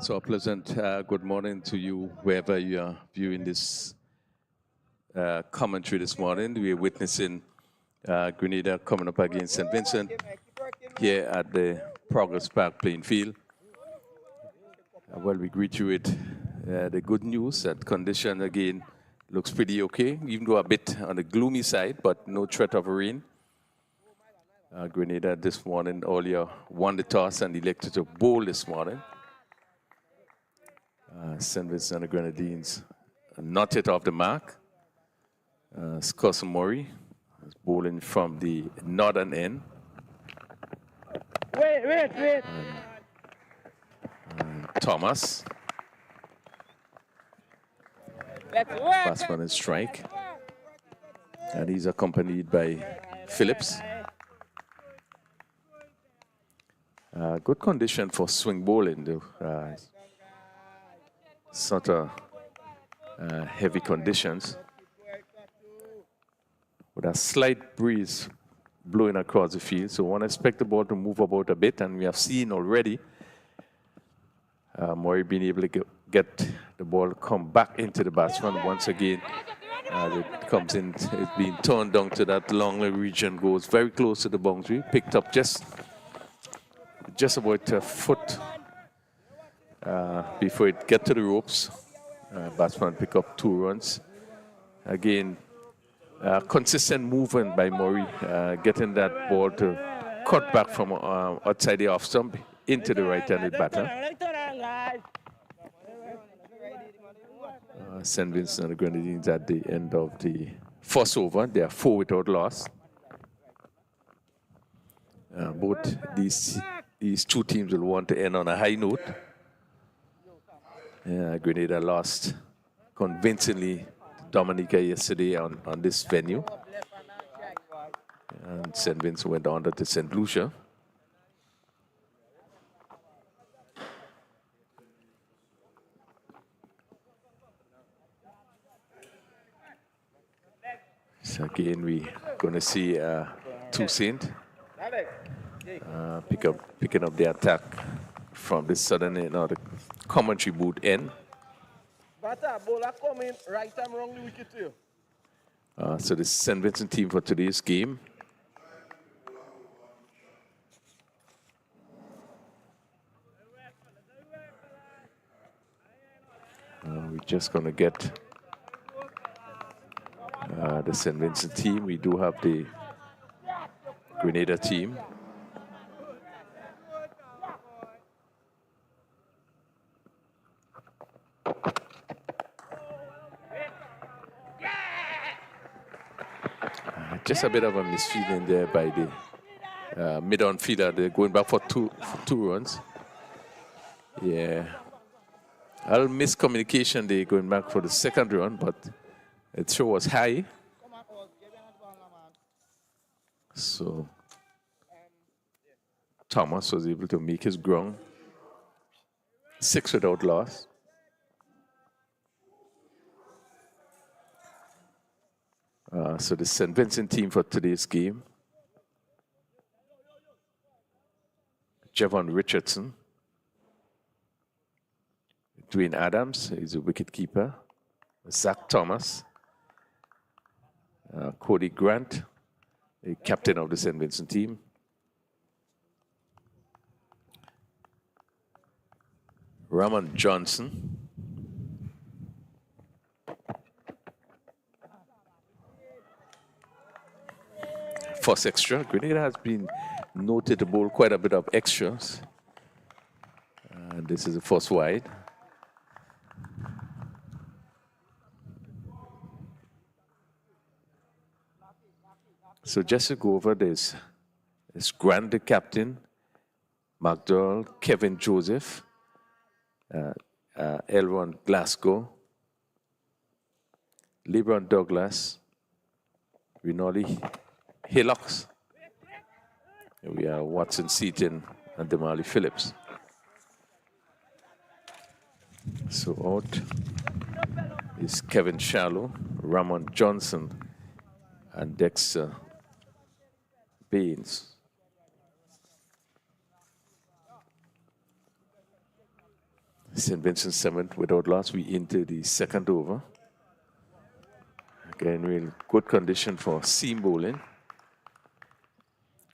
So a pleasant good morning to you, wherever you are viewing this commentary this morning. We are witnessing Grenada coming up against St. Vincent here at the Progress Park playing field. Well, we greet you with the good news that conditions again looks pretty okay, even though a bit on the gloomy side, but no threat of rain. Grenada this morning earlier won the toss and elected to bowl this morning. St. Vincent and the Grenadines not yet off the mark. Scott Murray is bowling from the northern end. Wait. Thomas. Batsman in strike. And he's accompanied by Phillips. Good condition for swing bowling, though. Sort of heavy conditions. With a slight breeze blowing across the field. So one expect the ball to move about a bit, and we have seen already Murray being able to get the ball come back into the batsman once again. It comes in, it's being turned down to that long region, goes very close to the boundary, picked up just about a foot before it get to the ropes. Batsman pick up 2 runs. Again, consistent movement by Murray, getting that ball to cut back from outside the off stump into the right-handed batter. St. Vincent and the Grenadines at the end of the first over. They are 4 without loss. Both these 2 teams will want to end on a high note. Grenada lost convincingly to Dominica yesterday on this venue. And St. Vincent went on to St. Lucia. So again, we're going to see Toussaint picking up the attack from the southern end, or the commentary booth end. So the St. Vincent team for today's game. We're just going to get the St. Vincent team. We do have the Grenada team. Just a bit of a misfeeling there by the mid-on fielder. They're going back for two runs. Yeah. A little miscommunication. They're going back for the second run, but the throw was high. So Thomas was able to make his ground. 6 without loss. So the St. Vincent team for today's game. Javon Richardson. Dwayne Adams is a wicket keeper. Zach Thomas. Cody Grant, the captain of the St. Vincent team. Ramon Johnson. First extra. Grenada has been noted to bowl quite a bit of extras. And this is the first wide. So just to go over this Grant, the captain, McDowell, Kevin Joseph, Elron Glasgow, LeBron Douglas, Rinaldi Hillocks. We are Watson Seaton and Damali Phillips. So out is Kevin Shallow, Ramon Johnson, and Dexter Baines. St. Vincent 7th without loss. We into the second over. Again, real good condition for seam bowling.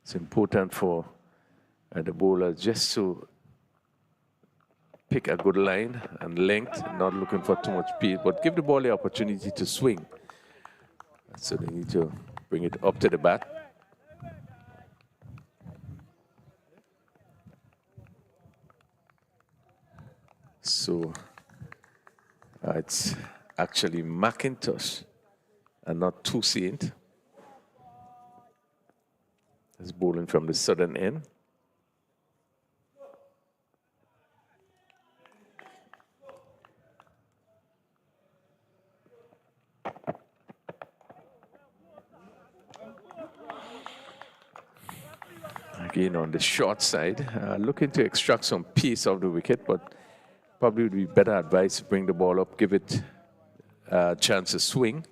It's important for the bowler just to pick a good line and length, not looking for too much speed, but give the ball the opportunity to swing. So they need to bring it up to the bat. So it's actually McIntosh and not Toussaint. It's bowling from the southern end. Again on the short side, looking to extract some pace off the wicket, but probably would be better advice to bring the ball up, give it a chance to swing.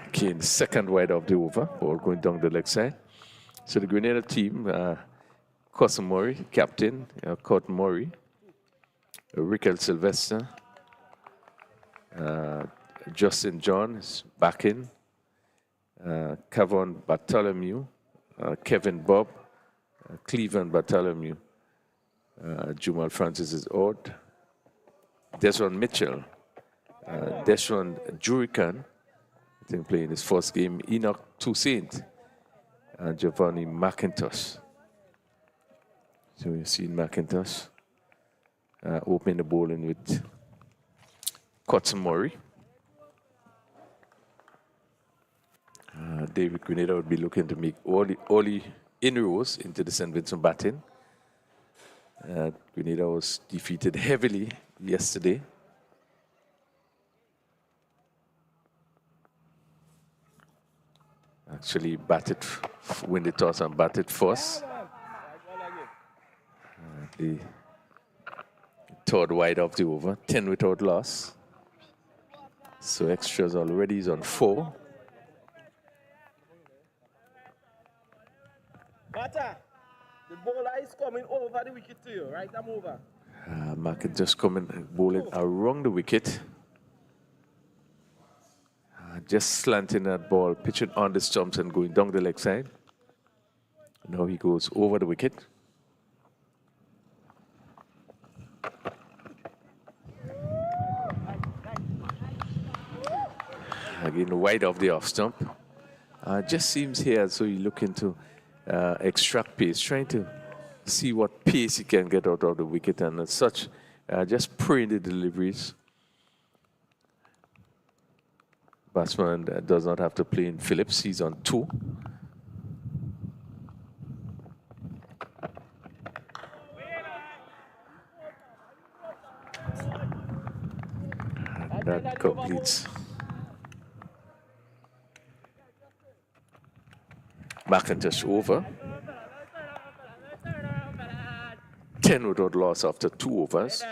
Okay, the second wide of the over, ball going down the leg side. So the Grenada team, Cousin Murray, captain, Court Murray, Rickle Sylvester, Justin John is back in, Kevin Bartholomew, Kevin Bob, Cleveland Bartholomew, Jumal Francis is out, Desmond Mitchell, Desmond Jurican, I think playing his first game, Enoch Toussaint, and Giovanni McIntosh. So you see McIntosh opening the bowling with Cotton Murray. David Grenada would be looking to make all the inroads into the St. Vincent batting. Grenada was defeated heavily yesterday. Actually batted, win the toss and batted first. The third wide of the over, 10 without loss. So extras already is on 4. Bata, the bowler is coming over the wicket to you, right? I'm over. Market just coming, bowling around the wicket. Just slanting that ball, pitching on the stumps and going down the leg side. Now he goes over the wicket. Again, wide of the off stump. Just seems here, so you look into extract pace, trying to see what pace he can get out of the wicket, and as such, just praying the deliveries. Batsman does not have to play in Phillips, he's on 2. And that completes McIntosh over. 10 without loss after 2 overs.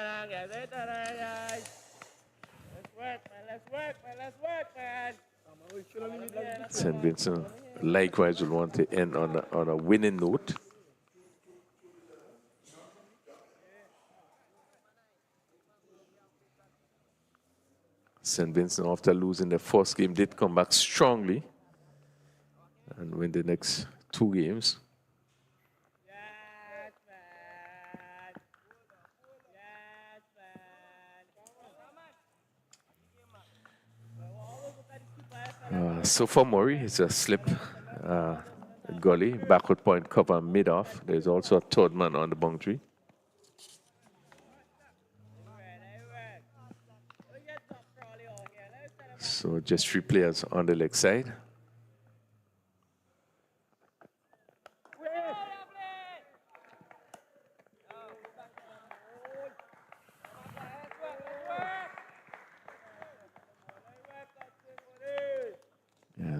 St. Vincent likewise will want to end on a winning note. St. Vincent, after losing the first game, did come back strongly and win the next 2 games. So for Murray, it's a slip gully, backward point cover mid-off. There's also a third man on the boundary. So just 3 players on the leg side.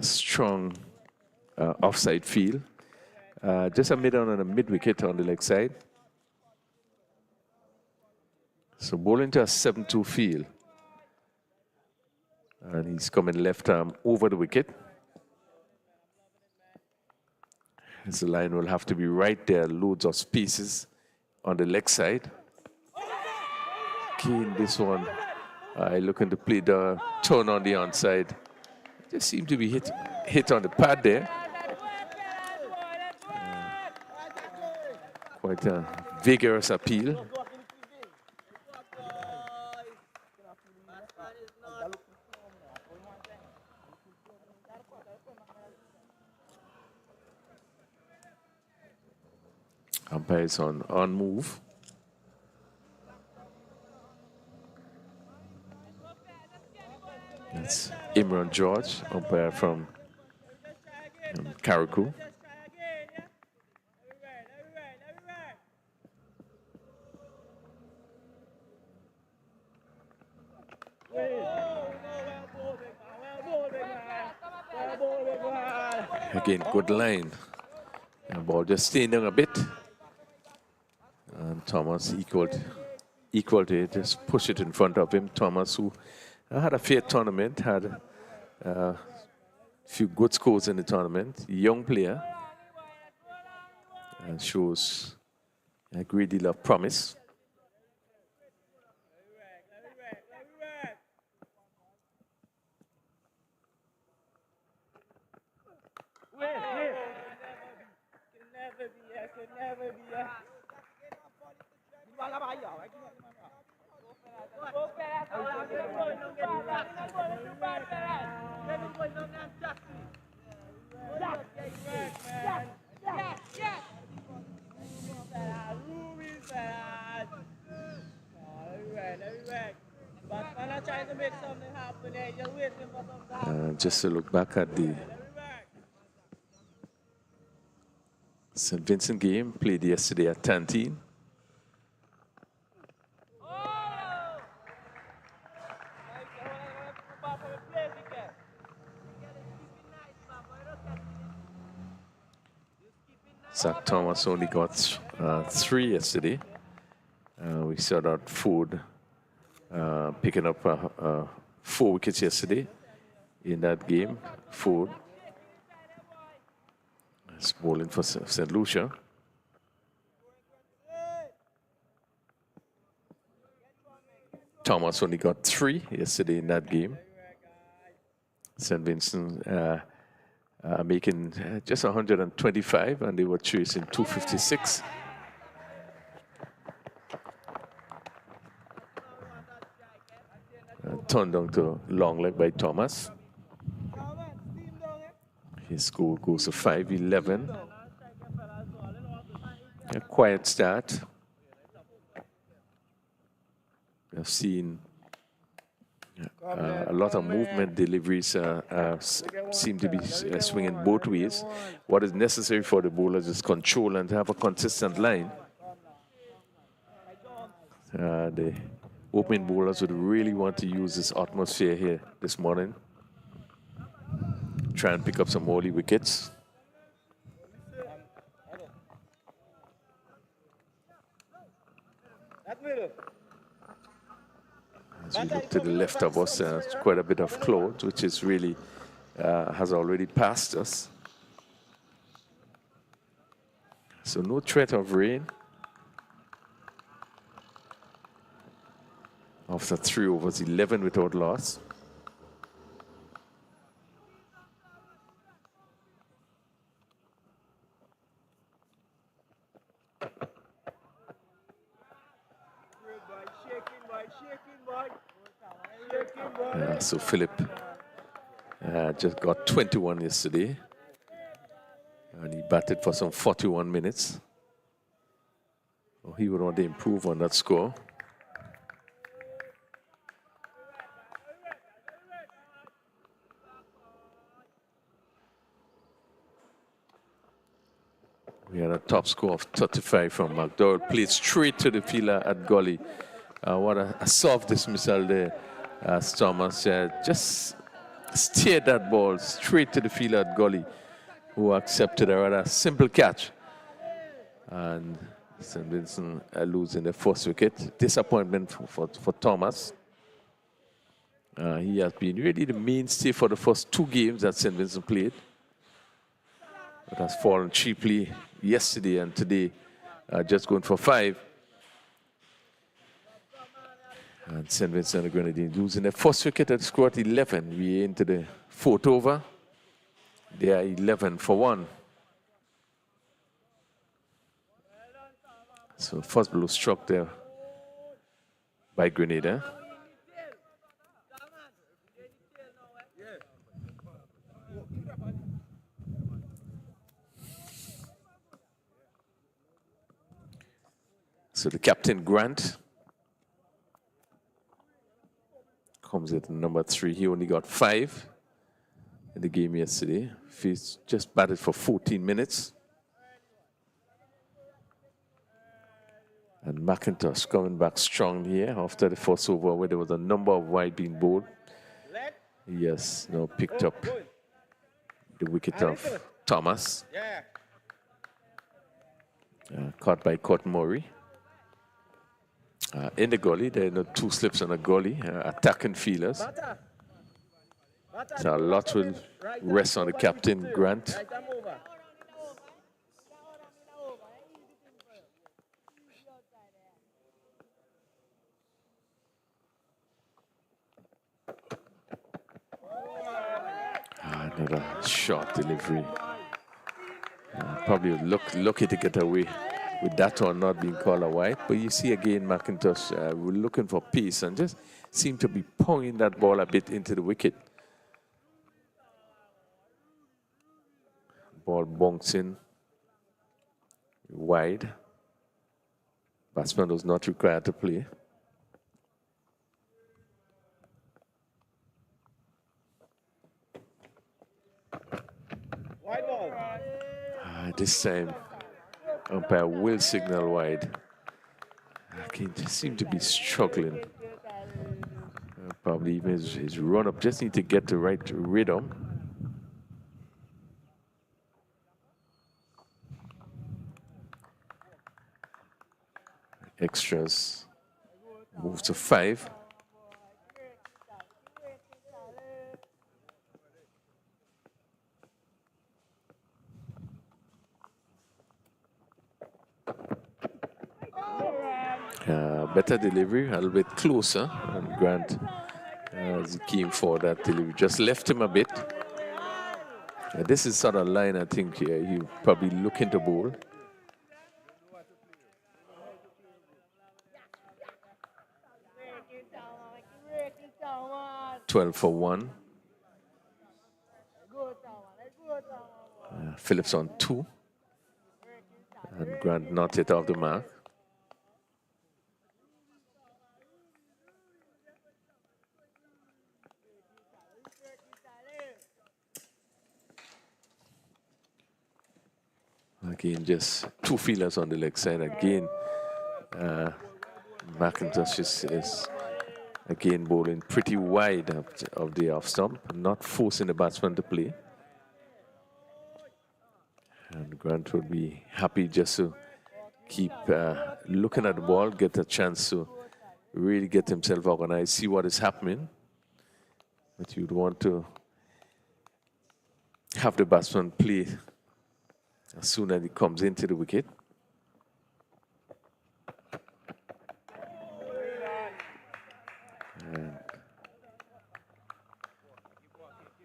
Strong offside field. Just a mid-on and a mid-wicket on the leg side. So bowling to a 7-2 field. And he's coming left arm over the wicket. As the line will have to be right there, loads of spaces on the leg side. Again, this one, looking to play the turn on the onside. Just seemed to be hit on the pad there. Quite a vigorous appeal. Umpires on move. That's Imran George, umpire from Karakou. Again, good line. The ball just staying down a bit. And Thomas equal to it, just push it in front of him. Thomas, who had a fair tournament, had a few good scores in the tournament. Young player. And shows a great deal of promise. Just to look back at the St. Vincent game, played yesterday at 10-10. Zach Thomas only got 3 yesterday. We saw that Ford picking up 4 wickets yesterday in that game. Ford is bowling for St. Lucia. Thomas only got 3 yesterday in that game. St. Vincent making just 125, and they were chasing 256. Turned down to long leg by Thomas. His score goes to 5-11. A quiet start. I've seen a lot of movement. Deliveries seem to be swinging both ways. What is necessary for the bowlers is control and to have a consistent line. The opening bowlers would really want to use this atmosphere here this morning. Try and pick up some early wickets. As we look to the left of us, quite a bit of cloud, which is really has already passed us. So no threat of rain. After 3 overs, 11 without loss. So Phillips just got 21 yesterday, and he batted for some 41 minutes. Oh, he would want to improve on that score. We had a top score of 35 from McDowell. Played straight to the fielder at gully. What a soft dismissal there. Thomas just steered that ball straight to the fielder at gully, who accepted a rather simple catch. And St. Vincent losing the first wicket. Disappointment for Thomas. He has been really the mainstay for the first 2 games that St. Vincent played. It has fallen cheaply yesterday and today, just going for 5. And St. Vincent and the Grenadines losing their first wicket at score at 11. We're into the 4th over. They are 11 for 1. So first blow struck there by Grenada. So the captain, Grant, comes at number 3. He only got 5 in the game yesterday. He's just batted for 14 minutes. And McIntosh coming back strong here after the first over where there was a number of wide being bowled. Yes, now picked up the wicket of Thomas. Caught by Cotton Murray. In the gully, there are no 2 slips on the gully, attacking fielders. So a lot will rest on the captain, Grant. Another short delivery. Probably lucky to get away with that one not being called a wide. But you see again, McIntosh, we're looking for pace and just seem to be pulling that ball a bit into the wicket. Ball bouncing wide. Batsman was not required to play. Wide ball. This time, umpire will signal wide. He seemed to be struggling. Probably even his run-up just need to get the right rhythm. Extras move to 5. Better delivery, a little bit closer, and Grant, as he came for that delivery, just left him a bit. This is sort of line I think he probably looking to bowl. $12 for 1. Phillips on 2. And Grant not yet off the mark. Again, just 2 fielders on the leg side. Again, McIntosh is again bowling pretty wide of the off stump, not forcing the batsman to play. And Grant would be happy just to keep looking at the ball, get a chance to really get himself organized, see what is happening. But you'd want to have the batsman play as soon as he comes into the wicket. And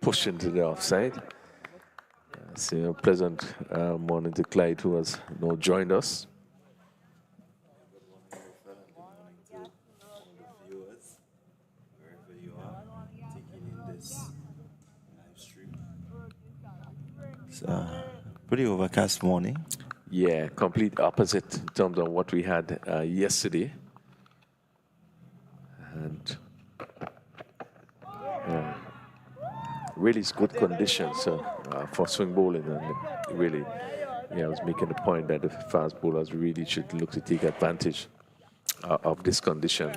push into the offside. See a pleasant morning to Clyde, who has now joined us. It's a pretty overcast morning. Yeah, complete opposite in terms of what we had yesterday. And really it's good conditions for swing bowling. And really, I was making the point that the fast bowlers really should look to take advantage of this condition.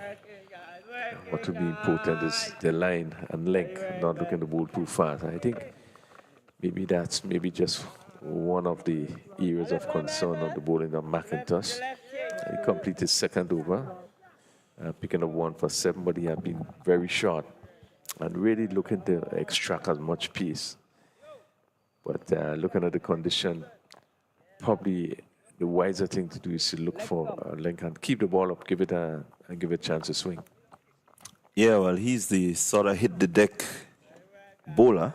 What will be important is the line and length, not looking to bowl too fast. I think maybe that's just one of the areas of concern of the bowling of McIntosh. He completed second over, picking up 1 for 7, but he had been very short and really looking to extract as much pace. But looking at the condition, probably the wiser thing to do is to look for length and keep the ball up, give it a chance to swing. Yeah, well, he's the sort of hit the deck bowler.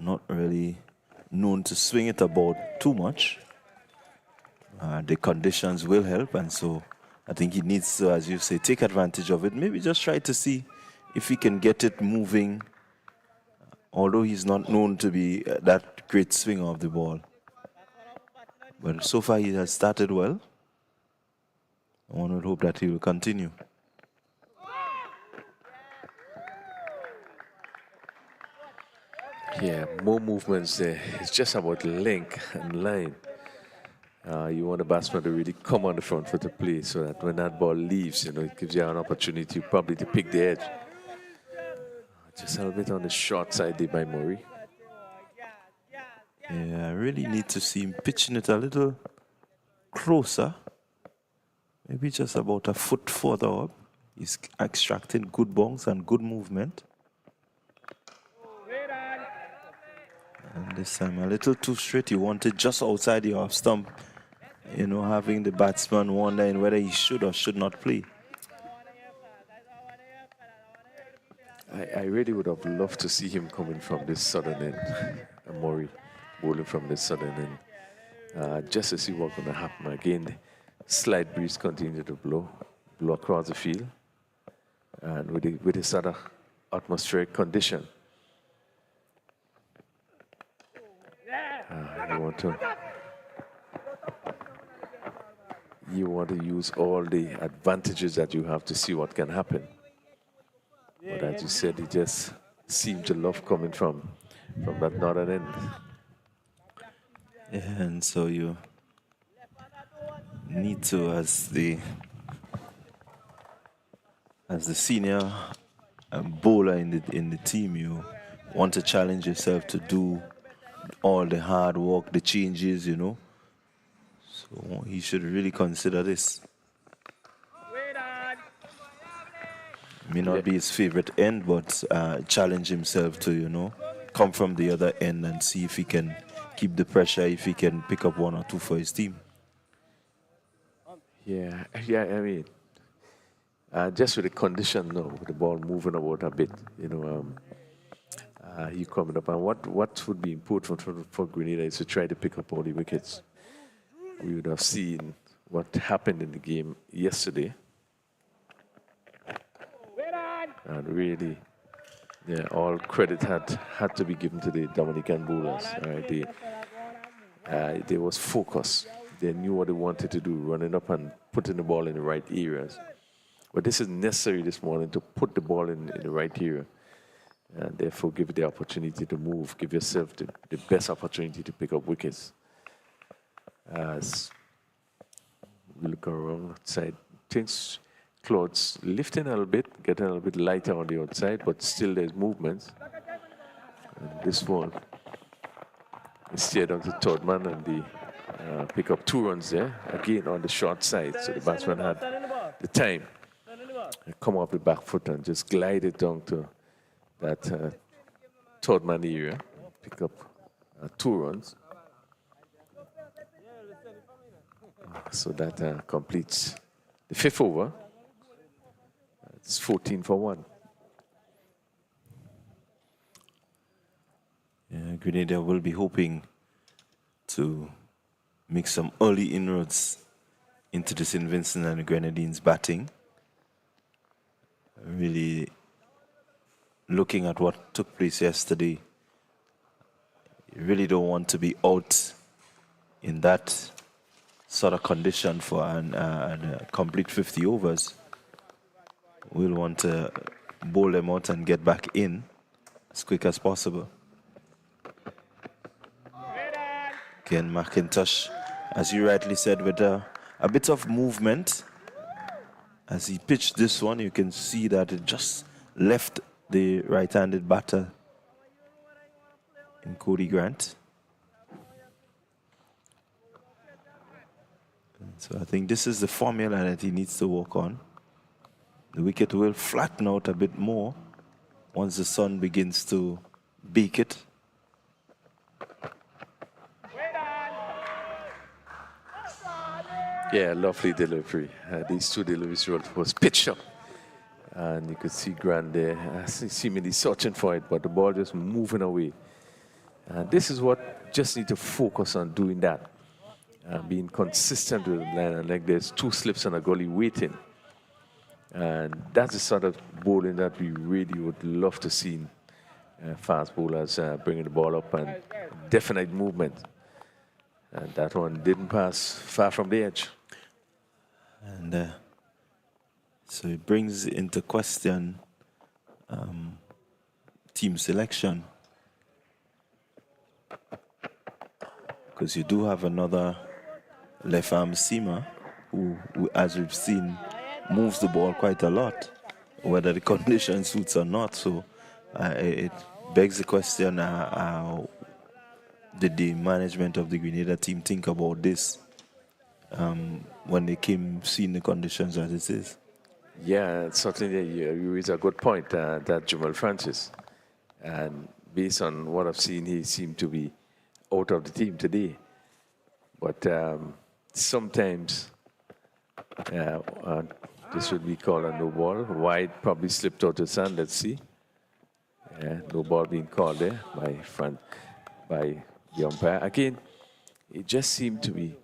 Not really known to swing it about too much. The conditions will help, and so I think he needs to, as you say, take advantage of it. Maybe just try to see if he can get it moving, although he's not known to be that great swinger of the ball. But so far he has started well. One would hope that he will continue. Yeah, more movements there. It's just about length and line. You want the batsman to really come on the front foot to play so that when that ball leaves, it gives you an opportunity probably to pick the edge. Just a little bit on the short side there by Murray. Yeah, I really need to see him pitching it a little closer. Maybe just about a foot further up. He's extracting good bonks and good movement. And this time a little too straight. He wanted just outside the off stump. Having the batsman wondering whether he should or should not play. I really would have loved to see him coming from this southern end. Murray bowling from this southern end. Just to see what's going to happen. Again, slight breeze continued to blow across the field. And with this other atmospheric condition. You want to use all the advantages that you have to see what can happen. But as you said, it just seemed to love coming from that northern end. Yeah, and so you need to, as the senior bowler in the team, you want to challenge yourself to do all the hard work, the changes, So he should really consider this. May not be his favorite end, but challenge himself to, come from the other end and see if he can keep the pressure, if he can pick up 1 or 2 for his team. Yeah, I mean, just with the condition now, with the ball moving about a bit, he coming up. And what would be important for Grenada is to try to pick up all the wickets. We would have seen what happened in the game yesterday. And really, yeah, all credit had to be given to the Dominican bowlers. They was focused. They knew what they wanted to do, running up and putting the ball in the right areas. But this is necessary this morning to put the ball in the right area. And therefore give it the opportunity to move, give yourself the best opportunity to pick up wickets. As we look around outside, things, clouds lifting a little bit, getting a little bit lighter on the outside, but still there's movements. And this one is steered on the third man and the pick up 2 runs there, again on the short side. So the batsman had the time to come off the back foot and just glide it down to that third man area, pick up 2 runs. So that completes the 5th over. It's 14 for 1. Yeah, Grenada will be hoping to make some early inroads into this Vincent and the Grenadines batting. Really looking at what took place yesterday, you really don't want to be out in that sort of condition for a complete 50 overs. We'll want to bowl them out and get back in as quick as possible. Again, McIntosh, as you rightly said, with a bit of movement. As he pitched this one, you can see that it just left the right-handed batter in Cody Grant. So I think this is the formula that he needs to work on. The wicket will flatten out a bit more once the sun begins to bake it. Yeah, lovely delivery. These two deliveries was pitched up. And you could see Grant there seemingly searching for it, but the ball just moving away. And this is what just need to focus on doing that. Being consistent with the line. And like there's two slips and a gully waiting. And that's the sort of bowling that we really would love to see. Fast bowlers bringing the ball up and definite movement. And that one didn't pass far from the edge. And so it brings into question team selection. Because you do have another left-arm seamer who, as we've seen, moves the ball quite a lot, whether the condition suits or not. So it begs the question, how did the management of the Grenada team think about this when they came seeing the conditions as it is? Yeah, certainly you raise a good point, that Jamal Francis. And based on what I've seen, he seemed to be out of the team today. But sometimes this would be called a no ball. Wide probably slipped out his hand. Let's see. No ball being called there by the umpire. Again, it just seemed to be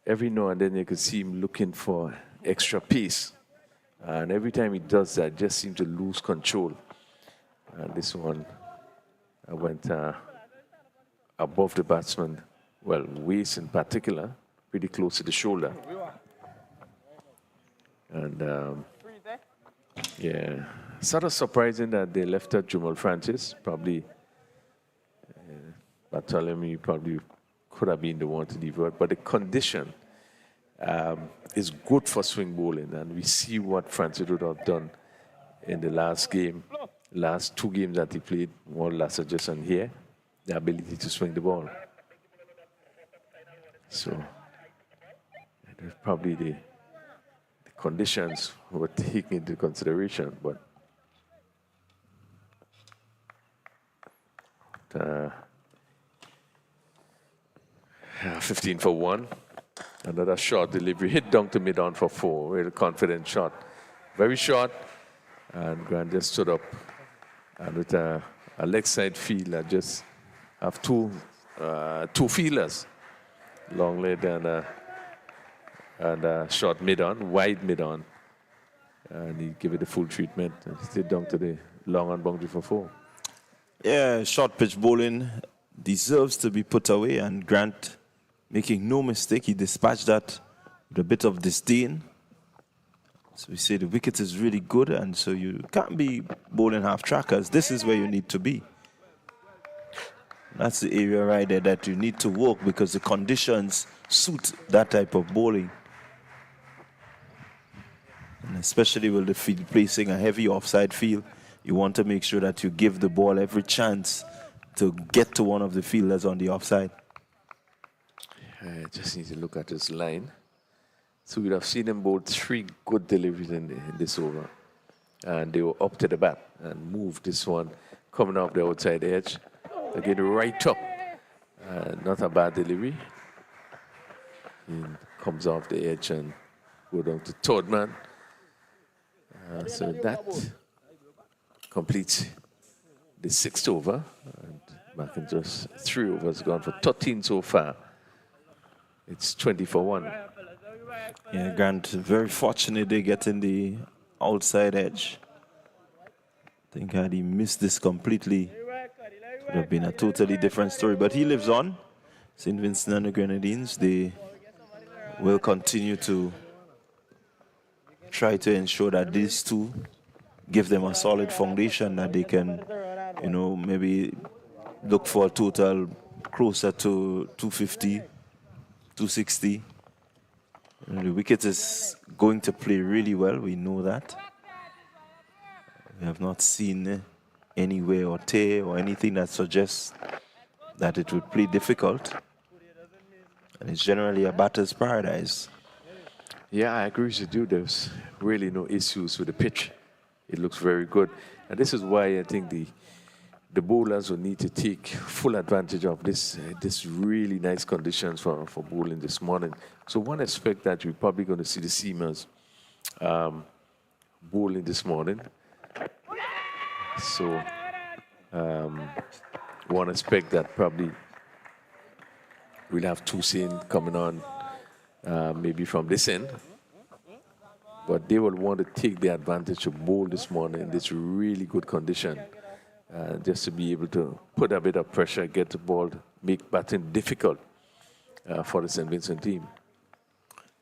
every now and then you could see him looking for extra pace. And every time he does that, just seems to lose control. And this one went above the batsman, well, waist in particular, pretty close to the shoulder. And yeah, sort of surprising that they left out Jamal Francis. Probably Bartholomew probably could have been the one to leave out, but the condition is good for swing bowling, and we see what Francis would have done in the last game, last two games that he played, more last suggestion here, the ability to swing the ball. So probably the conditions were taken into consideration, but 15 for 1. Another short delivery, hit down to mid-on for 4. Real confident shot. Very short. And Grant just stood up. And with a leg side fielder, just have two fielders. Long leg and short mid-on, wide mid-on. And he gave it the full treatment. And stayed down to the long on boundary for 4. Yeah, short pitch bowling deserves to be put away, and Grant, making no mistake, he dispatched that with a bit of disdain. So we say the wicket is really good, and so you can't be bowling half trackers. This is where you need to be. That's the area right there that you need to work, because the conditions suit that type of bowling. And especially with the field placing a heavy offside field, you want to make sure that you give the ball every chance to get to one of the fielders on the offside. I just need to look at his line. So we'd have seen him bowl 3 good deliveries in this over. And they were up to the bat and moved this one, coming off the outside edge. Again, right up. Not a bad delivery. He comes off the edge and go down to third man. So that completes the 6th over. And McIntosh 3 overs gone for 13 so far. It's 20 for 1. Yeah, Grant, very fortunate they get in the outside edge. I think had he missed this completely, it would have been a totally different story. But he lives on. St. Vincent and the Grenadines, they will continue to try to ensure that these two give them a solid foundation that they can, you know, maybe look for a total closer to 250, 260. The wicket is going to play really well, we know that. We have not seen any wear or tear or anything that suggests that it would play difficult. And it's generally a batter's paradise. Yeah, I agree with you. There's really no issues with the pitch. It looks very good. And this is why I think the the bowlers will need to take full advantage of this really nice conditions for bowling this morning. So one aspect that we're probably going to see the seamers bowling this morning. So one aspect that probably we'll have two seam coming on maybe from this end. But they will want to take the advantage to bowl this morning in this really good condition. Just to be able to put a bit of pressure, get the ball, make batting difficult for the St. Vincent team.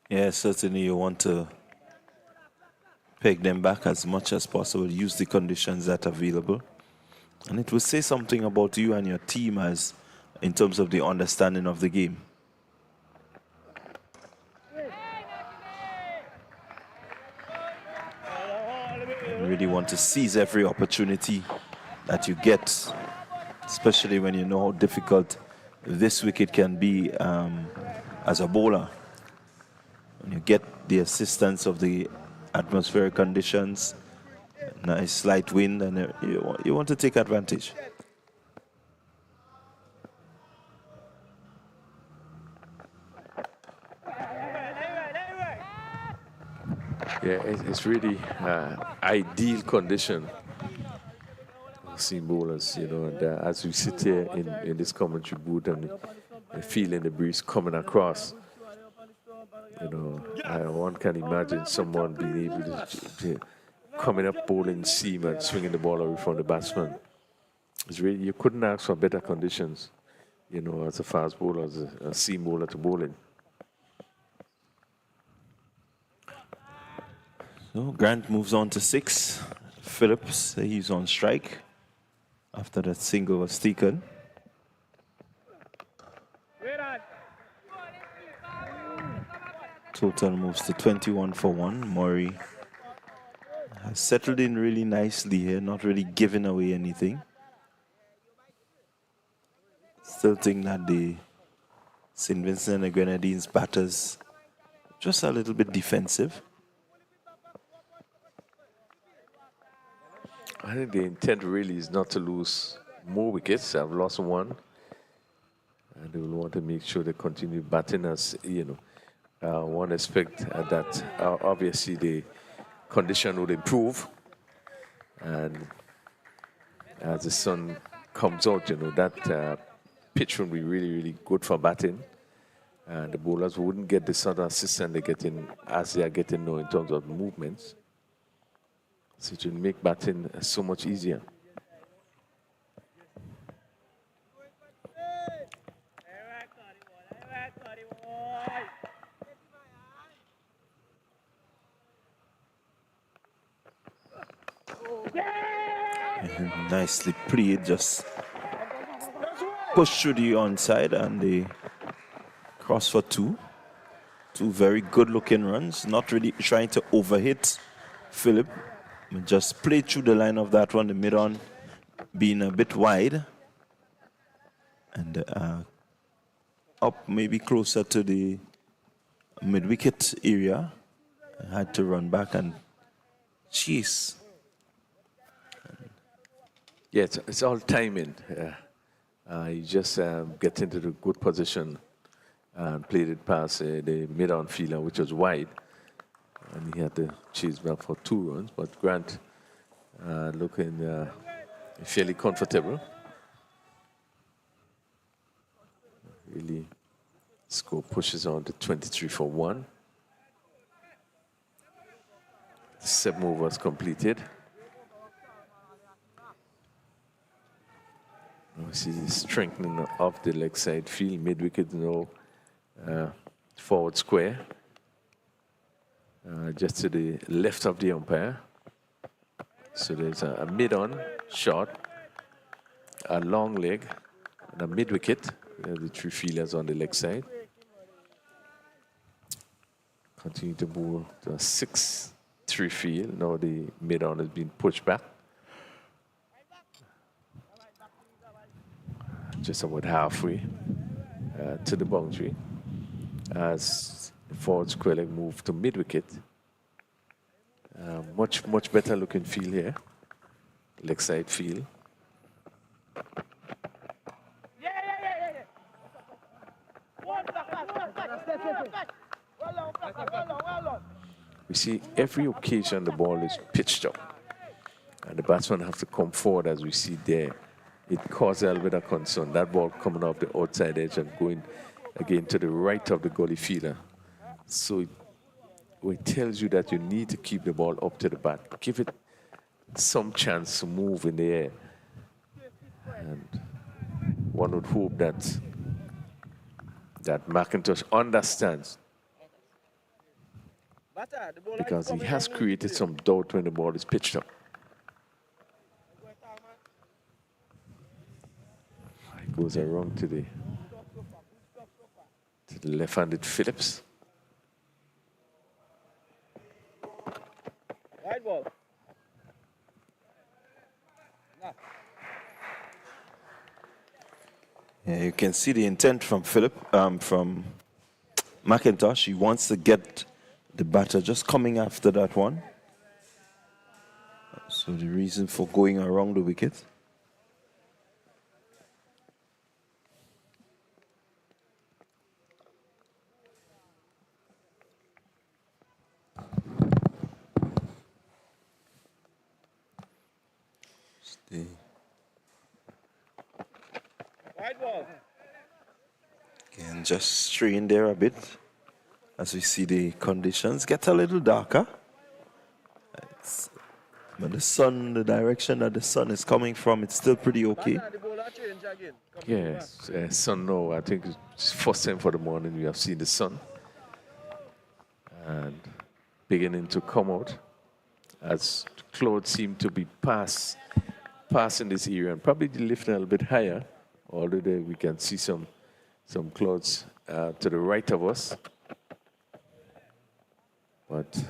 Yeah, certainly you want to peg them back as much as possible, use the conditions that are available. And it will say something about you and your team as in terms of the understanding of the game. You really want to seize every opportunity that you get, especially when you know how difficult this wicket can be as a bowler. When you get the assistance of the atmospheric conditions, nice light wind, and you want to take advantage. Yeah, it's really ideal condition. Seam bowlers, you know, and as we sit here in this commentary booth and feeling the breeze coming across, you know, one can imagine someone being able to coming up bowling seam and swinging the ball away from the batsman. It's really, you couldn't ask for better conditions, you know, as a fast bowler, as a seam bowler to bowling. So Grant moves on to 6. Phillips, he's on strike after that single was taken. Total moves to 21 for 1. Murray has settled in really nicely here, not really giving away anything. Still think that the St. Vincent and the Grenadines batters just a little bit defensive. I think the intent really is not to lose more wickets. I've lost one. And they will want to make sure they continue batting us, you know. One aspect that obviously the condition would improve. And as the sun comes out, you know, that pitch will be really, really good for batting. And the bowlers wouldn't get the sort of assistance they get in as they are getting now in terms of movements. So it will make batting so much easier. And nicely played, just push through the onside and the cross for 2. 2 very good looking runs, not really trying to overhit Philip. Just play through the line of that one, the mid-on being a bit wide. And up maybe closer to the mid-wicket area. I had to run back and chase. Yeah, it's all timing. You just get into the good position and played it past the mid-on fielder, which was wide. And he had to chase back for 2 runs, but Grant looking fairly comfortable. Really, score pushes on to 23 for 1. 7 overs completed. We see the strengthening of the leg side field, mid-wicket now forward square. Just to the left of the umpire. So there's a mid-on shot, a long leg, and a mid-wicket. The 3 fielders on the leg side. Continue to bowl to a 6-3 field. Now the mid-on has been pushed back. Just about halfway to the boundary. As the forward square leg move to mid-wicket. Much better looking field here. Leg side field. We see every occasion the ball is pitched up, and the batsman have to come forward as we see there. It causes a little bit of concern. That ball coming off the outside edge and going again to the right of the gully fielder. So it tells you that you need to keep the ball up to the bat. Give it some chance to move in the air. And one would hope that McIntosh understands, because he has created some doubt when the ball is pitched up. It goes around to the left-handed Phillips. Right ball. Yeah, you can see the intent from from McIntosh. He wants to get the batter just coming after that one. So the reason for going around the wicket. Stay. Right ball. Again, just strain there a bit as we see the conditions get a little darker. But the sun, the direction that the sun is coming from, it's still pretty okay. Yes, sun now. I think it's first time for the morning we have seen the sun and beginning to come out as clouds seem to be passing this area and probably lifting a little bit higher. Although there we can see some clouds to the right of us, but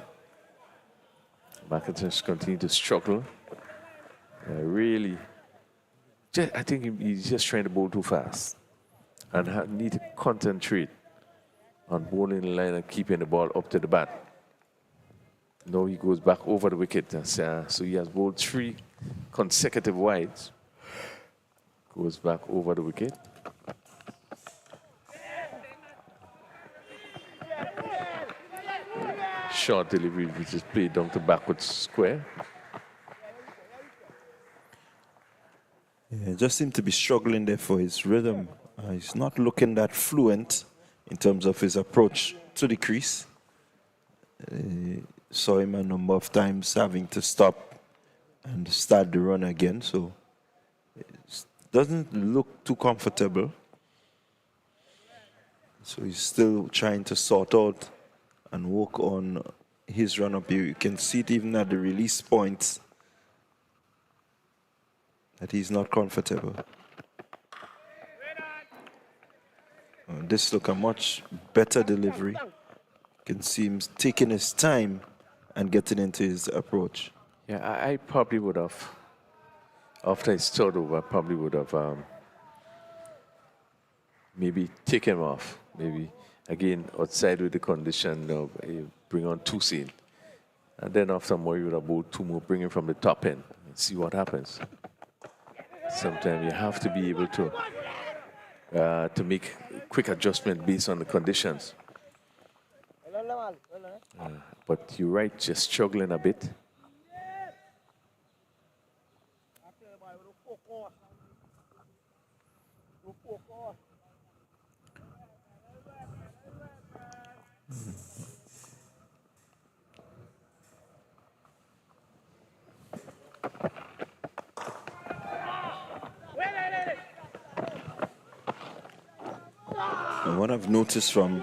McIntosh continue to struggle. Really, I think he's just trying to bowl too fast and need to concentrate on bowling the line and keeping the ball up to the bat. Now he goes back over the wicket, so he has bowled 3 consecutive wides. Goes back over the wicket. Short delivery, which is played down to backwards square. Yeah, just seemed to be struggling there for his rhythm. He's not looking that fluent in terms of his approach to the crease. Saw him a number of times having to stop and start the run again, so it doesn't look too comfortable. So he's still trying to sort out and work on his run-up here. You can see it even at the release points that he's not comfortable. This look a much better delivery. You can see him taking his time and getting into his approach. Yeah, I probably would have, after I start over, I probably would have maybe taken him off. Maybe, again, outside with the condition of bring on 2 seam. And then after more, you would have bowled 2 more, bring him from the top end and see what happens. Sometimes you have to be able to make quick adjustment based on the conditions. But you're right, just struggling a bit. And what I've noticed from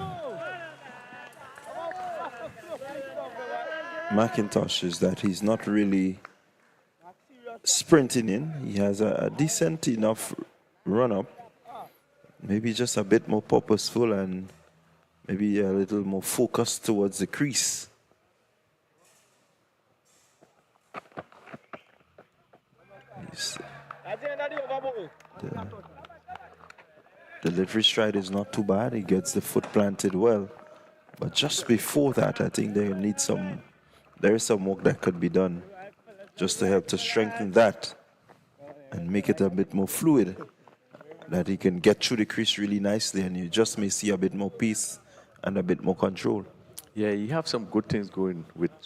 McIntosh is that he's not really sprinting in. He has a decent enough run-up, maybe just a bit more purposeful and maybe a little more focused towards the crease. The delivery stride is not too bad. He gets the foot planted well. But just before that, I think there is some work that could be done just to help to strengthen that. and make it a bit more fluid, that he can get through the crease really nicely, and you just may see a bit more pace and a bit more control. Yeah, you have some good things going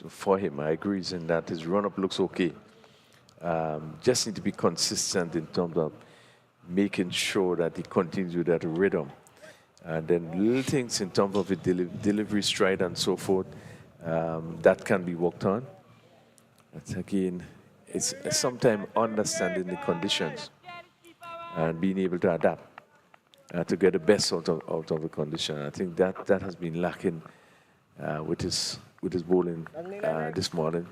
for him. I agree in that his run-up looks okay. Just need to be consistent in terms of making sure that he continues with that rhythm. And then little things in terms of the delivery stride and so forth, that can be worked on. But again, it's sometimes understanding the conditions and being able to adapt to get the best out of the condition. I think that has been lacking with his bowling this morning.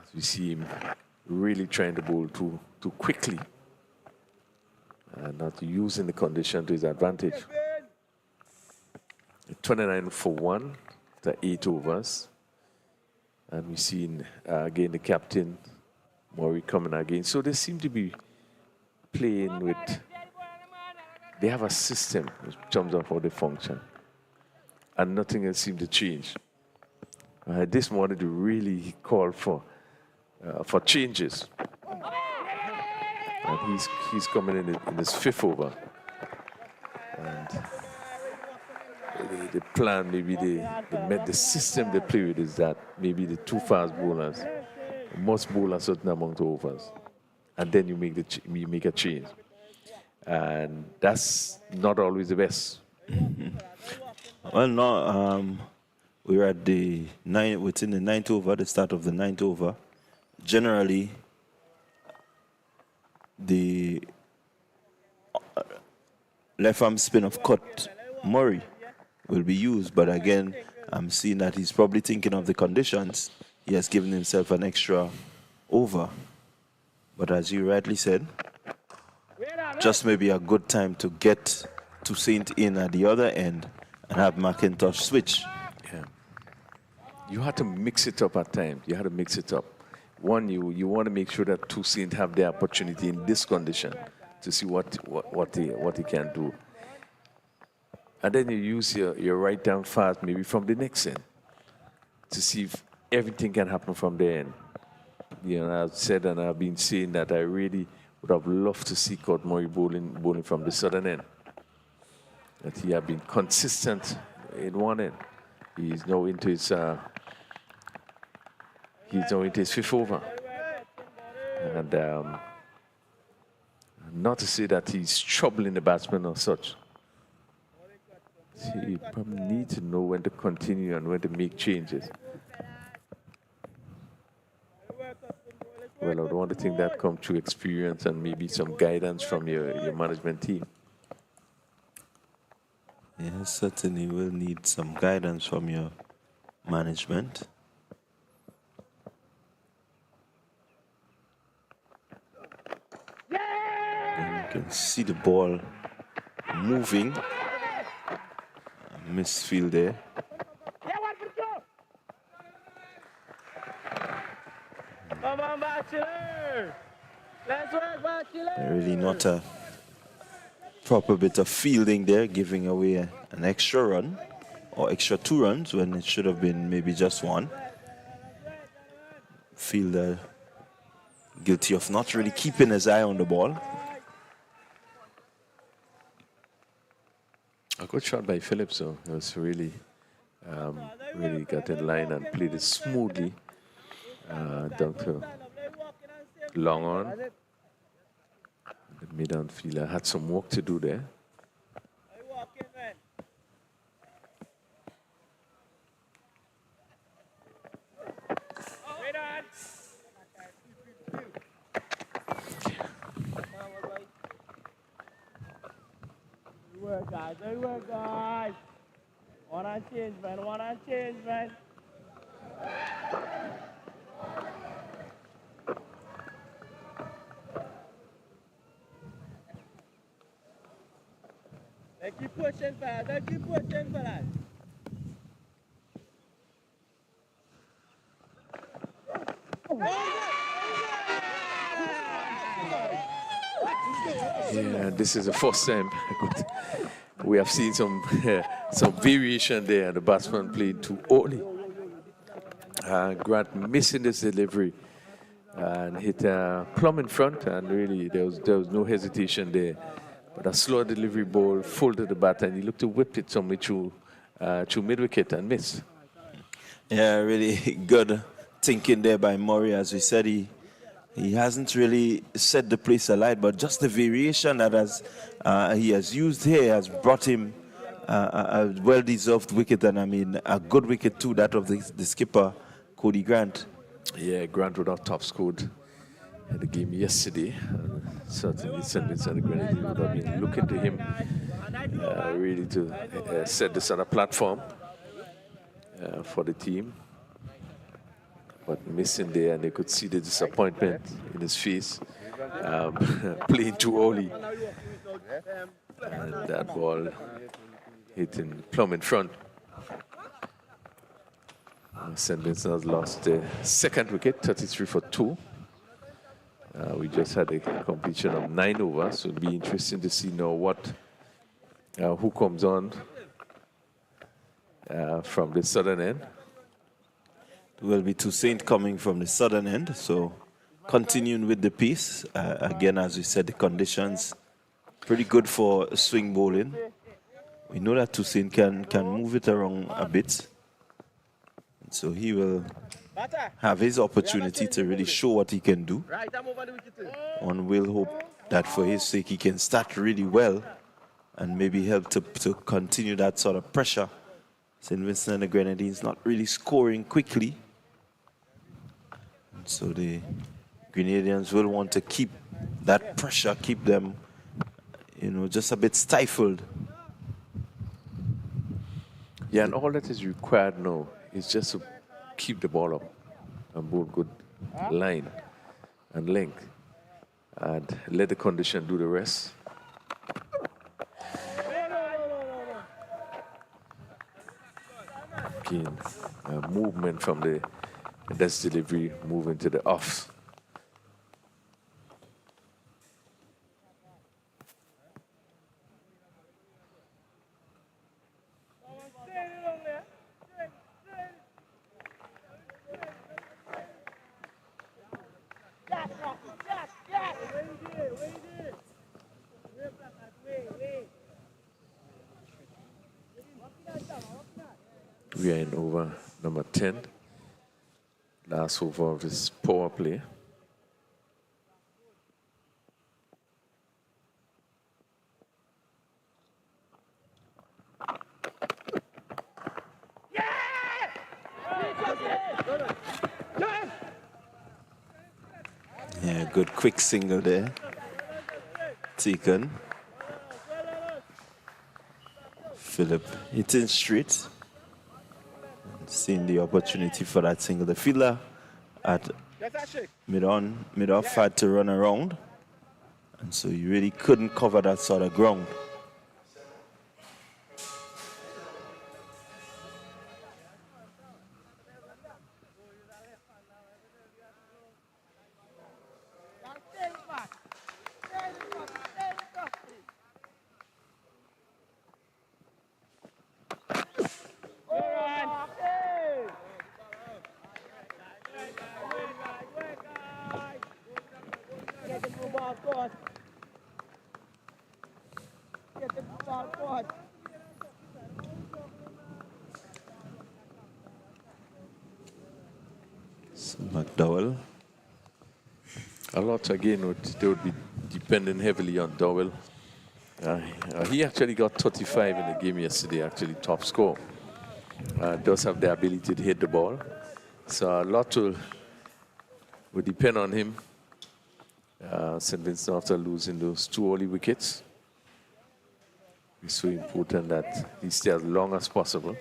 As we see him really trying to bowl too quickly, not using the condition to his advantage. 29 for 1 after 8 overs. And we've seen again the captain, Maury, coming again. So they seem to be playing with, they have a system in terms of how they function. And nothing else seemed to change. This morning they really called for changes. And he's coming in his 5th over. And the plan, maybe the system they play with is that maybe the 2 fast bowlers must bowl a certain amount of overs, and then you make a change, and that's not always the best. Well, no, we're at within the 9th over, the start of the 9th over. Generally, the left arm spin of cut Murray will be used, but again, I'm seeing that he's probably thinking of the conditions. He has given himself an extra over. But as you rightly said, just maybe a good time to get Toussaint in at the other end and have McIntosh switch. Yeah. You have to mix it up at times. You have to mix it up. One, you want to make sure that Toussaint have the opportunity in this condition to see what he can do. And then you use your right down fast maybe from the next end to see if everything can happen from the end. You know, I've said and I've been saying that I really would have loved to see Court Murray bowling from the southern end. That he has been consistent in one end. He's now into his 5th over. And not to say that he's troubling the batsman or such. You probably need to know when to continue and when to make changes. Well, I don't want to think that comes through experience and maybe some guidance from your management team. Yeah, certainly will need some guidance from your management. And you can see the ball moving. Misfield there. Come on, Bachelor! Let's work, Bachelor! Really not a proper bit of fielding there, giving away an extra run or extra 2 runs when it should have been maybe just 1. Fielder guilty of not really keeping his eye on the ball. A good shot by Phillips, though. It was really got in line and played it smoothly down to long on. The mid-on fielder had some work to do there. Good work, guys. One on change, man. They keep pushing, fellas. Yeah, this is the first time we have seen some variation there. The batsman played too early. Grant missing this delivery and hit plumb in front, and really there was no hesitation there. But a slow delivery ball, folded the bat, and he looked to whip it somewhere through mid-wicket and miss. Yeah, really good thinking there by Murray. As we said, he hasn't really set the place alight, but just the variation that he has used here has brought him a well-deserved wicket, and I mean a good wicket too, that of the skipper, Cody Grant. Yeah, Grant would have top scored in the game yesterday. Certainly, St. Vincent and the Grenadiers would have been looking to him really to set this on a platform for the team. But missing there, and they could see the disappointment in his face, playing too early. And that ball hitting plumb in front. St. Vincent has lost the second wicket, 33 for 2. We just had a completion of 9 overs, so it'll be interesting to see now who comes on from the southern end. There will be Toussaint coming from the southern end, so continuing with the piece. Again, as we said, the conditions pretty good for swing bowling. We know that Toussaint can move it around a bit. So he will have his opportunity to really show what he can do. One will hope that for his sake he can start really well and maybe help to continue that sort of pressure. St. Vincent and the Grenadines not really scoring quickly. And so the Grenadians will want to keep that pressure, keep them, just a bit stifled. Yeah, and all that is required now is just to keep the ball up and bowl good line and length and let the condition do the rest. Again, movement from the desk delivery, moving to the offs. We are in over number 10. Last over of this power play. Yeah, good quick single there. Taken. Phillips hitting straight. Seeing the opportunity for that single. The fielder at mid-off had to run around. And so you really couldn't cover that sort of ground. So McDowell. A lot again, they would be depending heavily on Dowell. He actually got 35 in the game yesterday, actually top score. Does have the ability to hit the ball. So a lot would depend on him. St. Vincent after losing those 2 early wickets. It's so important that he stay as long as possible.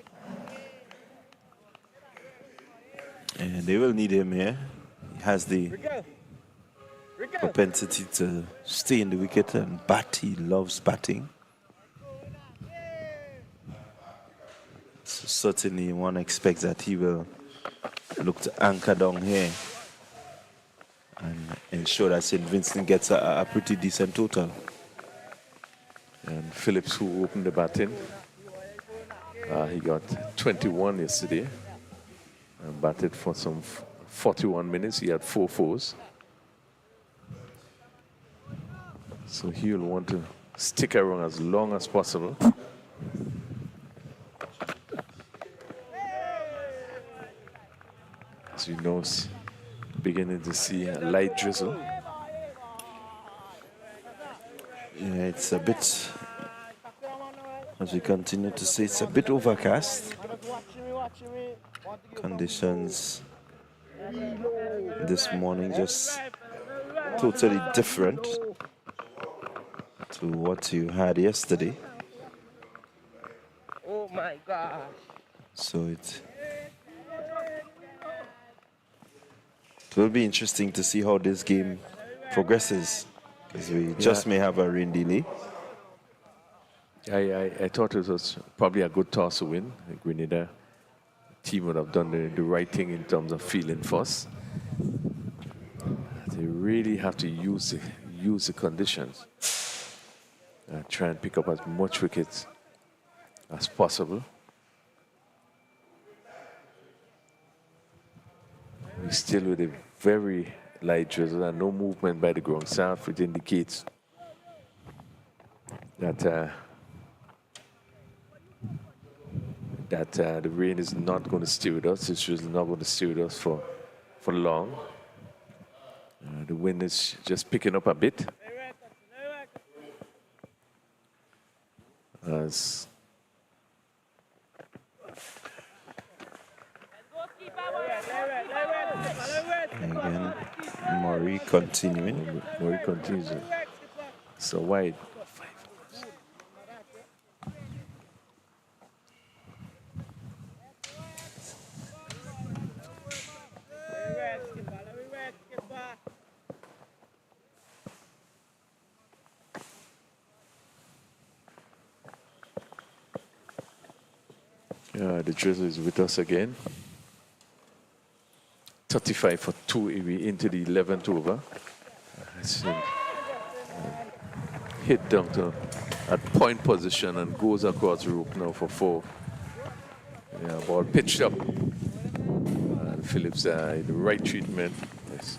And they will need him here. He has the propensity to stay in the wicket and bat. He loves batting. So certainly one expects that he will look to anchor down here and ensure that St. Vincent gets a pretty decent total. And Phillips, who opened the batting, he got 21 yesterday and batted for some 41 minutes, he had 4 fours. So he'll want to stick around as long as possible. As you know, beginning to see a light drizzle. Yeah, it's a bit, as we continue to say, it's a bit overcast. Conditions this morning just totally different to what you had yesterday. Oh my God. So it will be interesting to see how this game progresses, because we just may have a rain delay. I thought it was probably a good toss to win. The Grenada team would have done the right thing in terms of feeling first. They really have to use the conditions. Try and pick up as much wickets as possible. We're still with a very light drizzle and no movement by the ground staff, which indicates that the rain is not going to stay with us. It's just not going to stay with us for long. The wind is just picking up a bit. As again, Murray continuing. Murray continues. So wide. The drizzle is with us again. 35 for 2 into the 11th over. Hit down to at point position and goes across the rope now for 4. Yeah, ball pitched up. And Phillips, the right treatment. As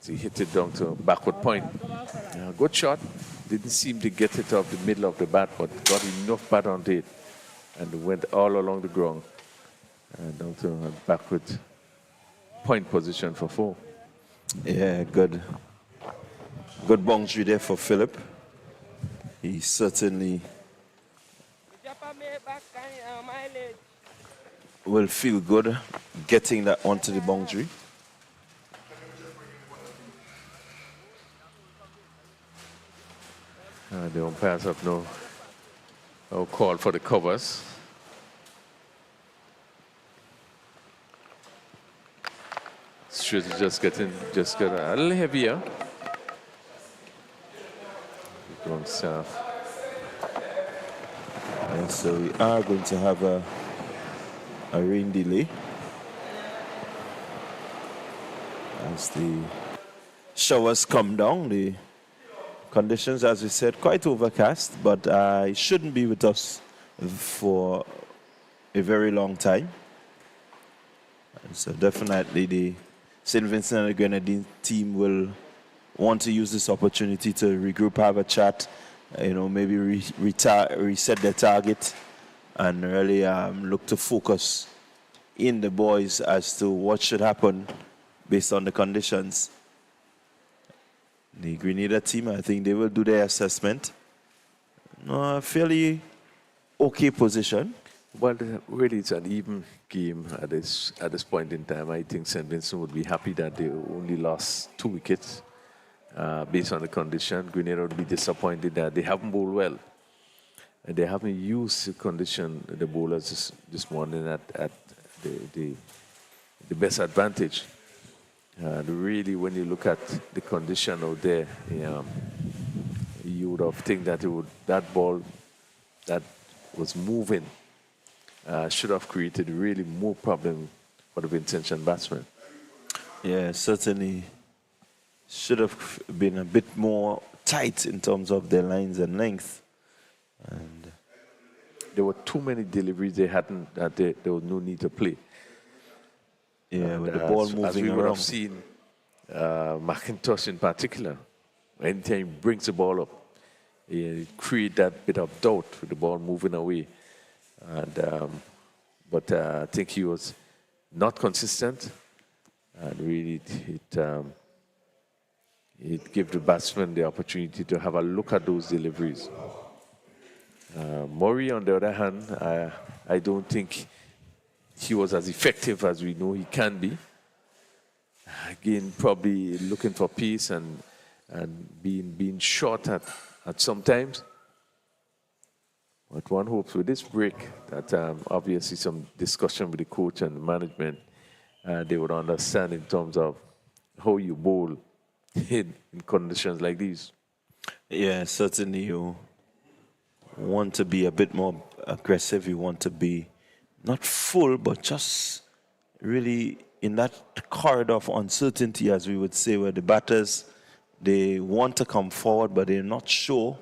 he hit it down to backward point. Good shot. Didn't seem to get it off the middle of the bat, but got enough bat onto it. And went all along the ground. And down to a backward point position for 4. Yeah, good boundary there for Philip. He certainly will feel good getting that onto the boundary. The umpires have no call for the covers. Should just get a little heavier. Wrong staff. And so we are going to have a rain delay as the showers come down. The conditions, as we said, quite overcast, but it shouldn't be with us for a very long time. And so definitely the St. Vincent and the Grenadine team will want to use this opportunity to regroup, have a chat, maybe reset their target and really look to focus in the boys as to what should happen based on the conditions. The Grenada team, I think they will do their assessment. Fairly okay position. Well, really, it's an even game at this point in time. I think St. Vincent would be happy that they only lost 2 wickets based on the condition. Grenada would be disappointed that they haven't bowled well. And they haven't used the condition, the bowlers this morning at the best advantage. Really, when you look at the condition out there, you would have think that that ball that was moving should have created really more problem for the Vincentian batsmen. Yeah, certainly should have been a bit more tight in terms of their lines and length. And there were too many deliveries they hadn't, that there was no need to play. Yeah, with the ball as moving we would have around. seen, McIntosh in particular, anytime he brings the ball up, he create that bit of doubt with the ball moving away. And but I think he was not consistent, and really it gave the batsman the opportunity to have a look at those deliveries. Murray, on the other hand, I don't think he was as effective as we know he can be. Again, probably looking for pace and being short at some times. But one hopes with this break that obviously some discussion with the coach and the management, they would understand in terms of how you bowl in conditions like these. Yeah, certainly you want to be a bit more aggressive. You want to be not full, but just really in that corridor of uncertainty, as we would say, where the batters, they want to come forward, but they're not sure.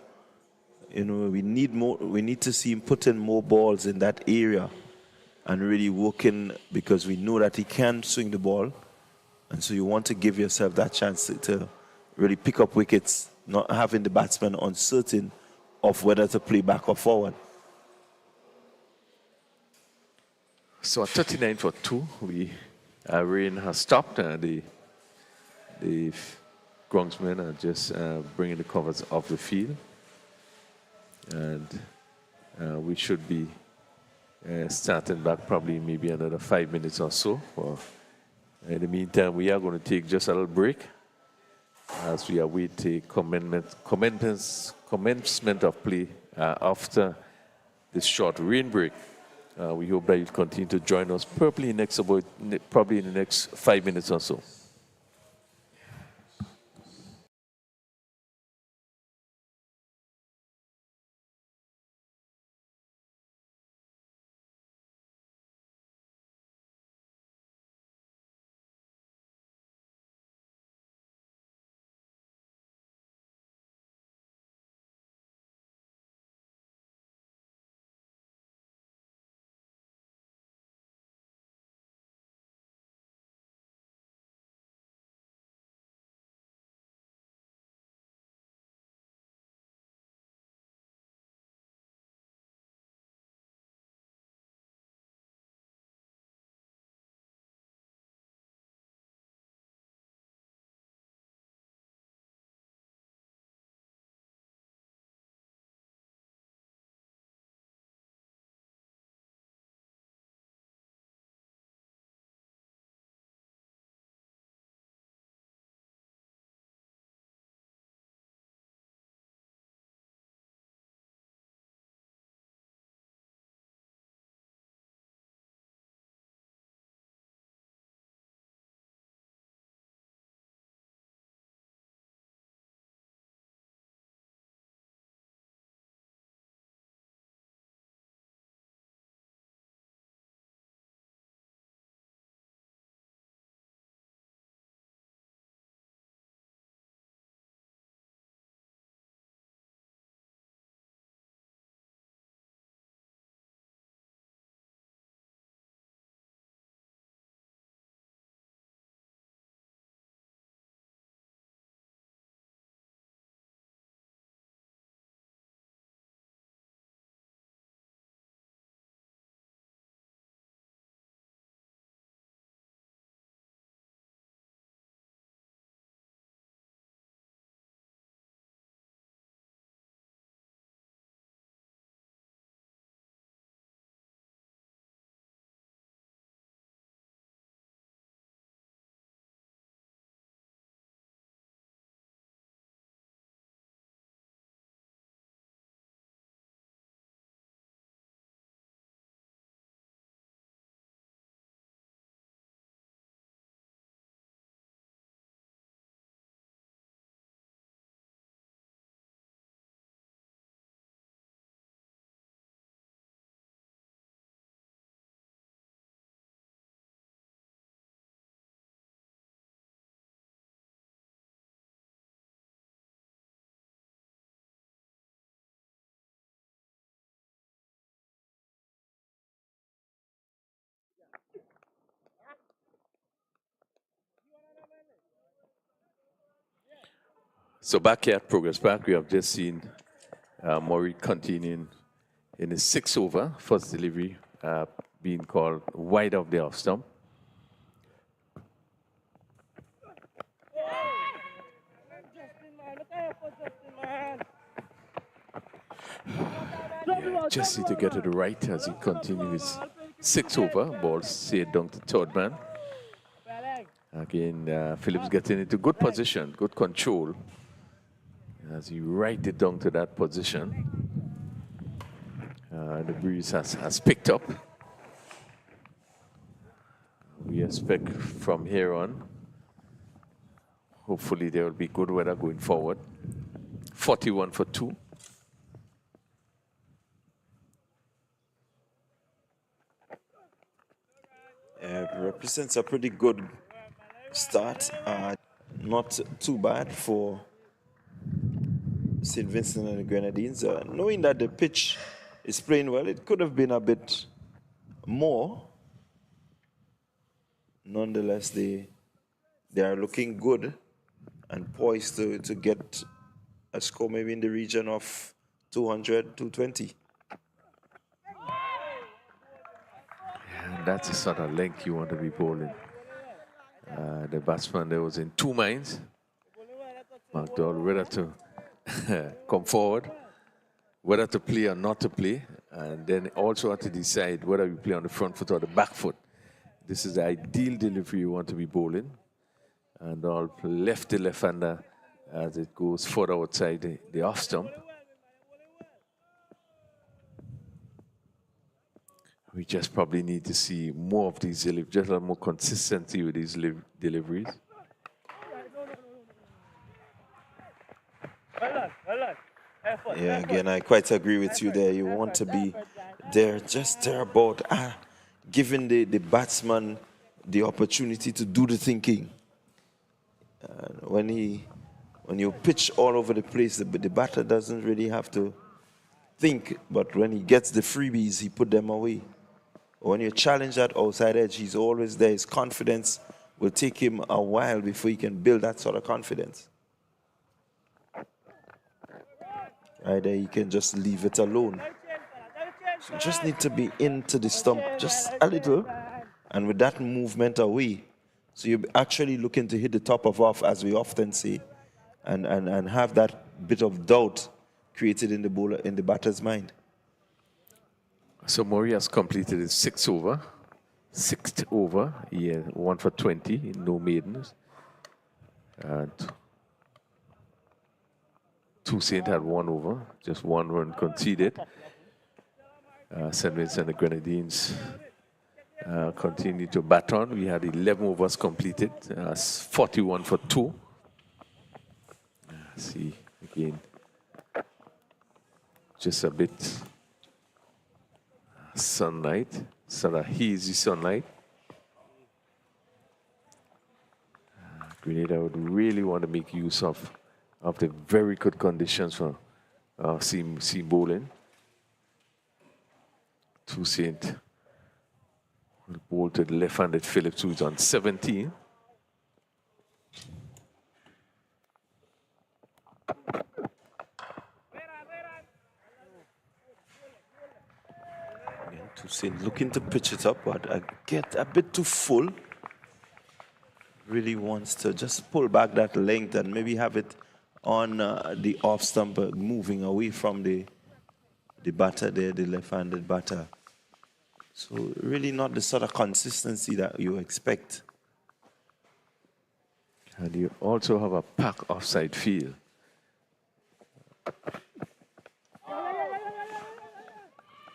You know, we need more. We need to see him put in more balls in that area and really working, because we know that he can swing the ball, and so you want to give yourself that chance to really pick up wickets, not having the batsman uncertain of whether to play back or forward. So at 39 for 2, rain has stopped. The groundsmen are just bringing the covers off the field, and we should be starting back probably maybe another 5 minutes or so. In the meantime, we are going to take just a little break as we await the commencement of play after this short rain break. We hope that you'll continue to join us probably in the next 5 minutes or so. So back here at Progress Park, we have just seen Murray continuing in his 6th over, first delivery being called wide of the off stump. Yeah, just need to get to the right as he continues his 6th over. Ball saved down to third man. Again, Phillips getting into good position, good control as he right it down to that position. The breeze has picked up. We expect from here on, hopefully there will be good weather going forward. 41 for 2. It represents a pretty good start. Not too bad for St. Vincent and the Grenadines. Knowing that the pitch is playing well, it could have been a bit more. Nonetheless, they are looking good and poised to get a score maybe in the region of 200, 220. And that's the sort of length you want to be bowling. The batsman there was in two minds. McDowell whether to come forward, whether to play or not to play, and then also had to decide whether you play on the front foot or the back foot. This is the ideal delivery you want to be bowling. And all left the left-hander as it goes further outside the off stump. We just probably need to see more of these deliveries, just a little more consistency with these deliveries. Yeah, again, I quite agree with you there. You want to be there, just there about giving the batsman the opportunity to do the thinking. When you pitch all over the place, the batter doesn't really have to think, but when he gets the freebies, he put them away. When you challenge that outside edge, he's always there. His confidence will take him a while before he can build that sort of confidence. Right there, you can just leave it alone. So you just need to be into the stump just a little, and with that movement away, so you're actually looking to hit the top of off, as we often say, and have that bit of doubt created in the bowler, in the batter's mind. So Murray has completed his sixth over. He had 1 for 20, no maidens. And Toussaint had 1 over, just 1 run conceded. St. Vincent and the Grenadines continued to bat on. We had 11 overs completed, 41 for 2. See, again, just a bit sunlight, sort of hazy sunlight. Grenada would really want to make use of the very good conditions for seam bowling. Toussaint will bowl to the left-handed Phillips, who's on 17. Toussaint looking to pitch it up, but I get a bit too full. Really wants to just pull back that length and maybe have it on the off stump, moving away from the batter there, the left-handed batter. So really not the sort of consistency that you expect. And you also have a pack offside field.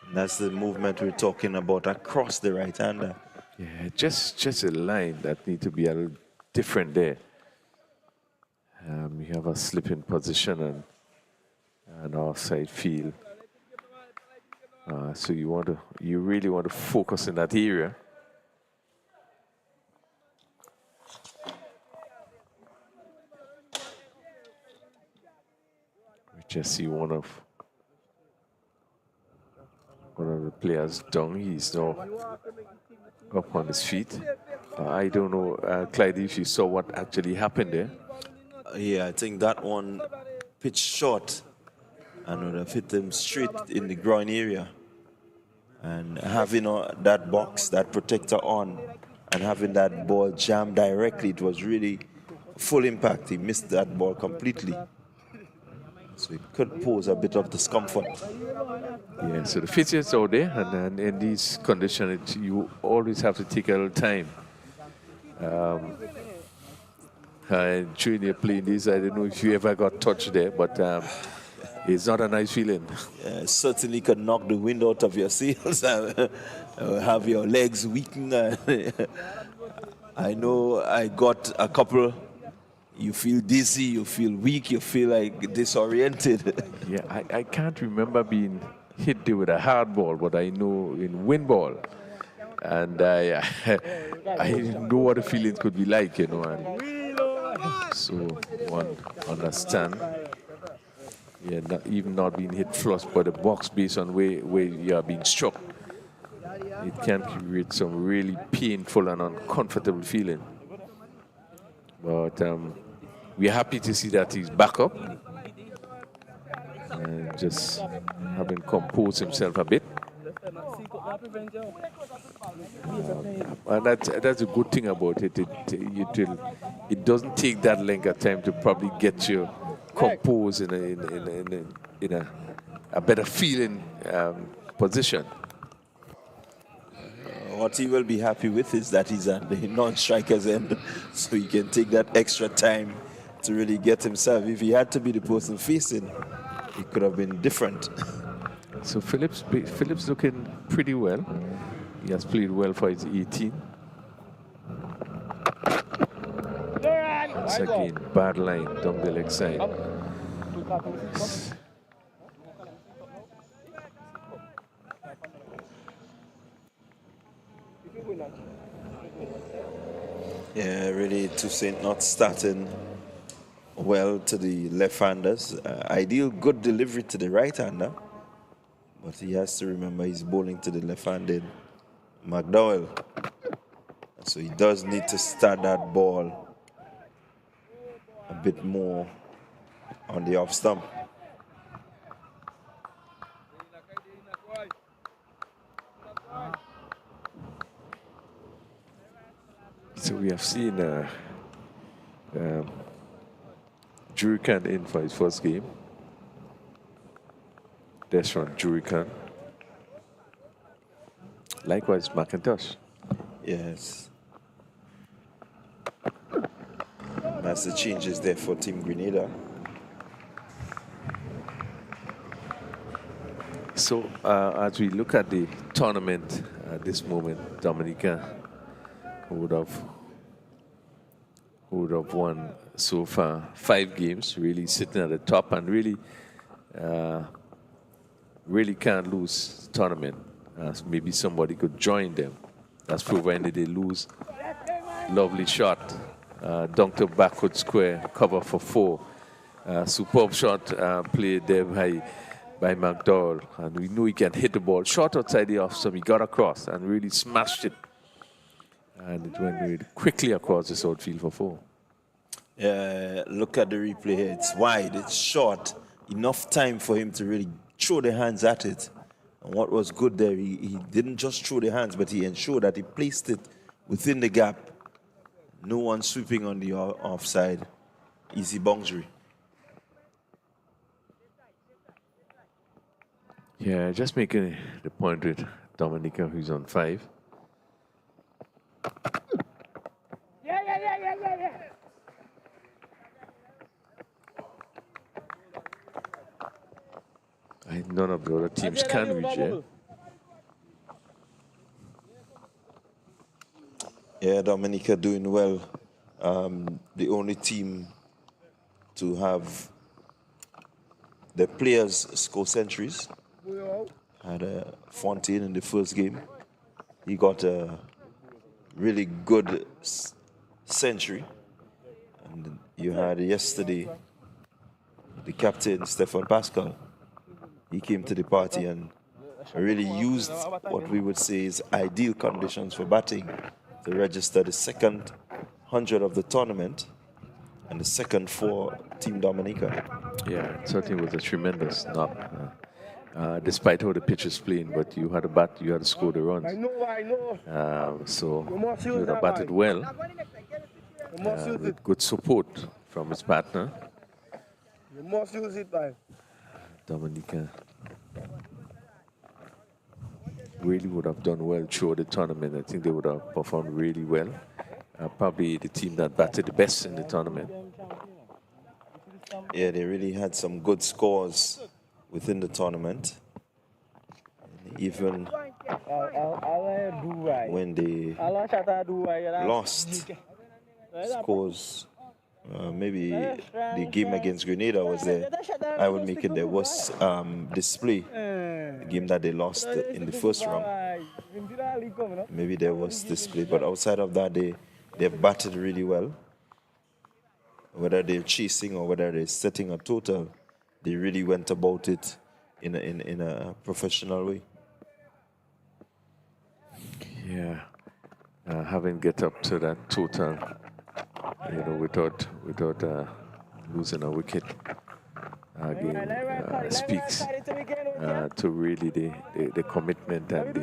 And that's the movement we're talking about across the right-hander. Yeah, just a line that need to be a little different there. You have a slipping position and an offside field. So you really want to focus in that area. We just see one of the players down. He's now up on his feet. I don't know, Clyde, if you saw what actually happened there. Yeah, I think that one pitched short and would have hit him straight in the groin area. And having that box, that protector on, and having that ball jam directly, it was really full impact. He missed that ball completely. So it could pose a bit of discomfort. Yeah, so the features out there, and in these conditions, you always have to take a little time. During your playing this, I don't know if you ever got touched there, but it's not a nice feeling. Certainly could knock the wind out of your sails and have your legs weaken. I know I got a couple. You feel dizzy, you feel weak, you feel like disoriented. Yeah, I can't remember being hit there with a hard ball, but I know in wind ball. And I know what the feelings could be like, you know. And so one understand. Yeah, even not being hit flush by the box based on where you are being struck. It can create some really painful and uncomfortable feeling. But we're happy to see that he's back up and just having composed himself a bit. And that's a good thing about it. It doesn't take that length of time to probably get you composed in a better feeling position. What he will be happy with is that he's at the non-striker's end, so he can take that extra time to really get himself. If he had to be the person facing, it could have been different. So Phillips looking pretty well. He has played well for his 18. Once again, bad line down the leg side. Yeah, really, Toussaint not starting well to the left-handers. Ideal good delivery to the right-hander, but he has to remember he's bowling to the left-handed McDowell. So he does need to start that ball a bit more on the off stump. So we have seen Jurican in for his first game. That's from Jurican. Likewise, McIntosh. Yes. That's the changes there for Team Grenada. So as we look at the tournament at this moment, Dominica would have won so far 5 games, really sitting at the top and really can't lose the tournament. Maybe somebody could join them. That's provided they lose. Lovely shot. Dunked up backward square, cover for 4. Superb shot played there by McDowell. And we knew he can hit the ball short outside the off stump. He got across and really smashed it. And it went really quickly across the outfield for 4. Look at the replay here. It's wide, it's short. Enough time for him to really throw the hands at it. And what was good there, he didn't just throw the hands, but he ensured that he placed it within the gap. No one sweeping on the offside. Easy boundary. Yeah, just making the point with Dominica, who's on 5. None of the other teams can reach it. Yeah, Dominica doing well. The only team to have the players score centuries. Had Fontaine in the first game. He got a really good century. And you had yesterday the captain, Stefan Pascal. He came to the party and really used what we would say is ideal conditions for batting to register the second 100 of the tournament and the second for Team Dominica. Yeah, it certainly was a tremendous knock. Despite how the pitch is playing, but you had a bat, you had to score the runs. I know. So You must use you would have that, batted man. well You must use it. with good support from his partner. You must use it, man. Dominica really would have done well through the tournament. I think they would have performed really well. Probably the team that batted the best in the tournament. Yeah, they really had some good scores within the tournament. And even when they lost scores, maybe the game against Grenada was there. I would make it their worst display. The game that they lost in the first round. Maybe their worst display. But outside of that, they've batted really well. Whether they're chasing or whether they're setting a total, they really went about it in a professional way. Yeah, having get up to that total, without losing a wicket again speaks to really the commitment and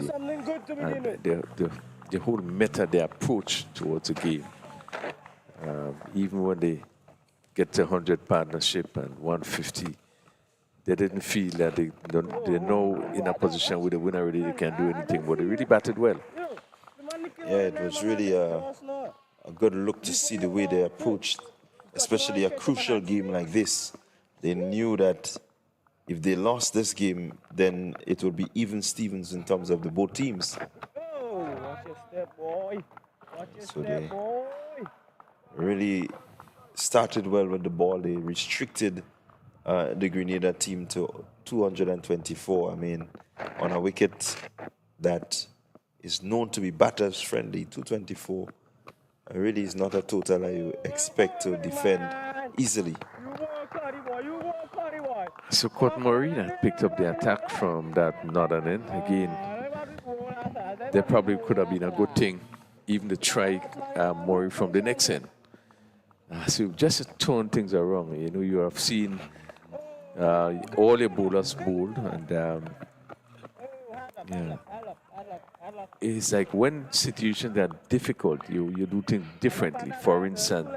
the whole method, the approach towards the game. Even when they get to 100 partnership and 150, they didn't feel that they're now in a position where the winner really they can do anything, but they really batted well. Yeah, it was really a good look to see the way they approached, especially a crucial game like this. They knew that if they lost this game, then it would be even Stevens in terms of the both teams. So they really started well with the ball. They restricted the Grenada team to 224. I mean, on a wicket that is known to be batters friendly, 224 really is not a total that you expect to defend easily. So Court Marina picked up the attack from that northern end. Again, there probably could have been a good thing even to try Murray from the next end. So just to turn things around, you have seen all your bowlers bowled, and it's like when situations are difficult, you do things differently. For instance,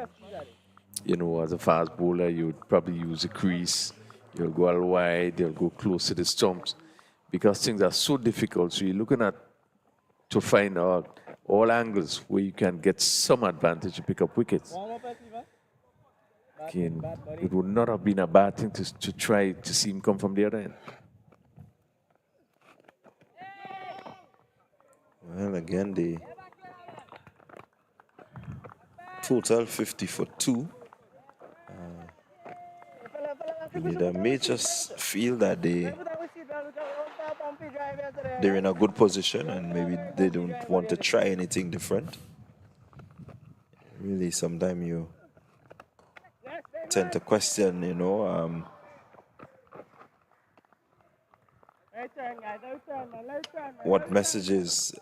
as a fast bowler, you would probably use a crease. You'll go all wide, you'll go close to the stumps, because things are so difficult. So you're looking to find out all angles where you can get some advantage to pick up wickets. Again, it would not have been a bad thing to try to see him come from the other end. Well, again, the total 50 for 2. They may just feel that they're in a good position and maybe they don't want to try anything different. Really, sometimes you tend to question, what messages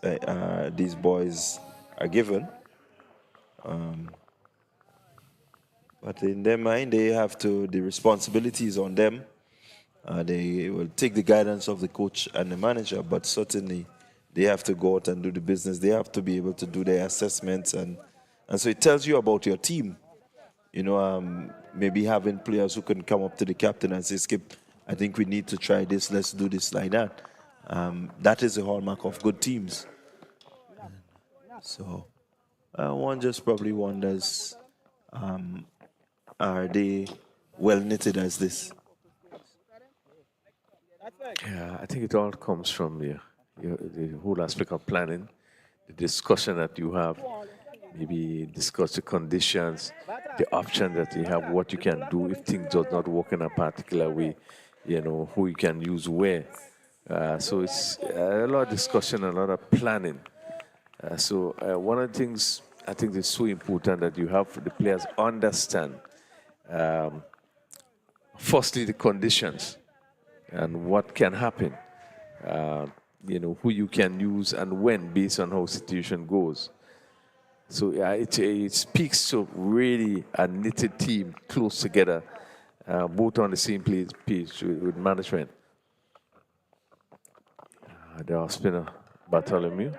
these boys are given. But in their mind, they have the responsibilities on them. They will take the guidance of the coach and the manager, but certainly they have to go out and do the business. They have to be able to do their assessments. And so it tells you about your team. Maybe having players who can come up to the captain and say, Skip, I think we need to try this, let's do this like that. That is the hallmark of good teams. So one just probably wonders, are they well knitted as this? Yeah, I think it all comes from the whole aspect of planning, the discussion that you have, maybe discuss the conditions, the options that you have, what you can do if things does not work in a particular way, who you can use where. So it's a lot of discussion, a lot of planning. So one of the things I think is so important that you have the players understand, firstly, the conditions and what can happen, who you can use and when based on how situation goes. So yeah, it speaks to really a knitted team close together, both on the same page with management. The off spinner, Bartholomew.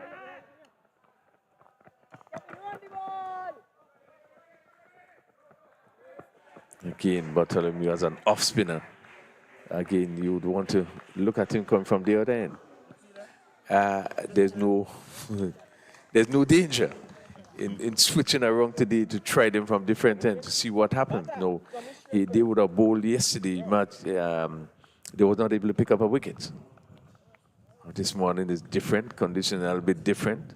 Again, Bartholomew as an off spinner. Again, you would want to look at him coming from the other end. There's no danger in switching around today to try them from different ends to see what happens. No, they would have bowled yesterday. They was not able to pick up a wicket. This morning is different, condition a little bit different.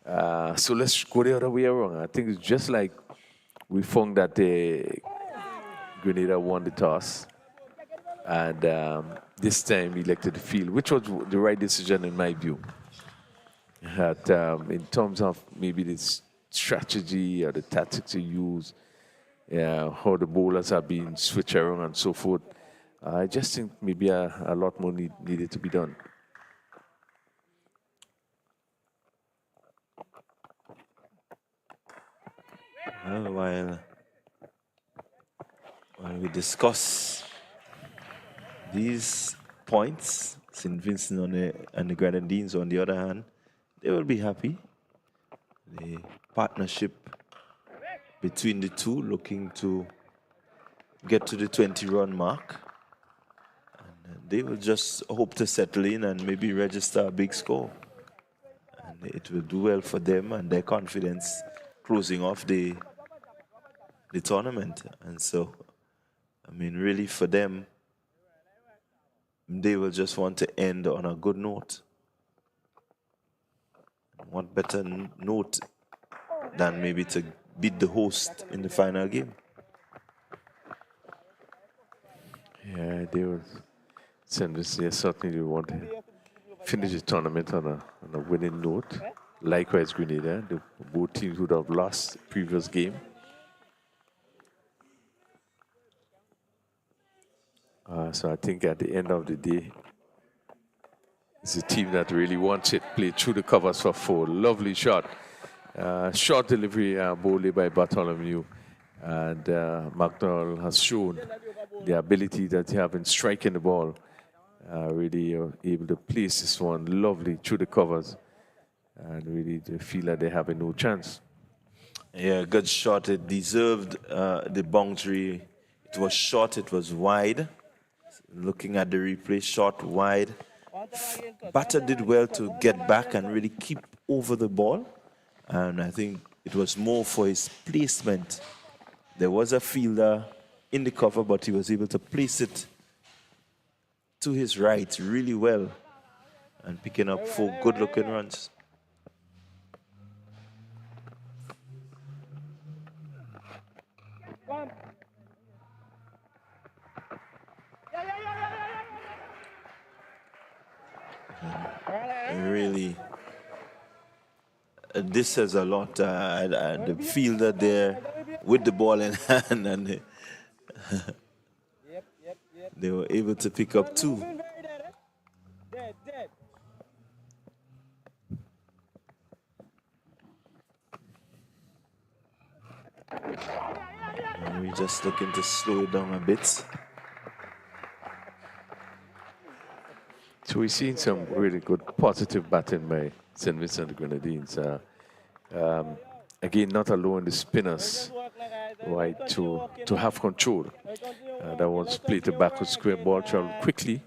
So let's go the other way around. I think it's just like we found that Grenada won the toss, and this time elected the field, which was the right decision in my view. In terms of maybe the strategy or the tactics you use, how the bowlers are being switched around and so forth, I just think maybe a lot more needed to be done. Well, while we discuss these points, St. Vincent and the Grenadines, on the other hand, they will be happy. The partnership between the two looking to get to the 20-run mark. And they will just hope to settle in and maybe register a big score. And it will do well for them and their confidence closing off the tournament. And so, I mean, really for them, they will just want to end on a good note. What better note than maybe to beat the host in the final game? Yeah, they will. Certainly want to finish the tournament on a winning note. Likewise, Grenada. Both teams would have lost the previous game. So I think at the end of the day, it's a team that really wants it. Played through the covers for 4. Lovely shot. Short delivery bowled by Bartholomew. And McDonald has shown the ability that he have in striking the ball. Really able to place this one lovely through the covers. And really they feel that they have no chance. Yeah, good shot. It deserved the boundary. It was short, it was wide. Looking at the replay, short, wide. Batter did well to get back and really keep over the ball. And I think it was more for his placement. There was a fielder in the cover, but he was able to place it to his right really well and picking up 4 good-looking runs. Really, this says a lot. The fielder there with the ball in hand, and they were able to pick up 2. And we're just looking to slow it down a bit. So we've seen some really good positive batting by St. Vincent and the Grenadines. Again, not allowing the spinners to have control. That was played to backward square, ball traveled quickly,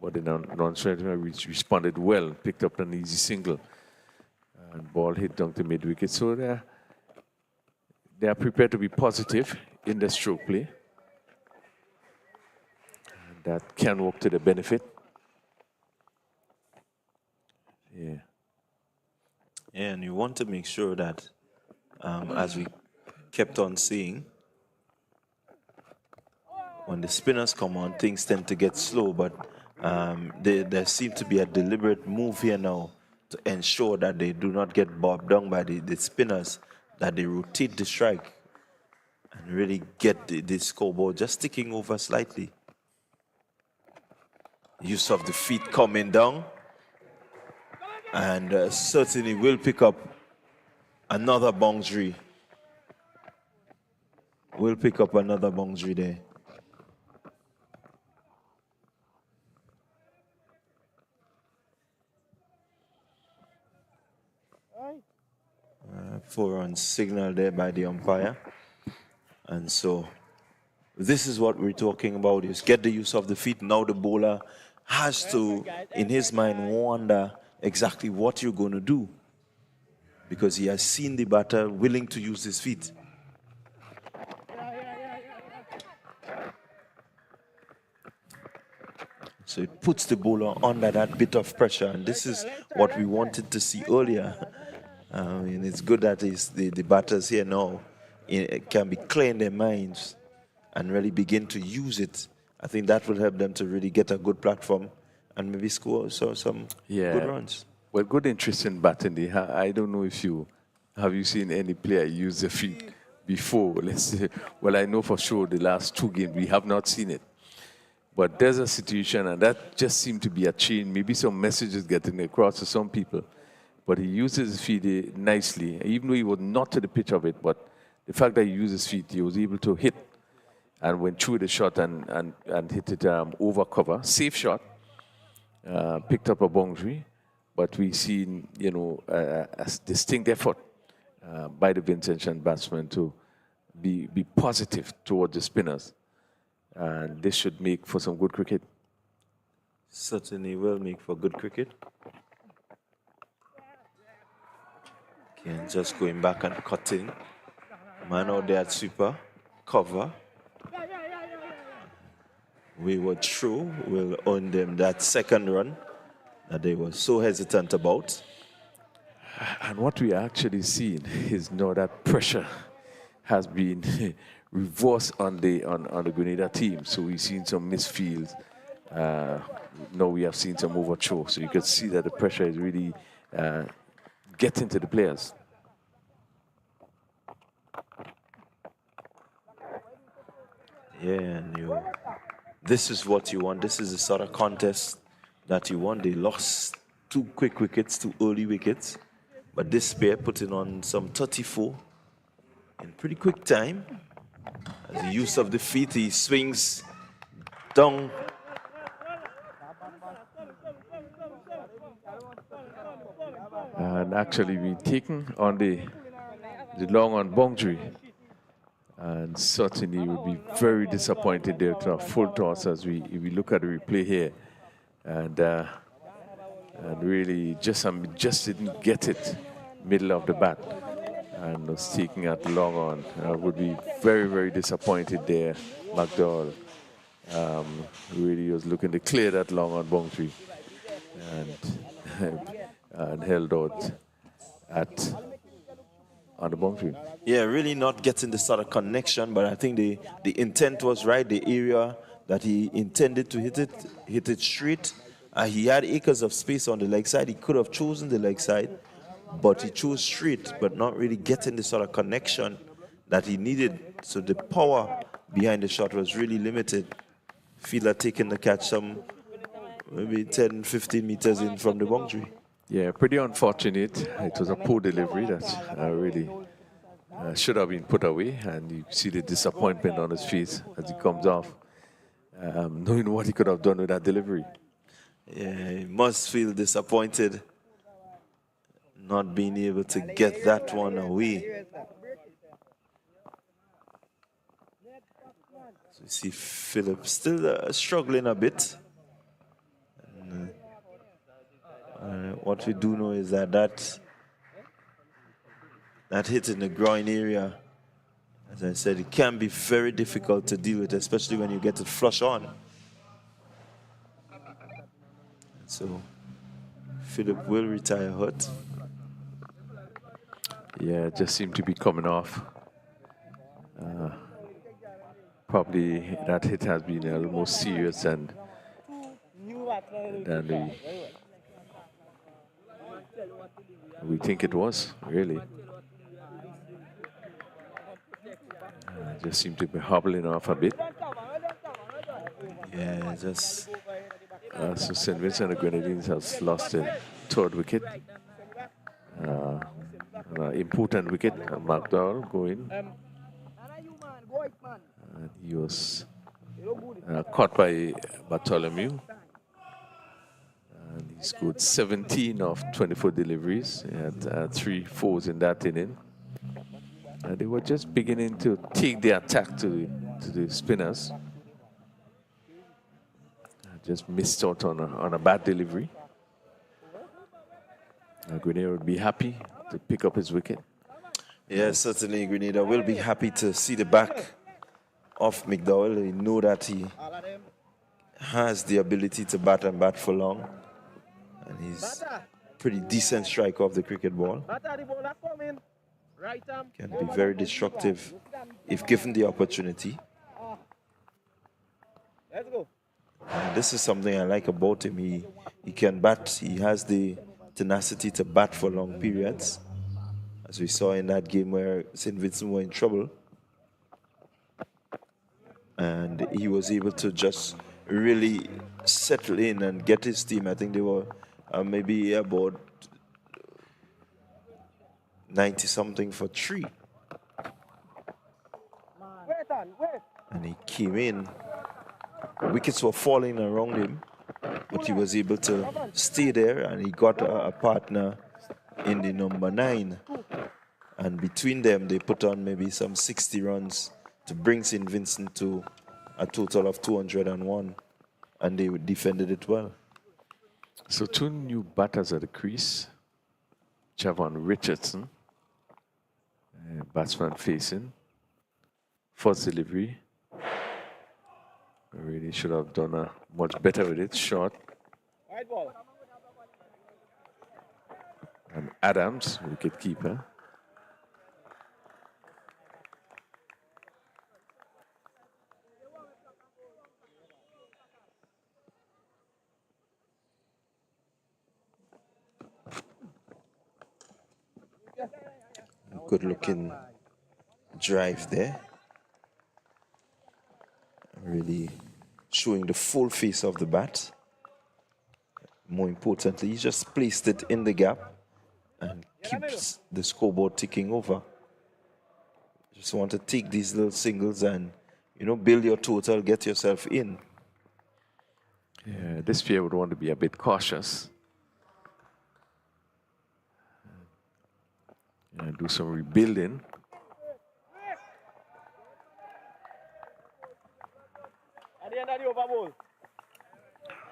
but the non-striker responded well, picked up an easy single, and ball hit down to mid-wicket. So they are prepared to be positive in the stroke play. And that can work to the benefit. Yeah. Yeah, and you want to make sure that, as we kept on saying, when the spinners come on, things tend to get slow, but there seems to be a deliberate move here now to ensure that they do not get bobbed down by the spinners, that they rotate the strike and really get the scoreboard just ticking over slightly. Use of the feet coming down, and certainly will pick up Another boundary. We'll pick up another boundary there. Four-run signal there by the umpire. And so this is what we're talking about, is get the use of the feet. Now the bowler has to, in his mind, wonder exactly what you're going to do, because he has seen the batter willing to use his feet. So it puts the bowler under that bit of pressure, and this is what we wanted to see earlier. And it's good that the batters here now can be clear in their minds and really begin to use it. I think that will help them to really get a good platform and maybe score some good runs. Well, good interest in batting. I don't know if have you seen any player use the feet before? Let's say, well, I know for sure the last 2 games we have not seen it. But there's a situation, and that just seemed to be a chain. Maybe some messages getting across to some people. But he uses his feet nicely, even though he was not to the pitch of it. But the fact that he used his feet, he was able to hit and went through the shot and hit it over cover. Safe shot, picked up a boundary. But we've seen, a distinct effort by the Vincent batsmen to be positive towards the spinners. And this should make for some good cricket. Certainly will make for good cricket. Okay, just going back and cutting. Man out there at sweeper, cover. Wayward throw will earn them that second run that they were so hesitant about. And what we are actually seeing is now that pressure has been reversed on the Grenada team. So we've seen some misfields. Now we have seen some overthrow. So you can see that the pressure is really getting to the players. Yeah, and this is what you want. This is the sort of contest that you want. They lost 2 quick wickets, 2 early wickets. But this pair putting on some 34 in pretty quick time. As the use of the feet, he swings down. And actually we taken on the long on boundary. And certainly would be very disappointed there to a full toss as we look at the replay here. And really just didn't get it middle of the bat. And was taking at long on. Would be very, very disappointed there. McDowell really was looking to clear that long on boundary. And held out on the boundary. Yeah, really not getting the sort of connection, but I think the intent was right. The area that he intended to hit it straight. He had acres of space on the leg side. He could have chosen the leg side, but he chose straight, but not really getting the sort of connection that he needed. So the power behind the shot was really limited. Fielder taking the catch some maybe 10, 15 meters in from the boundary. Yeah, pretty unfortunate. It was a poor delivery that really should have been put away, and you see the disappointment on his face as he comes off, knowing what he could have done with that delivery. Yeah, he must feel disappointed not being able to get that one away. So you see Phillips still struggling a bit. What we do know is that hit in the groin area, as I said, it can be very difficult to deal with, especially when you get it flush on. So Philip will retire hurt. Yeah, it just seemed to be coming off. Probably that hit has been a little more serious than we think it was, really. Just seemed to be hobbling off a bit. Yeah, just... So St. Vincent and the Grenadines has lost their 3rd wicket. important wicket. McDowell going. And he was caught by Bartholomew. And he scored 17 of 24 deliveries. He had 3 fours in that inning. And they were just beginning to take the attack to the spinners. Just missed out on a bad delivery. Grenada would be happy to pick up his wicket. Yes, certainly Grenada will be happy to see the back of McDowell. They know that he has the ability to bat and bat for long. And he's a pretty decent striker of the cricket ball. Can be very destructive if given the opportunity. Let's go. And this is something I like about him. He can bat. He has the tenacity to bat for long periods. As we saw in that game where St. Vincent were in trouble. And he was able to just really settle in and get his team. I think they were maybe about 90-something for 3. And he came in. Wickets were falling around him, but he was able to stay there, and he got a partner in the number 9. And between them, they put on maybe some 60 runs to bring St. Vincent to a total of 201, and they defended it well. So 2 new batters at the crease. Javon Richardson, batsman facing. First delivery. Really should have done much better with it. Short. White ball. And Adams, wicket keeper. Good looking drive there. Really showing the full face of the bat. More importantly, he just placed it in the gap and keeps the scoreboard ticking over. Just want to take these little singles and, you know, build your total, get yourself in. Yeah, this player would want to be a bit cautious. And do some rebuilding. At the end of the over ball.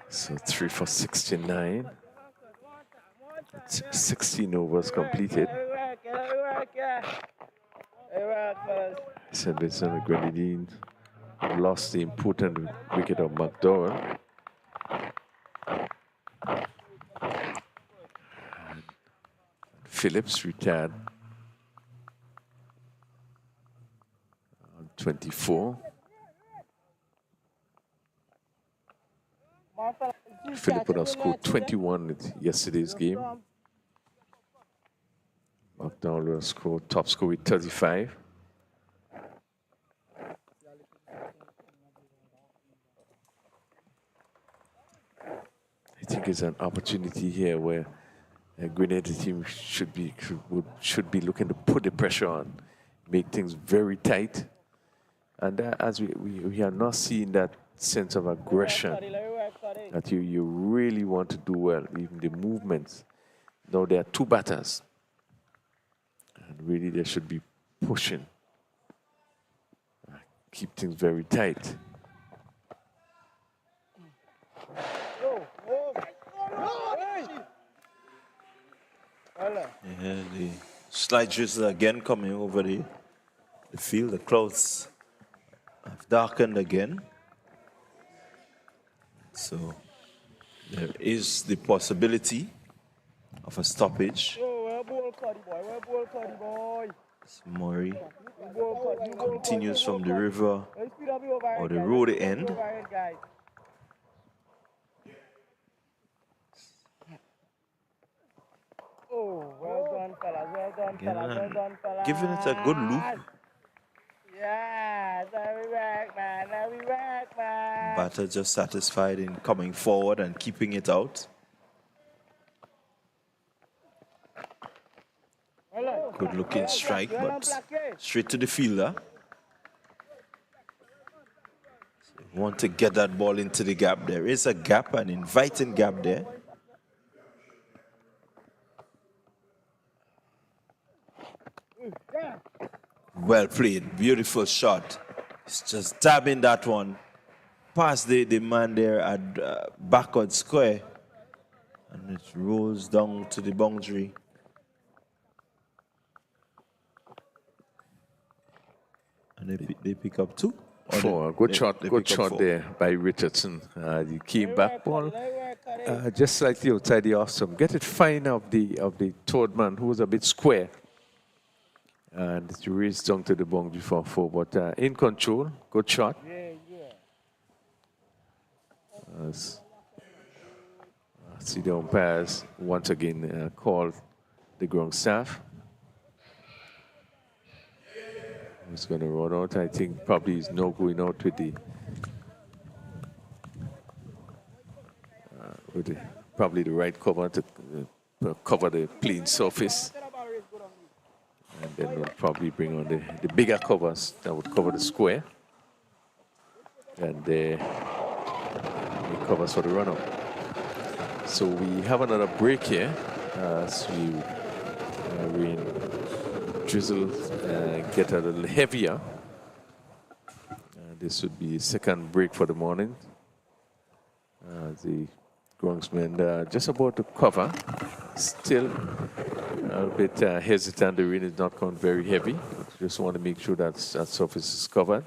So 3 for 69. It's 16 overs completed. St. Vincent and Grenadines lost the important wicket of McDowell. Phillips retired on 24. Phillips would have scored 21 in yesterday's game. McDowell would have scored top score with 35. I think it's an opportunity here where a Grenada team should be looking to put the pressure on, make things very tight, and as we are not seeing that sense of aggression that you really want to do well, even the movements. Now there are 2 batters, and really they should be pushing, keep things very tight. Yeah, the slight drizzle again coming over the field. The clouds have darkened again. So there is the possibility of a stoppage. Murray continues from the river or the road end. Oh, well done, fellas. Well done, fellas. Well done, fellas. Giving it a good loop. Yeah, now we back, man. Now we back, man. Batter just satisfied in coming forward and keeping it out. Good looking strike, but straight to the fielder. So want to get that ball into the gap. There is a gap, an inviting gap there. Well played, beautiful shot. It's just dabbing that one past the man there at backward square, and it rolls down to the boundary. And they pick up 2. Four. Good shot there by Richardson. He came back ball just slightly outside the off stump. Get it fine of the third man who was a bit square. And it raised down to the boundary for 4. But in control, good shot. See the umpires once again call the ground staff. He's going to run out. I think probably he's not going out with probably the right cover to cover the clean surface. And then we'll probably bring on the bigger covers that would cover the square. And the covers for the run-up. So we have another break here as rain drizzle get a little heavier. This would be second break for the morning. The groundsmen just about to cover. Still a bit hesitant. The rain is not coming very heavy. Just want to make sure that surface is covered.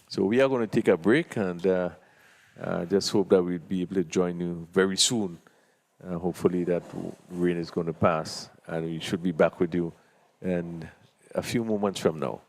So we are going to take a break and just hope that we'll be able to join you very soon. Hopefully that rain is going to pass and we should be back with you in a few moments from now.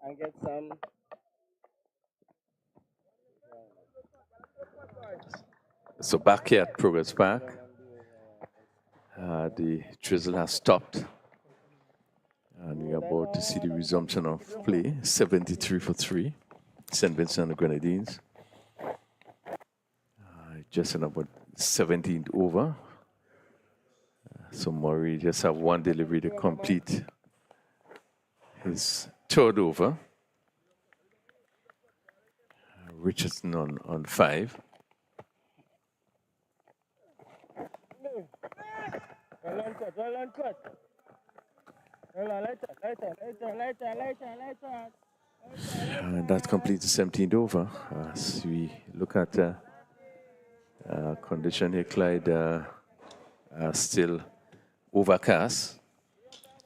and get some. So back here at Progress Park, the drizzle has stopped. And we are about to see the resumption of play, 73 for 3, St. Vincent and the Grenadines. Just in about 17th over. So Murray just have one delivery to complete his third over. Richardson on 5. Well on cut, well on cut. Well on, later. And that completes the 17th over. As we look at condition here, Clyde still overcast.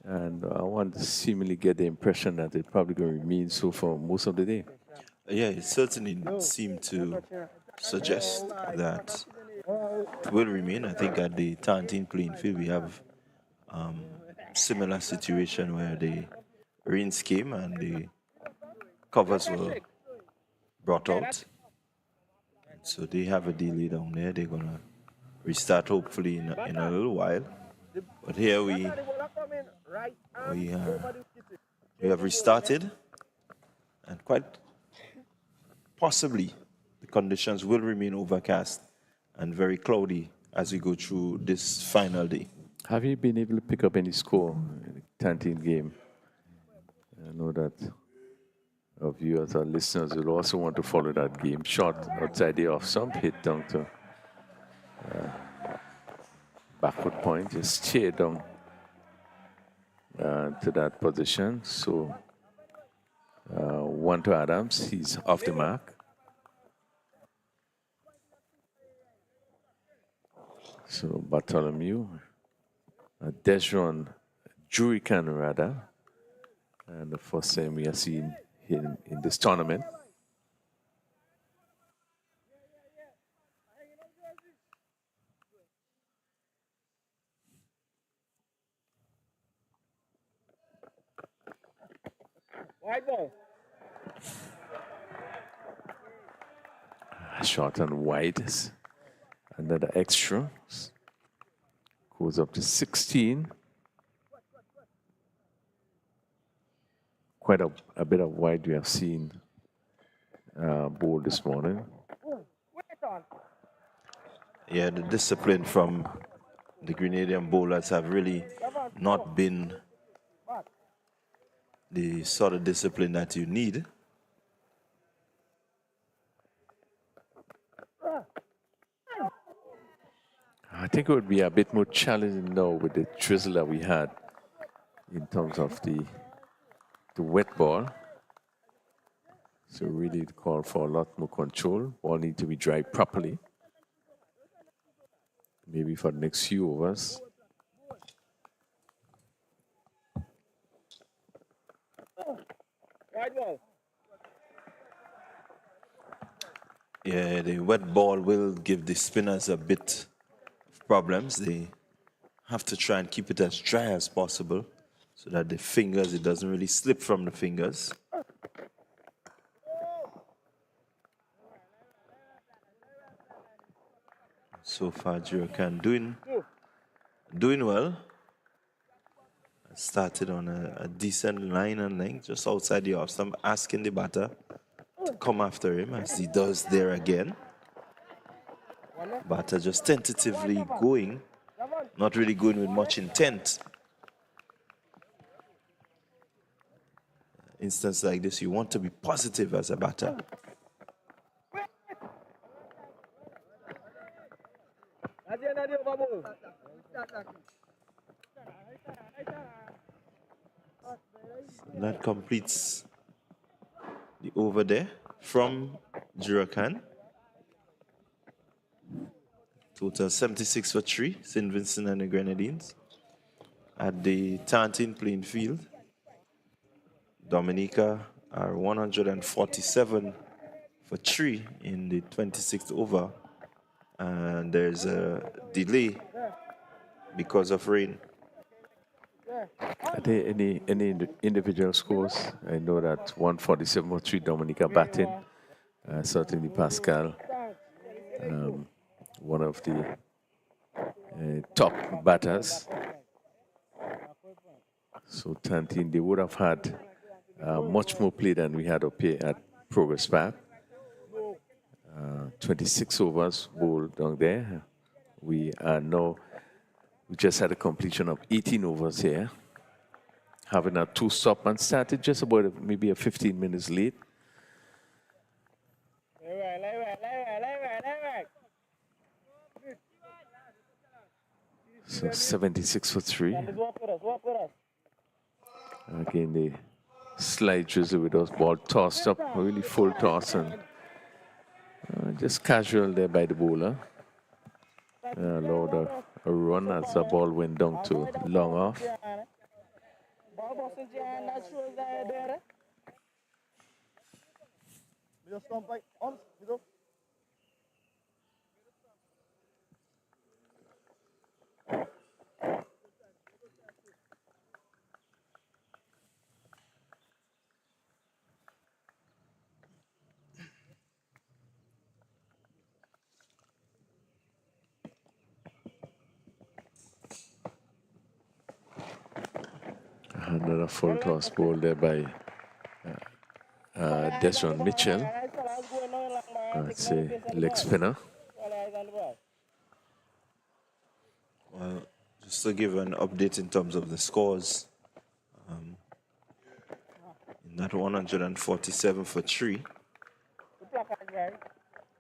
And I want to seemingly get the impression that it's probably going to remain so for most of the day. Yeah, it certainly seemed to suggest that it will remain. I think at the Tarntine playing field, we have similar situation where the rains came and the covers were brought out. So they have a delay down there. They're going to restart hopefully in a little while. But here we have restarted, and quite possibly the conditions will remain overcast and very cloudy as we go through this final day. Have you been able to pick up any score in the Tarntine game? I know that our viewers, our listeners will also want to follow that game. Shot outside the off stump, hit down to backward point, just steer down to that position. So 1 to Adams, he's off the mark. So Bartholomew, Desron Jurican rather, and the first time we are seeing him in this tournament. White ball. Short and wide. Another extra. Goes up to 16. Quite a bit of wide we have seen bowl this morning. Yeah, the discipline from the Grenadian bowlers have really not been the sort of discipline that you need. I think it would be a bit more challenging now with the drizzle that we had in terms of the wet ball. So really call for a lot more control. Ball need to be dry properly. Maybe for the next few overs. White ball. Yeah, the wet ball will give the spinners a bit of problems. They have to try and keep it as dry as possible so that the fingers, it doesn't really slip from the fingers. So far, Jurakan doing well. Started on a decent line and length just outside the off stump, asking the batter to come after him as he does there again. Batter just tentatively going, not really going with much intent. Instance like this, you want to be positive as a batter. That completes the over there from Jurakan. Total 76 for 3, St. Vincent and the Grenadines. At the Tarntine playing field, Dominica are 147 for 3 in the 26th over. And there's a delay because of rain. Are there any individual scores? I know that 147 for 3 Dominica batting. Certainly Pascal, one of the top batters. So 13, they would have had much more play than we had up here at Progress Park. 26 overs bowled down there. We just had a completion of 18 overs here. Having a 2-stop and started just about maybe a 15 minutes late. So 76 for 3. Again, the slight drizzle with us, ball tossed up, really full toss, and just casual there by the bowler. Allowed a run as the ball went down to long off. Another full toss ball there by Deshaun Mitchell. That's a leg spinner. Well, just to give an update in terms of the scores, in that 147 for 3,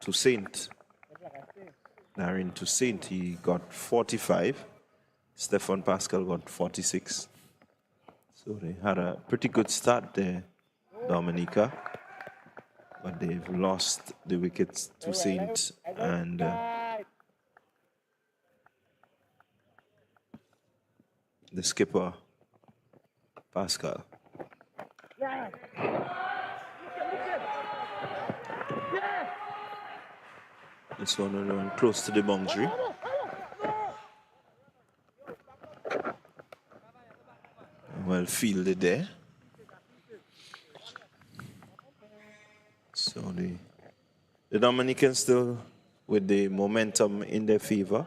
Toussaint, Darren Toussaint, he got 45. Stefan Pascal got 46. So they had a pretty good start there, Dominica. But they've lost the wickets to Saint and the skipper, Pascal. This one will run close to the boundary. Well fielded there. So the Dominicans still with the momentum in their favor.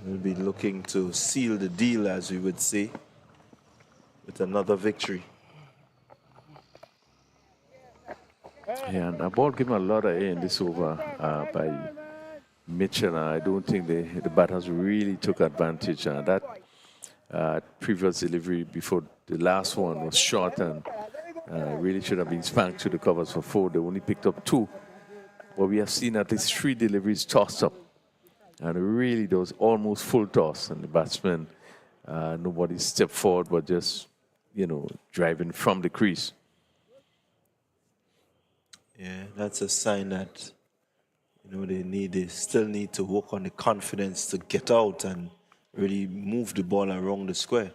We'll be looking to seal the deal, as we would say, with another victory. Yeah, and the ball gave him a lot of air in this over by Mitchell. I don't think the batters really took advantage. That previous delivery before the last one was short and really should have been spanked to the covers for 4. They only picked up 2. But we have seen at least 3 deliveries tossed up. And really, there was almost full toss. And the batsman, nobody stepped forward, but just, driving from the crease. Yeah, that's a sign that, they still need to work on the confidence to get out and really move the ball around the square.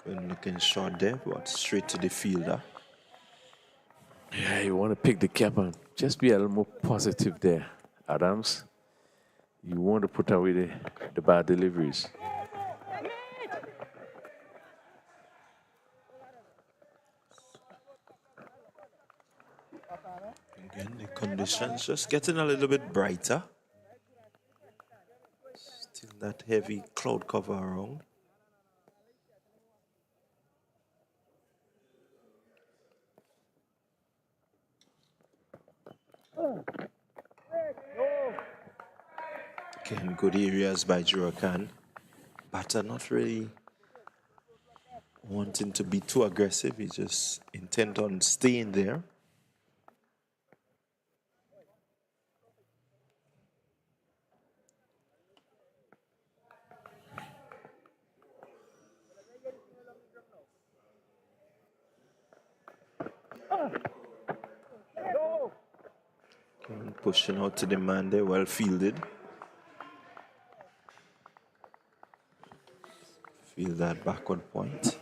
When looking short there, but straight to the fielder. Yeah, you want to pick the cap and just be a little more positive there, Adams. You want to put away the bad deliveries. Again, the conditions just getting a little bit brighter. Still that heavy cloud cover around. Again, good areas by Jurakan. Batter not really wanting to be too aggressive. He's just intent on staying there. Pushing out to the man there, well fielded. Feel that backward point. So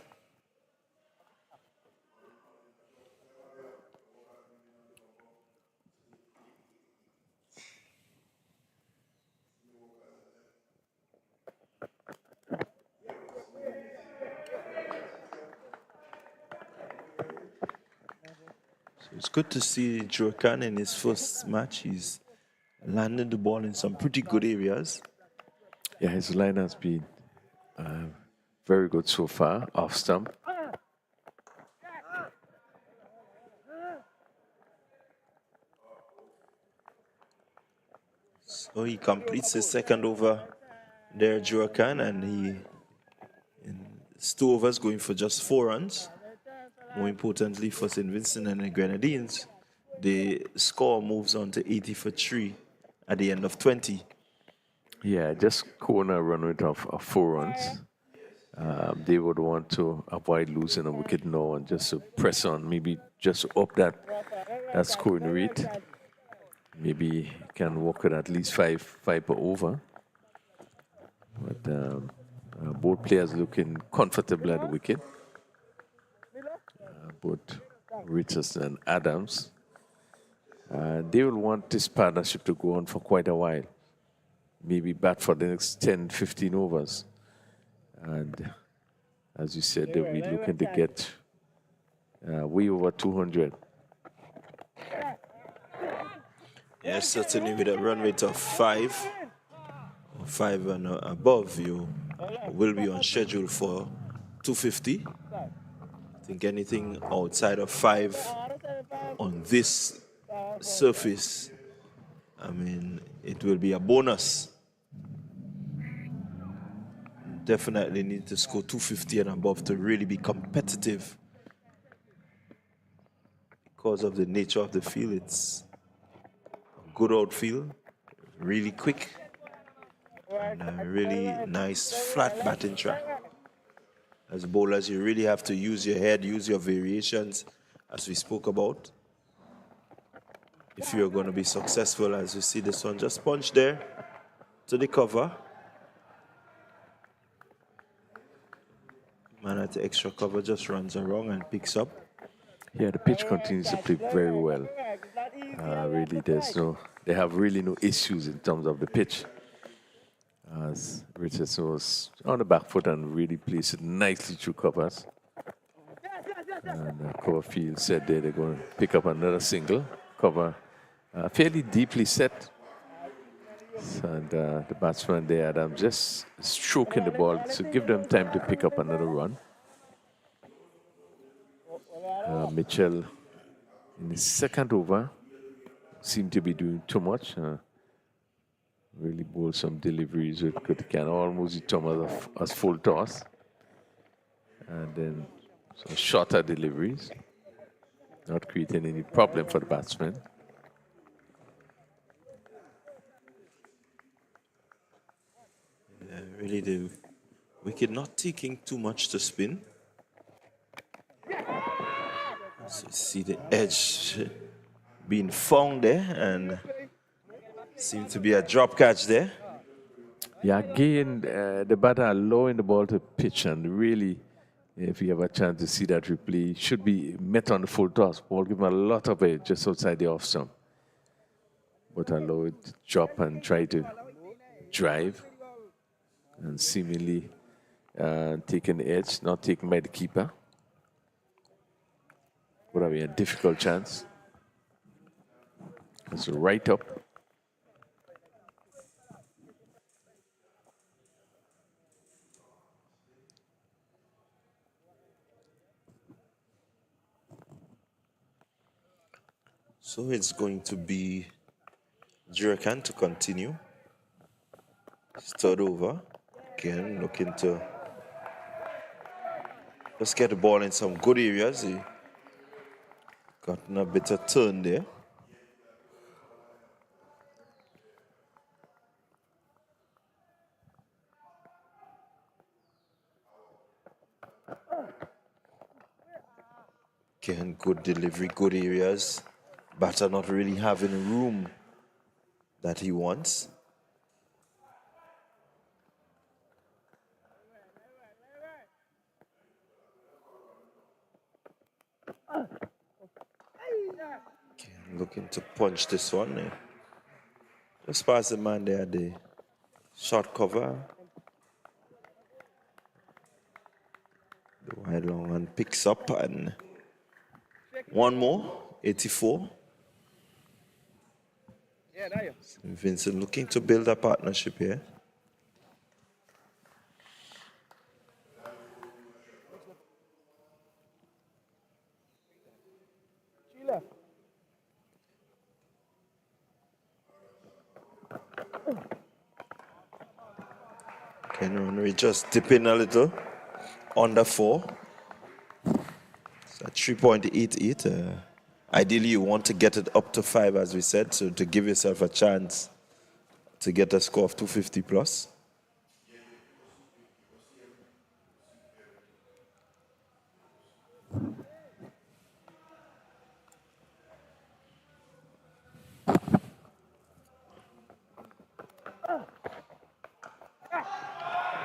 it's good to see Jurkan in his first match. He's landed the ball in some pretty good areas. Yeah, his line has been very good so far, off stump. So he completes his second over there, Jurkan, and his 2 overs going for just 4 runs. More importantly for St. Vincent and the Grenadines, the score moves on to 80 for 3 at the end of 20. Yeah, just corner run rate of 4 runs. They would want to avoid losing a wicket now and just to press on, maybe just up that scoring rate. Maybe can walk it at least 5 per over. But both players looking comfortable at the wicket. Both Richardson and Adams. They will want this partnership to go on for quite a while. Maybe bat for the next 10, 15 overs. And as you said, they'll be looking to get way over 200. Yes, certainly with a run rate of 5 and above, you will be on schedule for 250. I think anything outside of 5 on this surface, I mean, it will be a bonus. Definitely need to score 250 and above to really be competitive. Because of the nature of the field, it's a good outfield, really quick, and a really nice flat batting track. As bowlers, you really have to use your head, use your variations, as we spoke about. If you're going to be successful, as you see this one, just punch there to the cover. Man at the extra cover just runs around and picks up. Yeah, the pitch continues to play very well. Really, they have really no issues in terms of the pitch. As Richardson was on the back foot and really placed it nicely through covers. And Coverfield said they're going to pick up another single. Cover fairly deeply set. And the batsman there, Adam, just stroking the ball to give them time to pick up another run. Mitchell, in his second over, seemed to be doing too much. Really bowled some deliveries with good can almost hit Thomas as full toss. And then some shorter deliveries, not creating any problem for the batsman. Really, the wicket not taking too much to spin. So you see the edge being found there, and seems to be a drop catch there. Yeah, again, the batter allowing the ball to pitch, and really, if you have a chance to see that replay, should be met on the full toss. Ball give him a lot of edge just outside the off stump. But allow it to drop and try to drive. And seemingly taking the edge, not taken by the keeper. Would have been a difficult chance. It's right up. So it's going to be Jurkan to continue. His third over. Again, looking to just get the ball in some good areas. He gotten a bit of turn there. Again, good delivery, good areas. Batter not really having room that he wants. Looking to punch this one. Just past the man there, the short cover. The wide long one picks up and one more, 84. Yeah, there you. Vincent looking to build a partnership here. She left. Henry just dipping a little under 4. It's at 3.88. Ideally, you want to get it up to 5, as we said, so to give yourself a chance to get a score of 250 plus.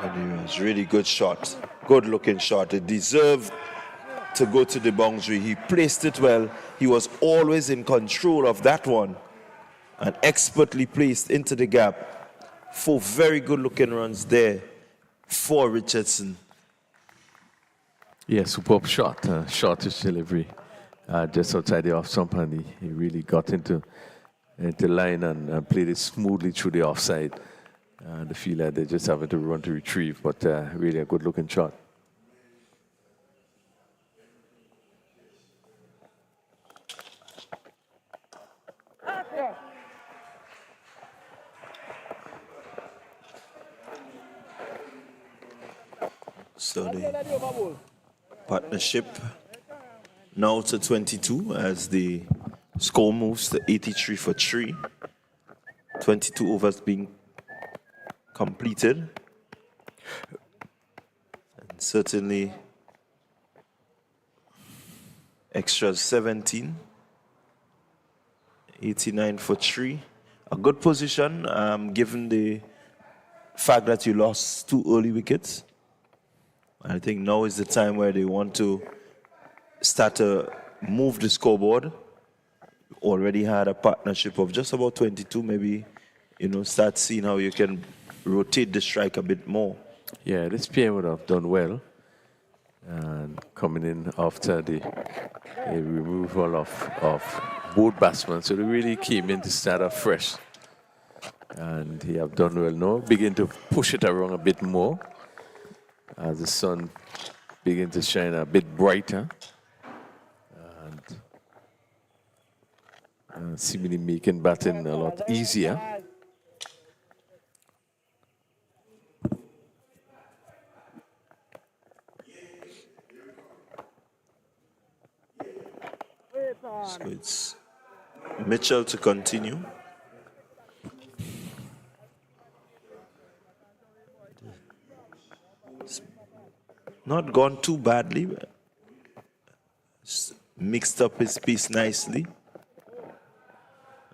And it was really good shot, good looking shot. It deserved to go to the boundary. He placed it well. He was always in control of that one and expertly placed into the gap. 4 very good looking runs there for Richardson. Yeah, superb shot, shortish delivery, just outside the off stump, and he really got into line and played it smoothly through the offside. The fielder, they just having to run to retrieve, but really a good looking shot. So the partnership now to 22 as the score moves to 83 for 3. 22 overs being completed. And certainly extras 17. 89 for 3. A good position given the fact that you lost 2 early wickets. I think now is the time where they want to start to move the scoreboard. Already had a partnership of just about 22, maybe, start seeing how you can rotate the strike a bit more. Yeah, this pair would have done well. And coming in after the removal of both batsmen, so they really came in to start off fresh. And he have done well now. Begin to push it around a bit more as the sun begins to shine a bit brighter. And seemingly making batting a lot easier. So it's Mitchell to continue. It's not gone too badly. Just mixed up his piece nicely.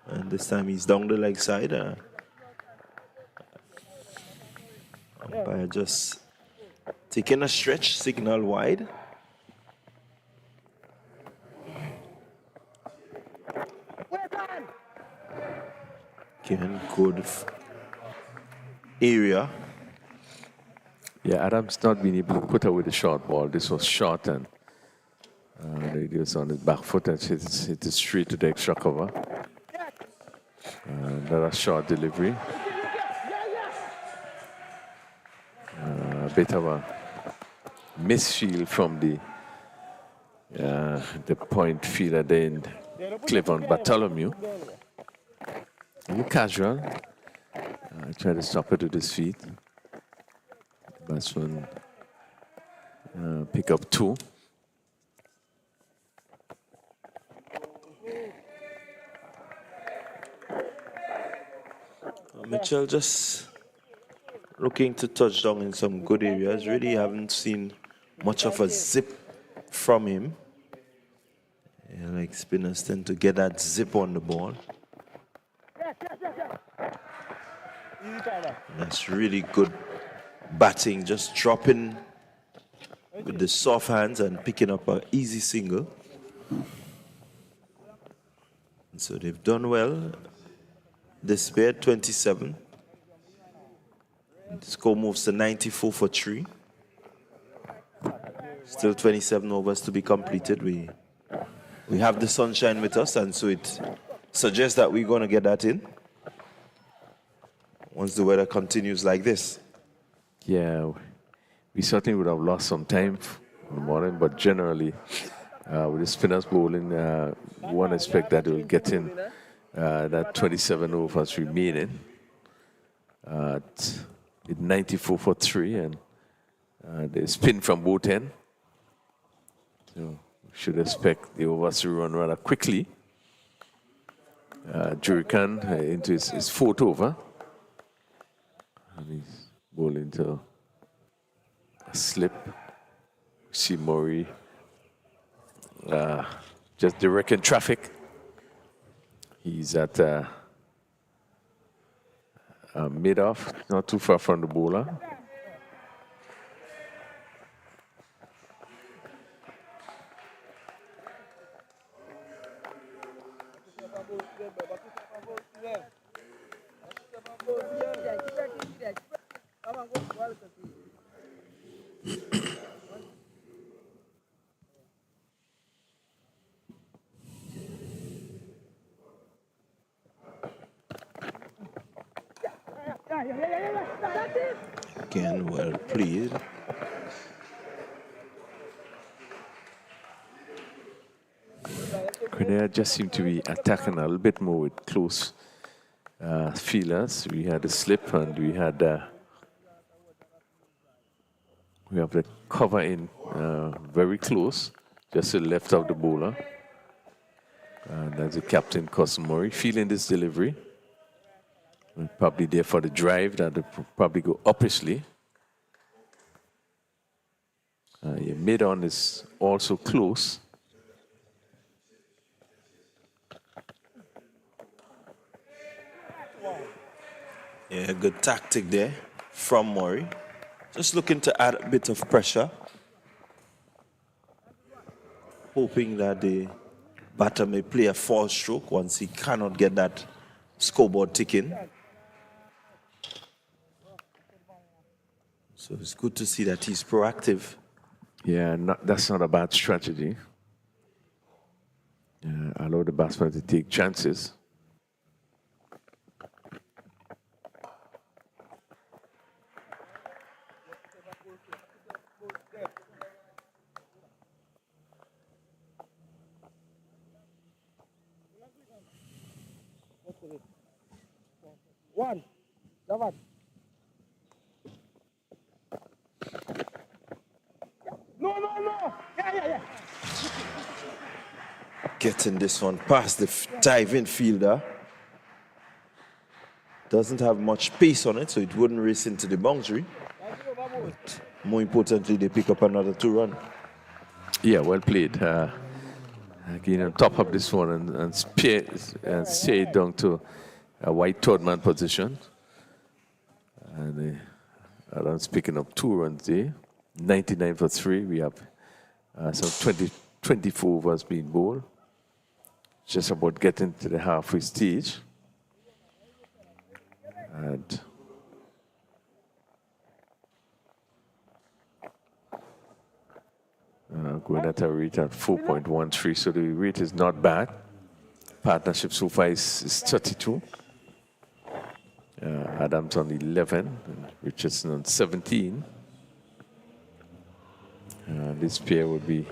And this time he's down the leg side. Umpire just taking a stretch, signal wide. Again, good area. Yeah, Adams not being able to put away the short ball. This was short and it was on his back foot and hit it straight to the extra cover. Another short delivery. A bit of a misfield from the point fielder then Cleveland Bartholomew. A little casual. Try to stop it with his feet. Batsman pick up 2. Mitchell just looking to touch down in some good areas. Really haven't seen much of a zip from him. Yeah, like spinners tend to get that zip on the ball. That's really good batting, just dropping with the soft hands and picking up an easy single. So they've done well. This pair, 27. The score moves to 94 for 3. Still 27 overs to be completed. We have the sunshine with us, and so it suggests that we're going to get that in once the weather continues like this. Yeah, we certainly would have lost some time in the morning, but generally, with the spinners bowling, one expect that they will get in that 27 overs remaining at 94 for 3, and they spin from both ends. So we should expect the overs to run rather quickly. Jurikan into his fourth over, and he's bowling to a slip. See Murray just directing traffic. He's at mid-off, not too far from the bowler. Again, well played. Grenada just seemed to be attacking a little bit more with close feelers. We had a slip, and we have the cover in very close, just to the left of the bowler. And that's the captain, Murray, feeling this delivery. We're probably there for the drive that will probably go uppishly. Your mid-on is also close. Yeah, good tactic there from Murray. Just looking to add a bit of pressure. Hoping that the batter may play a false stroke once he cannot get that scoreboard ticking. So it's good to see that he's proactive. Yeah, that's not a bad strategy. Allow the batsman to take chances. One, Davat. No. Yeah. Getting this one past the diving fielder. Doesn't have much pace on it, so it wouldn't race into the boundary. But more importantly, they pick up another 2-run. Yeah, well played. Again, on top of this one and stay down to a wide third man position. And Adams picking up 2 runs there. 99 for 3. We have some 24 overs being bowled. Just about getting to the halfway stage. And going at a rate at 4.13, so the rate is not bad. Partnership so far is 32. Adams on 11, and Richardson on 17. This pair would be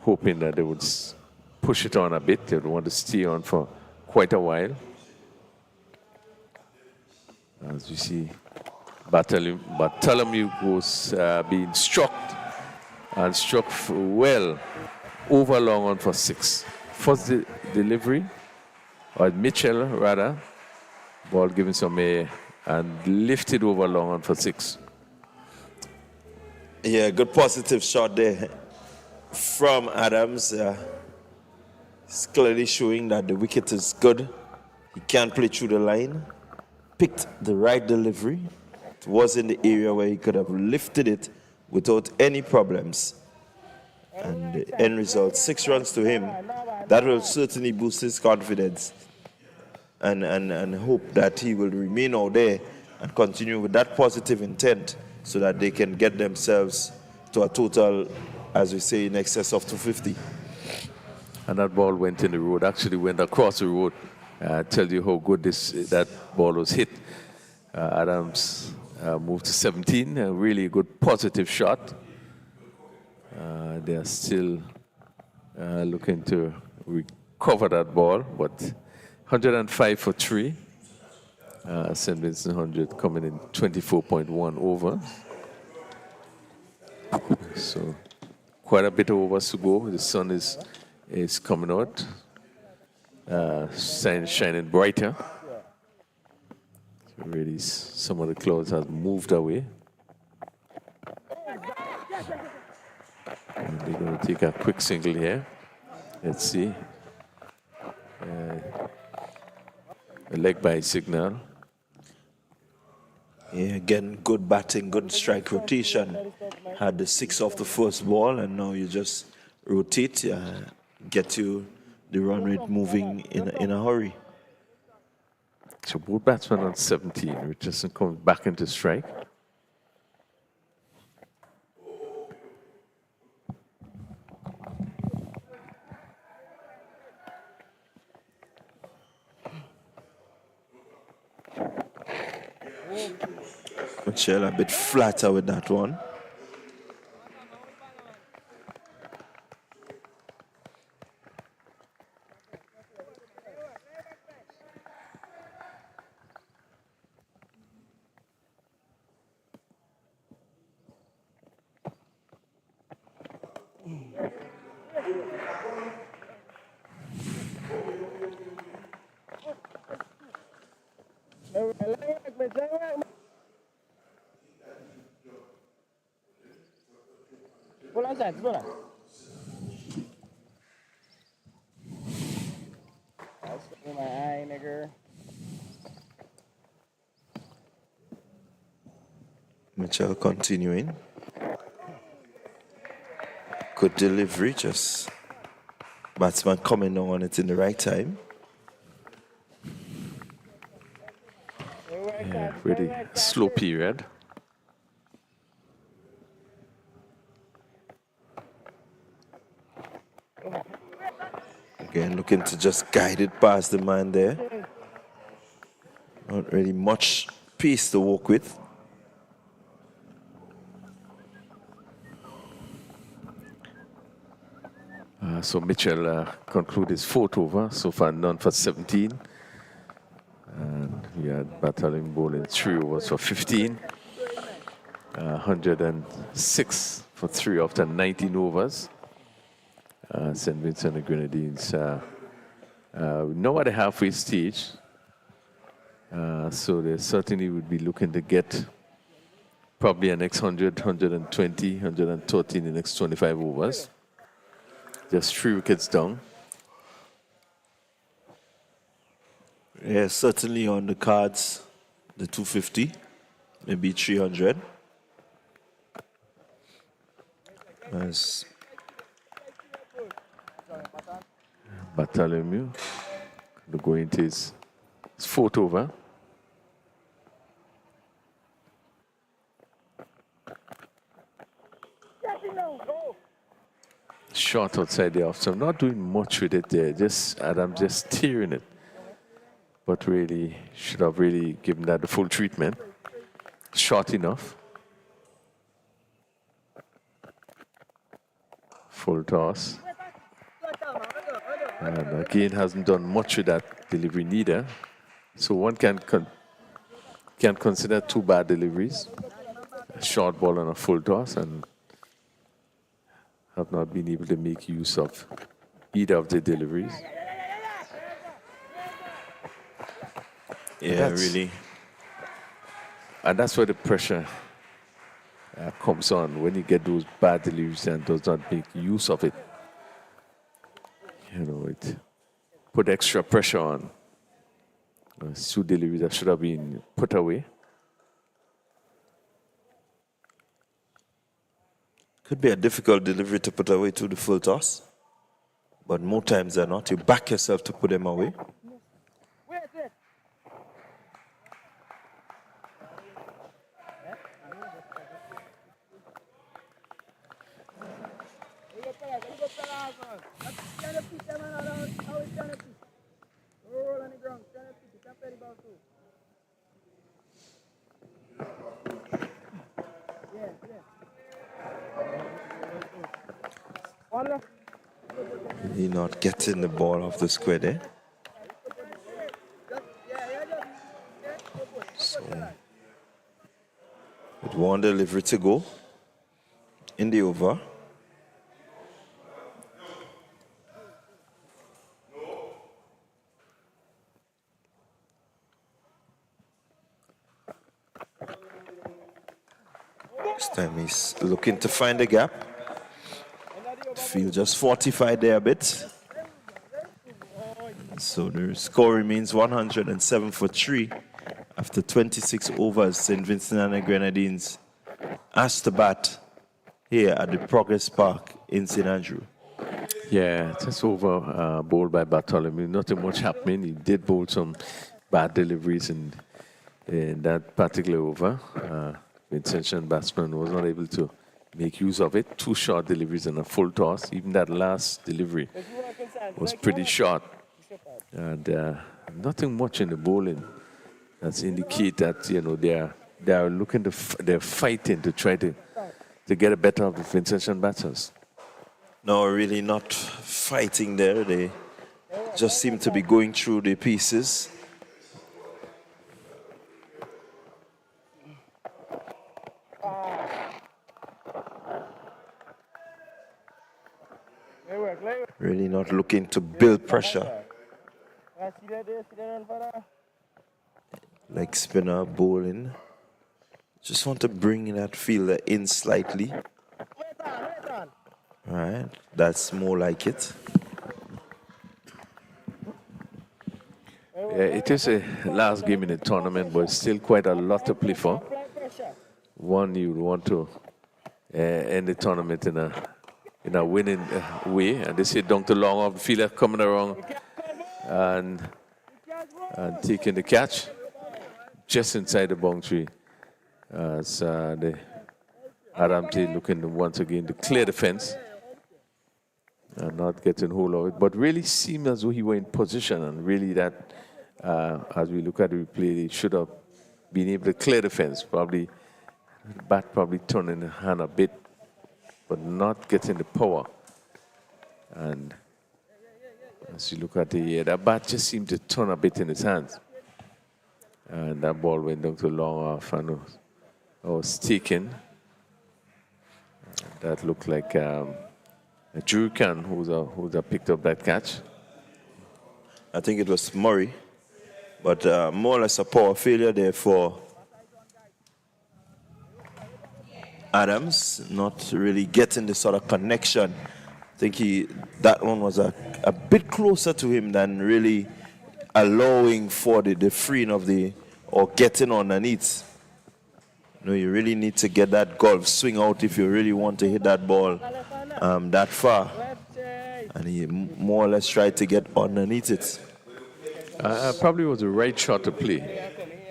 hoping that they would push it on a bit. They would want to stay on for quite a while. As you see, Bartholomew was being struck and struck well over long on for 6. First delivery, or Mitchell rather, ball given some air and lifted over long on for 6. Yeah, good positive shot there from Adams. It's clearly showing that the wicket is good. He can play through the line. Picked the right delivery. It was in the area where he could have lifted it without any problems. And the end result, 6 runs to him, that will certainly boost his confidence and hope that he will remain out there and continue with that positive intent so that they can get themselves to a total, as we say, in excess of 250. And that ball went in the road, actually went across the road. Tell you how good that ball was hit. Adams moved to 17, a really good positive shot. They are still looking to recover that ball, but 105 for 3. St. Vincent 100 coming in 24.1 over. So quite a bit of overs to go. The sun is coming out, shining brighter. So really, some of the clouds have moved away. And they're going to take a quick single here. Let's see. A leg by signal. Yeah, again, good batting, good strike rotation. Had the 6 off the first ball, and now you just rotate, get you the run rate moving in a hurry. So both batsmen on 17. Richardson comes back into strike. Mitchell a bit flatter with that one. Mitchell continuing. Good delivery, just batsman coming on it in the right time. Yeah, really slow period. Again, looking to just guide it past the man there. Not really much pace to work with. So Mitchell concluded his 4th over, so far none for 17. And we had battling bowling 3 overs for 15. 106 for 3 after 19 overs. St. Vincent and the Grenadines now at the halfway stage. So they certainly would be looking to get probably a next 100, 120, 130 in the next 25 overs. Just 3 wickets down. Yeah, certainly on the cards, the 250, maybe 300. As Bartholomew going to his 4th over. Short outside the off, so I'm not doing much with it there. I'm just steering it. But really, should have really given that the full treatment. Short enough. Full toss. And again, hasn't done much with that delivery neither. So one can consider 2 bad deliveries. A short ball and a full toss, and have not been able to make use of either of the deliveries. yeah, really. And that's where the pressure comes on, when you get those bad deliveries and does not make use of it. You know, it put extra pressure on. 2 deliveries that should have been put away. Could be a difficult delivery to put away to the full toss, but more times than not, you back yourself to put them away. He not getting the ball off the square there. So, with one delivery to go in the over. This time he's looking to find a gap. Field just fortified there a bit. So the score remains 107 for 3 after 26 overs. St. Vincent and the Grenadines asked to bat here at the Progress Park in St. Andrew. Yeah, just over bowled by Bartholomew. Nothing much happening. He did bowl some bad deliveries in that particular over. Vincent batsman was not able to make use of it. 2 short deliveries and a full toss. Even that last delivery was pretty short. And nothing much in the bowling that's indicate that, you know, they are looking to they're fighting to try to get a better of the Vincent batters. No, really not fighting there. They just seem to be going through the pieces. Really not looking to build pressure. Like spinner bowling. Just want to bring that fielder in slightly. Right, that's more like it. Yeah, it is a last game in the tournament, but still quite a lot to play for. One, you want to end the tournament in a winning way, and they say down to long off the fielder coming around and taking the catch just inside the boundary. As the Adamte looking once again to clear the fence and not getting hold of it, but really seemed as though he were in position, and really that as we look at the replay, he should have been able to clear the fence. Probably bat probably turning the hand a bit, but not getting the power. And as you look at that bat just seemed to turn a bit in his hands, and that ball went down to long off and was taken. That looked like Jurkan who's picked up that catch. I think it was Murray, but more or less a power failure there for Adams, not really getting the sort of connection. I think that one was a bit closer to him than really allowing for the freeing of or getting underneath. You know, you really need to get that golf swing out if you really want to hit that ball that far. And he more or less tried to get underneath it. Probably was the right shot to play.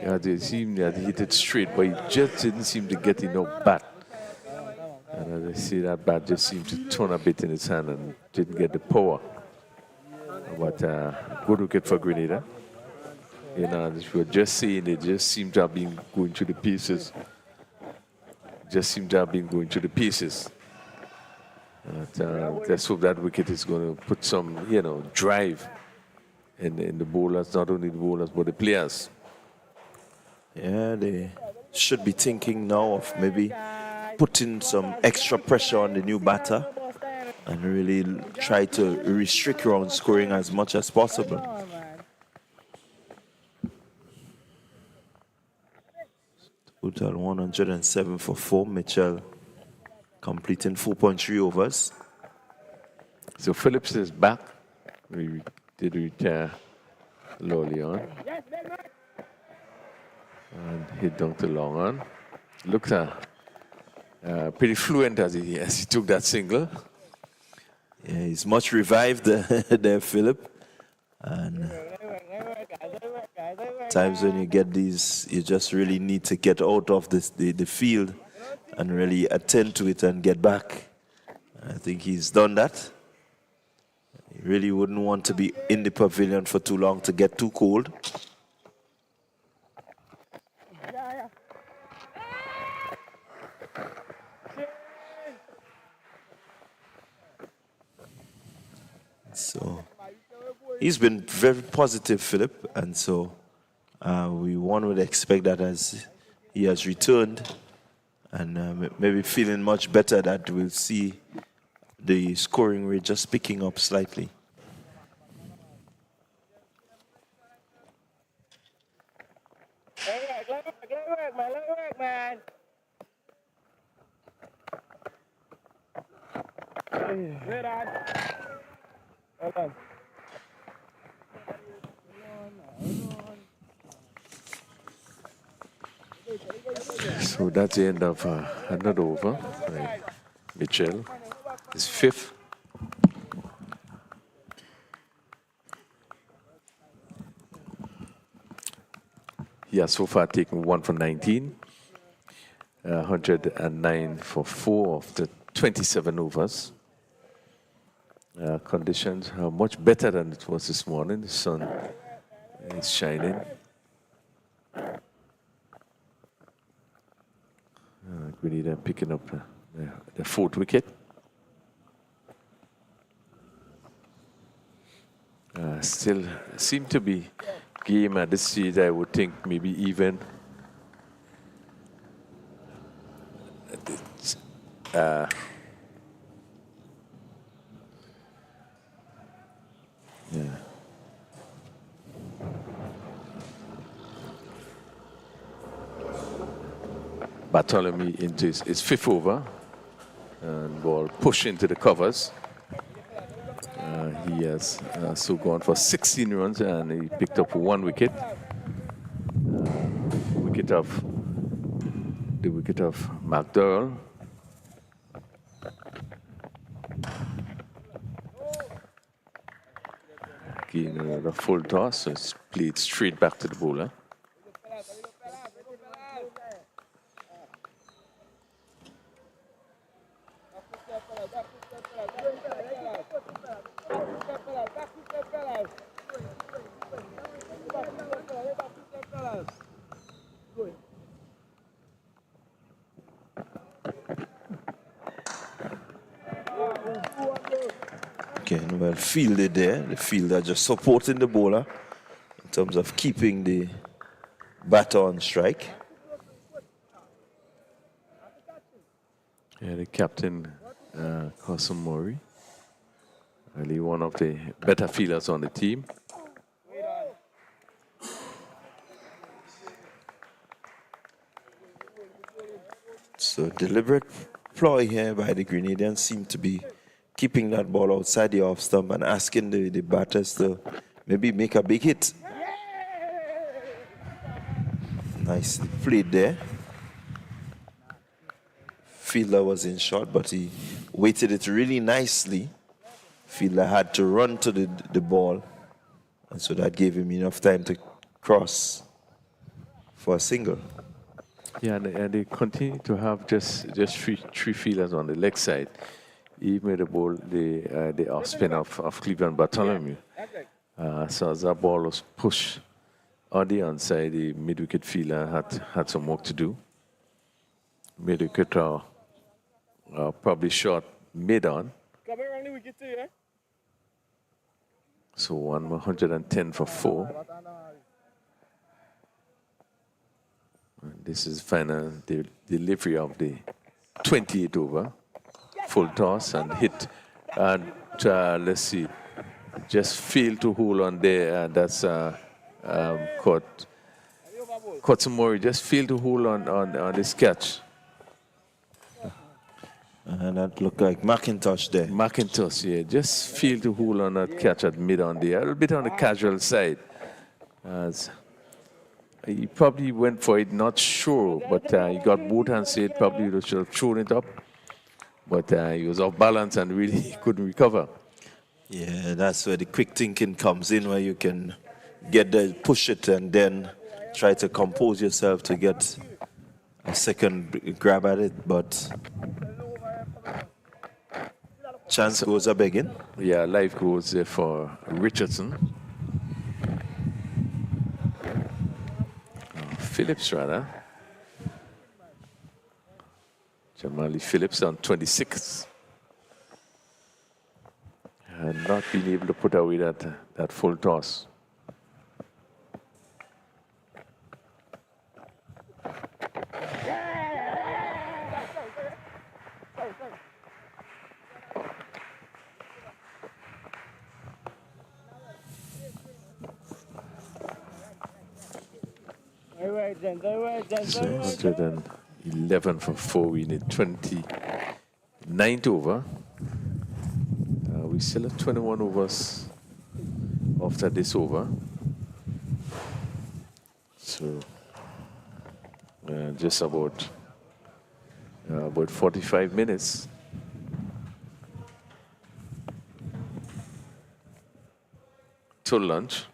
Yeah, it seemed that he hit it straight, but he just didn't seem to get enough bat. And as I see, that bat just seemed to turn a bit in his hand and didn't get the power. But good wicket for Grenada. You know, as we were just saying, they just seem to have been going through the pieces. But let's hope that wicket is going to put some, you know, drive in the bowlers, not only the bowlers, but the players. Yeah, they should be thinking now of maybe putting some extra pressure on the new batter and really try to restrict run scoring as much as possible. Total 107 for 4. Mitchell completing 4.3 overs. So Phillips is back. We did retire Lowly on. And hit down to long on. Looks Pretty fluent as he took that single. Yeah, he's much revived there, Philip. And times when you get these, you just really need to get out of the field and really attend to it and get back. I think he's done that. He really wouldn't want to be in the pavilion for too long to get too cold. So he's been very positive, Philip, and so one would expect that as he has returned and maybe feeling much better, that we'll see the scoring rate just picking up slightly. So that's the end of another over. Mitchell is fifth. He has so far taken 1 for 19, 109 for 4 of the 27 overs. Conditions are much better than it was this morning. The sun is shining. Grenada picking up the fourth wicket. Still seem to be game at this stage, I would think maybe even. Yeah. Bartholomew into his fifth over, and ball pushed into the covers. He has so gone for 16 runs, and he picked up 1 wicket. The wicket of McDowell. Again, another full toss, so it's played straight back to the bowler. Okay, well fielded there. The fielder just supporting the bowler in terms of keeping the batter on strike. Yeah, the captain, Murray, really one of the better fielders on the team. So deliberate ploy here by the Grenadians seem to be keeping that ball outside the off stump and asking the batters to maybe make a big hit. Nicely played there. Fielder was in short, but he weighted it really nicely. Fielder had to run to the ball, and so that gave him enough time to cross for a single. Yeah, and they continue to have just three fielders on the leg side. Even with the ball, the off spin of Cleveland Bartholomew. So as that ball was pushed on the onside, the mid-wicket fielder had some work to do. Mid-wicket probably shot mid-on. So 110 for 4. And this is final delivery of the 28 over. Full toss and hit. And let's see, just failed to hold on there. And that's caught. Murray just failed to hold on this catch. And that looked like McIntosh there. McIntosh, yeah, just failed to hold on that catch at mid on there. A little bit on the casual side. As He probably went for it, not sure, but he got both hands straight. Probably should have thrown it up, but he was off balance and really couldn't recover. Yeah, that's where the quick thinking comes in, where you can get there, push it, and then try to compose yourself to get a second grab at it. But chance goes up again. Yeah, life goes there for Richardson. Phillips, rather. Jamali Phillips on 26. And not being able to put away that full toss. So 111 for 4. We need 29th over. We still have 21 overs after this over. So just about 45 minutes. Till lunch.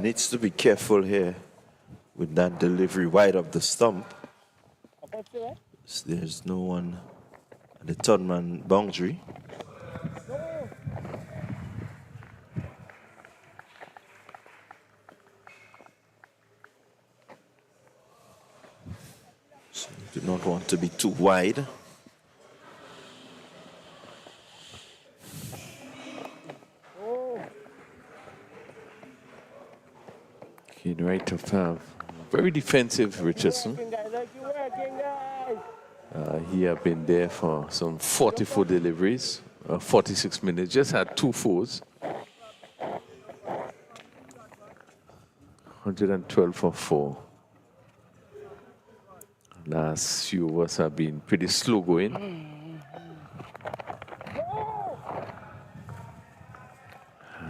Needs to be careful here with that delivery wide of the stump. There's no one at the third man boundary. So you do not want to be too wide. Right of very defensive Richardson. He have been there for some 44 deliveries, 46 minutes. Just had 2 fours. 112 for 4. Last few overs have been pretty slow going.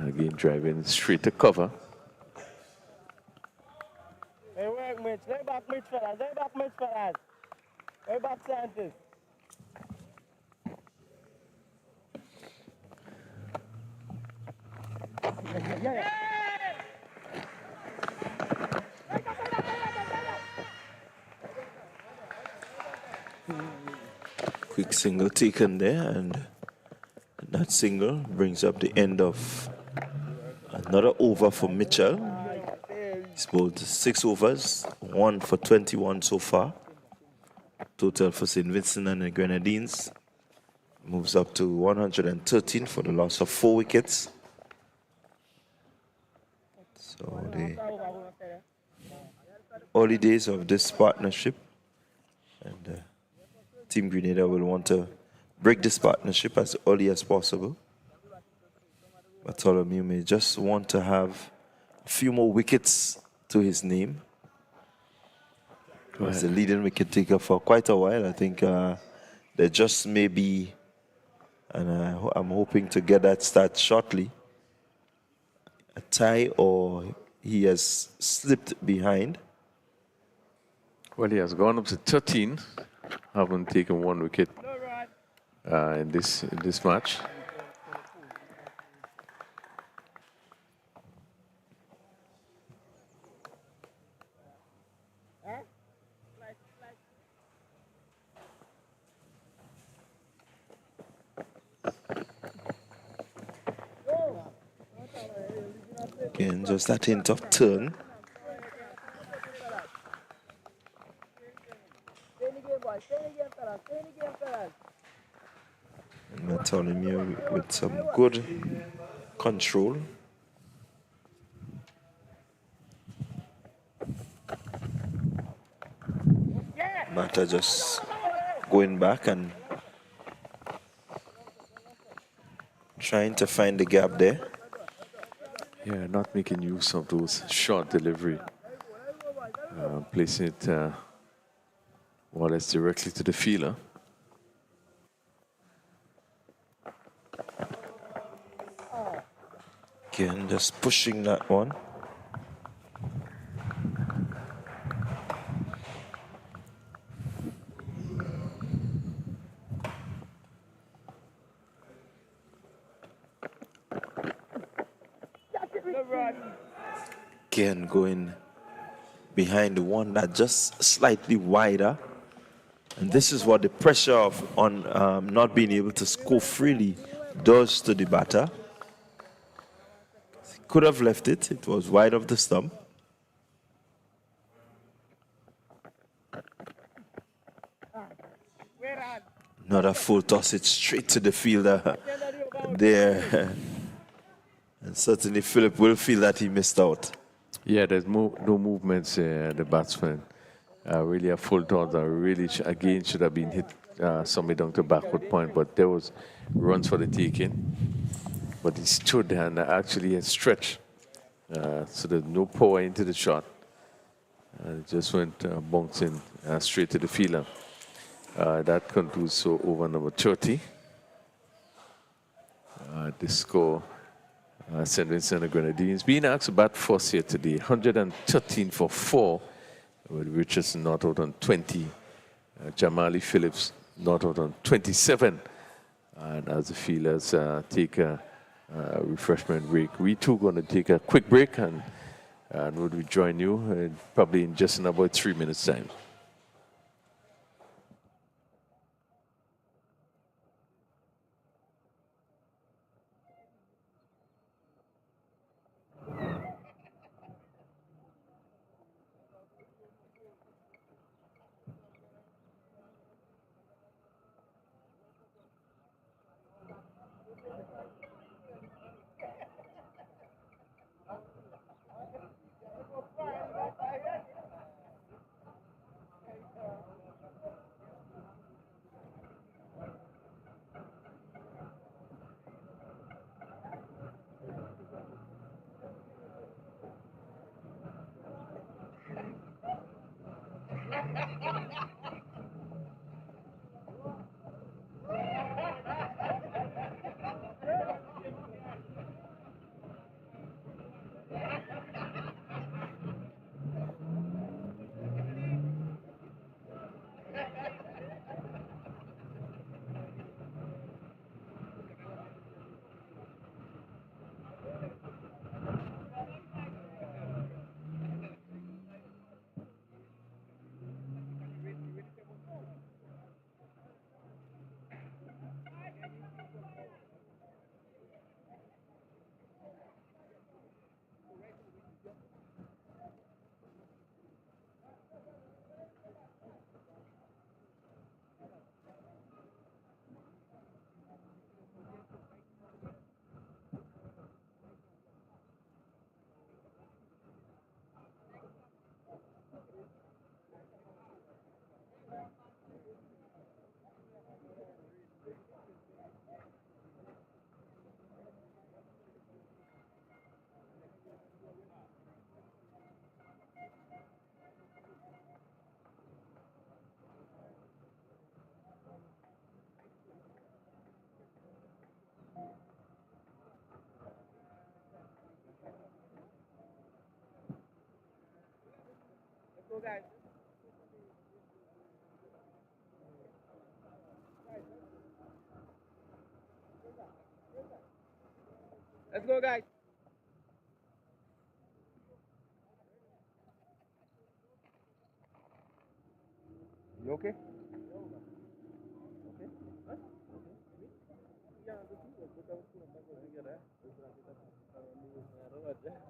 Again, driving straight to cover. Way back mid for us, way back mid for us. Way back centers. Quick single taken there, and that single brings up the end of another over for Mitchell. He's bowled 6 overs, 1 for 21 so far. Total for St. Vincent and the Grenadines moves up to 113 for the loss of 4 wickets. So the early days of this partnership, and Team Grenada will want to break this partnership as early as possible. Bartholomew may just want to have a few more wickets to his name. He was the leading wicket taker for quite a while. I think there just may be, and I'm hoping to get that start shortly, a tie, or he has slipped behind. Well, he has gone up to 13, haven't taken 1 wicket in this match. Again, just that hint of turn. And Bartholomew with some good control. Mata just going back and trying to find the gap there. Yeah, not making use of those short delivery. Placing it more or less directly to the fielder. Again, just pushing that one. Again, going behind the one that just slightly wider. And this is what the pressure on not being able to score freely does to the batter. Could have left it. It was wide of the stump. Another full toss it straight to the fielder there. And certainly Phillips will feel that he missed out. Yeah, there's no movements. The batsman really a full toss. Really again should have been hit somewhere down to backward point, but there was runs for the taking. But he stood and actually stretched, so there's no power into the shot. It just went bouncing straight to the fielder. That concludes so over number 30. The score. St. Vincent and Grenadines being asked to bat first here today, 113 for 4, with Richardson not out on 20, Jamali Phillips not out on 27. And as the fielders take a refreshment break, we too going to take a quick break and we'll rejoin you probably in just in about 3 minutes time. Go, guys. Let's go, guys. You okay?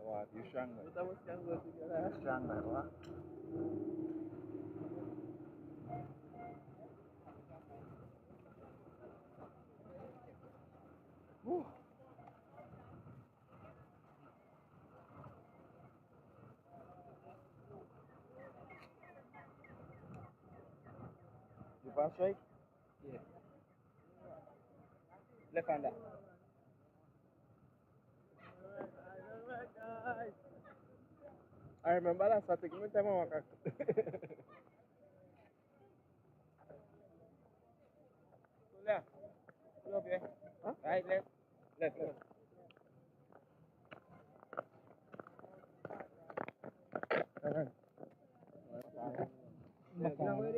Wah, you strong, man. Strong, man. Wah. You pass right? Yeah. Left hander. I remember that static me time I walk. Left. Go up here. Huh? Right, left. Left, left.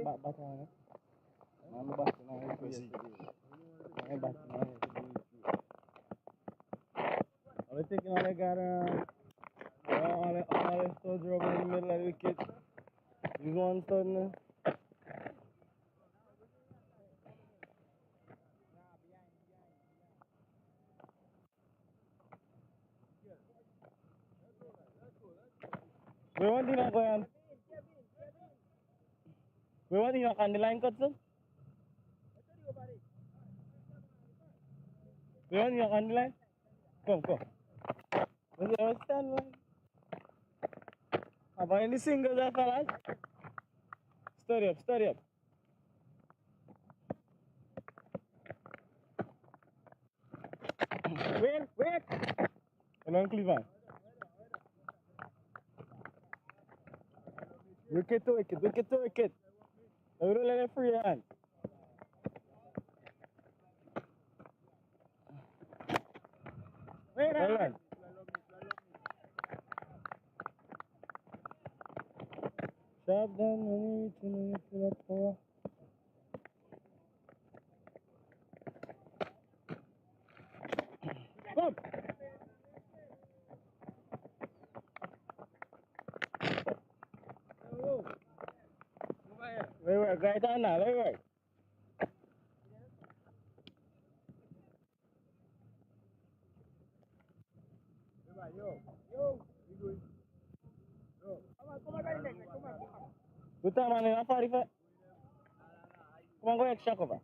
All the taking all they got all the studs rub in the middle of the wicket. Use one stud now. We want to go on. We want to on the line cut, sir. We want to on the line. Come. Let's stand line. How about any singles there, fellas? Study up. Wait. Come on, Cleveland. Wicket to wicket. Now we don't let it free hand. Wait, hold on. Shut down when you pull up power. Come! Wait, right on now, wait. Good time, man, I'm 45. Come on, go extra cover.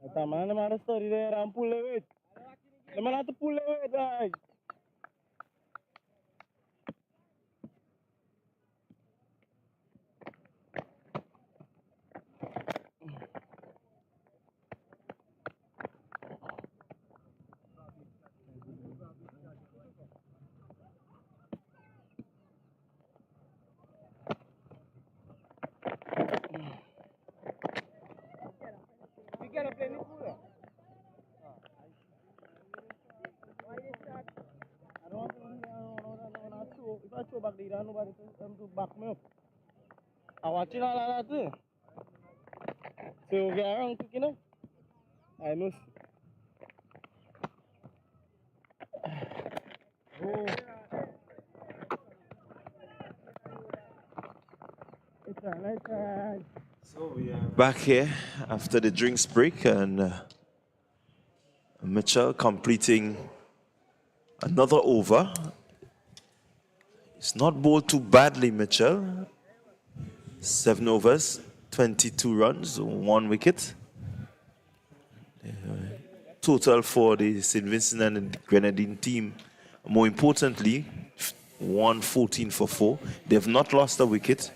Good time, man, I'm out of study there and pull the weight. The man have to pull the weight, guys. We gotta play this cooler. I don't want to throw. If I throw back there, nobody to back me up. I'm watching all of that too. So we get around quick enough. I know. Oh. It's right. So we are back here after the drinks break, and Mitchell completing another over. It's not bowled too badly, Mitchell. 7 overs, 22 runs, 1 wicket. Total for the St. Vincent and the Grenadine team. More importantly, 114 for 4. They've not lost a wicket.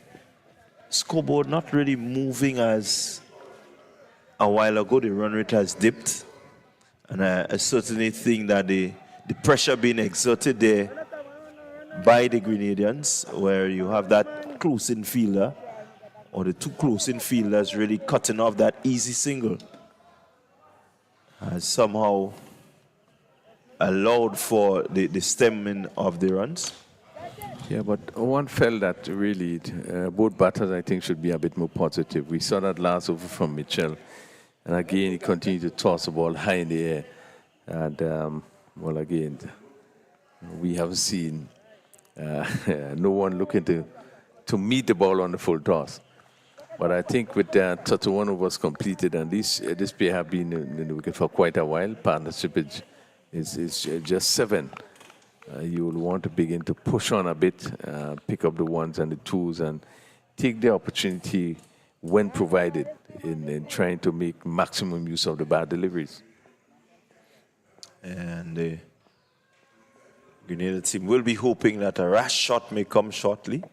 Scoreboard not really moving as a while ago. The run rate has dipped. And I certainly think that the pressure being exerted there by the Grenadians, where you have that close-in fielder, or the two close-in fielders really cutting off that easy single, has somehow allowed for the stemming of the runs. Yeah, but one felt that really both batters, I think, should be a bit more positive. We saw that last over from Mitchell. And again, he continued to toss the ball high in the air. And, well, again, we have seen no one looking to meet the ball on the full toss. But I think with 31 overs completed, and this pair have been in the wicket for quite a while, partnership is just 7. You will want to begin to push on a bit, pick up the 1s and the 2s, and take the opportunity when provided in trying to make maximum use of the bad deliveries. And the Grenada team will be hoping that a rash shot may come shortly.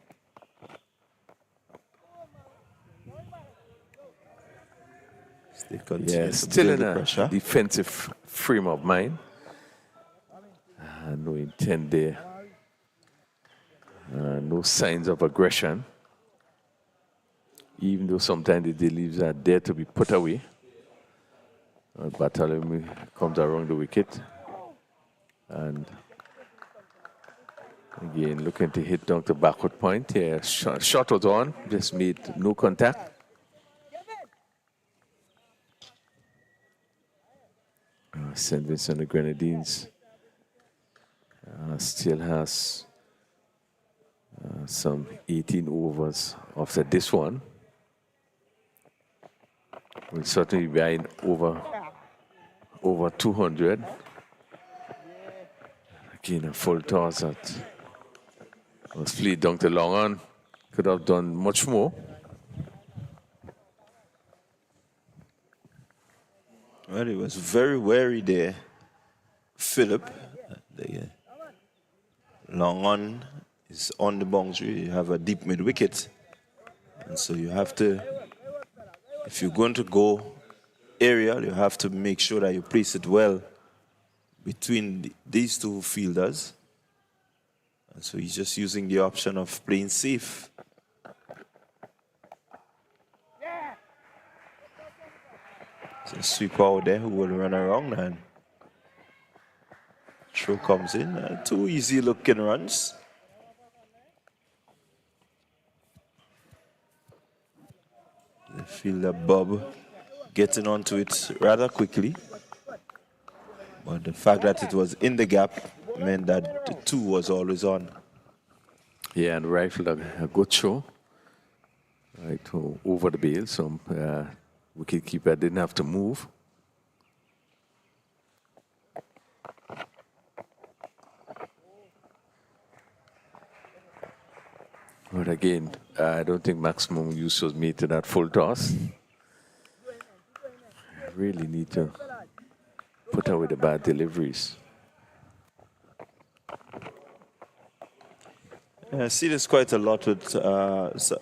Yeah, still in a defensive frame of mind. No intent there. No signs of aggression. Even though sometimes the deliveries are there to be put away. Bartholomew comes around the wicket. And Again, looking to hit down the backward point. Yeah, shot was on, just made no contact. St. Vincent the Grenadines still has some 18 overs after this one. We'll certainly be in over 200. Again, a full toss that was played down the long on. Could have done much more. Well, he was very wary there, Philip. The long on is on the boundary. You have a deep mid wicket. And so you have to, if you're going to go aerial, you have to make sure that you place it well between these two fielders. And so he's just using the option of playing safe. So sweep out there who will run around and throw comes in. Two easy looking runs. The fielder Bob getting onto it rather quickly. But the fact that it was in the gap meant that the 2 was always on. Yeah, and rifled a good show. Right over the bail, so wicketkeeper didn't have to move. But again, I don't think maximum use was made to that full toss. Really need to put away the bad deliveries. I see this quite a lot with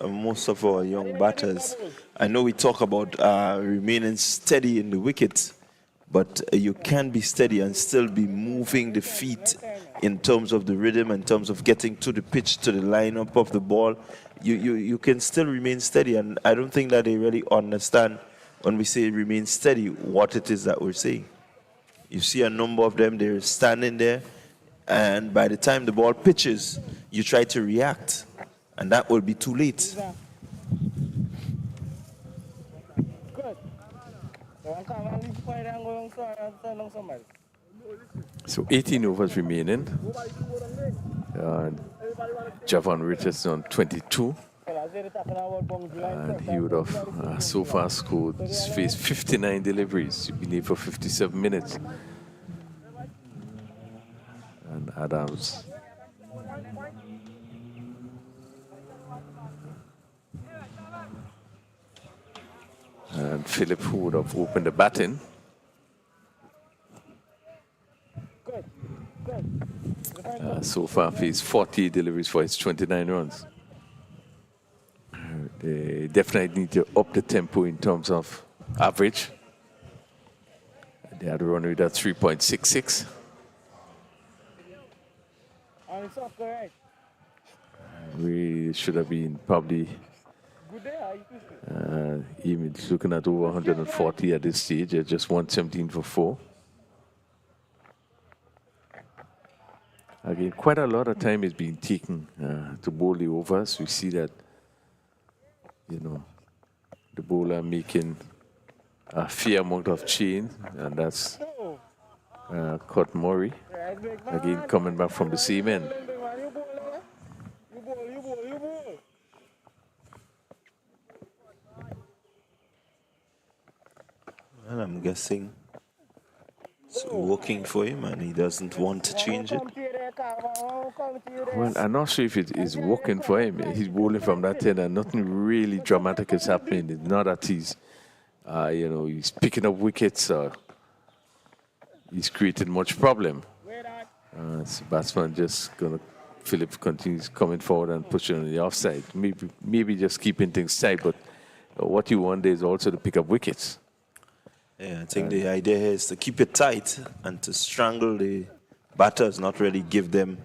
most of our young batters. I know we talk about remaining steady in the wicket, but you can be steady and still be moving the feet in terms of the rhythm, in terms of getting to the pitch, to the lineup of the ball. You can still remain steady, and I don't think that they really understand when we say remain steady what it is that we're saying. You see a number of them, they're standing there, and by the time the ball pitches, you try to react, and that will be too late. So 18 overs remaining. Javon Richardson on 22. And he would have so far scored, faced 59 deliveries. He's been here for 57 minutes. And Adams. And Phillips, who would have opened the batting. So far faced 40 deliveries for his 29 runs. They definitely need to up the tempo in terms of average. They had a run rate at 3.66. We should have been probably even looking at over 140 at this stage. At just 117 for 4. Again, quite a lot of time is being taken to bowl the overs. We see that, you know, the bowler making a fair amount of change, and that's Curt Murray, again coming back from the same end. And I'm guessing it's working for him and he doesn't want to change it. Well, I'm not sure if it is working for him. He's bowling from that end and nothing really dramatic is happening. It's not that he's, you know, he's picking up wickets or he's creating much problem. So batsman just gonna, Phillips continues coming forward and pushing on the offside. Maybe just keeping things tight, but what you want is also to pick up wickets. Yeah, I think the idea here is to keep it tight and to strangle the batters, not really give them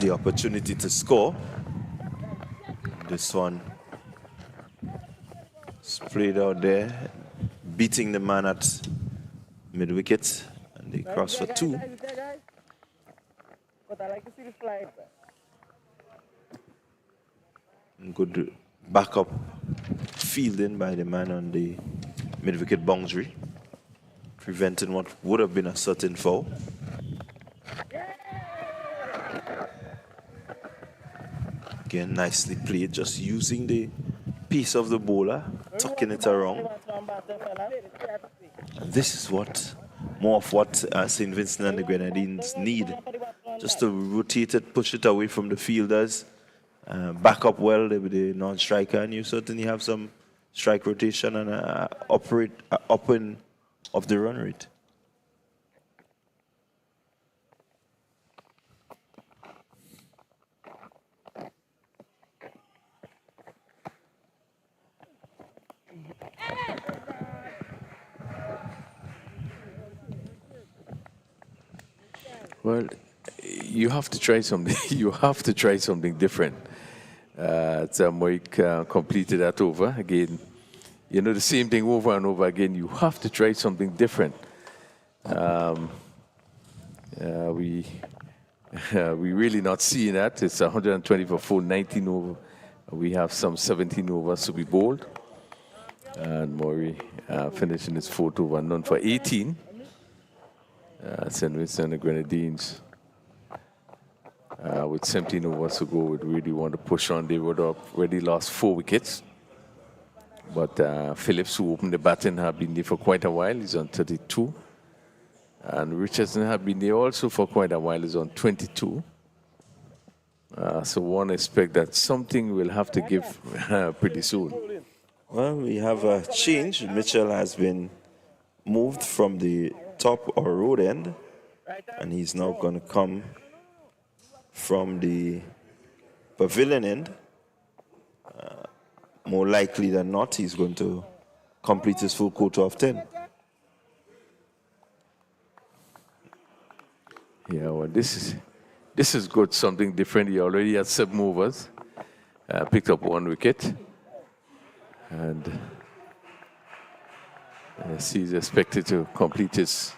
the opportunity to score. This one is played out there, beating the man at mid-wicket, and they cross for 2. But I like to see the slide. Good backup fielding by the man on the mid-wicket boundary, preventing what would have been a certain foul. Again, nicely played, just using the piece of the bowler, tucking it around. And this is what, more of what St. Vincent and the Grenadines need, just to rotate it, push it away from the fielders, back up well with the non-striker, and you certainly have some strike rotation and upping of the run rate. Well, you have to try something. You have to try something different. Moik completed that over again. You know, the same thing over and over again. You have to try something different. We really not seeing that. It's 120 for 4, 19 over. We have some 17 overs to be bowled. And Maury finishing his 4 over, none for 18. St. Vincent and the Grenadines with 17 overs to go would really want to push on. They would have already lost 4 wickets. But Phillips, who opened the batting, have been there for quite a while. He's on 32. And Richardson have been there also for quite a while. He's on 22. So one expect that something will have to give pretty soon. Well, we have a change. Mitchell has been moved from the top or road end, and he's now going to come from the pavilion end. More likely than not, he's going to complete his full quota of 10. Yeah, well, this is good, something different. He already had 7 overs, picked up 1 wicket, and he's expected to complete his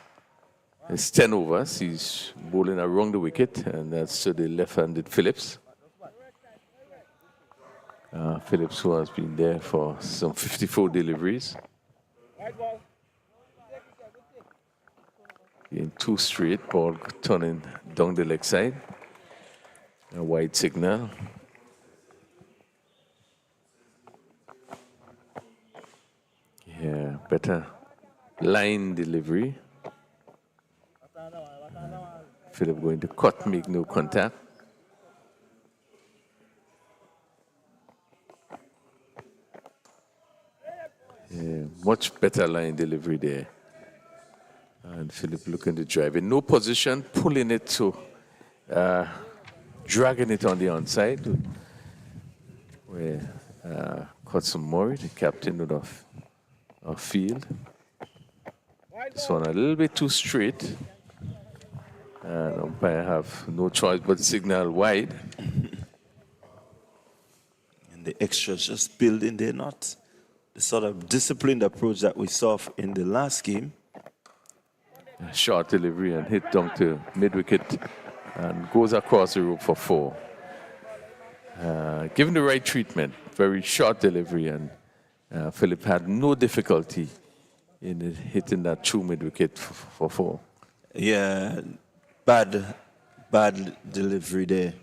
10 overs. He's bowling around the wicket, and that's to the left-handed Phillips. Phillips, who has been there for some 54 deliveries. In 2 straight, ball turning down the leg side. A wide signal. Yeah, better line delivery. Philip going to cut, make no contact. Yeah, much better line delivery there. And Philip looking to drive in no position, pulling it to, dragging it on the onside. Where Cotson Murray, the captain of field. This one a little bit too straight. And umpire have no choice but signal wide. And the extras just building there, not the sort of disciplined approach that we saw in the last game. Short delivery and hit down to mid-wicket and goes across the rope for 4. Given the right treatment, very short delivery, and Philip had no difficulty in hitting that true mid-wicket for 4. Yeah, bad delivery there.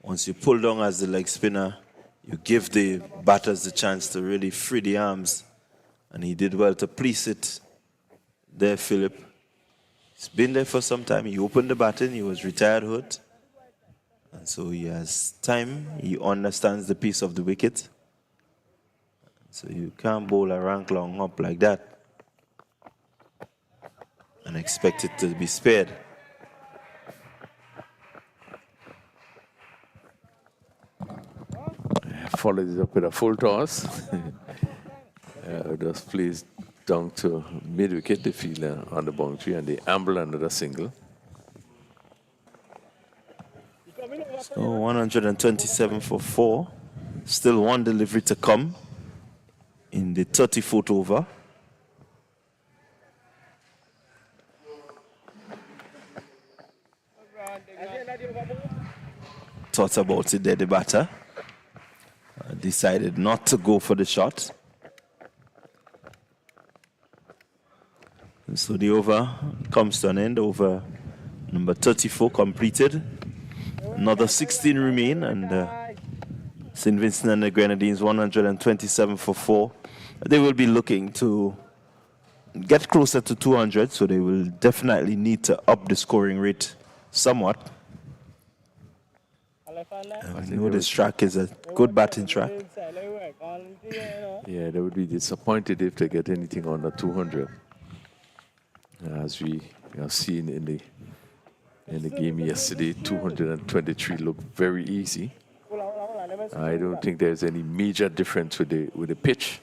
Once you pull down as the leg spinner, you give the batters the chance to really free the arms, and he did well to place it there, Philip. He's been there for some time. He opened the batting. He was retired hurt. And so he has time. He understands the piece of the wicket. So you can't bowl a rank long up like that and expect it to be spared. Followed it up with a full toss. Just placed down to mid-wicket, the fielder on the boundary, and they amble another single. So 127 for 4. Still 1 delivery to come in the 30-foot over. thought about it there, the batter. Decided not to go for the shot. And so the over comes to an end. Over number 34 completed. Another 16 remain, and St. Vincent and the Grenadines 127 for 4. They will be looking to get closer to 200, so they will definitely need to up the scoring rate somewhat. I know this track is a good batting track. Yeah, they would be disappointed if they get anything under 200. As we have seen in the game yesterday, 223 looked very easy. I don't think there's any major difference with the pitch.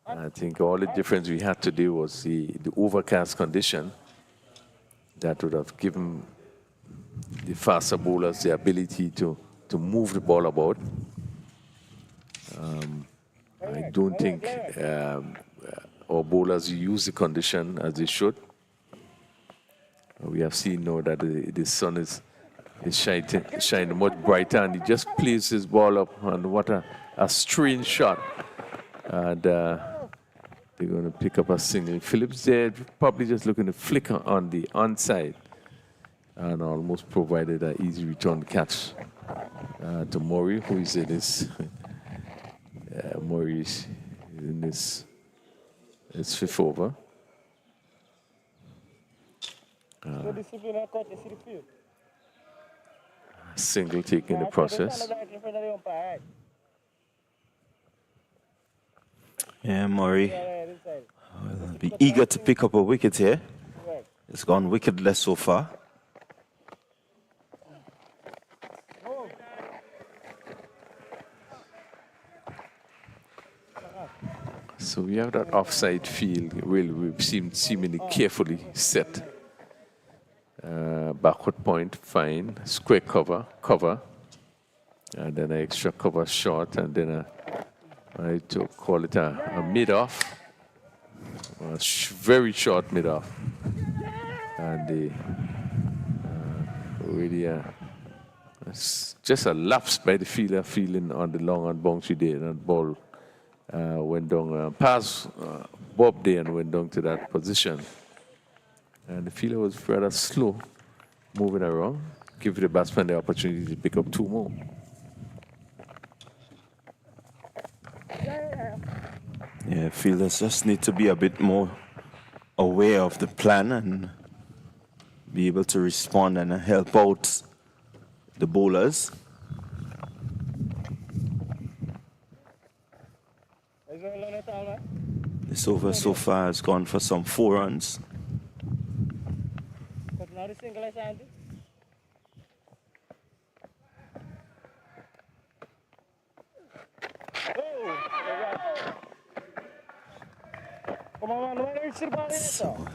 I think all the difference we had today was the overcast condition that would have given the faster bowlers the ability to move the ball about. I don't think our bowlers use the condition as they should. We have seen now that the sun is shining much brighter, and he just plays his ball up, and what a strange shot. And they're going to pick up a single. Phillips there probably just looking to flick on the onside and almost provided an easy return catch to Murray, who is in this. Murray is in this fifth over. Single take in the process. Yeah, Murray will be eager to pick up a wicket here. It's gone wicketless so far. So we have that offside field, really seemingly carefully set. Backward point, fine. Square cover, and then an extra cover short, and then I to call it a mid-off, very short mid-off, and really it's just a lapse by the fielder feeling on the long and bouncy day, and that ball went down, past Bob there and went down to that position. And the fielder was rather slow moving around, give the batsman the opportunity to pick up 2 more. Yeah, fielders just need to be a bit more aware of the plan and be able to respond and help out the bowlers. This over so far has gone for some 4 runs. So,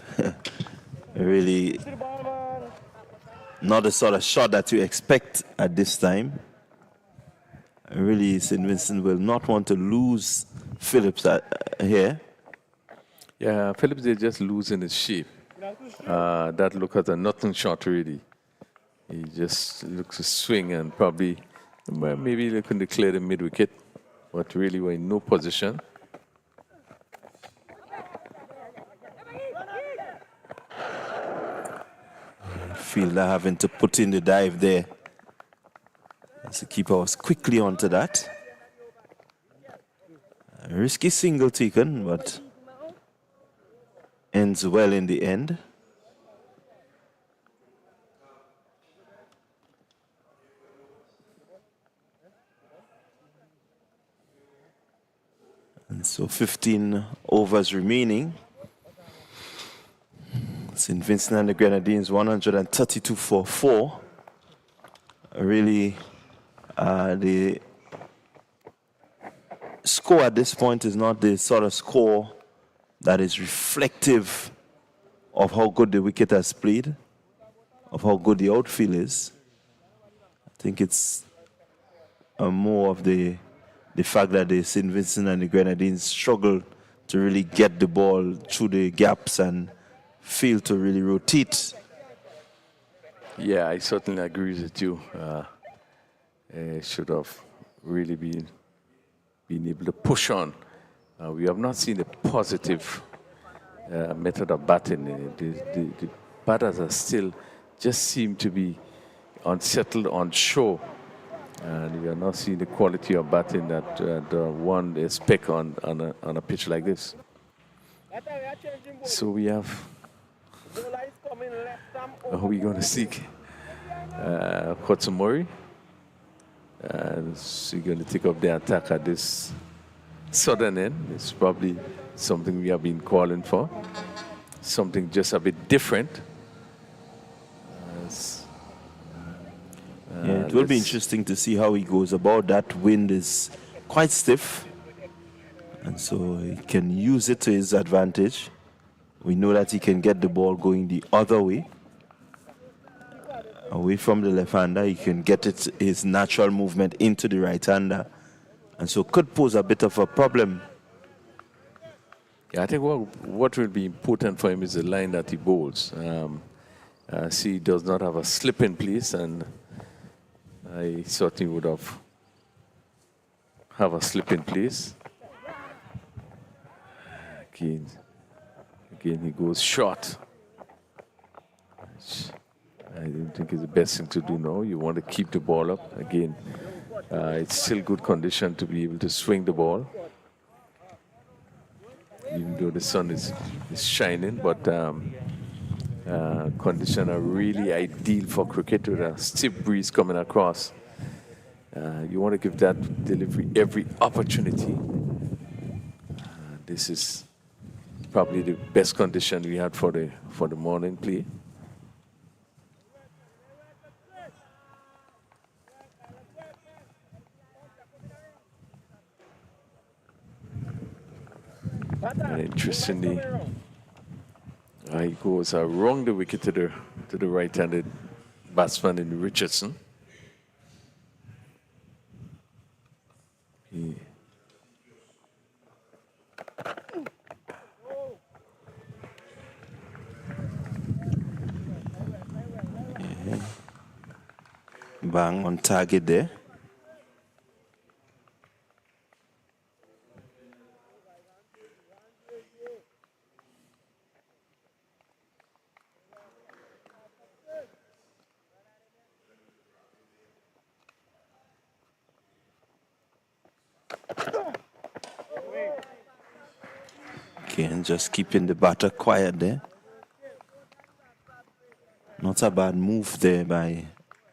really not the sort of shot that you expect at this time. Really, St. Vincent will not want to lose Phillips here. Yeah, Phillips, they're just losing his shape. That look at a nothing shot, really. He just looks to swing and probably, maybe they can declare the mid-wicket, but really we're in no position. Fielder having to put in the dive there. As the keeper was quickly onto that. A risky single taken, but ends well in the end. And so 15 overs remaining. St. Vincent and the Grenadines 132 for 4. Really, the score at this point is not the sort of score that is reflective of how good the wicket has played, of how good the outfield is. I think it's more of the fact that the St. Vincent and the Grenadines struggle to really get the ball through the gaps and fail to really rotate. Yeah, I certainly agree with you. should have really been able to push on. We have not seen a positive method of batting. The batters are still just seem to be unsettled, unsure, and we are not seeing the quality of batting that one expect on a pitch like this. So we have. Are we going to seek Kotsumori? And so you're going to take up the attack at this southern end. It's probably something we have been calling for. Something just a bit different. It will be interesting to see how he goes about. That wind is quite stiff, and so he can use it to his advantage. We know that he can get the ball going the other way, away from the left-hander. He can get it his natural movement into the right-hander, and so could pose a bit of a problem. Yeah, I think what will be important for him is the line that he bowls. See, he does not have a slip in place, and I thought he would have a slip in place. Again, he goes short. I don't think it's the best thing to do now. You want to keep the ball up. Again, it's still good condition to be able to swing the ball. Even though the sun is shining, but conditions are really ideal for cricket with a stiff breeze coming across. You want to give that delivery every opportunity. This is probably the best condition we had for the morning play. And interestingly, he goes around the wicket to the right-handed batsman in Richardson. Bang on target there. Again, just keeping the batter quiet there. Not a bad move there by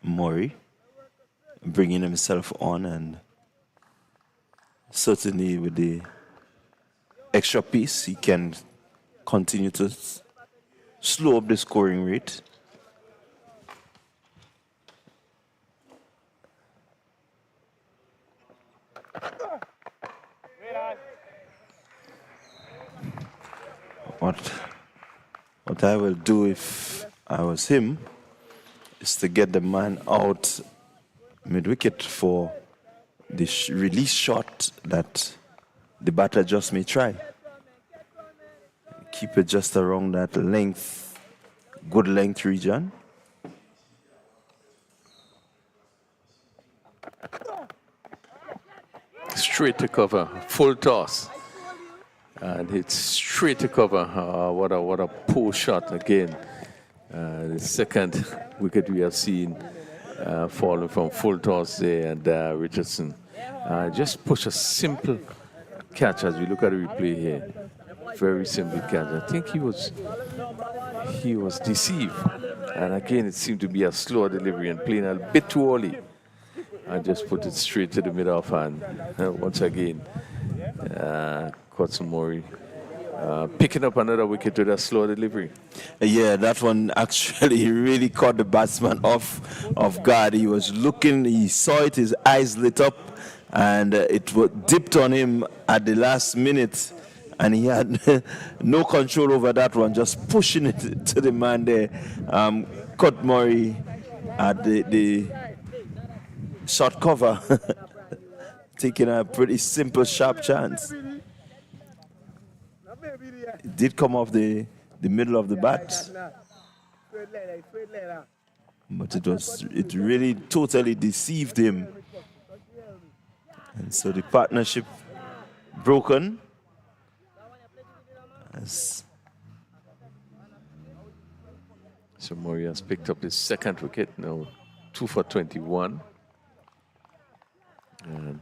Murray, bringing himself on, and certainly with the extra piece, he can continue to slow up the scoring rate. What I will do if I was him is to get the man out mid-wicket for the release shot that the batter just may try. Keep it just around that length, good length region. Straight to cover, full toss. And it's straight to cover. What a poor shot again. The second wicket we have seen falling from full toss there, and Richardson just push a simple catch as we look at the replay here. Very simple catch. I think he was deceived, and again it seemed to be a slower delivery and playing a bit too early. I just put it straight to the middle of hand. Once again, Kotsumori picking up another wicket with a slow delivery. Yeah, that one actually really caught the batsman off guard. He was looking, he saw it, his eyes lit up, and it dipped on him at the last minute, and he had no control over that one, just pushing it to the man there. Caught Murray at the short cover, taking a pretty simple, sharp chance. It did come off the middle of the bat, but it really totally deceived him And so the partnership broken. As So Murray has picked up his second wicket, now 2 for 21. And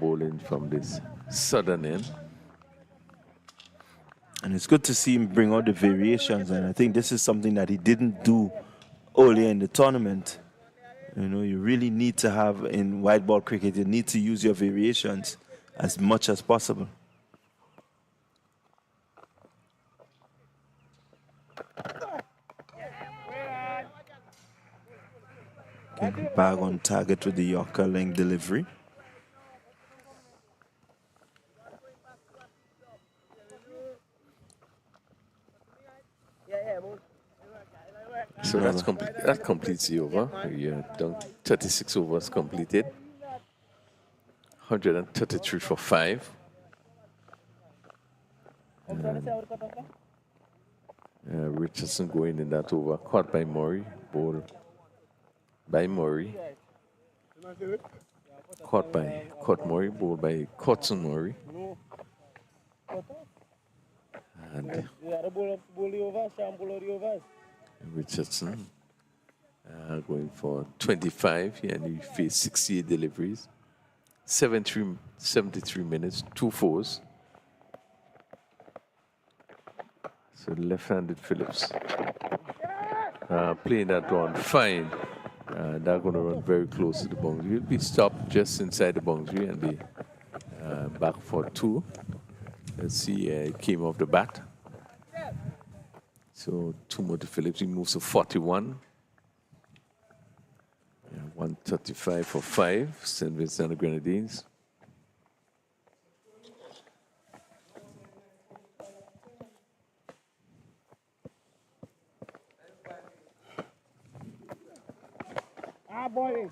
bowling from this southern end. And it's good to see him bring out the variations, and I think this is something that he didn't do earlier in the tournament. You know, you really need to have, in white ball cricket, you need to use your variations as much as possible. Okay, bag on target with the Yorker length delivery. So that's that completes the over. We are down 36 overs completed. 133 for 5. Richardson going in that over, caught by Murray, ball by Murray. Caught Murray, ball by Cotson Murray. And Richardson going for 25 here, and he faced 68 deliveries, 73 minutes, 2 fours. So left-handed Phillips playing that one fine. They're going to run very close to the boundary. He'll be stopped just inside the boundary and be back for 2. Let's see, it came off the bat. So 2 more to Phillips. He moves to 41. 135 for 5. St. Vincent and the Grenadines. Boy.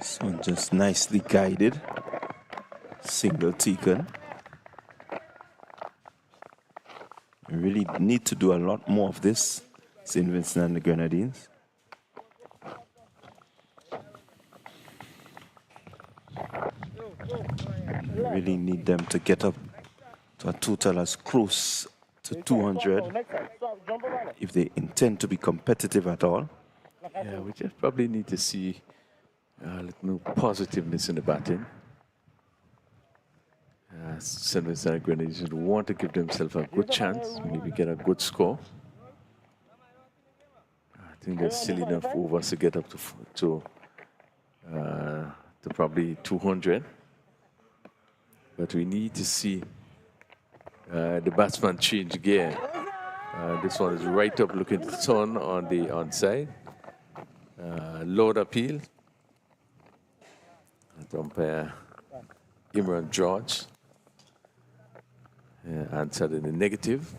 So just nicely guided. Single taken. We really need to do a lot more of this, St. Vincent and the Grenadines. We really need them to get up to a total as close to 200 if they intend to be competitive at all. Yeah, we just probably need to see a little more positiveness in the batting. St. Vincent and Grenadines want to give themselves a good chance, maybe get a good score. I think there's still enough overs to get up to probably 200. But we need to see the batsman change gear. This one is right up looking to turn on the onside. Load appeal. Umpire Imran George answered in the negative.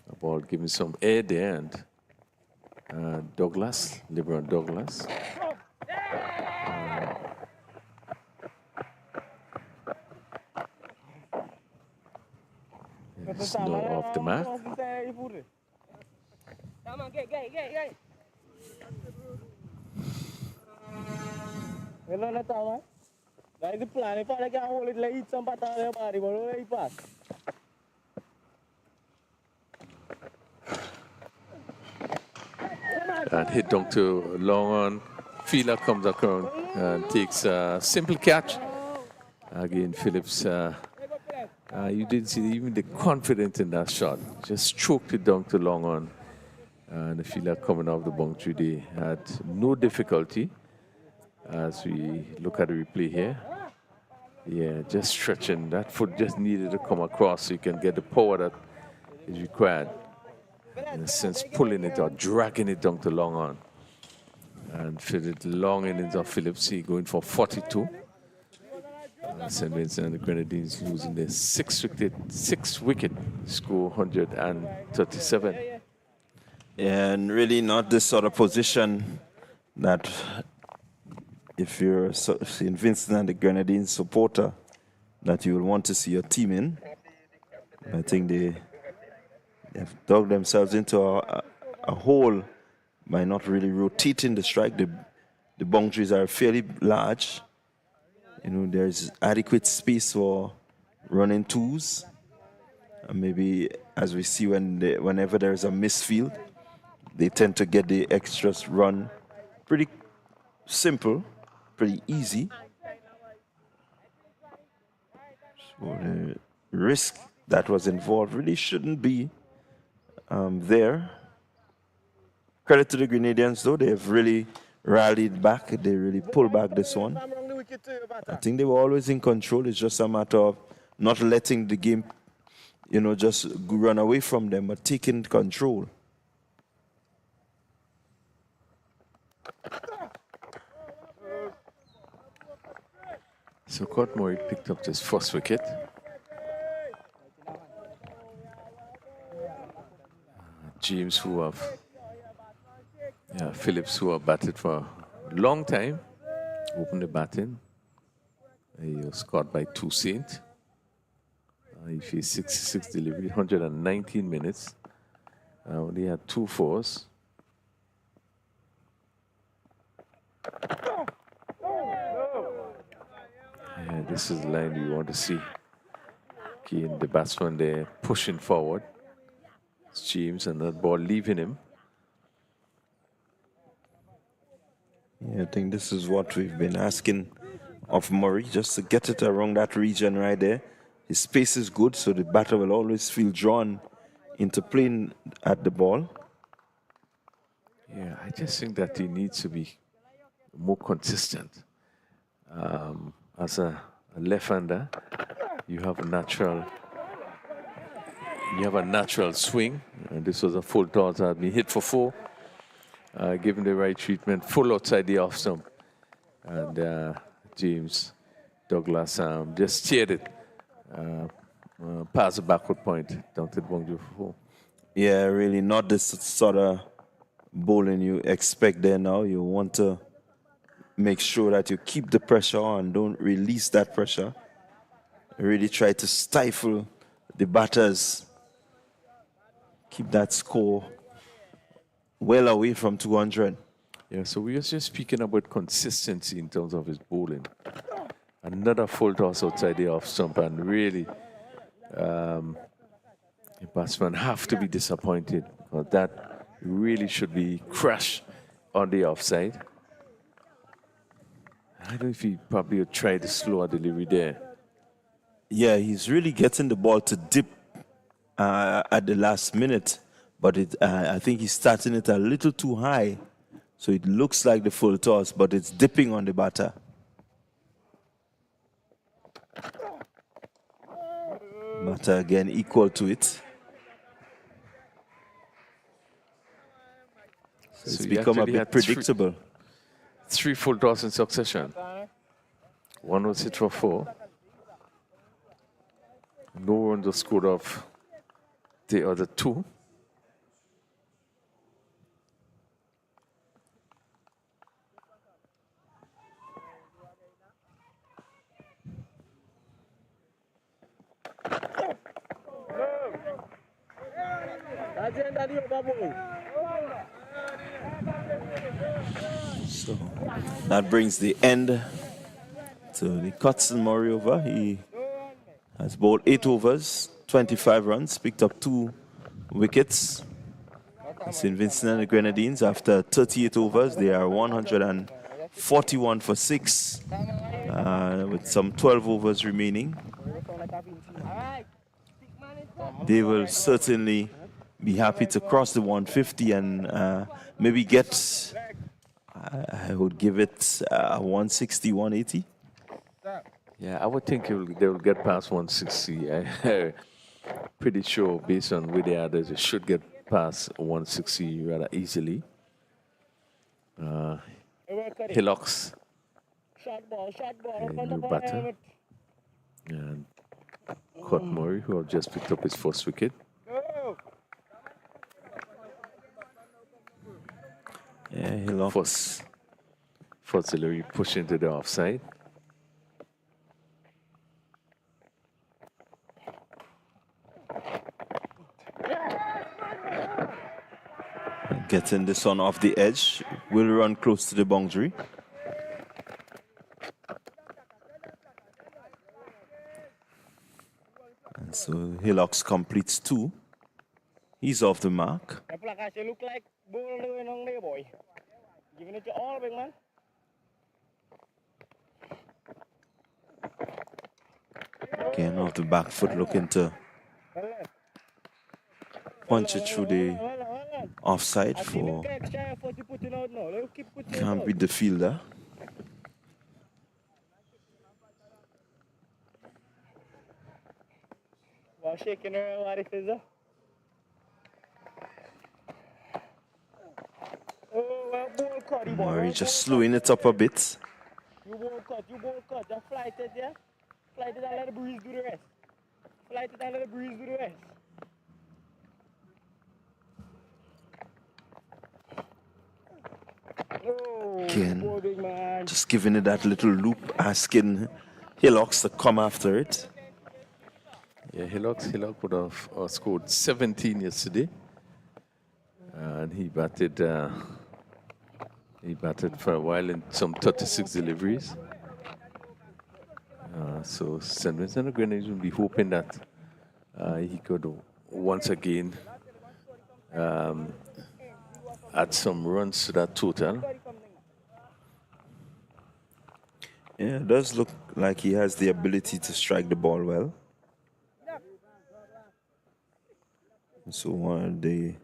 The ball giving some air there, and Douglas, LeBron Douglas. Snow off the mark. And hit down to long on. Fielder comes around and takes a simple catch. Again, Phillips, you didn't see even the confidence in that shot. Just choked it down to long on. And the fielder coming off the boundary, they had no difficulty. As we look at the replay here. Yeah, just stretching. That foot just needed to come across so you can get the power that is required. In a sense, pulling it or dragging it down to long on. And for the long innings of Phillips, he going for 42. St. Vincent and the Grenadines losing their 6 wicket score 137. And really not this sort of position that if you're St. Vincent and the Grenadines supporter, that you will want to see your team in. I think they have dug themselves into a hole by not really rotating the strike. The boundaries are fairly large. You know, there's adequate space for running twos. And maybe, as we see whenever there's a misfield, they tend to get the extras run pretty simple, pretty easy. So the risk that was involved really shouldn't be there. Credit to the Grenadians, though. They have really rallied back. They really pulled back this one. I think they were always in control. It's just a matter of not letting the game, you know, just run away from them, but taking control. So Courtmore picked up his first wicket. James, who have Phillips, who have batted for a long time, opened the batting. He was caught by 2 Saint. He faced 66 delivery, 119 minutes. Only had 2 fours. Yeah, this is the line you want to see. Again, the batsman there pushing forward. It's James, and that ball leaving him. Yeah, I think this is what we've been asking of Murray, just to get it around that region right there. His space is good, so the batter will always feel drawn into playing at the ball. Yeah, I just think that he needs to be more consistent. As a left-hander, you have a natural swing, and this was a full toss that had been hit for 4. Given the right treatment, full outside the off stump, and James Douglas just steered it past the backward point down to the boundary for 4. Yeah, really not the sort of bowling you expect there now. You want to make sure that you keep the pressure on, don't release that pressure. Really try to stifle the batters. Keep that score well away from 200. Yeah, so we were just speaking about consistency in terms of his bowling. Another full toss outside the off stump, and really, the batsman have to be disappointed, because that really should be crushed on the offside. I don't know if he probably would try the slower delivery there. Yeah, he's really getting the ball to dip at the last minute, but I think he's starting it a little too high, so it looks like the full toss, but it's dipping on the batter. Batter again equal to it. So it's become a bit predictable. 3 full toss in succession. One was hit for 4. No one just scored off the other 2. So that brings the end to the Cotson Murray over. He has bowled 8 overs, 25 runs, picked up 2 wickets. St. Vincent and the Grenadines, after 38 overs, they are 141 for 6, with some 12 overs remaining. They will certainly be happy to cross the 150 and maybe get, I would give it 160, 180. Yeah, I would think they will get past 160. I'm pretty sure, based on where they are, they should get past 160 rather easily. Hillocks, a new batter, and Courtmore, who have just picked up his first wicket. Yeah, Hillocks First delivery push into the offside. Getting this one off the edge. Will run close to the boundary. And so Hillocks completes 2. He's off the mark. Look like ball doing on there, boy. Giving it to all, big man. Again, off the back foot, looking to punch it through the offside for can't beat the fielder. While shaking her, what it is, Murray just slowing it up a bit. You ball cut, just flight it, yeah? Flight it and let the breeze do the rest. Flight it and let the breeze do the rest. Again, just giving it that little loop, asking Hillocks to come after it. Yeah, Hillock would have scored 17 yesterday. And he batted for a while in some 36 deliveries. So St. Vincent and Grenada will be hoping that he could once again add some runs to that total. Yeah, it does look like he has the ability to strike the ball well. So one of the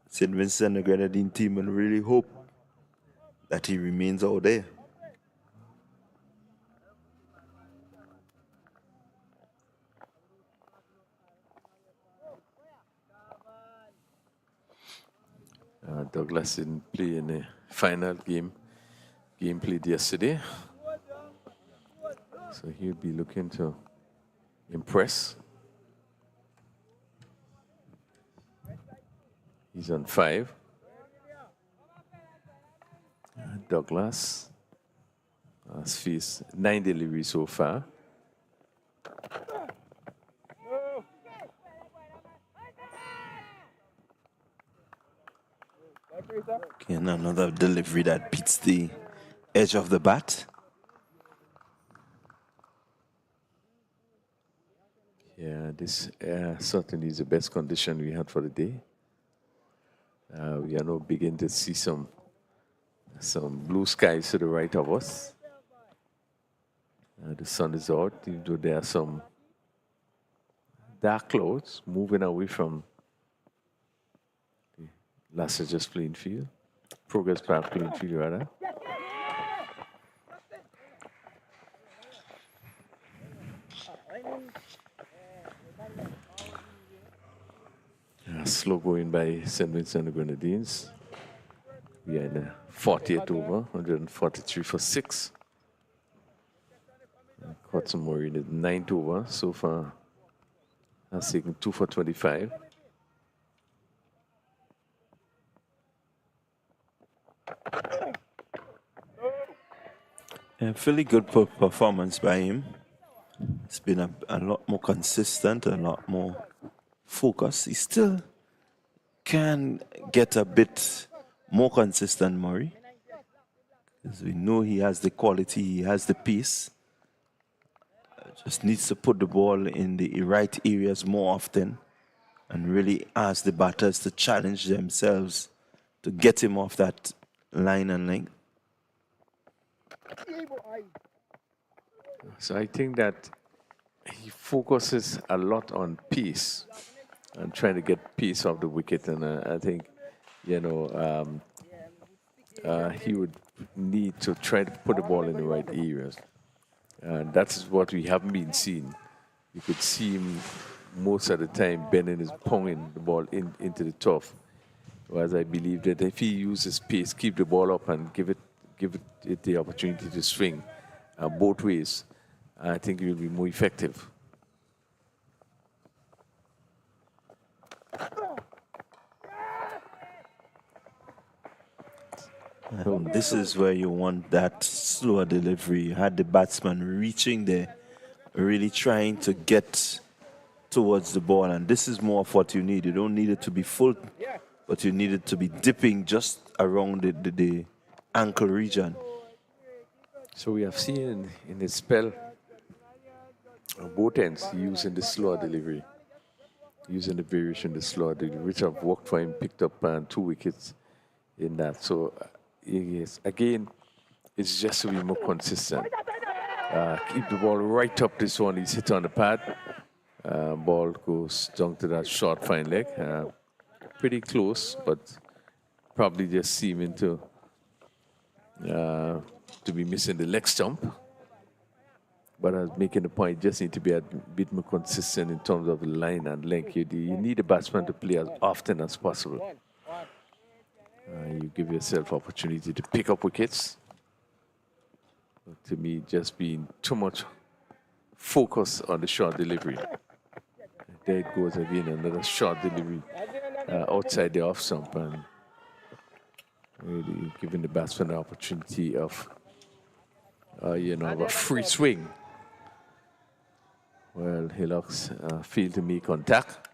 St. Vincent and Grenadine team will really hope that he remains out there. Douglas didn't play in the final game played yesterday. So he'll be looking to impress. He's on 5. Douglas has faced 9 deliveries so far. Again, another delivery that beats the edge of the bat. Yeah, this certainly is the best condition we had for the day. We are now beginning to see some blue skies to the right of us. The sun is out, even though there are some dark clouds moving away from the Las Vegas playing field, Progress Park playing field rather. Slow going by St. Vincent and the Grenadines. We are in the 40th over, 143 for 6. Caught some more in the 9th over so far. Has taken 2 for 25. A fairly good performance by him. It's been a lot more consistent, a lot more focused. He still can get a bit more consistent, Murray. Because we know he has the quality, he has the pace. Just needs to put the ball in the right areas more often and really ask the batters to challenge themselves to get him off that line and length. So I think that he focuses a lot on pace and trying to get pace off the wicket. And I think, you know, he would need to try to put the ball in the right areas. And that's what we haven't been seeing. You could see him most of the time bending his ponging the ball into the turf. Whereas I believe that if he uses pace, keep the ball up and give it the opportunity to swing both ways, I think he will be more effective. And this is where you want that slower delivery. You had the batsman reaching there, really trying to get towards the ball, and this is more of what you need. You don't need it to be full, but you need it to be dipping just around the ankle region. So we have seen in his spell both ends using the slower delivery, using the variation, the slower delivery, which have worked for him, picked up 2 wickets in that. So, yes, again, it's just to be more consistent. Keep the ball right up this one. He's hit on the pad. Ball goes down to that short fine leg. Pretty close, but probably just seeming to be missing the leg stump. But I was making the point, just need to be a bit more consistent in terms of the line and length. You need a batsman to play as often as possible. You give yourself opportunity to pick up wickets. But to me, just being too much focus on the short delivery. There it goes again, another short delivery outside the off stump, and really giving the batsman the opportunity of, of a free swing. Well, Hillocks failed to make contact.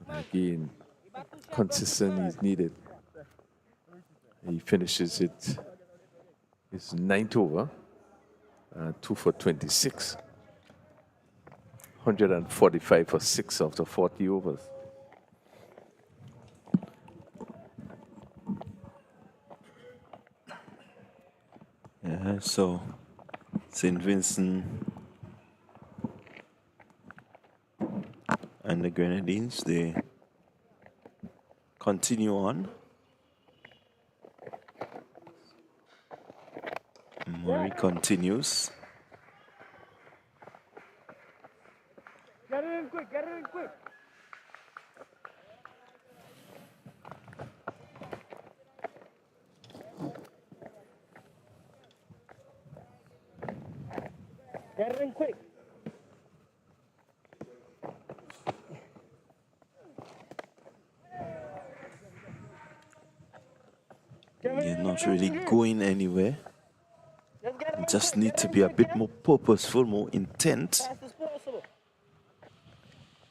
Again, consistency is needed. He finishes it. It's 9th over, 2 for 26. 145 for 6 after 40 overs. Yeah, so St. Vincent and the Grenadines, they continue on. Murray continues. Get it in quick, get it in quick. Get it in quick. You're not really going anywhere. You just need to be a bit more purposeful, more intent.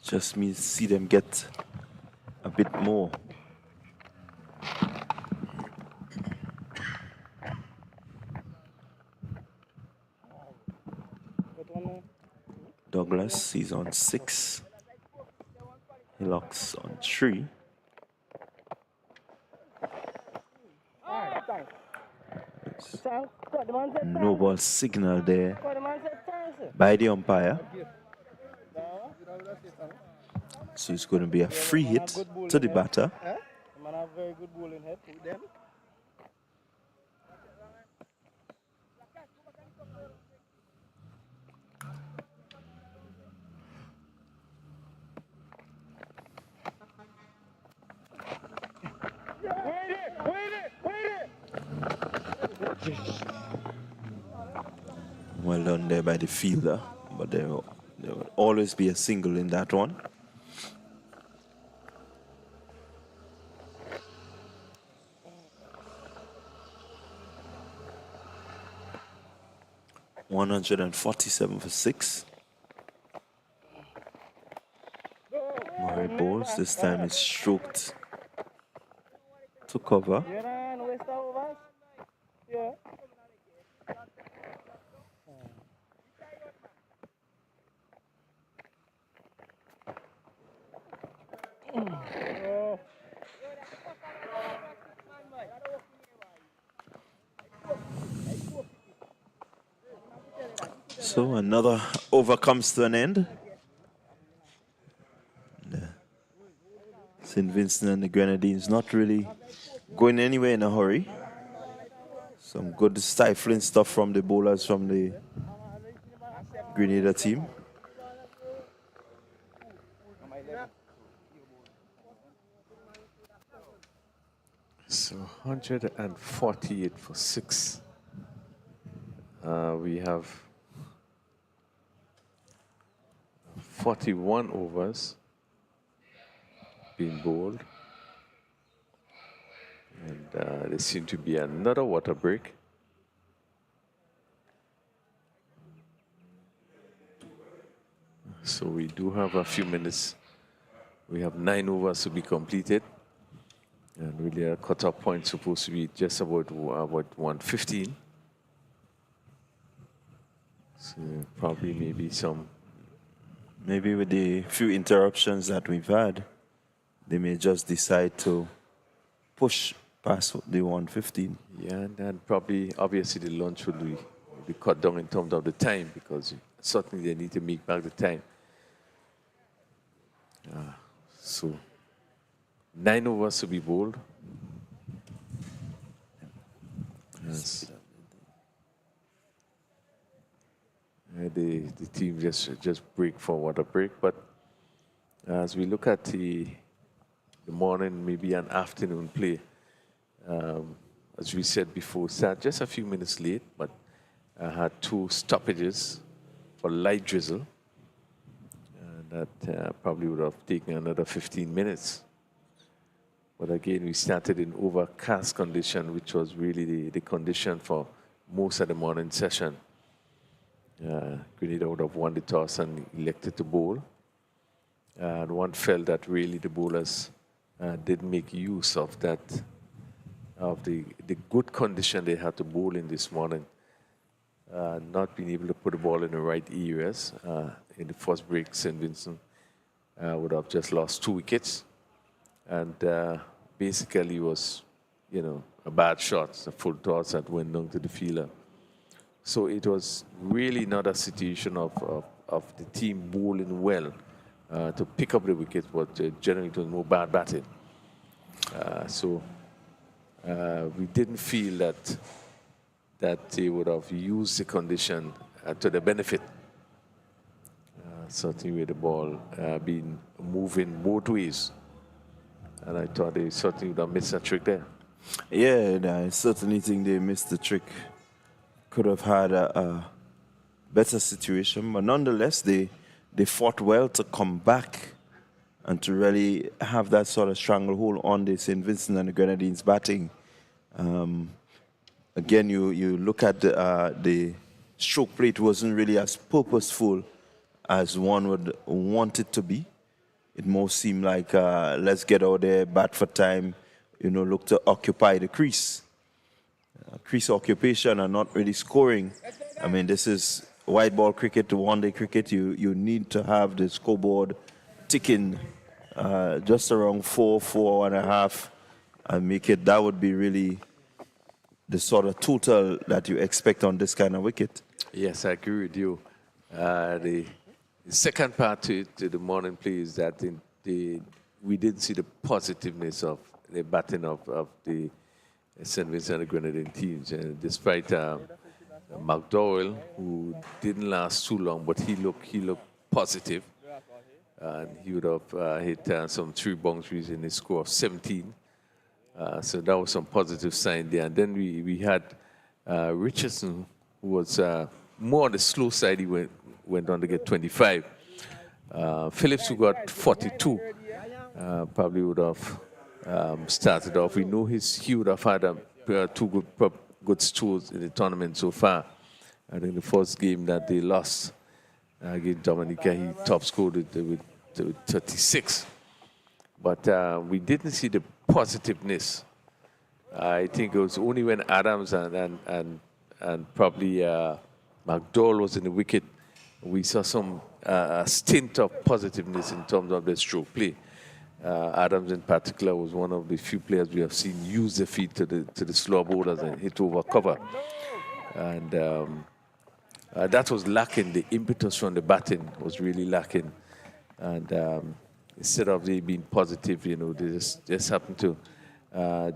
Just me see them get a bit more. Douglas, he's on 6. Hillocks on 3. No ball signal there by the umpire. So it's going to be a free hit to the batter. Well done there by the fielder, but there will always be a single in that one. $147 for 6. Murray bowls. This time it's stroked to cover. So another over comes to an end. St. Vincent and the Grenadines not really going anywhere in a hurry. Some good stifling stuff from the bowlers from the Grenada team. So 148 for 6. We have 41 overs being bowled. there seemed to be another water break. So we do have a few minutes. We have 9 overs to be completed. And really a cut-off point supposed to be just about 115. So probably maybe some... Maybe with the few interruptions that we've had, they may just decide to push past the 115. Yeah, and then probably, obviously, the lunch will be cut down in terms of the time, because certainly they need to make back the time. So 9 overs to be bowled. Yes. The team just break for water break, but as we look at the morning, maybe an afternoon play, as we said before, start just a few minutes late, but I had 2 stoppages for light drizzle, and that probably would have taken another 15 minutes. But again, we started in overcast condition, which was really the condition for most of the morning session. Grenada would have won the toss and elected to bowl. And one felt that really the bowlers did make use of that, of the good condition they had to bowl in this morning. Not being able to put the ball in the right areas. In the first break, St. Vincent would have just lost 2 wickets. And basically was, a bad shot, a full toss that went down to the fielder. So it was really not a situation of the team bowling well to pick up the wicket, but generally it was more bad batting. So we didn't feel that they would have used the condition to their benefit. Certainly with the ball being moving both ways. And I thought they certainly would have missed a trick there. Yeah, I certainly think they missed the trick. Could have had a better situation, but nonetheless, they fought well to come back and to really have that sort of stranglehold on the St. Vincent and the Grenadines batting. Again, you look at the stroke play, it wasn't really as purposeful as one would want it to be. It more seemed like, let's get out there, bat for time, look to occupy the crease. Crease occupation and not really scoring. I mean, this is white ball cricket to one-day cricket. You need to have the scoreboard ticking just around 4.5, and make it, that would be really the sort of total that you expect on this kind of wicket. Yes, I agree with you. The second part to the morning play is that we didn't see the positiveness of the batting of the St. Vincent and the Grenadine teams. And despite McDowell, who didn't last too long, but he looked positive. And he would have hit some 3 boundaries in his score of 17. So that was some positive sign there. And then we had Richardson, who was more on the slow side. He went on to get 25. Phillips, who got 42, probably would have started off. We know he would have had 2 good scores in the tournament so far. I think the first game that they lost against Dominica, he top scored with 36. But we didn't see the positiveness. I think it was only when Adams and probably McDowell was in the wicket, we saw some stint of positiveness in terms of the stroke play. Adams in particular was one of the few players we have seen use the feet to the slow bowlers and hit over cover. And that was lacking. The impetus from the batting was really lacking. And instead of they being positive, they just happened to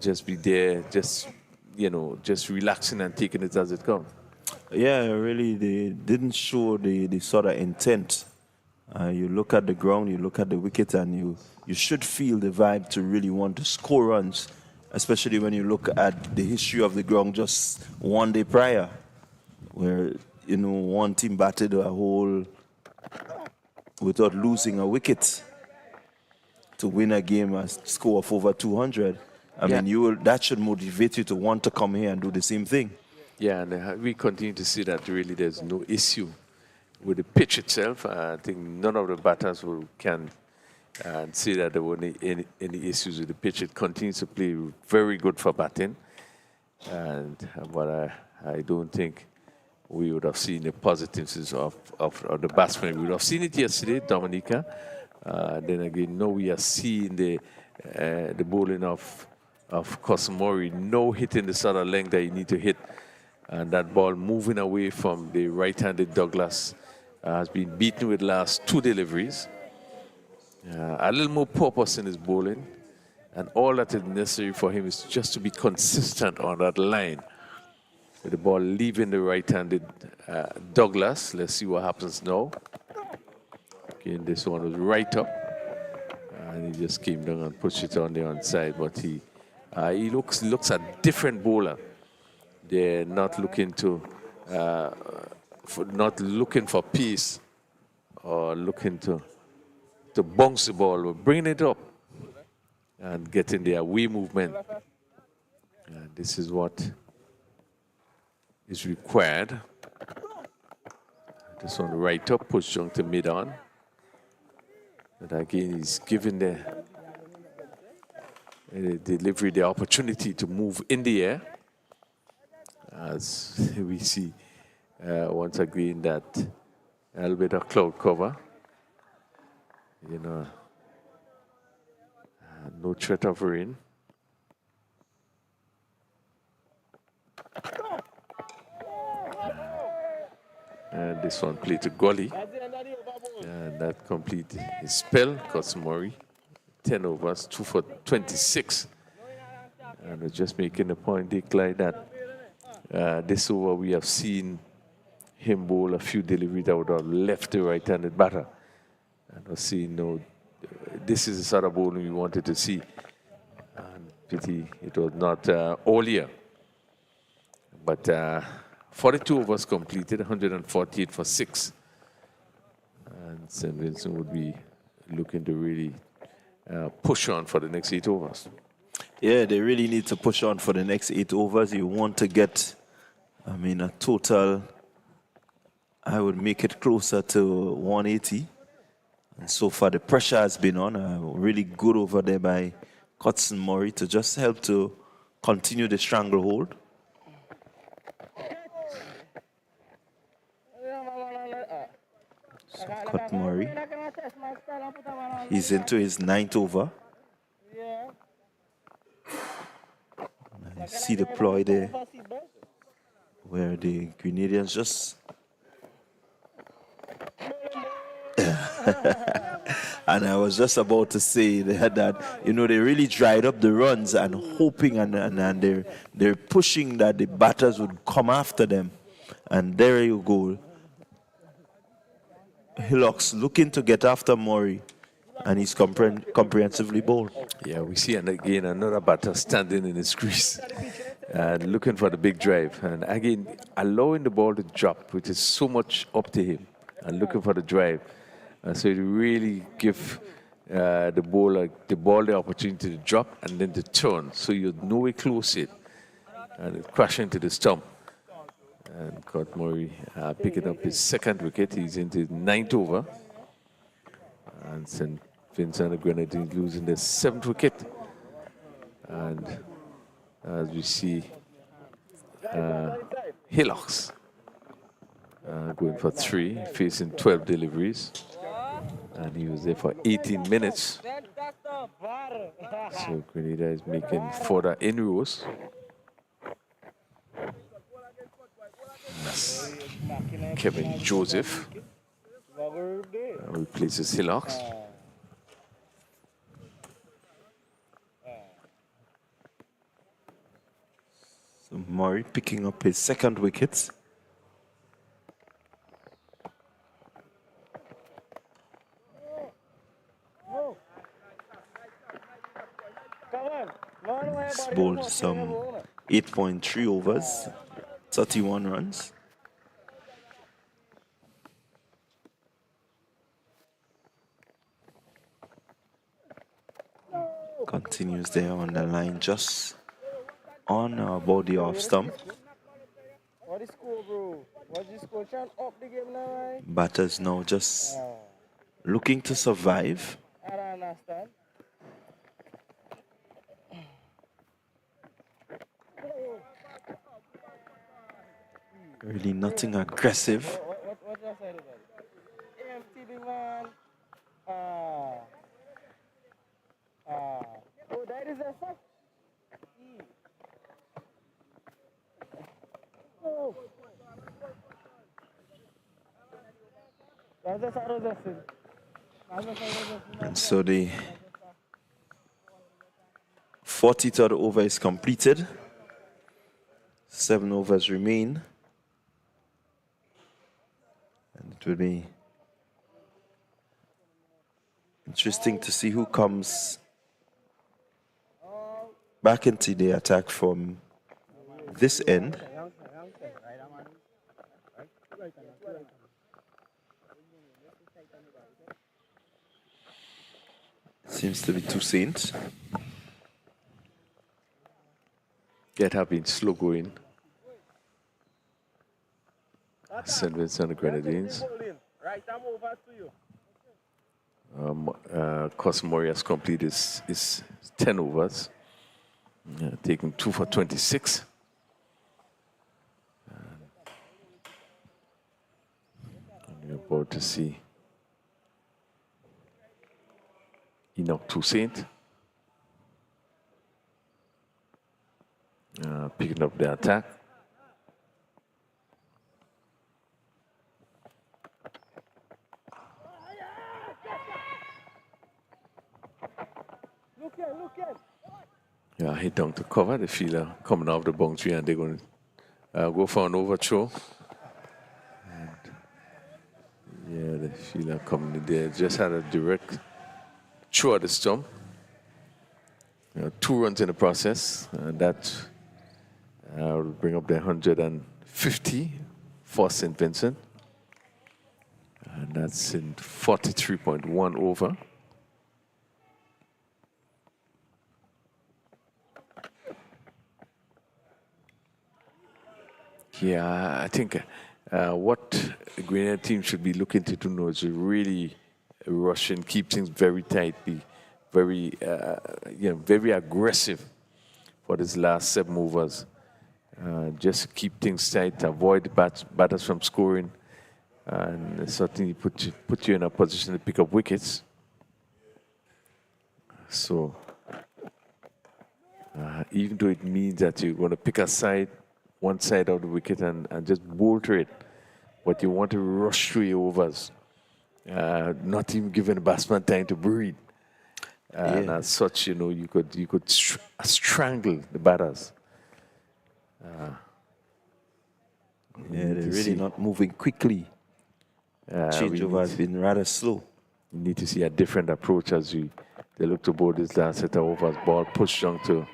just be there, just relaxing and taking it as it comes. Yeah, really, they didn't show the sort of intent. You look at the ground, you look at the wicket, and you should feel the vibe to really want to score runs, especially when you look at the history of the ground just one day prior, where, one team batted a whole without losing a wicket to win a game, a score of over 200. I mean, that should motivate you to want to come here and do the same thing. Yeah, and we continue to see that really there's no issue with the pitch itself. I think none of the batters can see that there were any issues with the pitch. It continues to play very good for batting, but I don't think we would have seen the positives of the batsmen. We would have seen it yesterday, Dominica. Then again, now we are seeing the bowling of Cosmori, no hitting the sort of length that you need to hit. And that ball moving away from the right-handed Douglas has been beaten with last 2 deliveries. A little more purpose in his bowling. And all that is necessary for him is just to be consistent on that line. With the ball leaving the right-handed Douglas. Let's see what happens now. Again, this one was right up. And he just came down and pushed it on the onside. But he looks a different bowler. They're not looking for pace or looking to bounce the ball, but bringing it up and getting their away movement. This is what is required. This one right up, push down to mid on. But again, he's giving the delivery the opportunity to move in the air. As we see once again that a little bit of cloud cover, no threat of rain. And this one played to Gully, and that complete his spell. Cosmori, 10 overs, 2 for 26, and we're just making a point, decline that. This over, we have seen him bowl a few deliveries that would have left the right-handed batter. And we're seeing, this is the sort of bowling we wanted to see. And pity it was not all year. But 42 overs completed, 148 for 6. And St. Vincent would be looking to really push on for the next 8 overs. Yeah, they really need to push on for the next 8 overs. You want to get, a total, I would make it closer to 180. And so far, the pressure has been on. Really good over there by Cosmori to just help to continue the stranglehold. So Cosmori, he's into his 9th over. I see the ploy there, where the Grenadians just... And I was just about to say that they really dried up the runs and hoping and they're pushing that the batters would come after them. And there you go. Hillocks looking to get after Murray, and he's comprehensively bowled. Yeah, we see again another batter standing in his crease and looking for the big drive. And again, allowing the ball to drop, which is so much up to him, and looking for the drive. So it really give the ball the opportunity to drop and then to turn. So you know it close it and it crash into the stump. And Cosmori picking up his 2nd wicket. He's into his 9th over. And St. Vincent and Grenadines losing their 7th wicket. And as we see, Hillocks going for 3, facing 12 deliveries. And he was there for 18 minutes. So Grenada is making further inroads. Kevin Joseph replaces Hillocks. So Murray picking up his 2nd wicket. He's bowled some 8.3 overs, 31 runs. Continues there on the line, just on our body off stump. What is score, bro? What's the score? Trying up the game now, right? Batters now just looking to survive. I don't understand. Really nothing aggressive. What did I say about it? Empty big man. Oh, that is a fuck. Oh. That's And so the 43rd over is completed. 7 overs remain. And it will be interesting to see who comes back into the attack from this end. Seems to be two Saints. Get have been slow going. St. Vincent and the Grenadines. Right, I'm over to you. Cosmore has completed his 10 overs, taking 2 for 26. And you're about to see Enoch Toussaint picking up the attack. Yeah, hit down to cover the fielder coming off the boundary, and they're going to go for an overthrow. And yeah, the fielder coming in there just had a direct throw at the stump. 2 runs in the process, and that will bring up the 150 for St. Vincent. And that's in 43.1 over. Yeah, I think what the Grenada team should be looking to do now is really rush and keep things very tight, be very, very aggressive for these last 7 overs. Just keep things tight, avoid batters from scoring, and certainly put you in a position to pick up wickets. So, even though it means that you're going to pick one side of the wicket and just bowl through it, but you want to rush through your overs, not even giving the batsman time to breathe. And as such, you could strangle the batters. They're really not moving quickly. Changeover has been rather slow. You need to see a different approach as they look to bowl this last set of overs. Ball pushed down to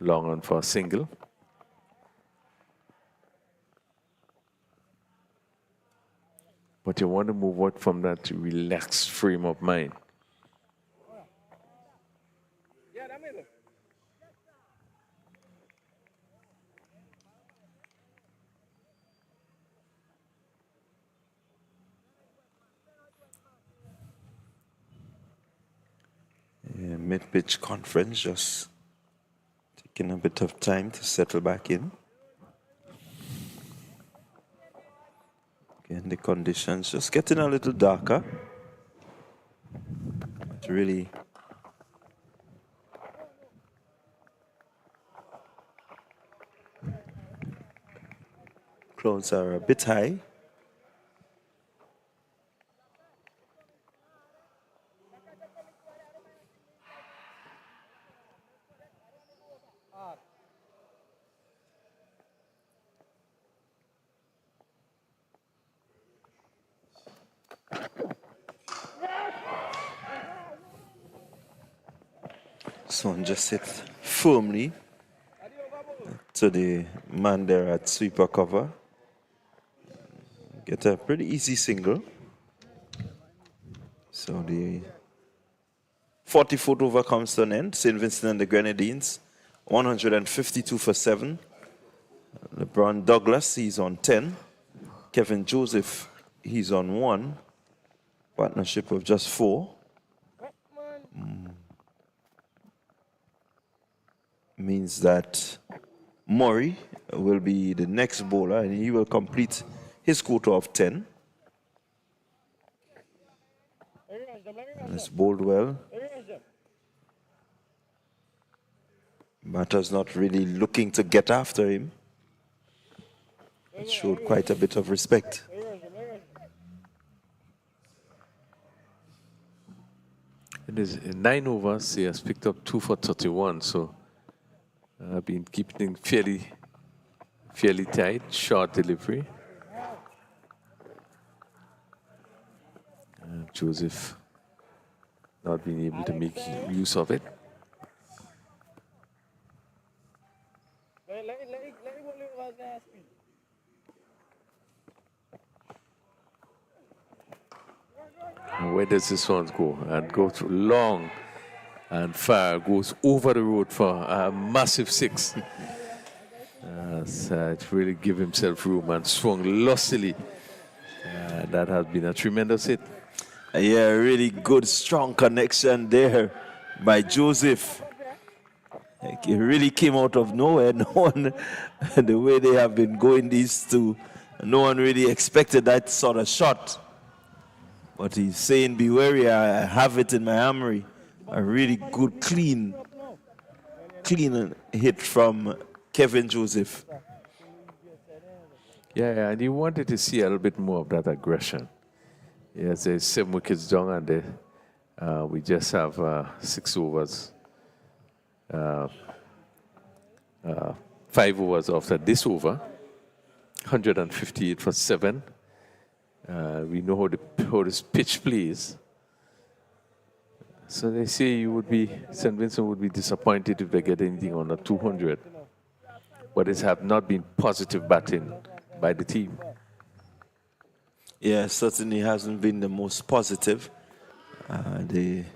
long on for a single. But you want to move out from that relaxed frame of mind. Mid-pitch conference, just taking a bit of time to settle back in. Again, the conditions just getting a little darker. But really, clouds are a bit high. Son just hit firmly to the man there at sweeper cover. Get a pretty easy single. So the 40-foot over comes to an end. St. Vincent and the Grenadines, 152 for 7. LeBron Douglas, he's on 10. Kevin Joseph, he's on 1. Partnership of just 4. Means that Murray will be the next bowler and he will complete his quota of 10. That's bowled well. Matter's not really looking to get after him. It showed quite a bit of respect. It is in 9 overs, he has picked up 2 for 31, so I've been keeping fairly tight, short delivery. Joseph not being able to make use of it. And where does this one go? And go through long and far, goes over the road for a massive 6. So it really give himself room and swung lustily. That has been a tremendous hit. Yeah, really good, strong connection there by Joseph. Like, it really came out of nowhere. No one, the way they have been going, these two, no one really expected that sort of shot. But he's saying, be wary, I have it in my armory. A really good, clean hit from Kevin Joseph. Yeah, and you wanted to see a little bit more of that aggression. Yes, there's 7 wickets down, and we just have 6 overs. 5 overs after this over. 158 for 7. We know how this pitch plays. So they say St. Vincent would be disappointed if they get anything under 200. But it have not been positive batting by the team. Yeah, certainly hasn't been the most positive. They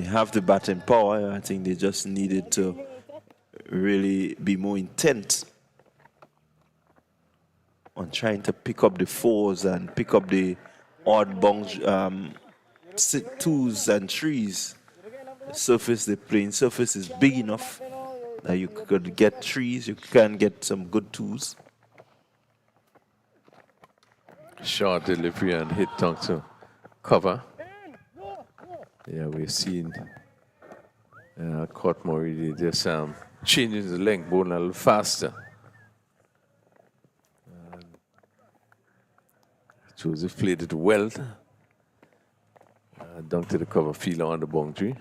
have the batting power. I think they just needed to really be more intent on trying to pick up the 4s and pick up the odd bunch, 2s and 3s. The surface, the playing surface is big enough that you could get 3s, you can get some good 2s. Short delivery and hit down to cover. Yeah, we've seen Court Murray just changing the length, bowling a little faster. Joseph played it well. Down to the cover fielder on the boundary.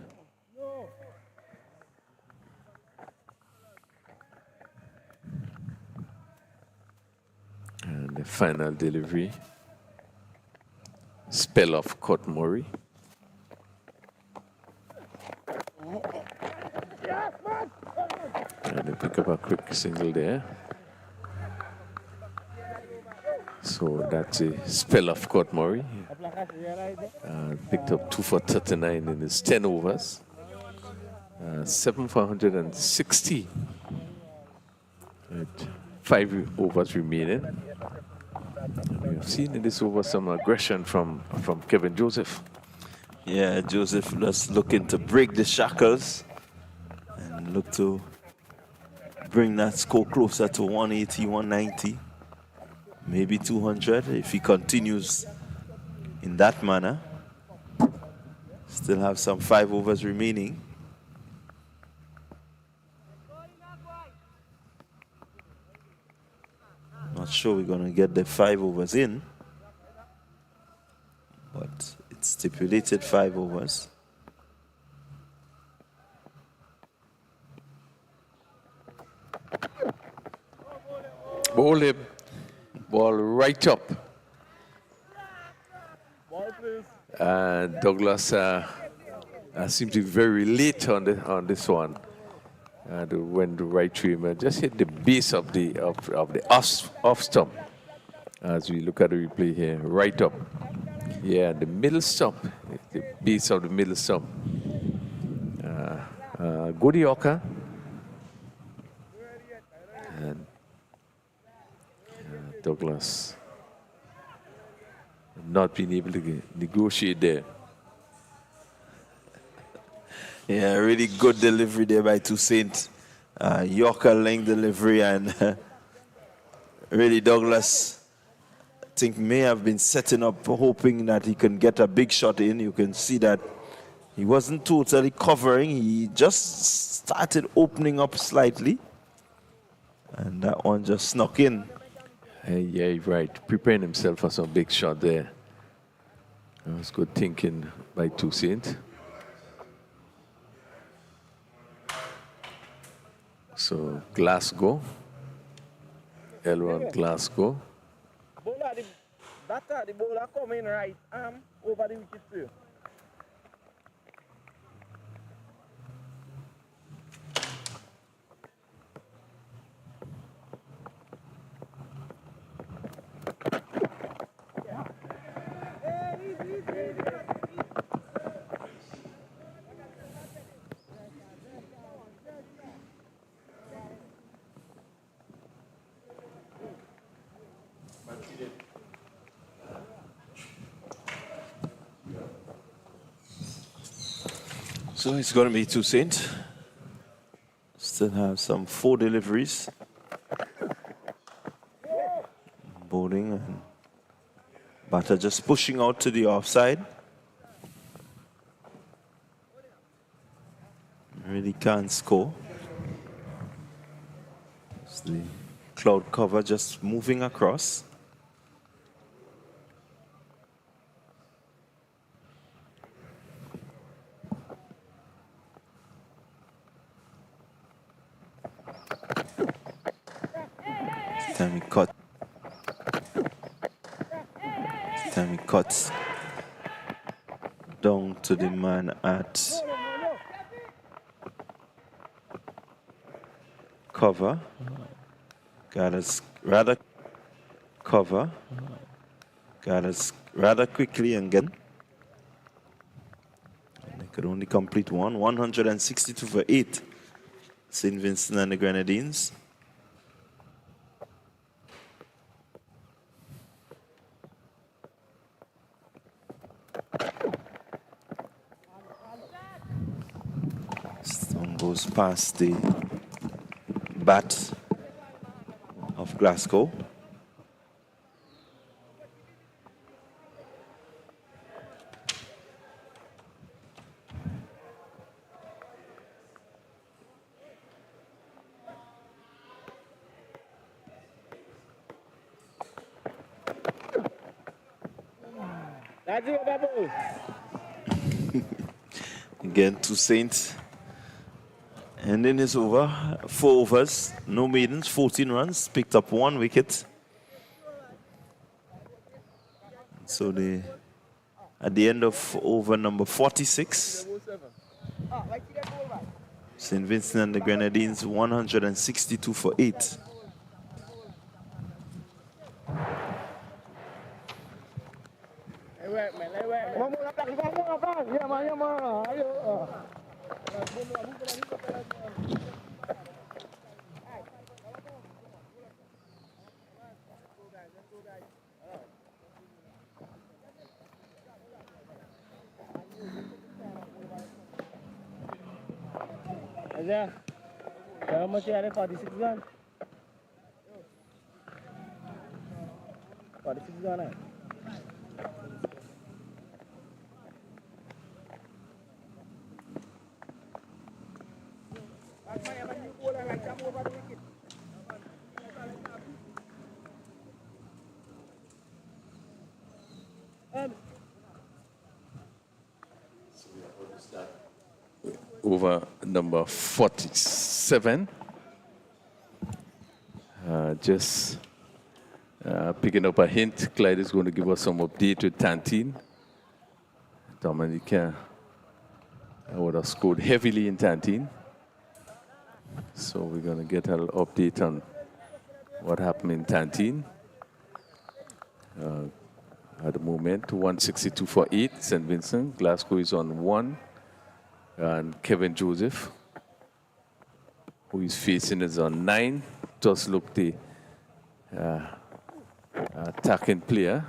And the final delivery. Spell off Court Murray. And they pick up a quick single there. So that's a spell of Court Murray. Picked up 2 for 39 in his 10 overs. 7 for 160. With 5 overs remaining. And we have seen in this over some aggression from Kevin Joseph. Yeah, Joseph was looking to break the shackles and look to bring that score closer to 180, 190. Maybe 200 if he continues in that manner. Still have some 5 overs remaining. Not sure we're going to get the 5 overs in, but it's stipulated 5 overs. Bowl him. Ball right up. And Douglas seems to be very late on this one. When the right trim just hit the base of the off stump. As we look at the replay here, right up. Yeah, the middle stump. the base of the middle stump. Good Yorker. And Douglas not being able to negotiate there. Yeah, really good delivery there by Toussaint. Yorker length delivery, and really Douglas, I think, may have been setting up hoping that he can get a big shot in. You can see that he wasn't totally covering. He just started opening up slightly, and that one just snuck in. Yeah, right. Preparing himself for some big shot there. That was good thinking by Toussaint. So Glasgow, L1 Glasgow. Bowler, the bowler coming right arm over the wicket too. So it's going to be Toussaint. Still have some 4 deliveries. Bowling, and batter just pushing out to the offside. Really can't score. It's the cloud cover just moving across. Time he cut. Time he cuts down to the man at cover. Gathers rather cover. Gathers rather quickly and again. And they could only complete one. 162 for 8. St. Vincent and the Grenadines. Stone goes past the bat of Glasgow. That's it, Babu. Again, Toussaint. And then it's over. 4 overs, no maidens, 14 runs, picked up 1 wicket. So at the end of over number 46, St. Vincent and the Grenadines 162 for 8. Yeah. How much you had? 46 gun. 46 gun. Over number 47. Just picking up a hint, Clyde is going to give us some update with Tantine. Dominica would have scored heavily in Tantine. So we're going to get a little update on what happened in Tantine. At the moment, 162 for 8, St. Vincent. Glasgow is on 1. And Kevin Joseph, who is facing, is on 9. Just look the attacking player.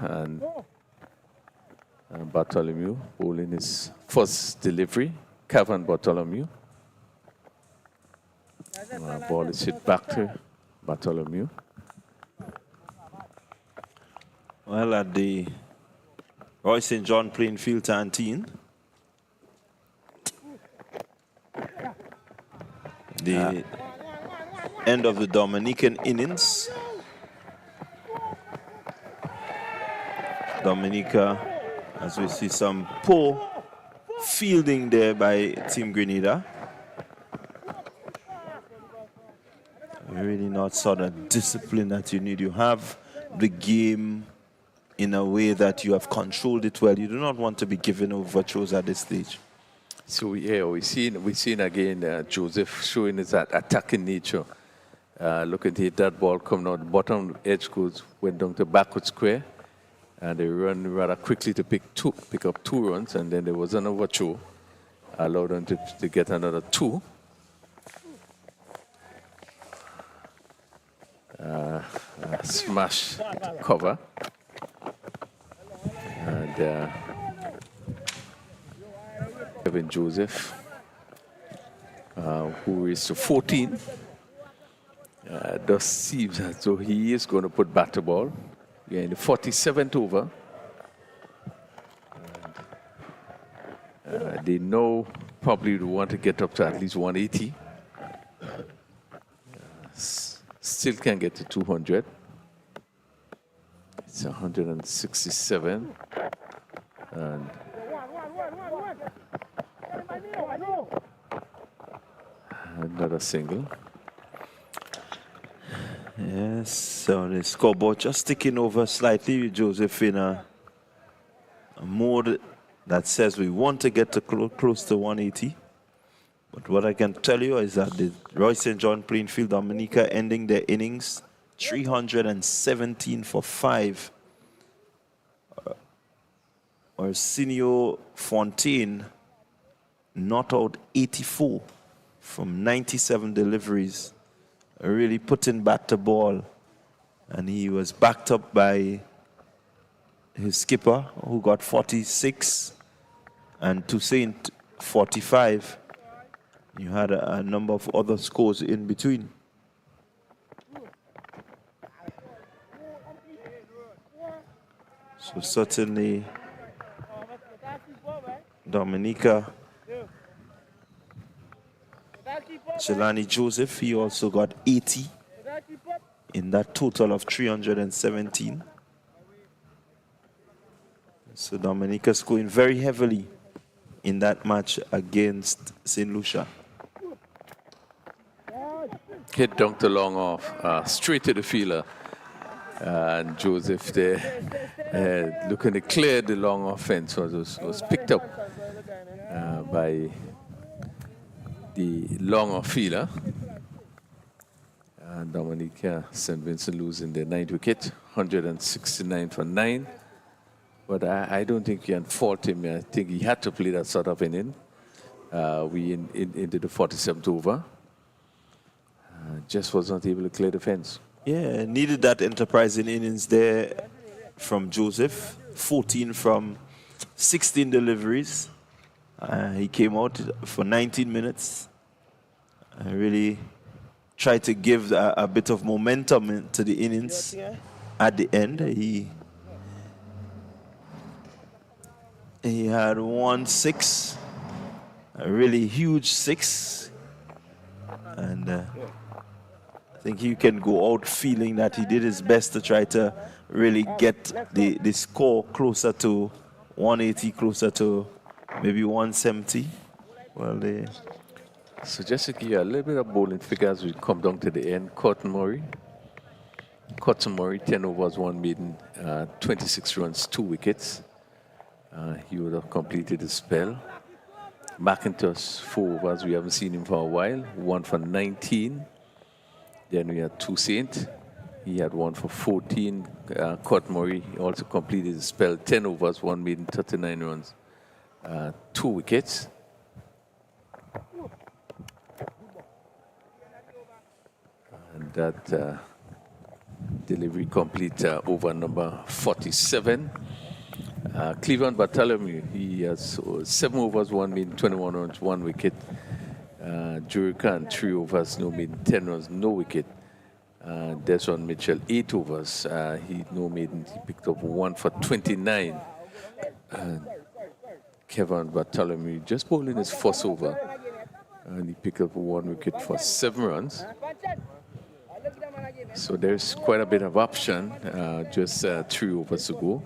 And Bartholomew bowling his first delivery. Kevin Bartholomew. Ball is hit back to Bartholomew. Well, at the Roy St. John playing field 13, the end of the Dominican innings. Dominica, as we see some poor fielding there by Team Grenada. Really not sort of discipline that you need. You have the game in a way that you have controlled it well. You do not want to be giving over throws at this stage. So yeah, we've seen again Joseph showing his attacking nature. Look at that ball coming out the bottom edge goes went down to backward square, and they run rather quickly to pick up 2 runs, and then there was an overthrow, allowed them to get another 2. Smash cover. And Kevin Joseph, who is to 14, does seem as though he is going to put back the ball. We are in the 47th over. They know probably want to get up to at least 180. Still can get to 200. It's 167. And another single. Yes, so the scoreboard just ticking over slightly with Joseph in a mode that says we want to get to close to 180. But what I can tell you is that the Roy St. John playing field Dominica ending their innings 317 for 5. Arsenio Fontaine not out 84 from 97 deliveries, really putting back the ball, and he was backed up by his skipper who got 46 and Toussaint 45. You had a number of other scores in between. So certainly Dominica, Jelani Joseph, he also got 80 in that total of 317. So Dominica scoring very heavily in that match against St. Lucia. Hit dunked the long off, straight to the fielder. And Joseph there looking to clear the long offense was picked up by the long off fielder. And Dominica St. Vincent losing their 9th wicket, 169 for 9. But I don't think you can fault him. I think he had to play that sort of inning. We into the 47th over. Just was not able to clear the fence. Yeah, needed that enterprising innings there from Joseph. 14 from 16 deliveries. He came out for 19 minutes. Really tried to give a bit of momentum to the innings at the end. He had 1-6, a really huge 6, and I think he can go out feeling that he did his best to try to really get the score closer to 180, closer to maybe 170. Well, so just to give you a little bit of bowling figures, we come down to the end. Cotton Murray, 10 overs, 1 maiden, 26 runs, 2 wickets. He would have completed the spell. McIntosh, 4 overs. We haven't seen him for a while. 1 for 19. Then we had Toussaint. He had one for 14. Curt Murray also completed his spell, 10 overs, 1 maiden, 39 runs, 2 wickets. And that delivery complete over number 47. Cleveland Bartholomew, he has 7 overs, 1 maiden, 21 runs, 1 wicket. Jury Khan, 3 overs, no maiden, 10 runs, no wicket. Desmond Mitchell, 8 overs, he no maiden, he picked up 1 for 29. Kevin Bartholomew just bowling his first over, and he picked up 1 wicket for 7 runs. So there's quite a bit of option, just 3 overs to go.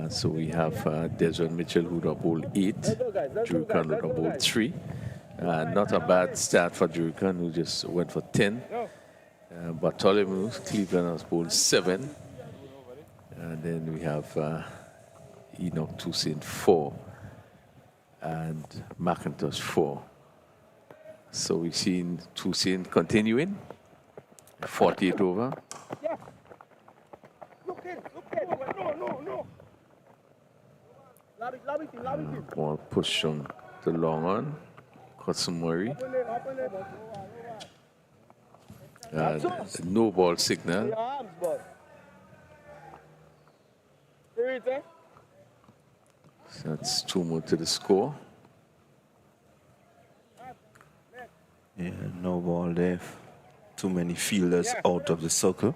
So we have Desmond Mitchell who would bowl 8, Jury Khan would bowl 3. Not a bad start for Jury Khan, who just went for 10. Bartholomew, Cleveland has bowled 7. And then we have Enoch Toussaint 4 and McIntosh 4. So we've seen Toussaint continuing, 48 over. Ball push on the long on, Custom Murray. No ball signal. So that's 2 more to the score. Yeah, no ball there. Too many fielders out of the circle.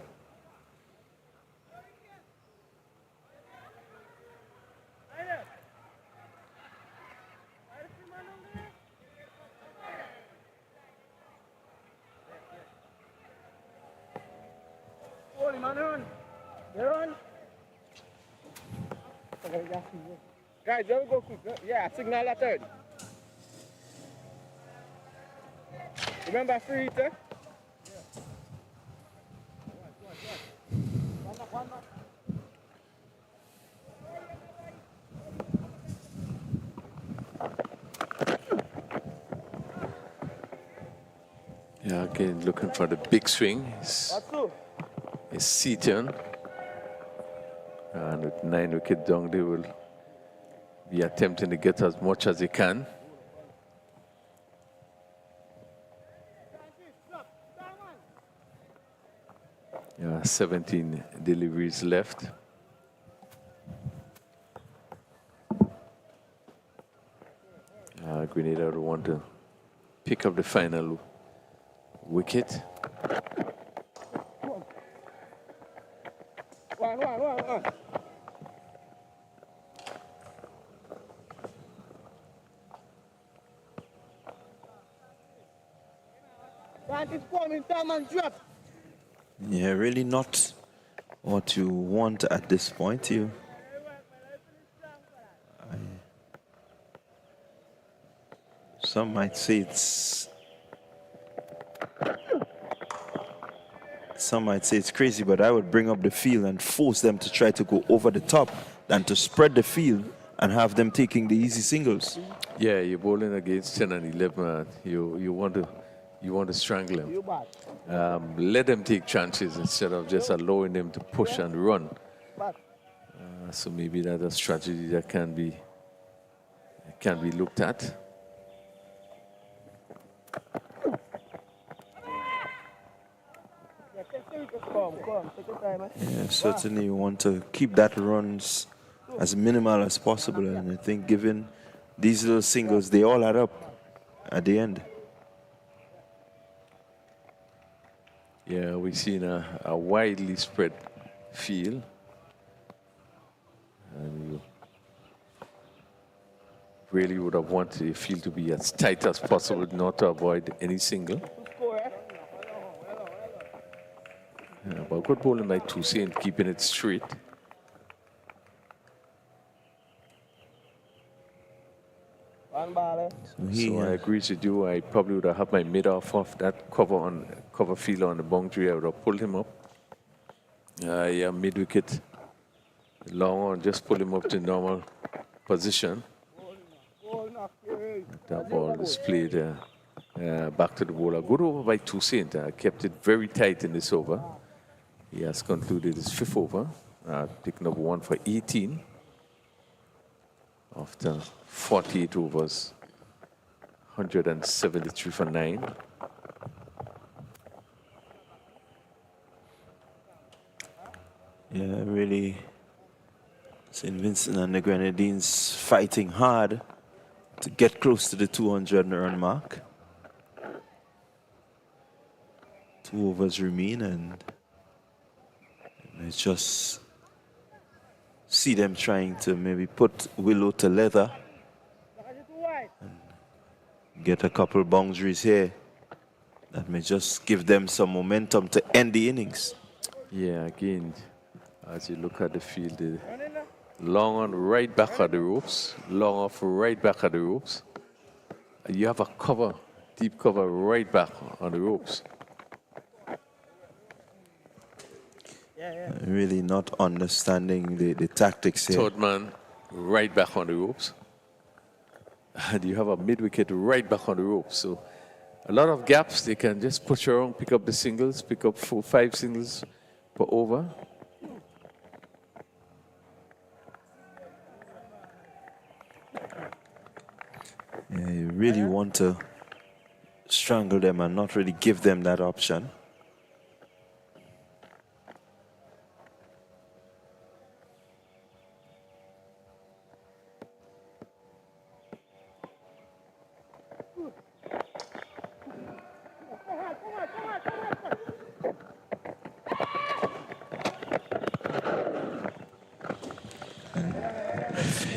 Guys, there we go quick. Yeah, signal at third. Remember free hitter? Yeah, again, looking for the big swing. It's C-turn. And with 9 wickets down, they will be attempting to get as much as they can. Yeah, 17 deliveries left. Grenada will want to pick up the final wicket. One. Yeah, really not what you want at this point. Some might say it's crazy, but I would bring up the field and force them to try to go over the top than to spread the field and have them taking the easy singles. Yeah, you're bowling against 10 and 11. You want to strangle them. Let them take chances instead of just allowing them to push and run. So maybe that's a strategy that can be looked at. Yeah, certainly you want to keep that runs as minimal as possible, and I think given these little singles, they all add up at the end. Yeah, we've seen a widely spread field. And you really would have wanted the field to be as tight as possible, not to avoid any single. Yeah, but good bowling by Toussaint, keeping it straight. So I agree with you. I probably would have had my mid off that cover field on the boundary. I would have pulled him up. Yeah, mid wicket, long on, just pull him up to normal position. That ball is played back to the bowler. Good over by Toussaint. Kept it very tight in this over. He has concluded his fifth over, picking up 1 for 18 after 48 overs, 173 for 9. Yeah, really, St. Vincent and the Grenadines fighting hard to get close to the 200 run mark. 2 overs remain, and I just see them trying to maybe put Winlott to leather and get a couple boundaries here that may just give them some momentum to end the innings. Yeah, again, as you look at the field, long on right back of the ropes, long off right back of the ropes. You have a cover, deep cover right back on the ropes. Really not understanding the tactics here. Third man right back on the ropes. And you have a mid-wicket right back on the ropes. So a lot of gaps. They can just push around, pick up the singles, pick up 4, 5 singles per over. Yeah, you really want to strangle them and not really give them that option.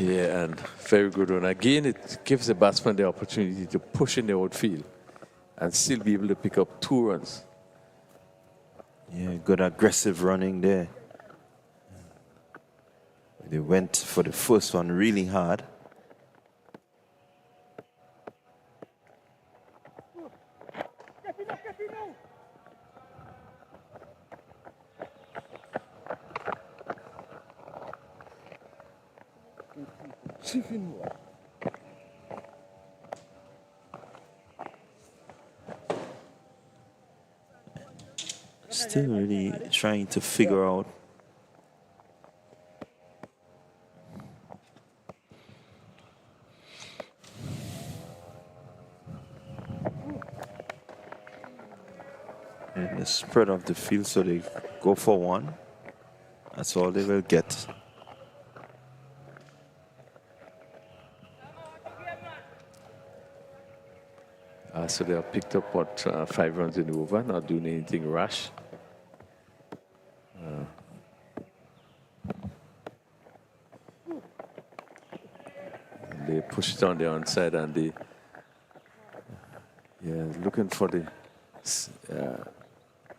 Yeah, and very good one. Again, it gives the batsman the opportunity to push in the outfield and still be able to pick up 2 runs. Yeah, good aggressive running there. They went for the first one really hard. Still really trying to figure out the spread of the field, so they go for 1. That's all they will get. So they have picked up, what, 5 runs in the over, not doing anything rash. They push it on the onside, and they, looking for the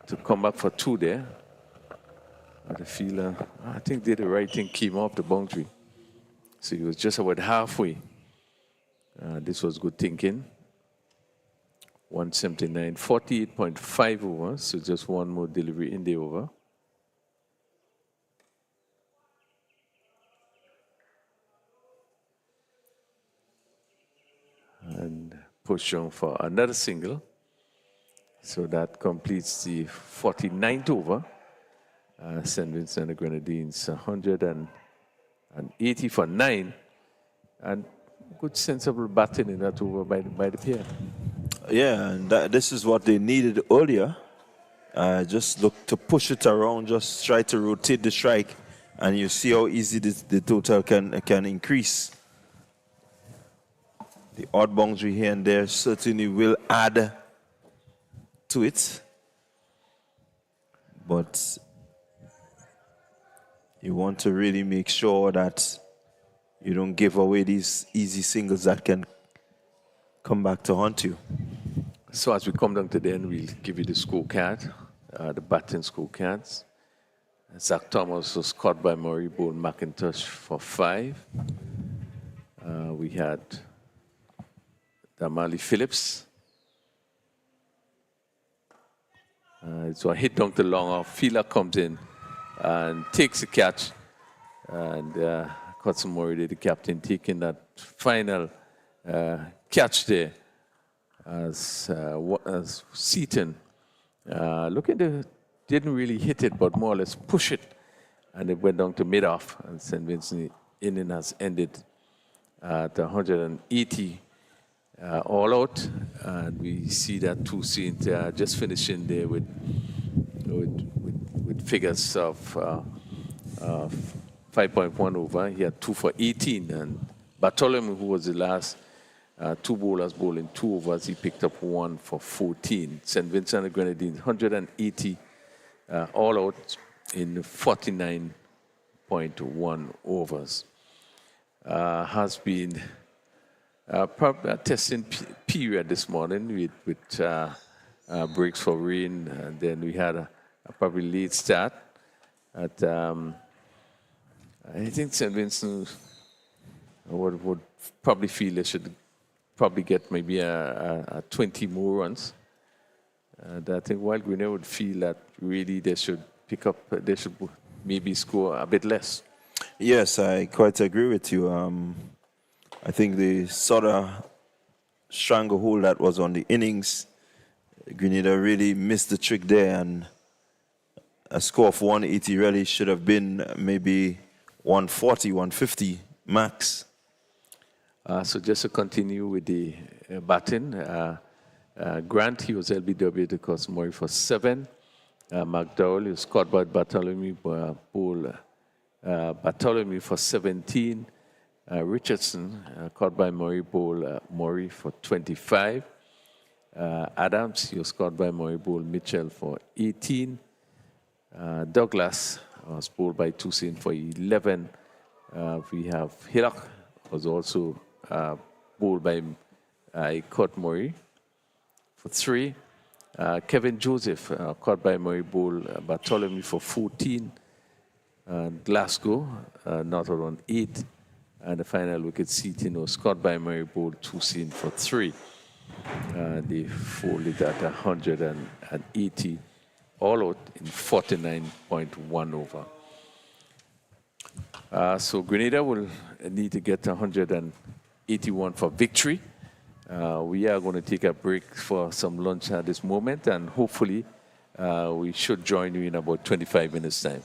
to come back for 2 there. The fielder, I think, did the right thing, came off the boundary. So he was just about halfway. This was good thinking. 179, 48.5 overs, so just 1 more delivery in the over. And push on for another single. So that completes the 49th over. St. Vincent and the Grenadines, 180 for 9. And good sensible batting in that over by the pair. Yeah, and this is what they needed earlier. Just look to push it around, just try to rotate the strike, and you see how easy the total can increase. The odd boundary here and there certainly will add to it, but you want to really make sure that you don't give away these easy singles that can come back to haunt you. So as we come down to the end, we'll give you the scorecard, the batting scorecards. Zach Thomas was caught by Murray Bone McIntosh for 5. We had Damali Phillips. So a hit down to long off. Fielder comes in and takes the catch. And Hudson Murray, the captain, taking that final catch there as Seaton looking to didn't really hit it, but more or less push it, and it went down to mid-off, and St. Vincent inning has ended at 180 all out, and we see that two Saint just finishing there with figures of 5.1 over. He had 2 for 18, and Bartholomew, who was the last two bowlers bowling 2 overs, he picked up 1 for 14. St. Vincent and Grenadines 180 all out in 49.1 overs. Has been probably a testing period this morning with breaks for rain, and then we had a probably late start. At I think St. Vincent would probably feel they should probably get maybe a 20 more runs. And I think while Grenada would feel that really they should pick up, they should maybe score a bit less. Yes, I quite agree with you. I think the sort of stranglehold that was on the innings, Grenada really missed the trick there, and a score of 180 really should have been maybe 140, 150 max. So just to continue with the batting, Grant, he was LBW to cost Murray for 7. McDowell, he was caught by Bartholomew, Bartholomew for 17. Richardson, caught by Murray, Murray for 25. Adams, he was caught by Murray, Mitchell for 18. Douglas was bowled by Toussaint for 11. We have Hillock, was also bowled by Caught Murray for 3. Kevin Joseph, caught by Murray, Bartholomew for 14. Glasgow, not around 8. And the final wicket seating was caught by Murray, Toussaint for 3. They folded at 180 all out in 49.1 over. So Grenada will need to get 181 for victory. We are going to take a break for some lunch at this moment, and hopefully we should join you in about 25 minutes' time.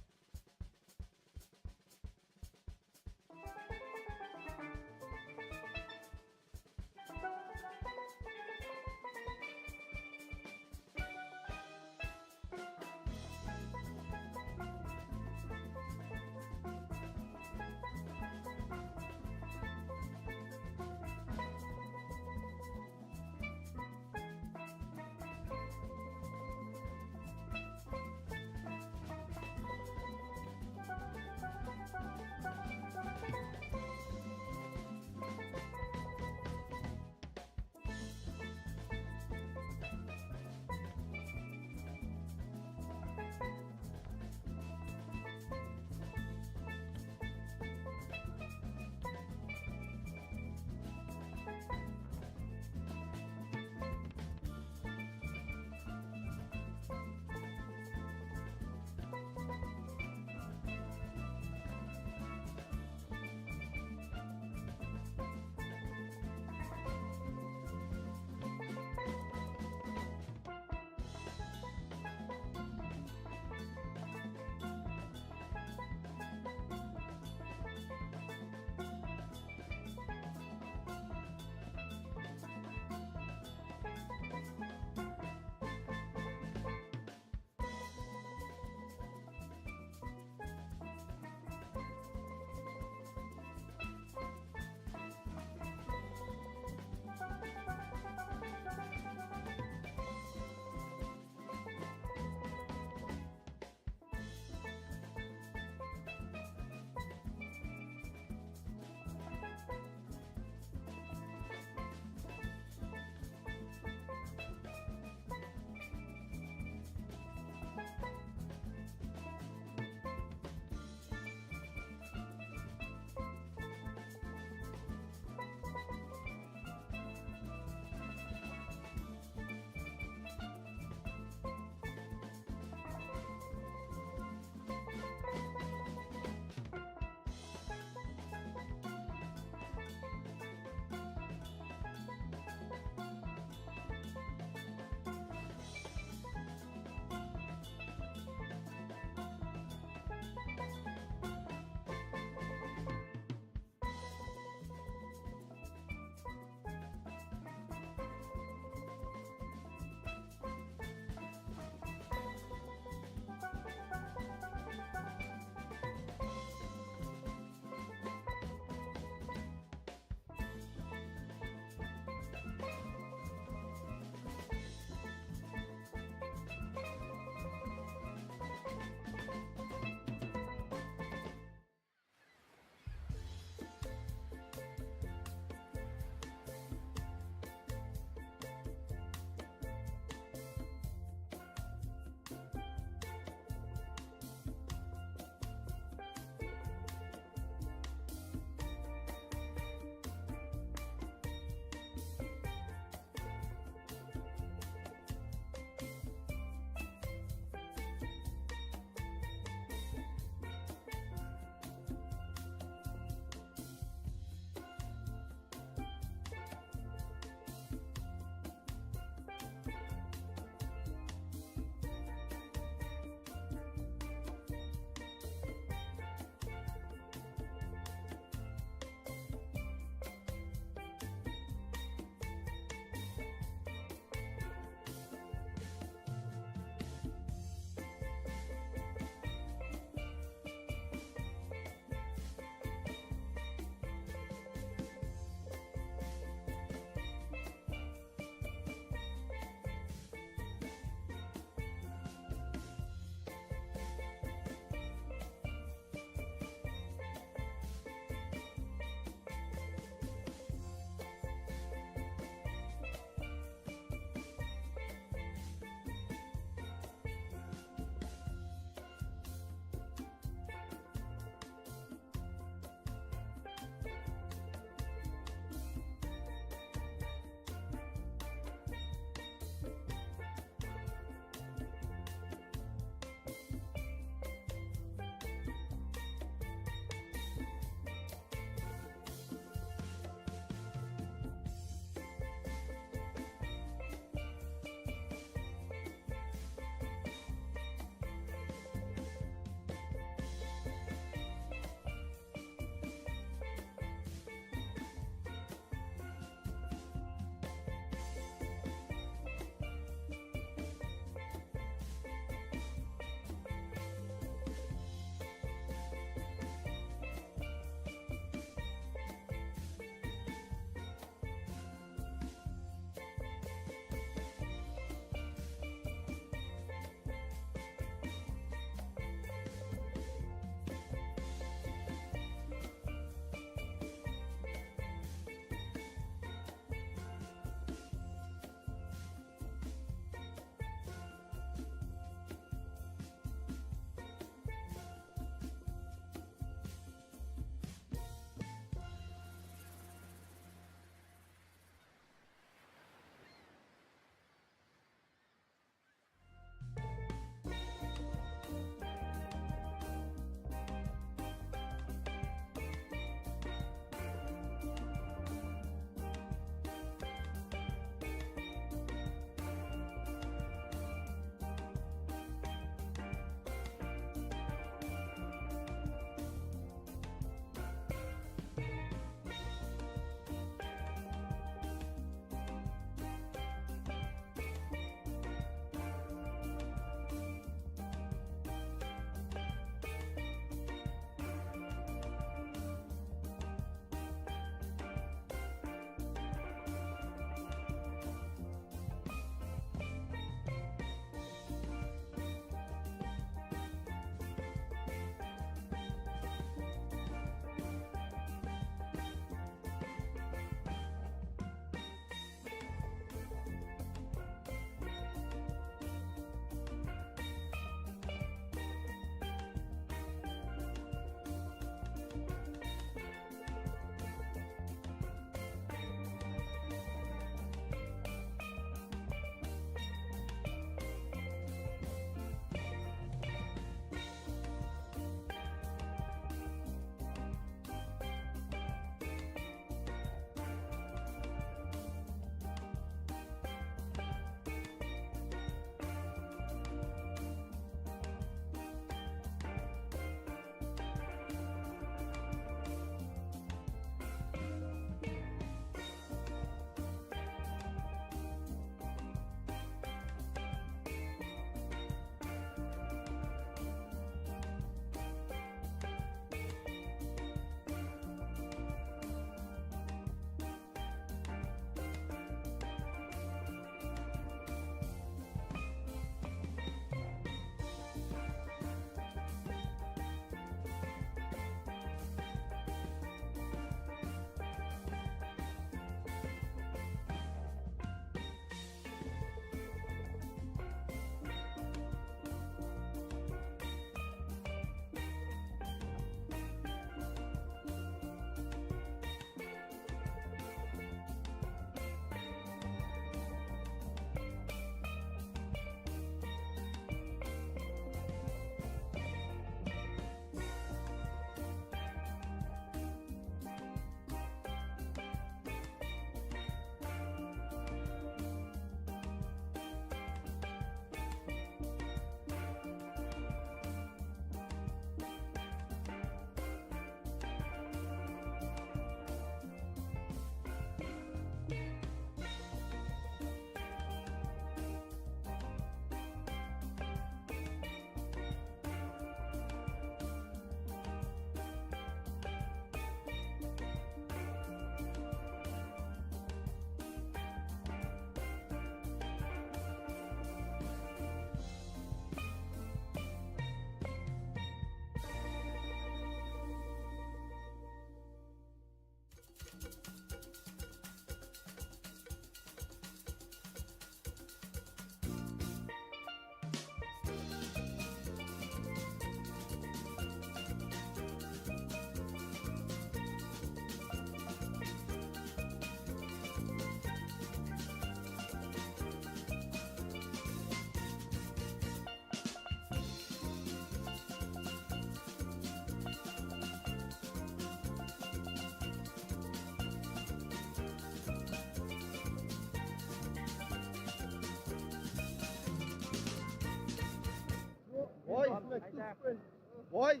Boy!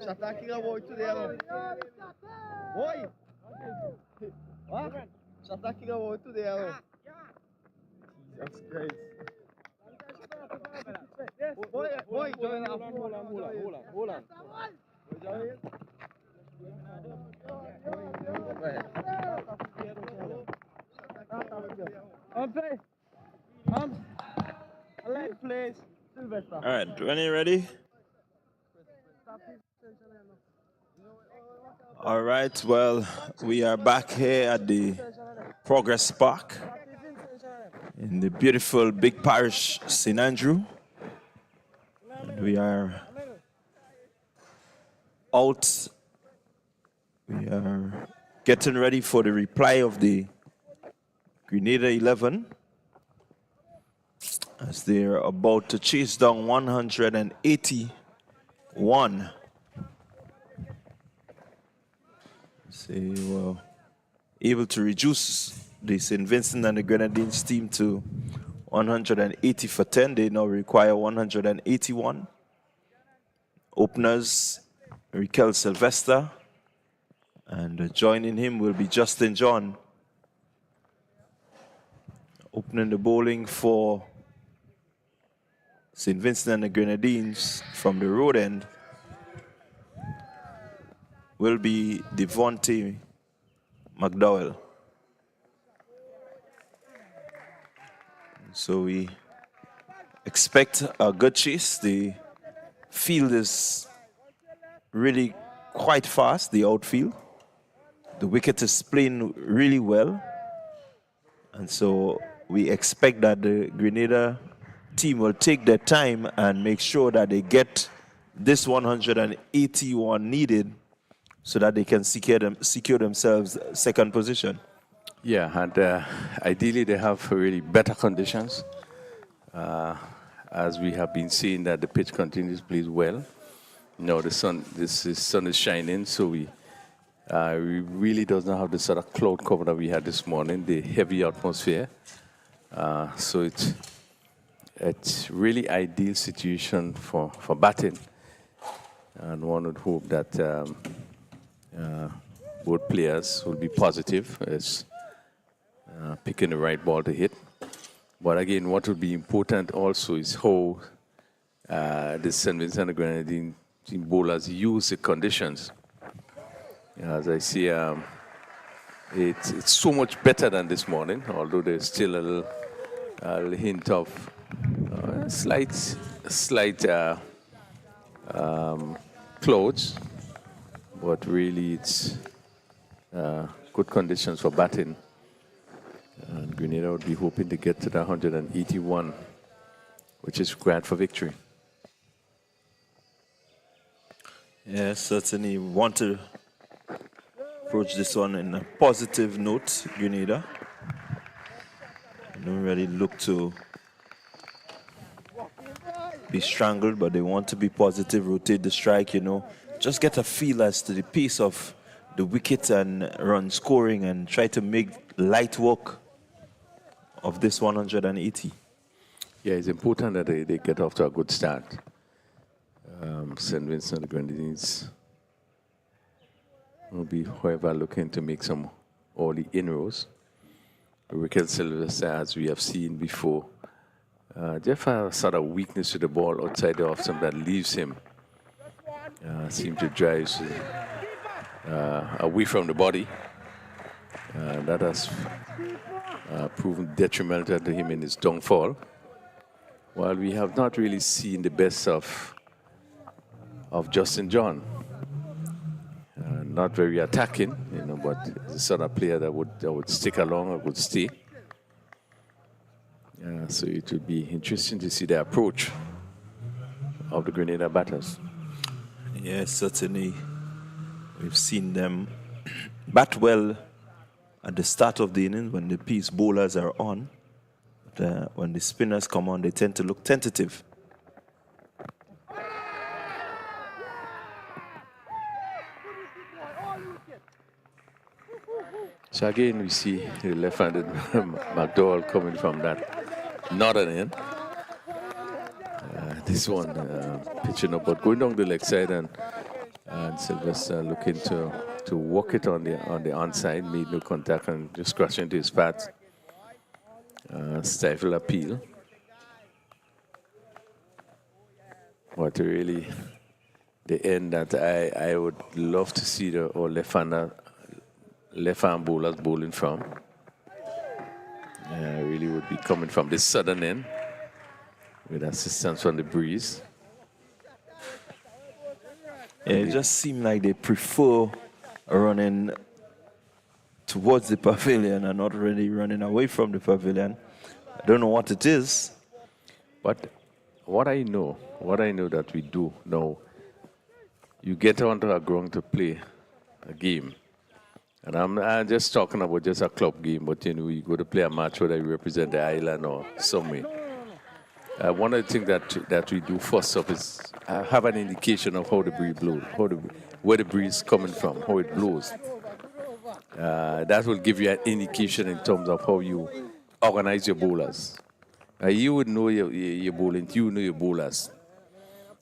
Shot aqui na boy today, Boy! What? Shot aqui na boy today, Jesus Christ. Boy, join up. Hold on. Left place, Sylvester. All right, when you ready? All right, well, we are back here at the Progress Park in the beautiful big parish, St. Andrew. And we are out. We are getting ready for the reply of the Grenada 11 as they're about to chase down 181. They were able to reduce the St. Vincent and the Grenadines team to 180 for 10. They now require 181. Openers, Raquel Sylvester, and joining him will be Justin John. Opening the bowling for St. Vincent and the Grenadines from the road end will be Devontae McDowell. So we expect a good chase. The field is really quite fast, the outfield. The wicket is playing really well. And so we expect that the Grenada team will take their time and make sure that they get this 181 needed so that they can secure themselves second position. Yeah, and ideally they have really better conditions. As we have been seeing that the pitch continues to play well. No, the sun is shining, so we really does not have the sort of cloud cover that we had this morning, the heavy atmosphere. So it's really ideal situation for batting. And one would hope that both players will be positive as picking the right ball to hit. But again, what would be important also is how the St. Vincent and the Grenadine team bowlers use the conditions. As I see, it's so much better than this morning, although there's still a little hint of slight clouds, but really it's good conditions for batting. And Grenada would be hoping to get to the 181, which is required for victory. Yes, certainly want to approach this one in a positive note, Grenada. They don't really look to be strangled, but they want to be positive, rotate the strike, just get a feel as to the pace of the wicket and run scoring and try to make light work of this 180. Yeah, it's important that they get off to a good start. St. Vincent and the Grenadines will be, however, looking to make some early inroads. Raquel Sylvester, as we have seen before, they have a sort of weakness to the ball outside the off stump that leaves him. Seems to drive away from the body. That has proven detrimental to him in his downfall. While we have not really seen the best of Justin John. Not very attacking, but the sort of player that would stick along or would stay. So it would be interesting to see the approach of the Grenada batters. Yes, certainly. We've seen them bat well at the start of the inning when the pace bowlers are on. But when the spinners come on, they tend to look tentative. So again, we see the left-handed McDowell coming from that northern end. this one pitching up, but going down the leg side, and Sylvester looking to walk it on the onside, made no contact and just crashed into his pads. Stifle appeal. But really, the end that I would love to see the left hand bowlers bowling from. Really would be coming from the southern end with assistance from the breeze. Yeah, it just seemed like they prefer running towards the pavilion and not really running away from the pavilion. I don't know what it is. But what I know that we do now, you get onto a ground to play a game. And I'm just talking about just a club game, but you know, you go to play a match whether you represent the island or somewhere. One of the things that we do first up is have an indication of how the breeze blows, where the breeze is coming from, how it blows. That will give you an indication in terms of how you organize your bowlers. You would know your bowling, you know your bowlers.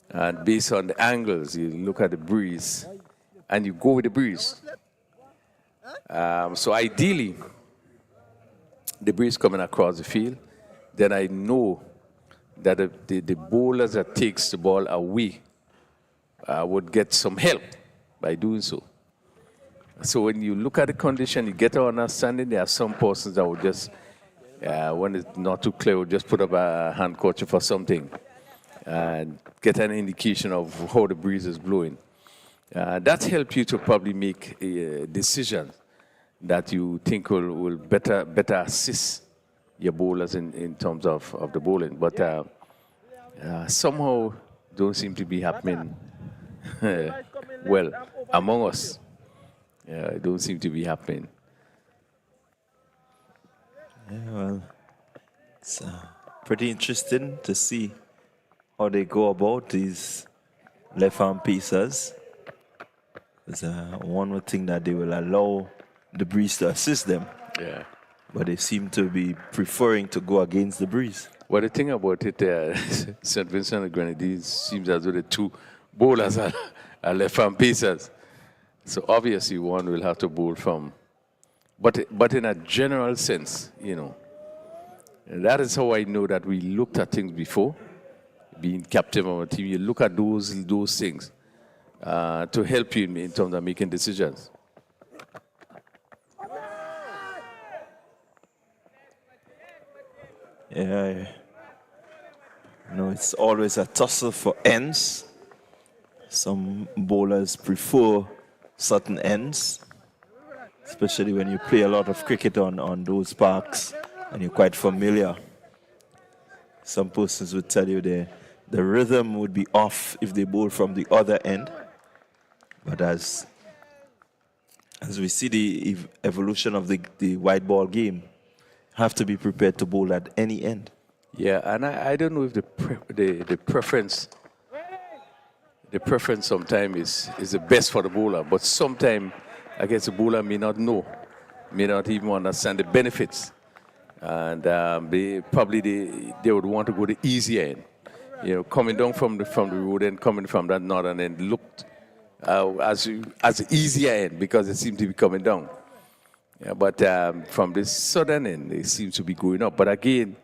And based on the angles, you look at the breeze and you go with the breeze. So ideally, the breeze coming across the field, then I know that the bowlers that takes the ball away would get some help by doing so. So when you look at the condition, you get an understanding. There are some persons that would just, when it's not too clear, would just put up a handkerchief or something and get an indication of how the breeze is blowing. That helps you to probably make a decision that you think will better assist your bowlers in terms of the bowling. But somehow don't seem to be happening well among us. It don't seem to be happening. Yeah, well, it's pretty interesting to see how they go about these left-hand pieces. Because one would think that they will allow the breeze to assist them. Yeah. But they seem to be preferring to go against the breeze. Well, the thing about it, St. Vincent and Grenadines seems as though the two bowlers are left-hand pacers. So obviously one will have to bowl from. But in a general sense, you know, that is how I know that we looked at things before. Being captain of a team, you look at those things to help you in terms of making decisions. Yeah, it's always a tussle for ends. Some bowlers prefer certain ends, especially when you play a lot of cricket on those parks and you're quite familiar. Some persons would tell you the rhythm would be off if they bowl from the other end. But as we see the evolution of the white ball game, have to be prepared to bowl at any end. Yeah, and I don't know if the preference sometimes is the best for the bowler, but sometimes I guess the bowler may not know, may not even understand the benefits, and they would want to go the easier end. You know, coming down from the road and coming from that northern end looked as the easier end because it seemed to be coming down. Yeah, but from the southern end, it seems to be going up. But again,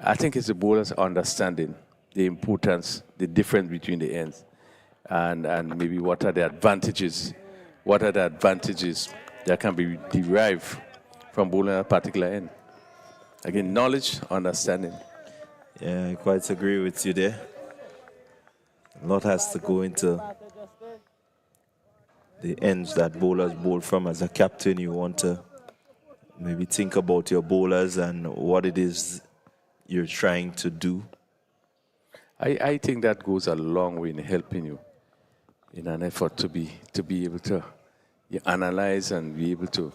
I think it's the bowlers understanding the importance, the difference between the ends, and maybe what are the advantages that can be derived from bowling a particular end. Again, knowledge, understanding. Yeah, I quite agree with you there. A lot has to go into the ends that bowlers bowl from. As a captain, you want to maybe think about your bowlers and what it is you're trying to do. I think that goes a long way in helping you in an effort to be able to analyze and be able to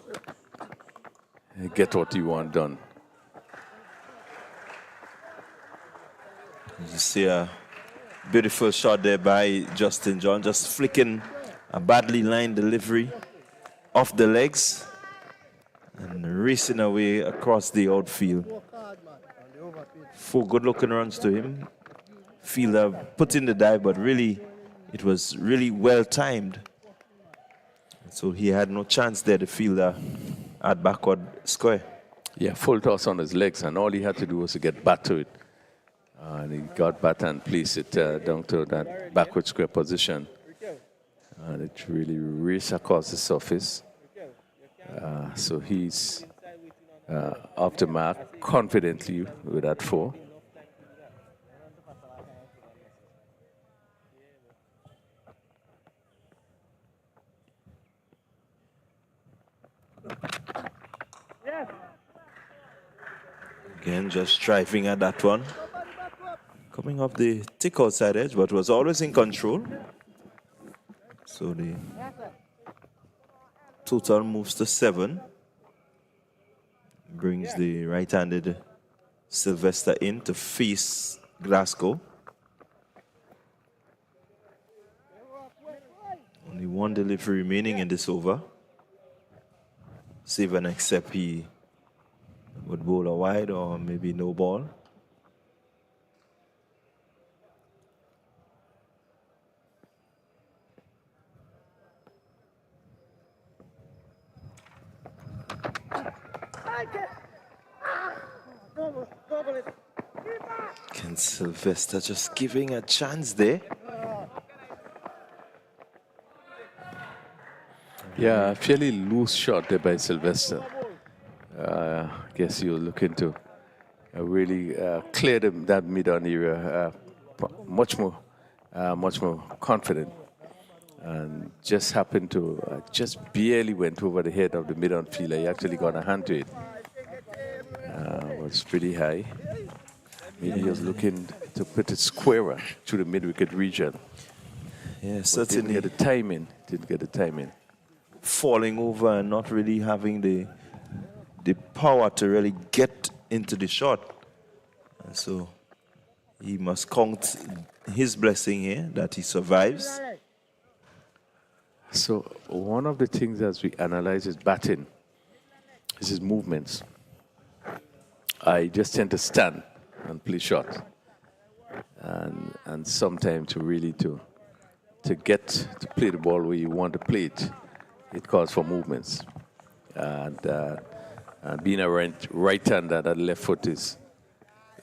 get what you want done. You see a beautiful shot there by Justin John, just flicking a badly lined delivery off the legs and racing away across the outfield. 4 good-looking runs to him. fielder put in the dive, but really, it was really well timed. So he had no chance there, the fielder at backward square. Yeah, full toss on his legs, and all he had to do was to get back to it. And he got back and placed it down to that backward square position. And it really raced across the surface. So he's off the mark confidently with that 4. Again, just driving at that one. Coming off the thick outside edge, but was always in control. So the total moves to 7. Brings the right-handed Sylvester in to face Glasgow. Only 1 delivery remaining in this over. Save and accept he would bowl a wide or maybe no ball. Ken Sylvester just giving a chance there. Yeah, fairly loose shot there by Sylvester. I guess he was looking to really clear that mid-on area much more confident, and just happened to just barely went over the head of the mid-on fielder. He actually got a hand to it. Was pretty high. Maybe he was looking to put it squarer to the mid-wicket region. Yeah, but certainly. Didn't get the timing. Falling over and not really having the power to really get into the shot. And so he must count his blessing here that he survives. So one of the things as we analyze his batting is his movements. I just tend to stand and play shot, and sometimes to really to get to play the ball where you want to play it, it calls for movements. And being a right-hander, that left foot is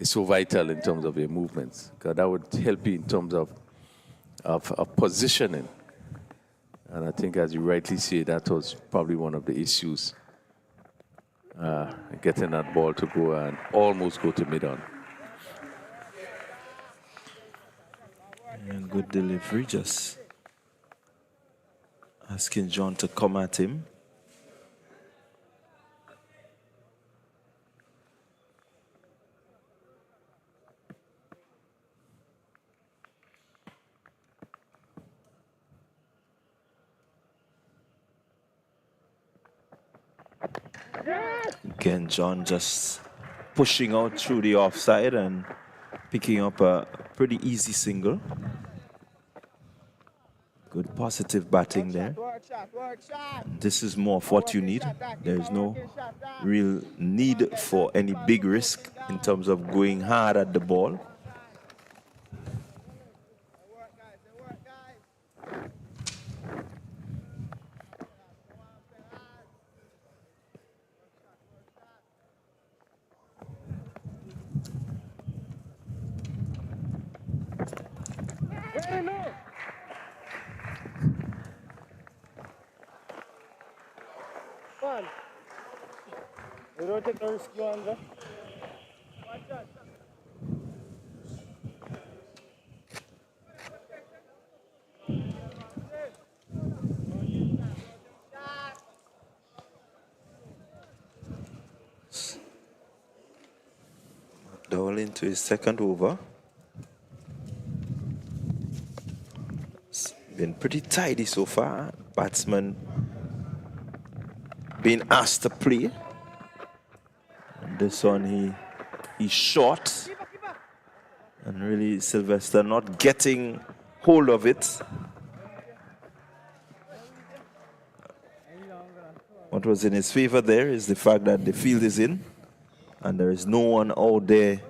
so vital in terms of your movements, because that would help you in terms of positioning. And I think, as you rightly say, that was probably one of the issues, getting that ball to go and almost go to mid-on. And good delivery, just asking John to come at him. Again, John just pushing out through the offside and picking up a pretty easy single. Good positive batting there. This is more of what you need. There is no real need for any big risk in terms of going hard at the ball. We don't take the risk, you Andre. Dowell into his second over. It's been pretty tidy so far. Batsman being asked to play. And this one he's short. And really Sylvester not getting hold of it. What was in his favor there is the fact that the field is in and there is no one out there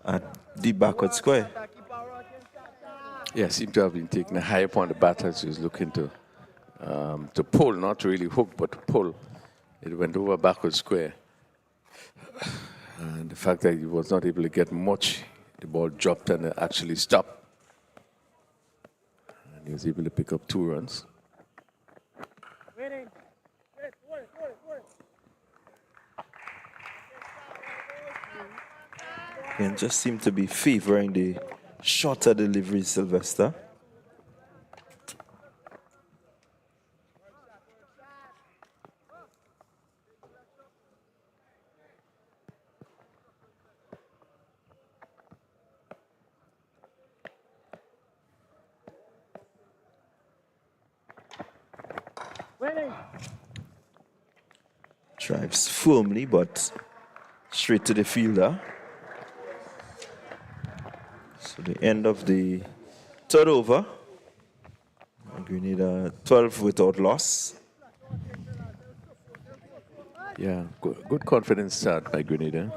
at the backward square. Yeah, seemed to have been taking a high upon the batter. So he's looking to pull, not really hook, but to pull. It went over backward square. And the fact that he was not able to get much, the ball dropped and actually stopped. And he was able to pick up 2 runs. And just seemed to be favoring the shorter delivery, Sylvester. Drives firmly, but straight to the fielder. So the end of the 3rd over. Grenada 12 without loss. Yeah, good confidence start by Grenada.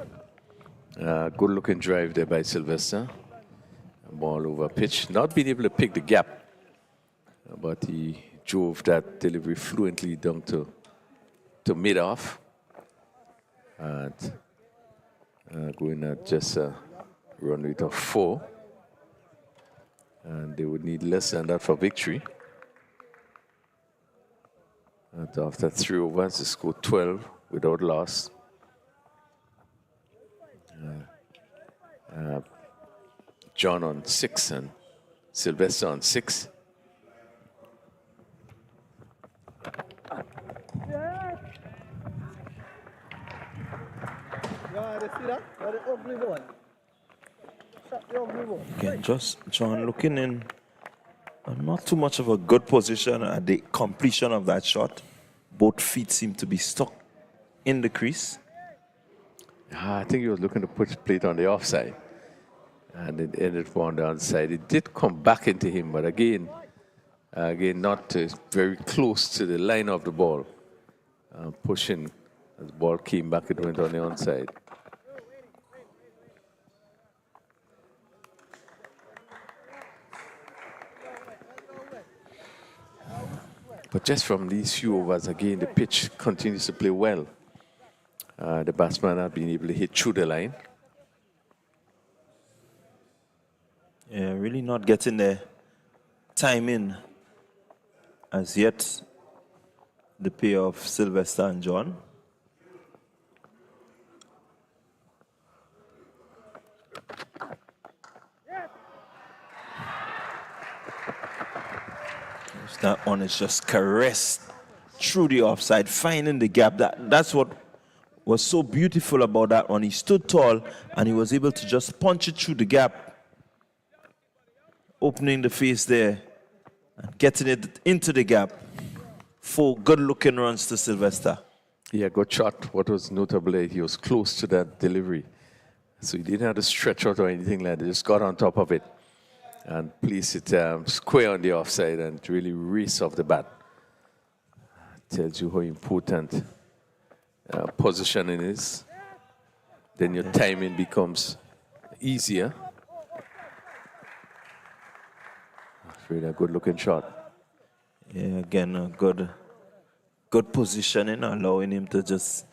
Good looking drive there by Sylvester. Ball over pitch. Not being able to pick the gap, but he drove that delivery fluently down to mid-off. And going at just a run rate of 4. And they would need less than that for victory. And after 3 overs, they scored 12 without loss. John on 6 and Sylvester on 6. Again, just John looking in not too much of a good position at the completion of that shot. Both feet seem to be stuck in the crease. I think he was looking to put plate on the offside. And it ended on the onside. It did come back into him, but again not very close to the line of the ball. Pushing, as the ball came back, it went on the onside. But just from these few overs, again, the pitch continues to play well. The batsman has been able to hit through the line. Yeah, really not getting the time in as yet, the pair of Sylvester and John. That one is just caressed through the offside, finding the gap. That's what was so beautiful about that one. He stood tall and he was able to just punch it through the gap, opening the face there and getting it into the gap. 4 good-looking runs to Sylvester. Yeah, good shot. What was notable, he was close to that delivery. So he didn't have to stretch out or anything like that. He just got on top of it and placed it square on the offside and really race off the bat. Tells you how important positioning is. Then your timing becomes easier. It's really a good-looking shot. Yeah, again, a good positioning, allowing him to just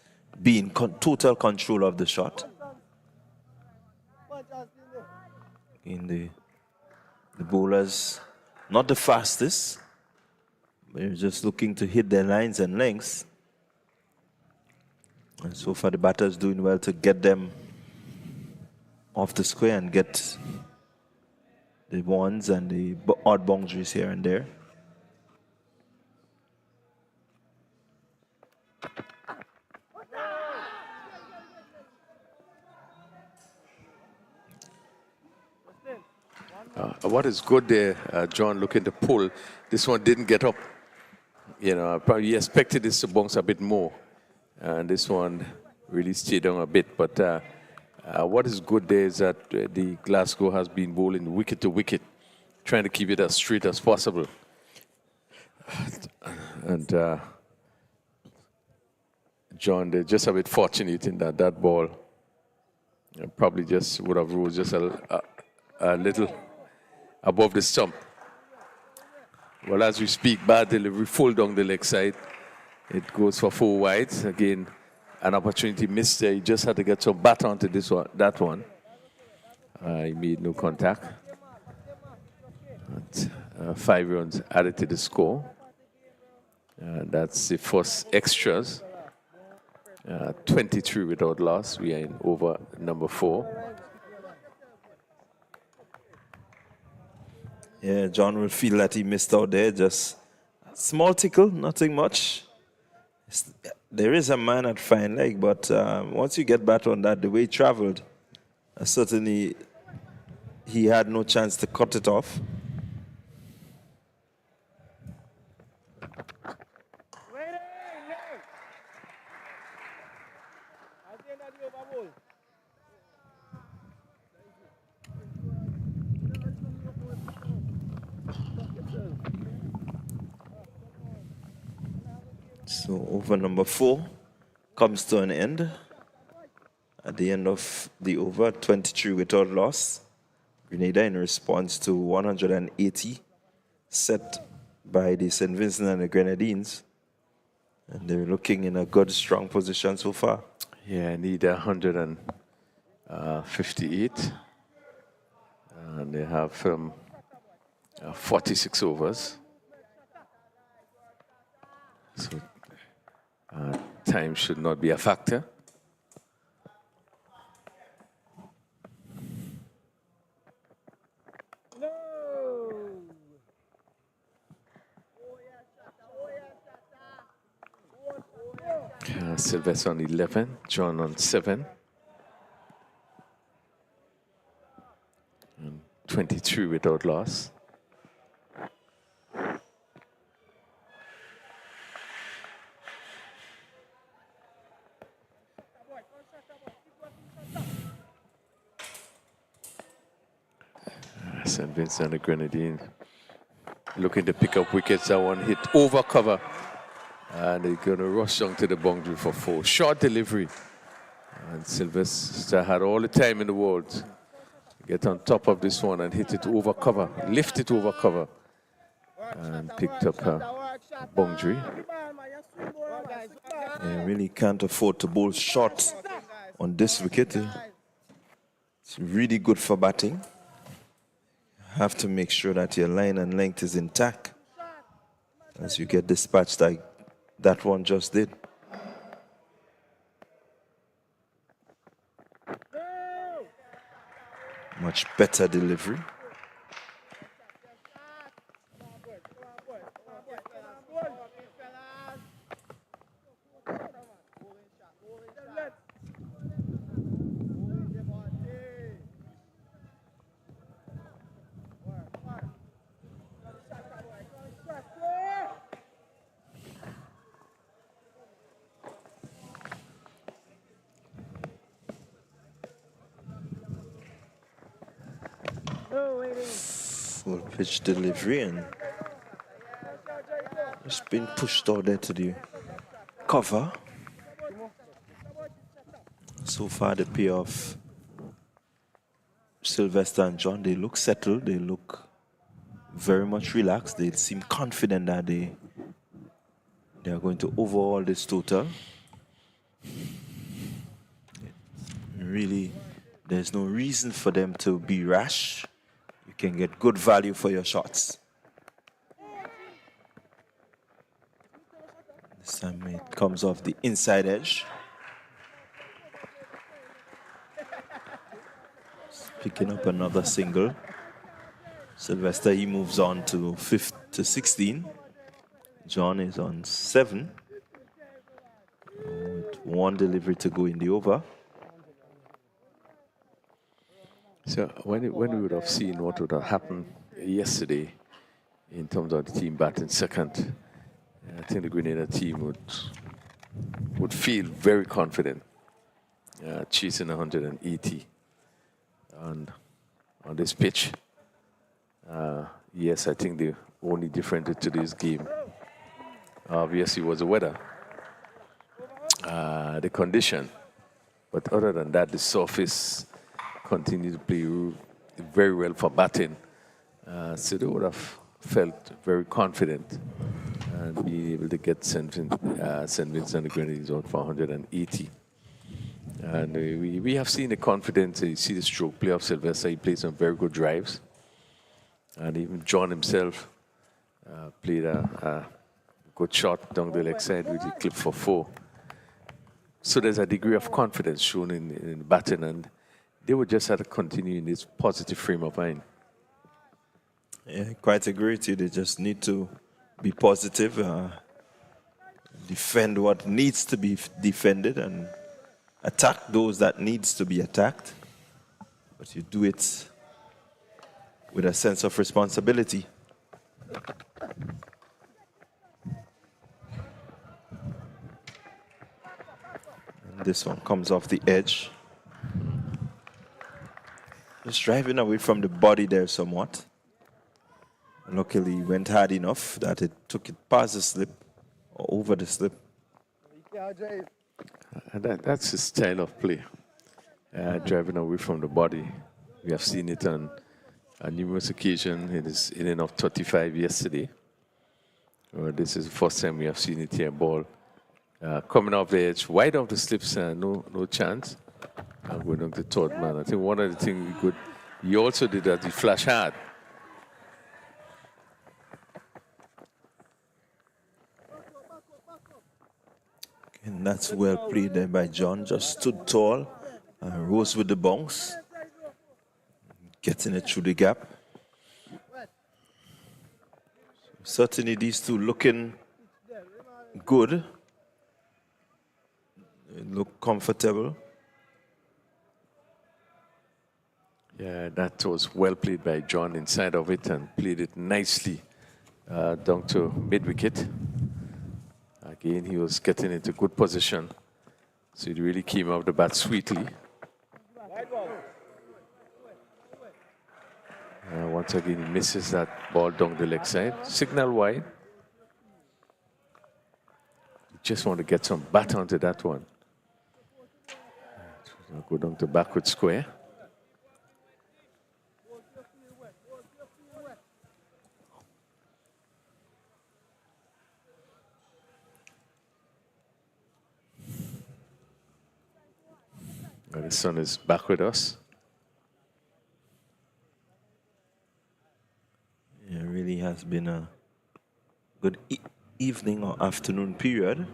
be in total control of the shot. In the bowlers, not the fastest, but they're just looking to hit their lines and lengths. And so far, the batters doing well to get them off the square and get the ones and the odd boundaries here and there. What is good there, John, looking to pull. This one didn't get up. You know, probably expected this to bounce a bit more. And this one really stayed down a bit. But what is good there is that the Glasgow has been bowling wicket to wicket, trying to keep it as straight as possible. And John, they're just a bit fortunate in that ball probably just would have rose just a above the stump. Well, as we speak, bad delivery, full down the leg side. It goes for 4 wides. Again, an opportunity missed there. He just had to get some bat onto this one, that one. He made no contact. But, 5 runs added to the score. That's the first extras. 23 without loss. We are in over number 4. Yeah, John will feel that he missed out there. Just a small tickle, nothing much. There is a man at fine leg, but once you get back on that, the way he traveled, certainly he had no chance to cut it off. So over number 4 comes to an end. At the end of the over, 23 without loss. Grenada in response to 180 set by the St. Vincent and the Grenadines. And they're looking in a good, strong position so far. Yeah, I need 158. And they have 46 overs. So time should not be a factor. Sylvester on 11, John on 7. And 23 without loss. St. Vincent and the Grenadine looking to pick up wickets. That one hit over cover. And they're going to rush down to the boundary for 4. Short delivery. And Sylvester had all the time in the world to get on top of this one and hit it over cover, lift it over cover, and picked up a boundary. Yeah, really can't afford to bowl short on this wicket. It's really good for batting. You have to make sure that your line and length is intact as you get dispatched like that one just did. Much better delivery. Full pitch delivery and it's been pushed out there to the cover. So far the pair of Sylvester and John, they look settled, they look very much relaxed, they seem confident that they are going to overhaul this total. Really, there's no reason for them to be rash. You can get good value for your shots. This time it comes off the inside edge. Picking up another single. Sylvester, he moves on to 16. John is on 7. With 1 delivery to go in the over. So when we would have seen what would have happened yesterday in terms of the team batting second, I think the Grenada team would feel very confident chasing 180 on this pitch. Yes, I think the only difference to today's game obviously was the weather, the condition, but other than that, the surface continued to play very well for batting. So they would have felt very confident and being able to get St. Vincent and the Grenadines out for 180. And we have seen the confidence. You see the stroke play of Sylvester. He played some very good drives. And even John himself played a good shot down the leg side with the clip for 4. So there's a degree of confidence shown in the batting, and they would just have to continue in this positive frame of mind. Yeah, quite agree with you. They just need to be positive, defend what needs to be defended, and attack those that needs to be attacked. But you do it with a sense of responsibility. And this one comes off the edge. Just driving away from the body there somewhat. Luckily, he went hard enough that it took it past the slip or over the slip. And that's his style of play, driving away from the body. We have seen it on numerous occasions. It is in and of 35 yesterday. This is the first time we have seen it here. Ball coming off the edge, wide off the slips, no chance. Going on to third man. I think one of the things he also did that, he flash hard. And that's well played there by John. Just stood tall, rose with the bounce, getting it through the gap. Certainly these two looking good. They look comfortable. Yeah, that was well played by John inside of it and played it nicely down to mid-wicket. Again, he was getting into good position. So he really came off the bat sweetly. Once again, he misses that ball down the leg side. Signal wide. You just want to get some bat onto that one. Go down to backward square. The sun is back with us. It really has been a good evening or afternoon period.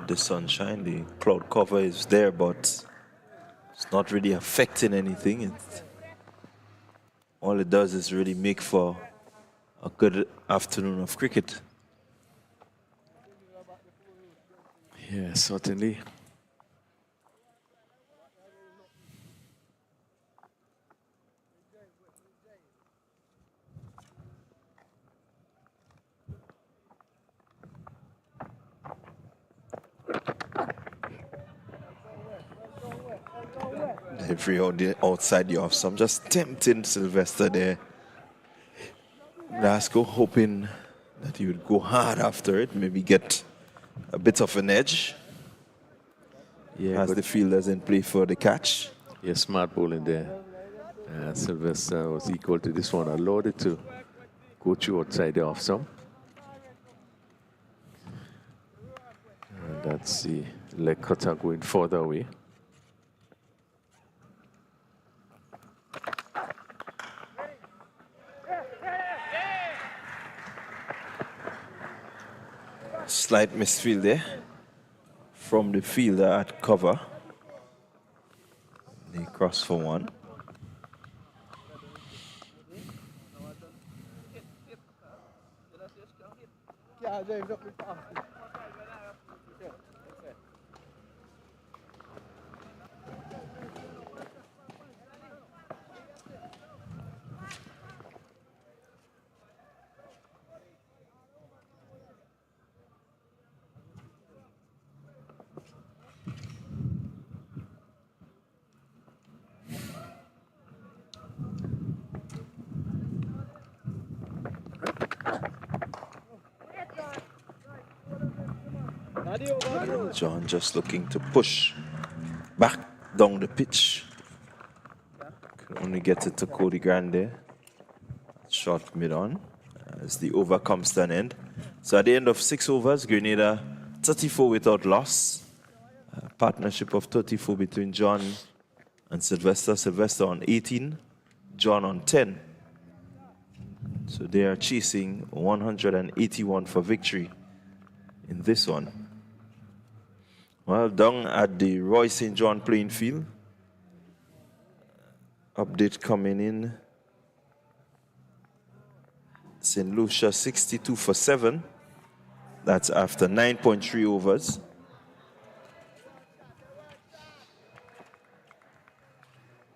The sunshine, the cloud cover is there, but it's not really affecting anything. All it does is really make for a good afternoon of cricket. Yeah, certainly. Every outside you have some just tempting Sylvester there. Glasgow hoping that he would go hard after it, maybe get a bit of an edge. Yeah, as the fielders in play for the catch. Yeah, smart bowling there. Sylvester was equal to this one. Allowed it to go through outside the off some. And that's the leg cutter going further away. Slight misfield there from the fielder at cover. They cross for one. John just looking to push back down the pitch. Can only get it to Cody Grande. Shot mid-on as the over comes to an end. So at the end of 6 overs, Grenada 34 without loss. A partnership of 34 between John and Sylvester. Sylvester on 18, John on 10. So they are chasing 181 for victory in this one. Well, down at the Roy St. John playing field. Update coming in. St. Lucia 62 for 7. That's after 9.3 overs.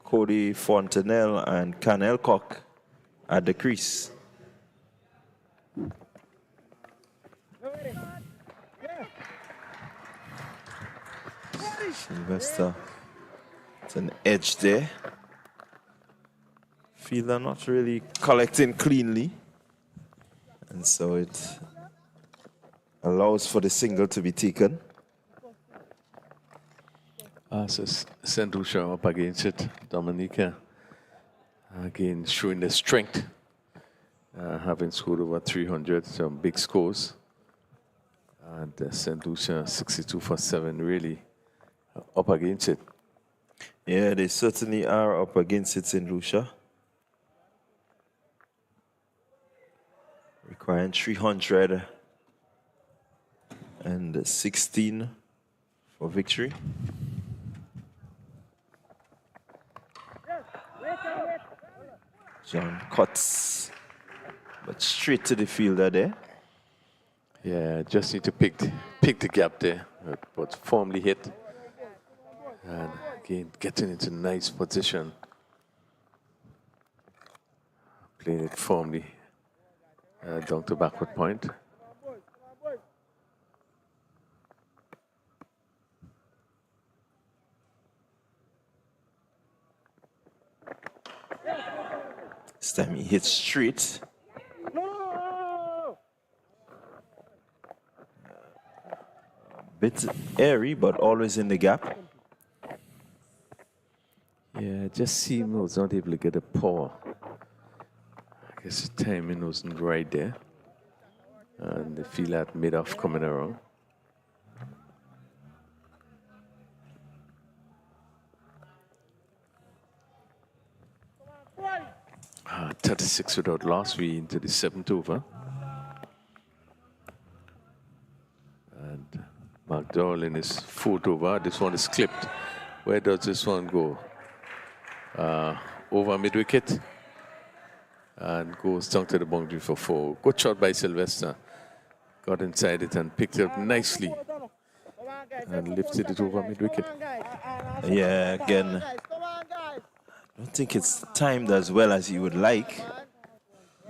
Cody Fontenelle and Can Elcock at the crease. Sylvester, it's an edge there. Fielder not really collecting cleanly. And so it allows for the single to be taken. So St. Lucia up against it. Dominica again showing the strength. Having scored over 300, some big scores. And St. Lucia 62 for 7, really up against it. Yeah, they certainly are up against it, St. Lucia. Requiring 316 for victory. John cuts, but straight to the fielder there. Yeah, just need to pick the gap there, but firmly hit. And again, getting into nice position. Playing it firmly down to backward point. This time he hits straight. Bit airy, but always in the gap. Yeah, just seemed was not able to get a paw. I guess the timing wasn't right there. And the feel at mid-off coming around. 36 without loss. We into the 7th over. And McDowell in his 4th over. This one is clipped. Where does this one go? Over mid-wicket. And goes down to the boundary for 4. Good shot by Sylvester. Got inside it and picked it up nicely. And lifted it over mid-wicket. Yeah, again, I don't think it's timed as well as he would like,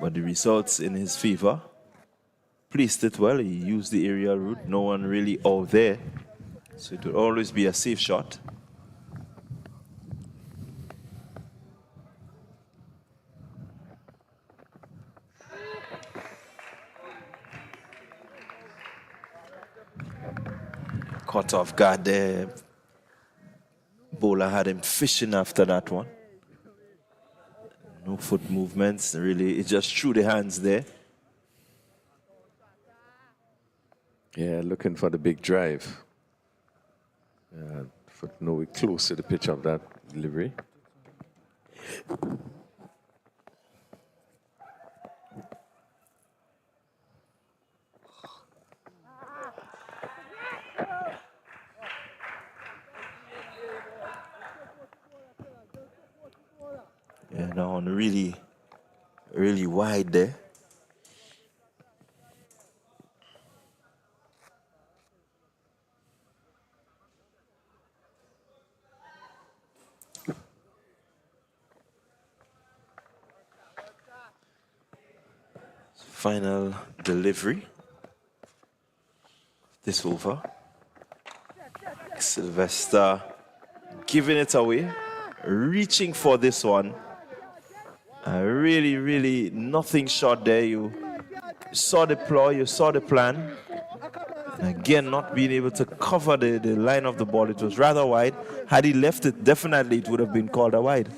but the results in his favor. Placed it well, he used the aerial route, no one really out there, so it would always be a safe shot. Caught off guard there. Bowler had him fishing after that one. No foot movements, really. It just threw the hands there. Yeah, looking for the big drive. For nowhere close to the pitch of that delivery. Yeah, that one really, really wide there. Final delivery. This over. Sylvester giving it away, reaching for this one. Really, really nothing short there. You saw the ploy, you saw the plan. Again, not being able to cover the line of the ball. It was rather wide. Had he left it, definitely it would have been called a wide.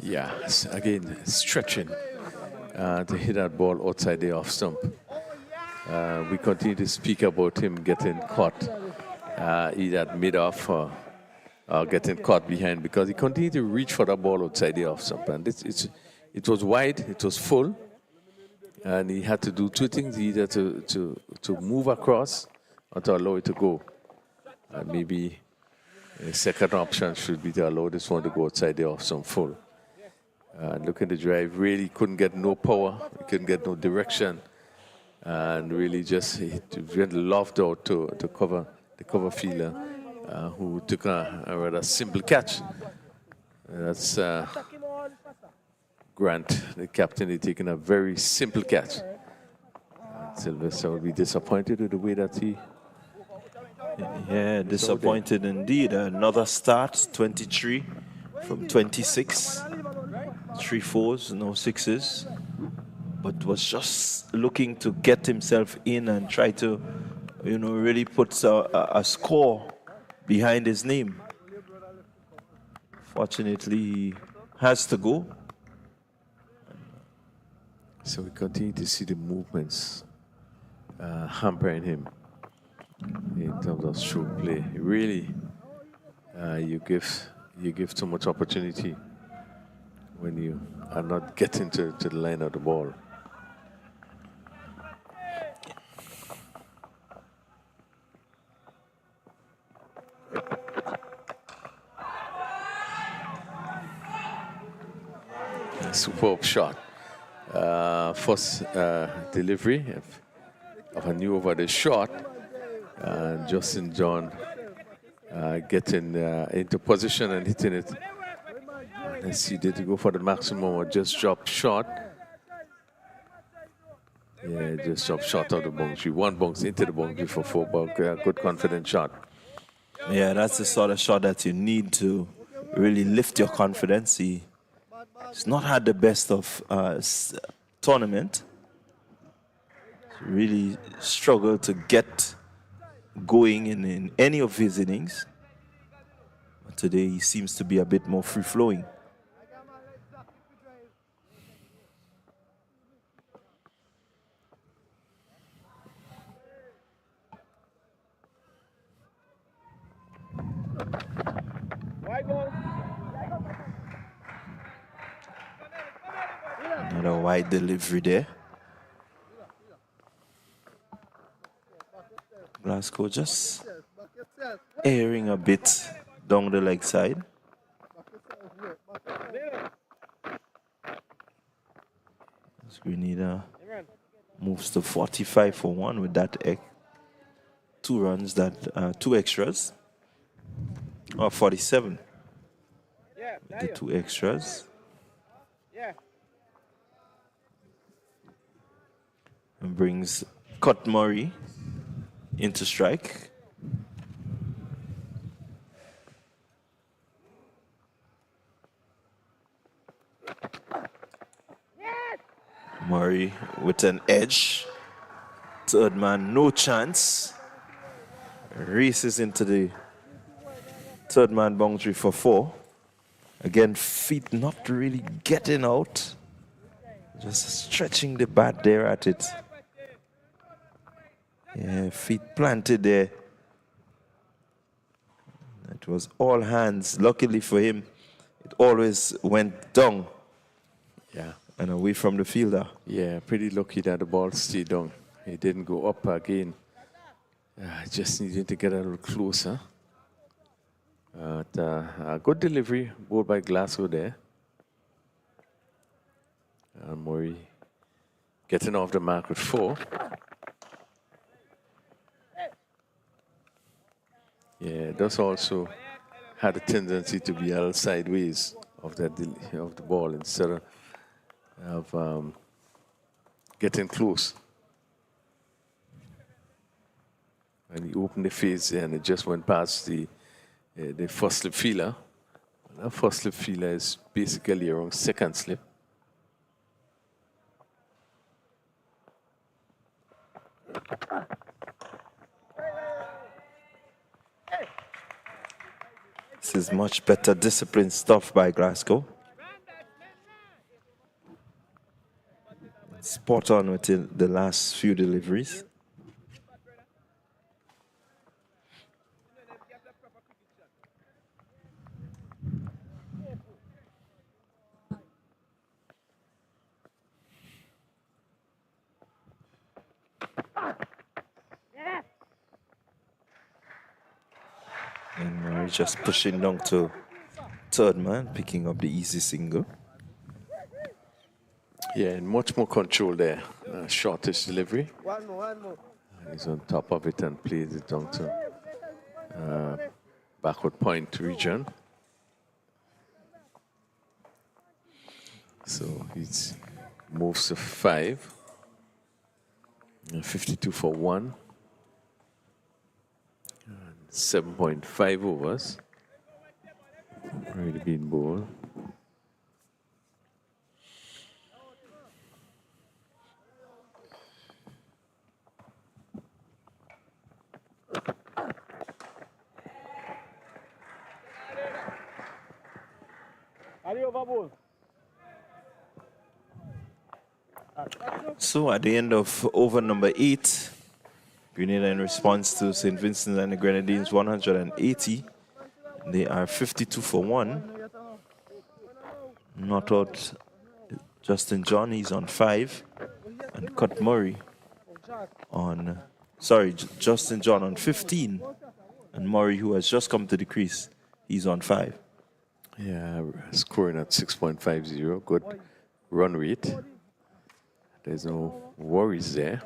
Yeah, again, stretching to hit that ball outside the off stump. We continue to speak about him getting caught either at mid-off or getting caught behind, because he continued to reach for the ball outside the off stump. And it was wide, it was full, and he had to do two things, either to move across or to allow it to go. And maybe a second option should be to allow this one to go outside the off stump full. Look at the drive, really couldn't get no power, he couldn't get no direction, and really just went loft out to cover the cover fielder, who took a rather simple catch. That's Grant, the captain, is taking a very simple catch. Sylvester will be disappointed with the way that he... Yeah, disappointed indeed. Another start, 23 from 26. 3 fours, no sixes. But was just looking to get himself in and try to, really put a score behind his name. Fortunately, he has to go. So we continue to see the movements hampering him in terms of stroke play. Really, you give too much opportunity when you are not getting to the line of the ball. Superb shot. First delivery of a new over the shot. Justin John getting into position and hitting it. Let's see, did he go for the maximum or just drop short? Yeah, just drop short of the boundary. One bounce into the boundary for 4 buck. Good confident shot. Yeah, that's the sort of shot that you need to really lift your confidence. He's not had the best of tournament. Really struggled to get going in any of his innings. But today he seems to be a bit more free-flowing. Another wide delivery there. Glasgow just airing a bit down the leg side. Grenada moves to 45 for 1 with that 2 runs, that 2 extras. Or 47 with the 2 extras. And brings Cut Murray into strike. Murray with an edge. Third man, no chance. Races into the third man boundary for 4. Again, feet not really getting out. Just stretching the bat there at it. Yeah, feet planted there. It was all hands. Luckily for him, it always went down. Yeah. And away from the fielder. Yeah, pretty lucky that the ball stayed down. It didn't go up again. Just needed to get a little closer. A good delivery, ball by Glasgow there. Murray getting off the mark with 4. Yeah, that's also had a tendency to be held sideways of the ball instead of getting close. And he opened the face and it just went past the first slip feeler. That first slip feeler is basically around second slip. This is much better disciplined stuff by Glasgow. Spot on with the last few deliveries. And Murray just pushing down to third man, picking up the easy single. Yeah, and much more control there. Shortish delivery. One more. He's on top of it and plays it down to backward point region. So he moves to 5. 52 for 1. 7.5 overs. Really been ball. So at the end of over number 8, Grenada in response to St. Vincent and the Grenadines 180. They are 52 for 1. Not out Justin John, he's on 5. And Cut Murray on, Justin John on 15. And Murray, who has just come to the crease, he's on 5. Yeah, scoring at 6.50. Good run rate. There's no worries there.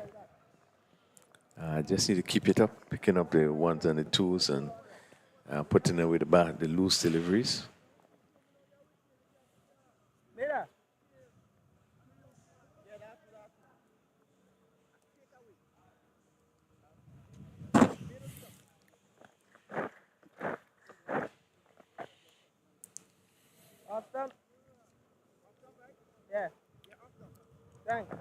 Just need to keep it up, picking up the ones and the twos and putting away the loose deliveries. Yeah. Thanks.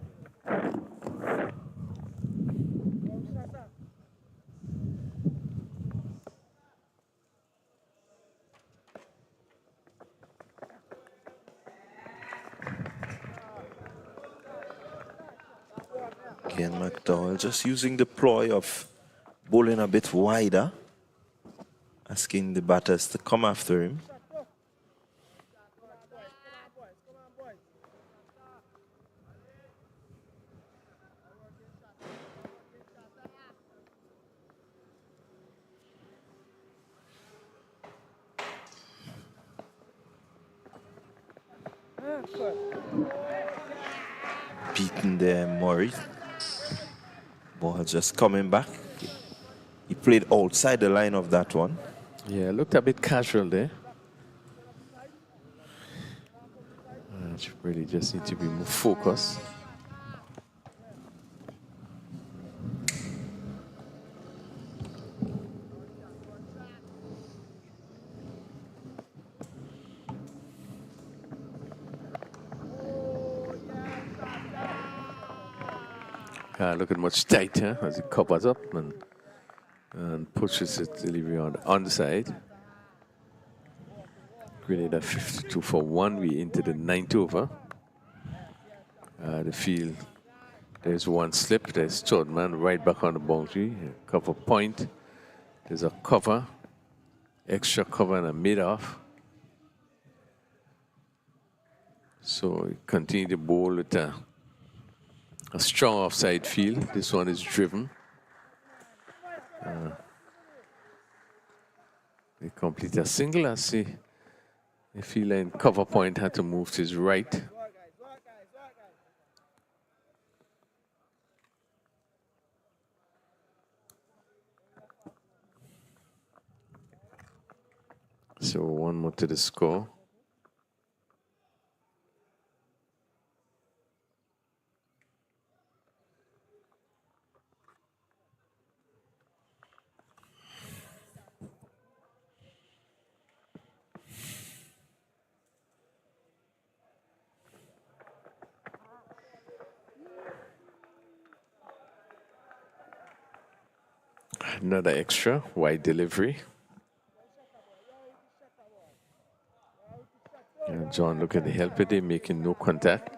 Again, McDowell just using the ploy of bowling a bit wider, asking the batters to come after him. Beaten there, Murray. Ball just coming back. He played outside the line of that one. Yeah, looked a bit casual there. Really just need to be more focused. Looking much tighter as it covers up and pushes it delivery on the underside. Grenada 52 for 1. We into the 9th over. The field, there's one slip. There's third man right back on the boundary. Cover point. There's a cover, extra cover and a mid-off. So continue to bowl with a strong offside field. This one is driven. They complete a single. I see the field line cover point had to move to his right. So one more to the score. Another extra wide delivery. John look at the helper, they making no contact.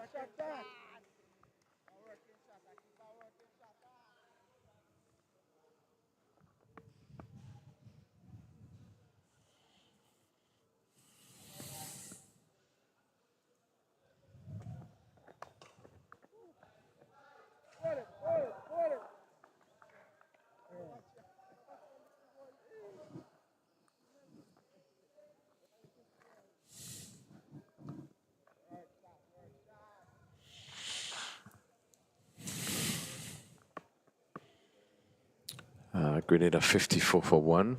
Grenada 54 for 1.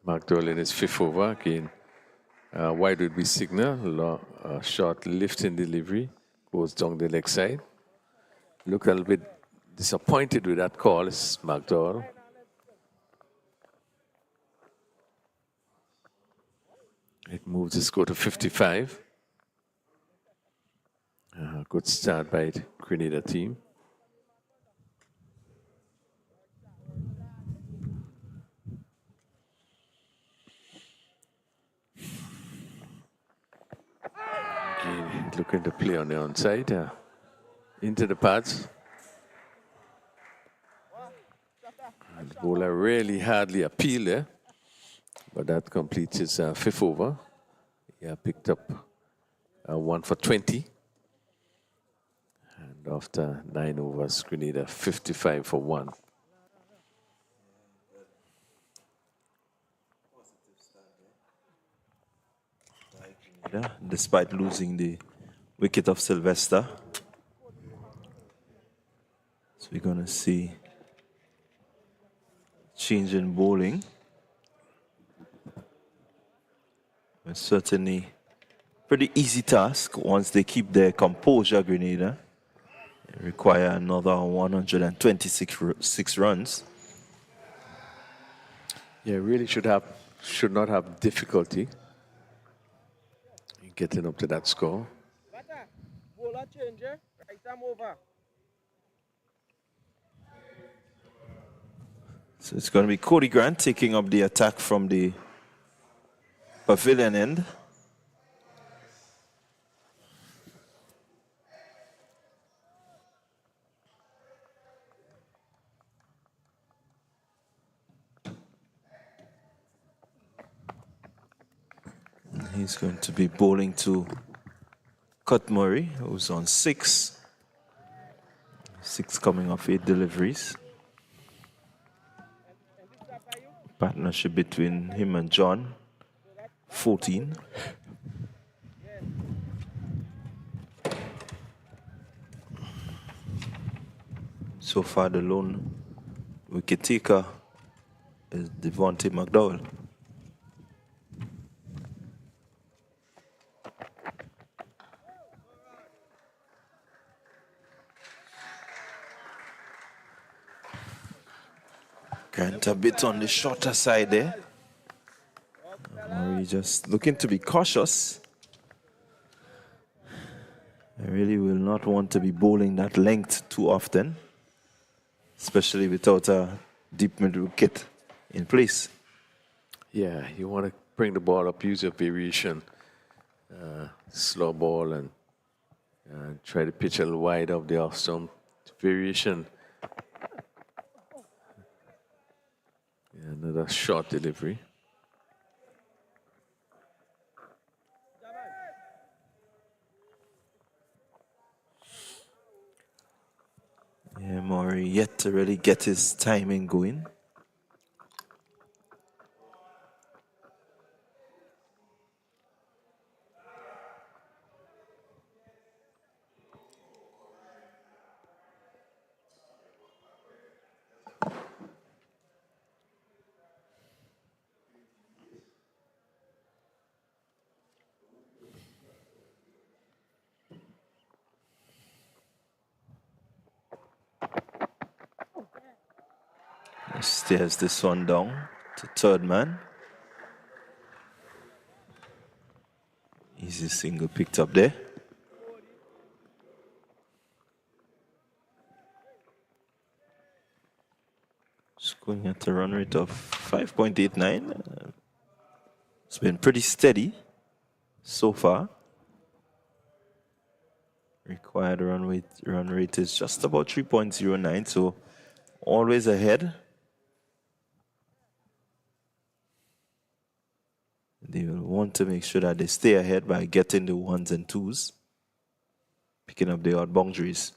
McDowell in his fifth over again. Wide would be signal, short lift in delivery, goes down the leg side. Look a little bit disappointed with that call, is McDowell. It moves the score to 55. Good start by the Grenada team. Again, looking to play on the onside. Into the pads. And the bowler really hardly appealed there. But that completes his fifth over. He picked up 1 for 20. And after 9 overs, Grenada 55 for 1. Despite losing the wicket of Sylvester. So we're going to see change in bowling. It's certainly pretty easy task once they keep their composure, Grenada. They require another 126 runs. Yeah, really should not have difficulty in getting up to that score. Bowler change, right arm over. So it's going to be Cody Grant taking up the attack from the pavilion end. He's going to be bowling to Cut Murray, who's on 6. 6 coming off 8 deliveries. Partnership between him and John, 14. So far, the lone wicket taker is Devontae McDowell. Grant a bit on the shorter side there. Murray just looking to be cautious. I really will not want to be bowling that length too often, especially without a deep mid wicket in place. Yeah, you want to bring the ball up, use your variation, slow ball, and try to pitch a little wide of the off-stump. Variation. Yeah, another short delivery. Yeah, Murray yet to really get his timing going. Stares this one down to third man. Easy single picked up there. Going at a run rate of 5.89. It's been pretty steady so far. Required run rate is just about 3.09, so always ahead. They will want to make sure that they stay ahead by getting the ones and twos, picking up the odd boundaries.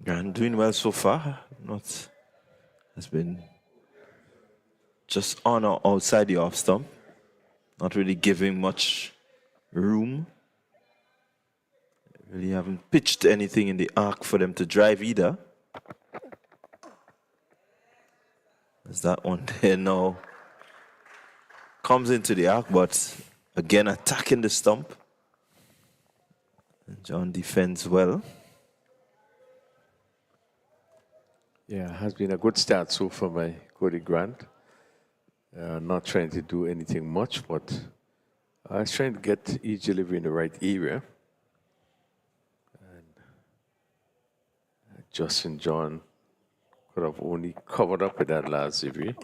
And doing well so far. Has been just on or outside the off stump. Not really giving much room. Really haven't pitched anything in the arc for them to drive either. As that one there now comes into the arc, but again attacking the stump. And John defends well. Yeah, it has been a good start so far by Cody Grant. Not trying to do anything much, but I was trying to get each delivery in the right area. And Justin John could have only covered up with that last delivery.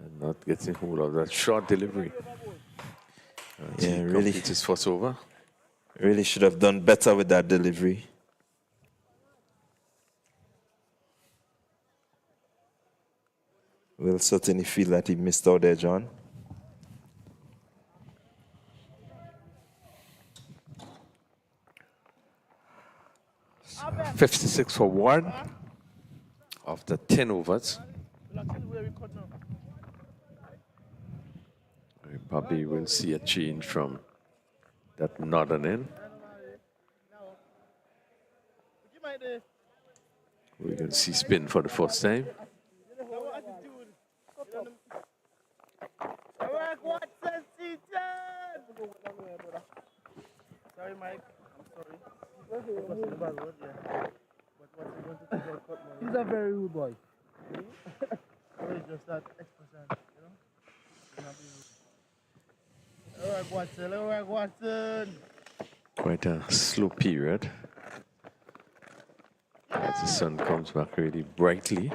And not getting hold of that short delivery. Yeah, really. His first over. Really should have done better with that delivery. Will certainly feel that he missed out there, John. $56 for one after 10 overs. We probably will see a change from that northern end. We're going to see spin for the first time. Sorry, Mike. I'm sorry. He's a very rude boy. It's just that expression, you know? All right, Watson. All right, Watson. Quite a slow period. As the sun comes back really brightly.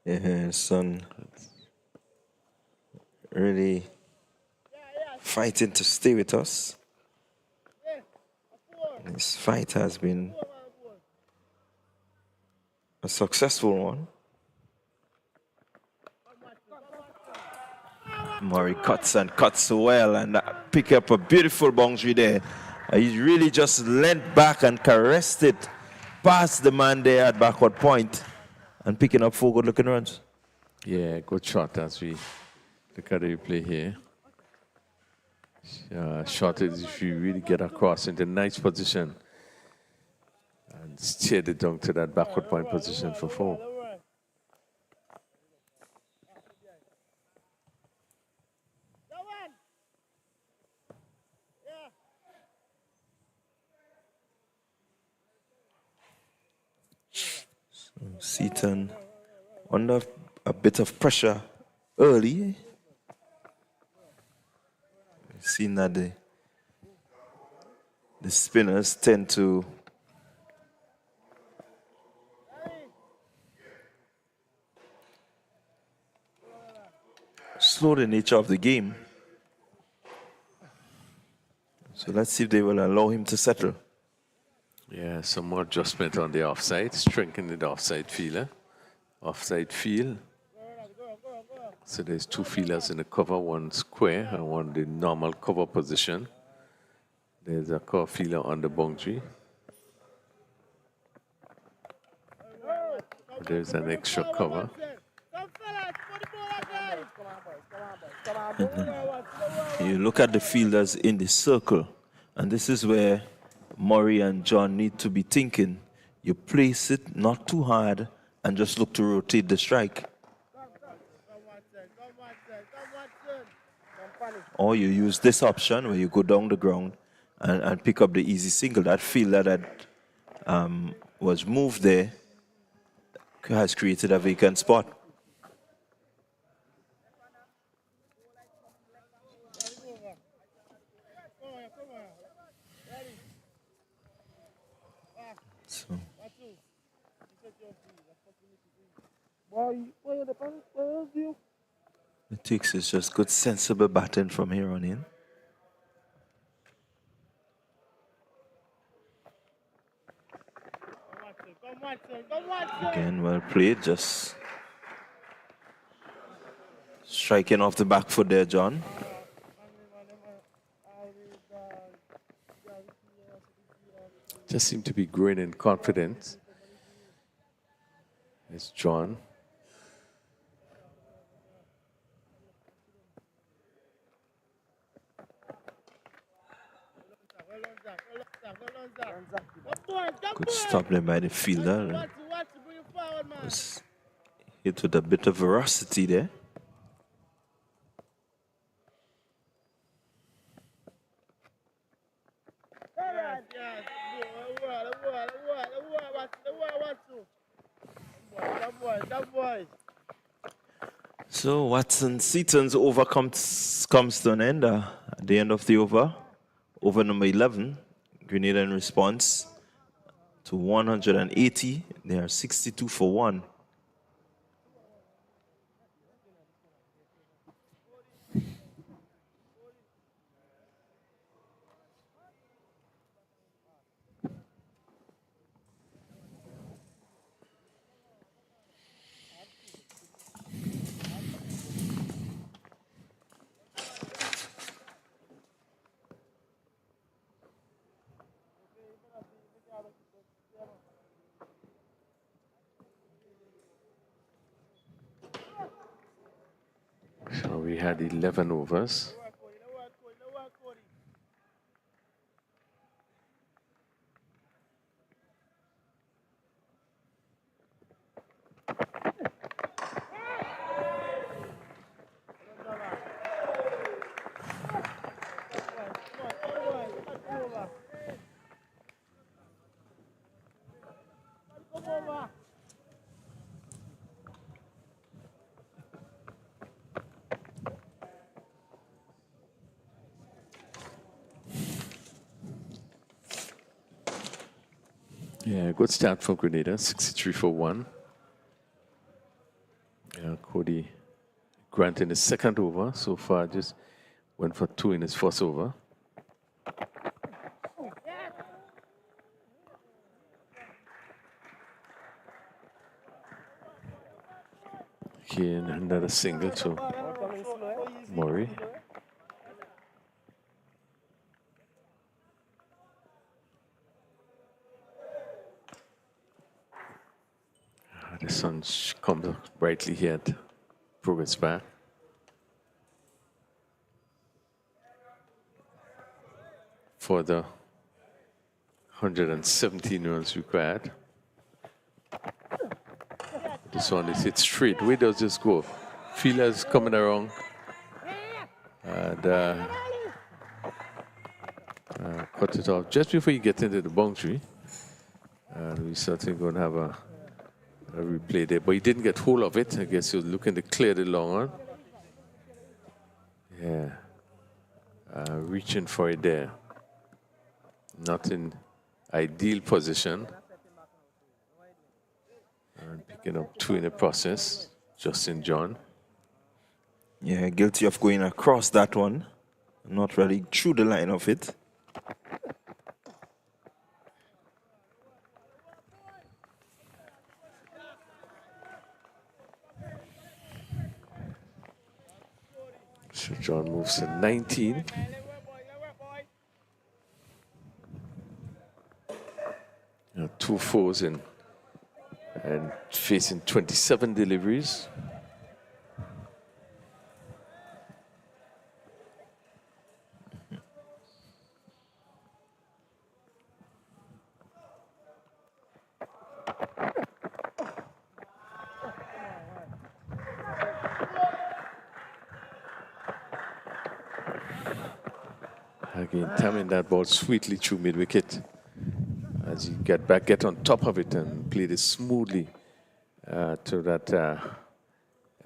Yeah, sun really fighting to stay with us. This fight has been a successful one. Murray cuts and cuts well and pick up a beautiful boundary there. He really just leant back and caressed it past the man there at backward point. And picking up 4 good-looking runs. Yeah, good shot as we look at the replay here. Shot is if you really get across into a nice position and steered it down to that backward point position for 4. Seaton under a bit of pressure early. We've seen that the spinners tend to slow the nature of the game. So let's see if they will allow him to settle. Yeah, some more adjustment on the offside, strengthening the offside feeler. Offside feel. So there's 2 feelers in the cover, one square and one the normal cover position. There's a cover feeler on the boundary. There's an extra cover. You look at the fielders in the circle, and this is where Murray and John need to be thinking. You place it not too hard and just look to rotate the strike. Or you use this option where you go down the ground and pick up the easy single. That fielder that was moved there has created a vacant spot. So it takes is just good sensible batting from here on in. Again, well played, just striking off the back foot there, John. Just seem to be growing in confidence. It's John. Good stop there by the fielder. Was hit with a bit of veracity there. So Watson Seaton's over comes to an end at the end of the over. Over number 11, Grenada in response to 180. They are 62 for 1. So we had 11 overs. Yeah, good start for Grenada, 63 for 1. Yeah, Cody Grant in his second over so far just went for 2 in his first over. Here another single to Murray. The sun comes up brightly here at Progress Back. For the 117 runs required. This one is hit straight. Where does this go? Feelers coming around. And cut it off just before you get into the boundary. And we're certainly going to have a replay there. But he didn't get hold of it. I guess he was looking to clear the long one. Yeah. Reaching for it there. Not in ideal position. And picking up 2 in the process. Justin John. Yeah, guilty of going across that one. Not really through the line of it. So John moves to 19. You know, 2 fours in and facing 27 deliveries. Again, timing that ball sweetly through mid-wicket. As you get on top of it and play this smoothly to that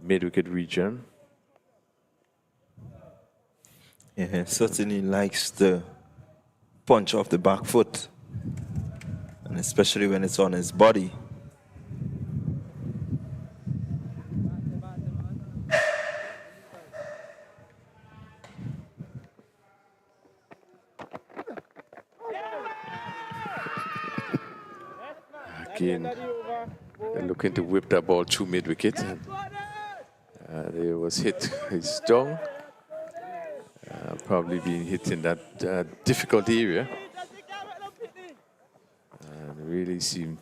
mid-wicket region. Yeah, certainly likes the punch off the back foot, and especially when it's on his body. Again, they're looking to whip that ball through mid-wicket. There was hit his tongue. Probably being hit in that difficult area. And really seem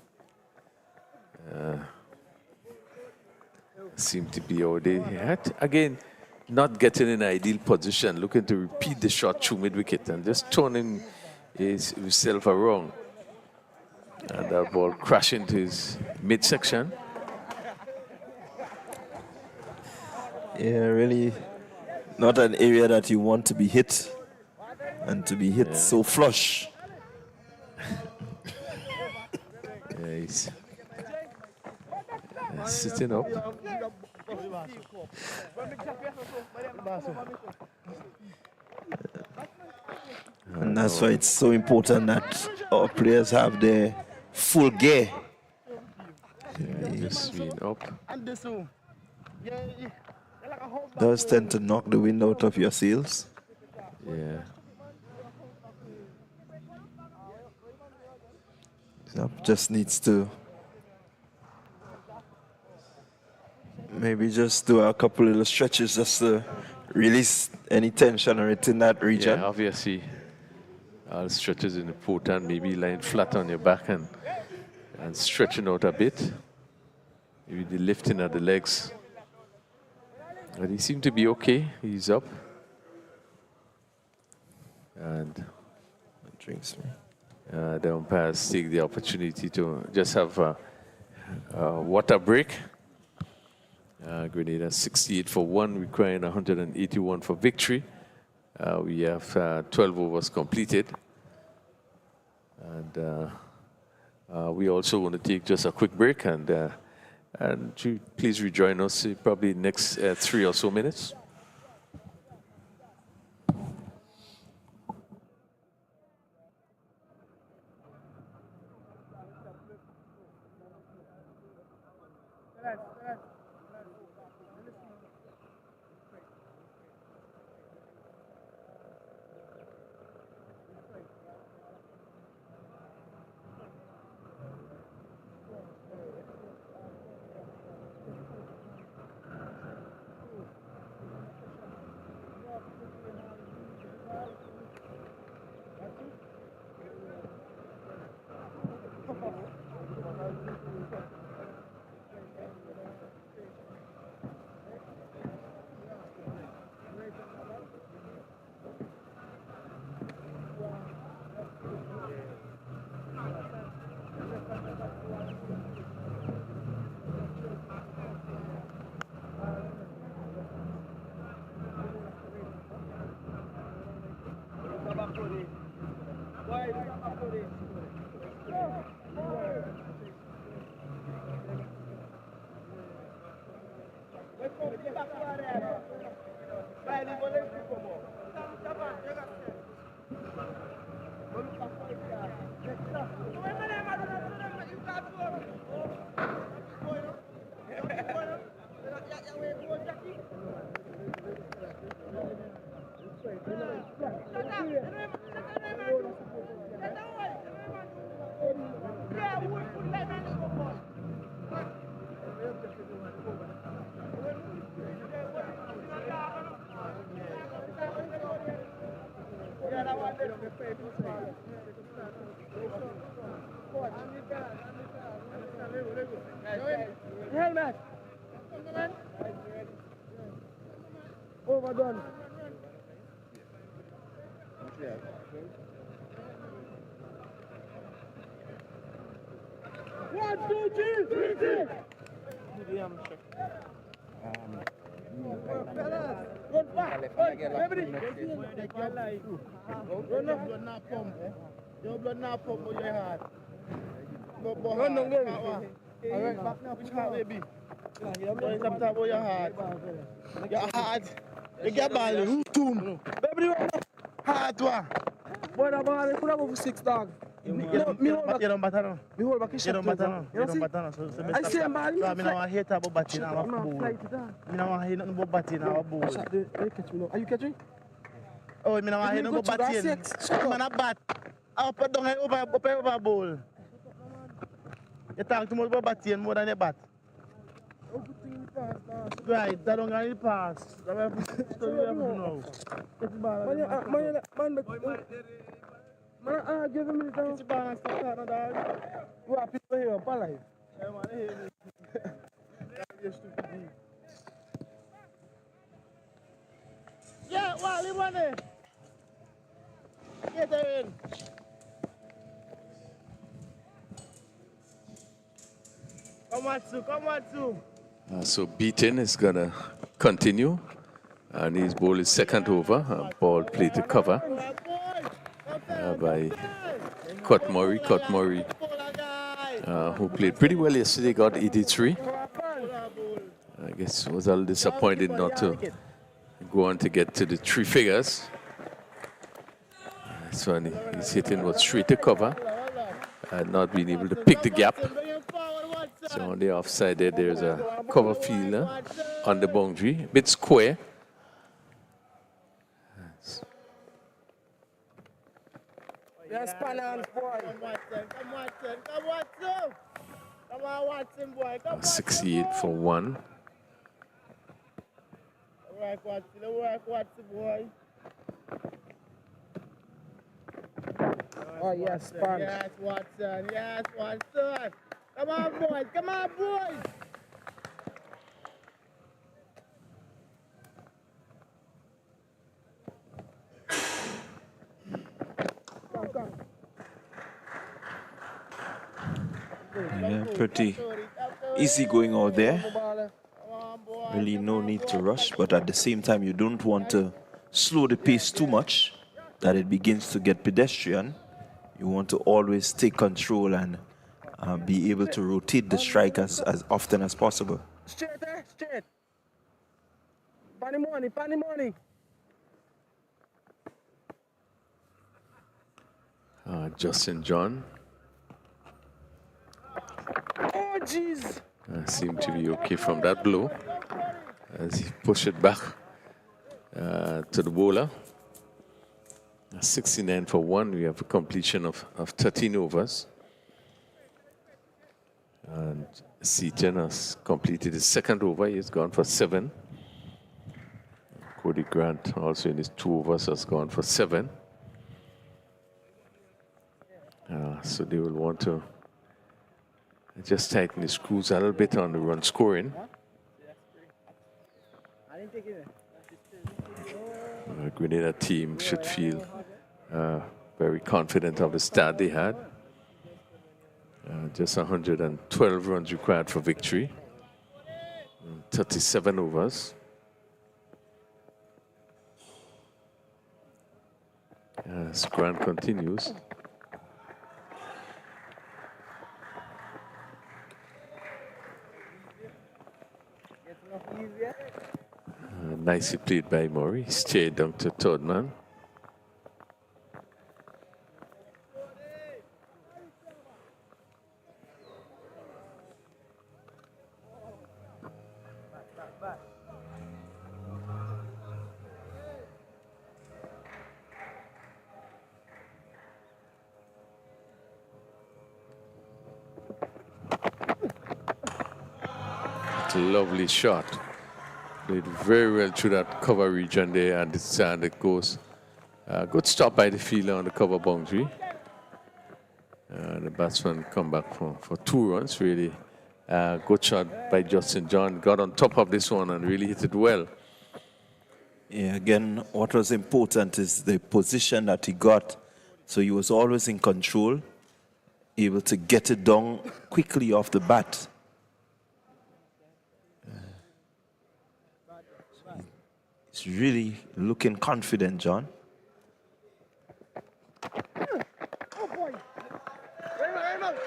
to be over there. He had, again, not getting in an ideal position, looking to repeat the shot through mid-wicket and just turning himself around. And that ball crashed into his midsection. Yeah, really not an area that you want to be hit, and to be hit so flush. Yeah, he's sitting up. And that's why it's so important that our players have their full gear. Yeah, just being up. Does tend to knock the wind out of your sails. Yeah. Just needs to maybe just do a couple little stretches just to release any tension or it's in that region. Yeah, obviously, all stretches is important. Maybe lying flat on your back and stretching out a bit. Maybe the lifting of the legs. But he seemed to be okay. He's up. And Drinks. the umpires take the opportunity to just have a water break. Grenada 68 for 1, requiring 181 for victory. We have 12 overs completed. And we also want to take just a quick break and please rejoin us probably next 3 or so minutes. Helmet. Overdone. 1, 2, 3, 3. Fellas. Run back. Run up. Blood not pump. Your blood not pump on your heart. Run down, baby. Alright, back now. Which heart, baby? You're top of your heart. Your heart. You get ball. Who's tomb? Baby, heart, what? Boy, that ball, you could have over 6 dogs. You don't batter now. You hold back, you don't batter now. You don't batter now. So I say, man, I don't want to hate about batting our ball. I don't want to hate nothing about batting our ball. Are you catching? Oh, I don't want to hate nothing about batting. Man, I bat. Up and down, over ball. You talk too much about batting more than you bat. Right, that don't get pass. That's why you have to know. Man, give him the down. It's ball and stop that, dog. You have people here, up alive. Yeah, man, I hear me. You're stupid. Yeah, well, leave one there. Get her in. Come on, Sue. So Beaton is going to continue. And his ball is second over. Ball played to cover by Cut Murray, who played pretty well yesterday, got 83. I guess it was a little disappointed not to go on to get to the 3 figures. So he's hitting what straight to cover and not being able to pick the gap. So on the offside there's a cover fielder on the boundary, a bit square. Yes, Panam, boy. Come on, Watson, boy. 68 for 1. Work, Watson, boy. Oh, yes, Pan. Yes, Watson. Come on, boys. Yeah, pretty easy going out there. Really no need to rush, but at the same time you don't want to slow the pace too much that it begins to get pedestrian. You want to always take control and be able to rotate the strike as often as possible. Straight. Panny money. Justin John Oh, jeez. seemed to be okay from that blow as he pushed it back to the bowler. 69 for 1. We have a completion of 13 overs. And Seaton has completed his second over. He's gone for 7. Cody Grant also in his 2 overs has gone for 7. So they will want to just tighten the screws a little bit on the run scoring. The Grenada team should feel very confident of the start they had. Just 112 runs required for victory. 37 overs. As Grant continues. Nicely played by Murray. Stayed down to third man. It's a lovely shot. Played very well through that cover region there, and it goes. Good stop by the fielder on the cover boundary. The batsman come back for 2 runs, really. Good shot by Justin John. Got on top of this one and really hit it well. Yeah, again, what was important is the position that he got. So he was always in control, able to get it down quickly off the bat. He's really looking confident, John. Oh boy. Raymond.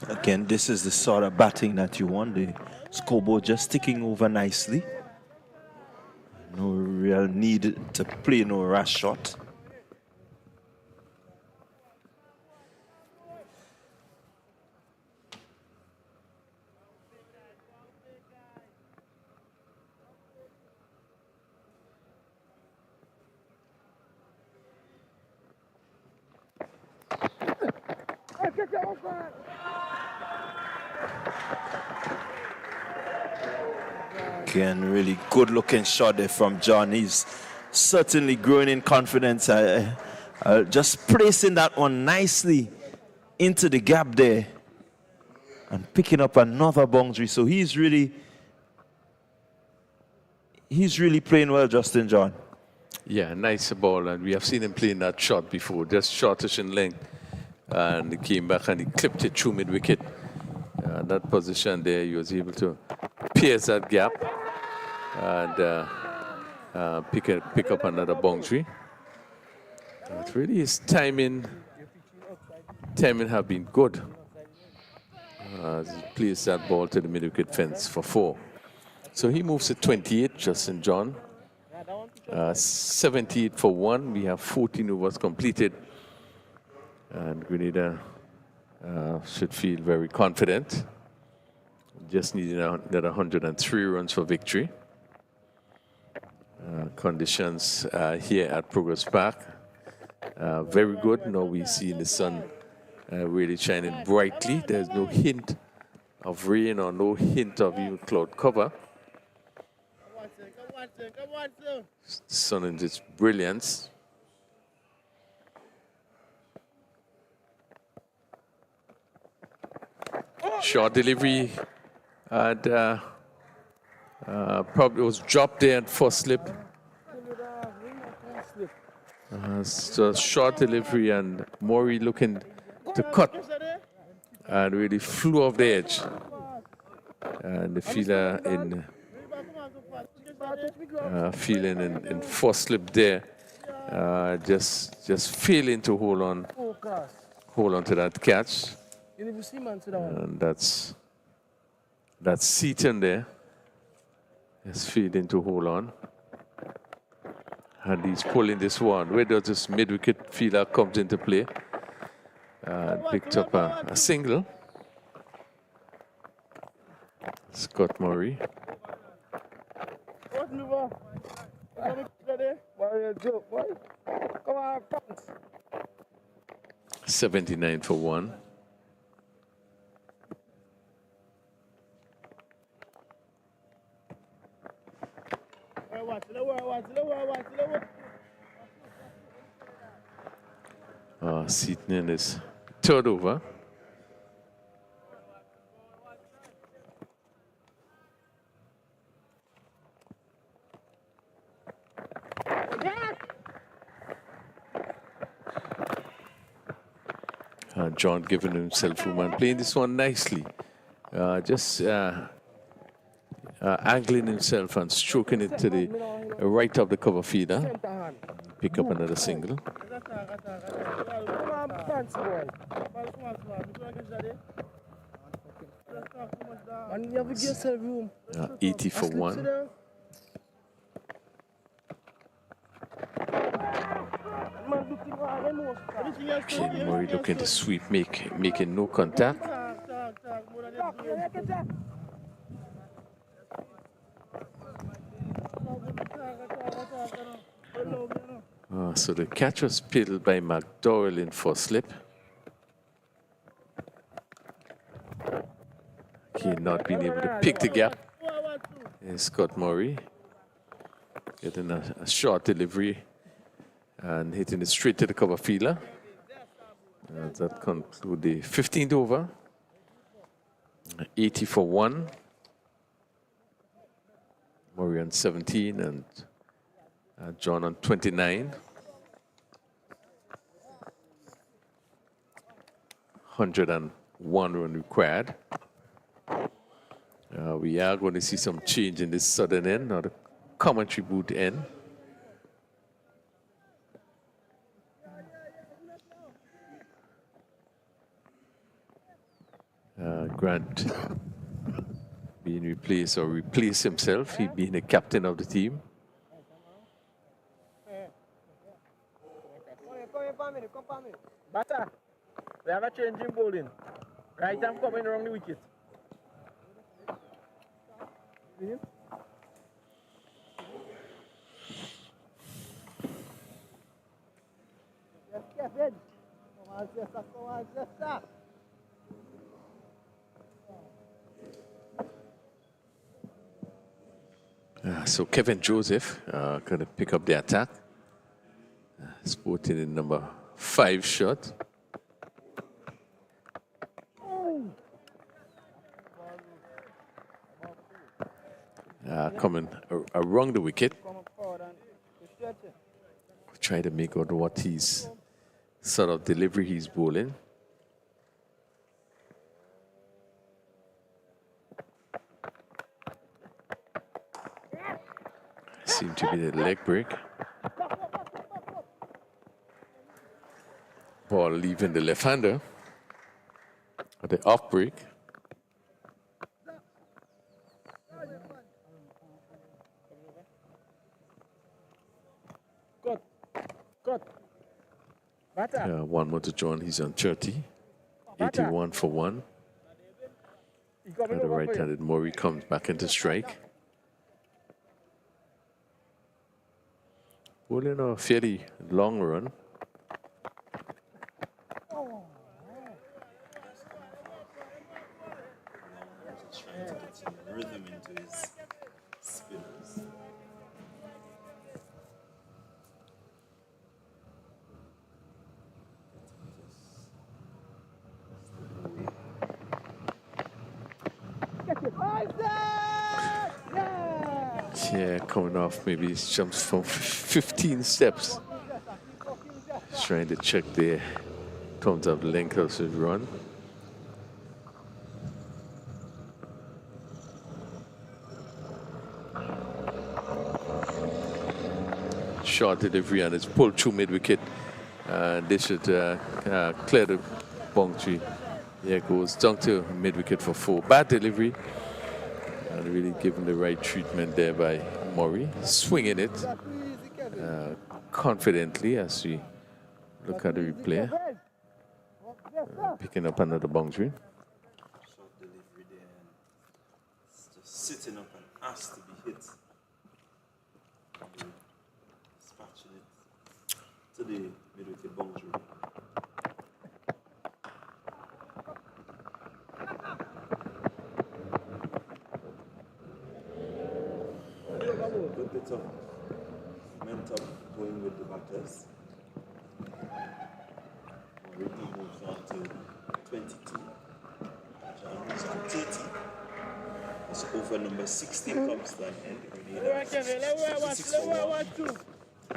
Again, this is the sort of batting that you want. The scoreboard just ticking over nicely. No real need to play no rash shot. Again, really good looking shot there from John. He's certainly growing in confidence. Just placing that one nicely into the gap there and picking up another boundary. So he's really playing well, Justin John. Yeah, nice ball, and we have seen him playing that shot before, just shortish in length, and he came back and he clipped it through mid-wicket. That position there, he was able to pierce that gap and pick up another boundary. But really, his timing have been good. As he placed that ball to the mid-wicket fence for 4. So he moves to 28, Justin John. 78 for 1. We have 14 overs completed. And Grenada should feel very confident. Just needing another 103 runs for victory. Conditions here at Progress Park very good. Now we see the sun really shining brightly. There's no hint of rain or no hint of even cloud cover. Sun in its brilliance. Short delivery, and probably was dropped there at first slip. So short delivery, and Maury looking to cut, and really flew off the edge. And the fielder feeling in first slip there, just failing to hold on to that catch. And that's Seaton there. Just failing to hold on. And he's pulling this one. Where does this mid-wicket fielder comes into play? And picked up a single. Scott Murray. 79 for 1. Seaton in his third over. John giving himself room and playing this one nicely. Just angling himself and stroking it to the right of the cover feeder. Pick up another single. 80 for 1. Okay, Murray looking to sweep, making no contact. So the catch was pilled by McDowell in first slip. Again, not being able to pick the gap. Is Scott Murray getting a short delivery and hitting it straight to the cover fielder. That concludes the 15th over. 80 for 1. Murray on 17 and John on 29. 101 run required. We are going to see some change in this southern end, or the commentary booth end. Grant being replaced or replace himself, he being the captain of the team. Batter, we have a change in bowling. Right arm coming around the wicket. Yes, Kevin. Come on, sister. Come on, sister. So Kevin Joseph going to pick up the attack. Sporting in number 5 shot. Coming around the wicket. Try to make out what he's sort of delivery he's bowling. Seemed to be the leg break. Ball leaving the left-hander. The off break. Good. Batter. One more to John. He's on 30. 81 for 1. The right-handed Murray comes back into strike. Bowling a fairly long run. Trying to get some rhythm into his spinners. Yeah, coming off, maybe he jumps from 15 steps. Trying to check the terms of length of his run. Short delivery and it's pulled through mid-wicket. And they should clear the boundary. Yeah, it goes down to mid-wicket for 4. Bad delivery. And really given the right treatment there by Murray. Swinging it confidently as we look at the replay. Picking up another boundary. Short delivery there. It's just sitting up and asked to be hit. Dispatching it to the mid-wicket boundary. Good bit of momentum going with the batters. Already moves on to 22. John moves on 30. As over number 60 comes to an end. Grenada 66 for 1.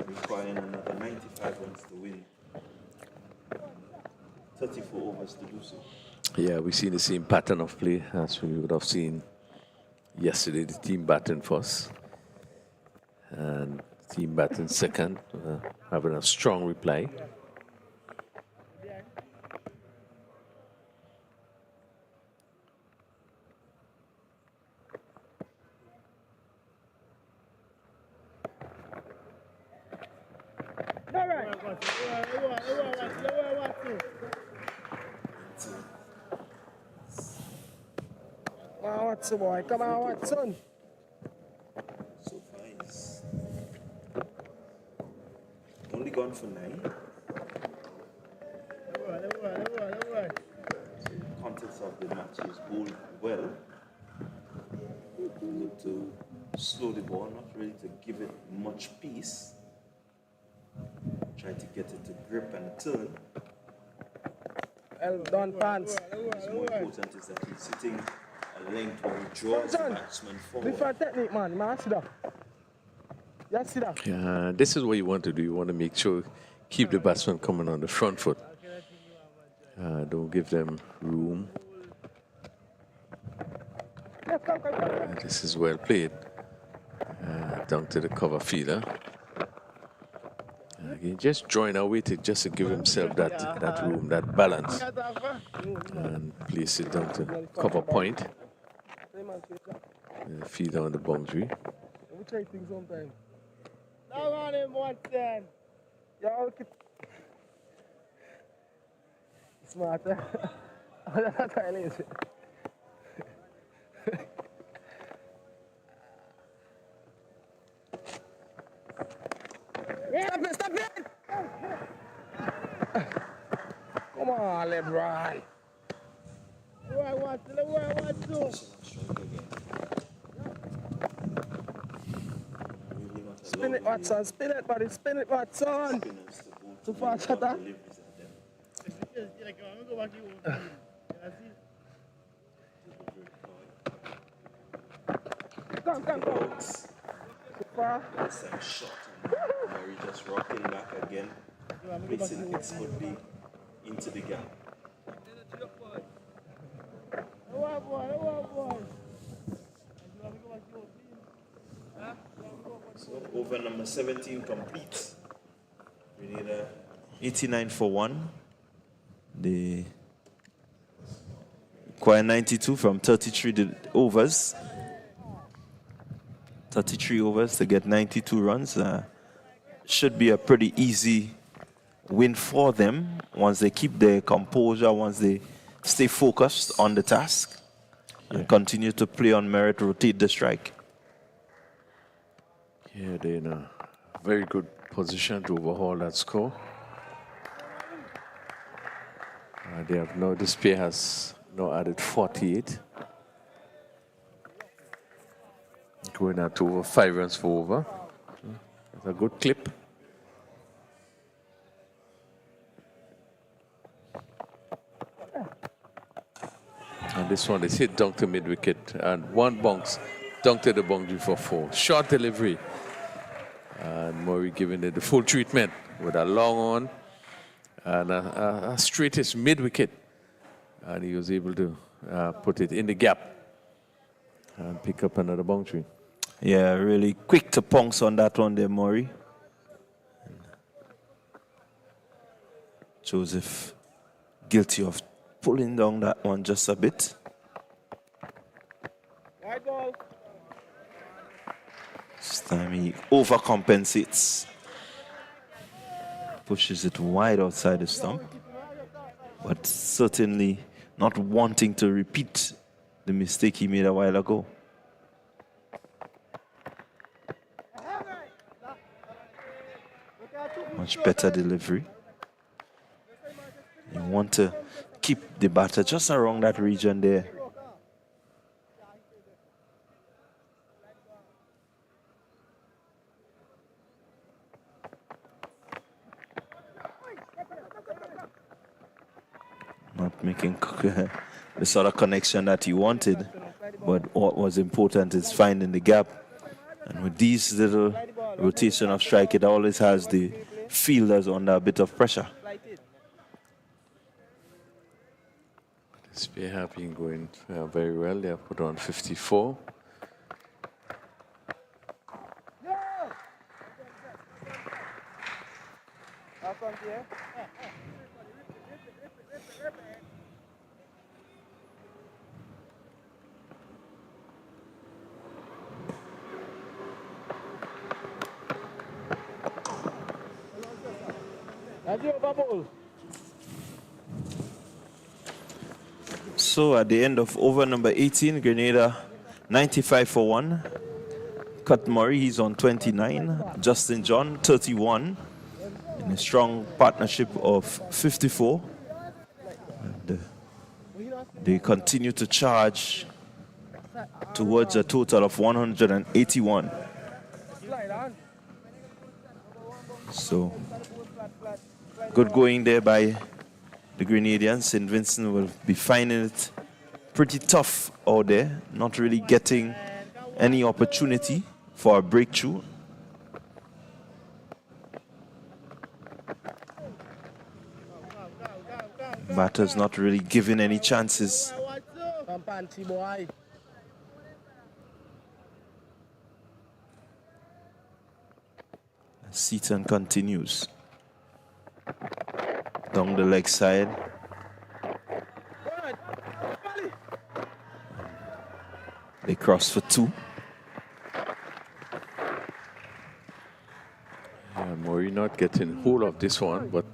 Requiring another 95 runs to win. 34 overs to do so. Yeah, we've seen the same pattern of play as we would have seen yesterday. The team batting first. And team batting second, having a strong reply. Watson, boy. Come on, Watson. So far, he's only gone for 9. So in the context of the match, he's bowled well. to slow the ball, not really to give it much peace. Try to get it to grip and turn. Well done, fans. What's more important is that he's sitting a length where he draws the batsman forward. Different technique, man. Man, sit down. Yeah, sit down. Yeah, this is what you want to do. You want to make sure keep the batsman coming on the front foot. Don't give them room. This is well played. Down to the cover fielder. Again, just drawing away to just to give himself that room, that balance. And place it down to cover point. Fielder on the boundary. We try things sometimes. Now on him once then. Yeah, okay. Smarter. That's how it is. Stop it! Come on, LeBron. Where I want to. Spin it, Watson. Spin it, buddy. Spin it, Watson. Too far, shut up. Come. Too far. That's a shot. Murray just rocking back again, placing his body into the gap. So over number 17 complete. Grenada 89 for 1. They require 92 from 33 overs. 33 overs to get 92 runs. Should be a pretty easy win for them once they keep their composure, once they stay focused on the task and continue to play on merit, rotate the strike. Yeah, they're in a very good position to overhaul that score. They have now, this pair has now added 48. Going out to over 5 runs for over. That's a good clip. And this one is hit down to mid-wicket. And one bounce down to the boundary for 4. Short delivery. And Murray giving it the full treatment with a long on. And a straightest mid-wicket. And he was able to put it in the gap and pick up another boundary. Yeah, really quick to pounce on that one there, Murray. Joseph guilty of pulling down that one just a bit. White ball. This time he overcompensates. Pushes it wide outside the stump. But certainly not wanting to repeat the mistake he made a while ago. Much better delivery. You want to keep the batter just around that region there. Not making the sort of connection that you wanted, but what was important is finding the gap. And with these little rotation of strike, it always has the fielders under a bit of pressure. This pair have been going very well. They have put on 54. So at the end of over number 18, Grenada 95 for 1. Cut Murray, he's on 29. Justin John, 31. In a strong partnership of 54. And they continue to charge towards a total of 181. So, good going there by the Grenadians. St. Vincent will be finding it pretty tough out there, not really getting any opportunity for a breakthrough. Batters not really giving any chances. Seaton continues. Down the leg side. They cross for 2. Murray not getting hold of this one, but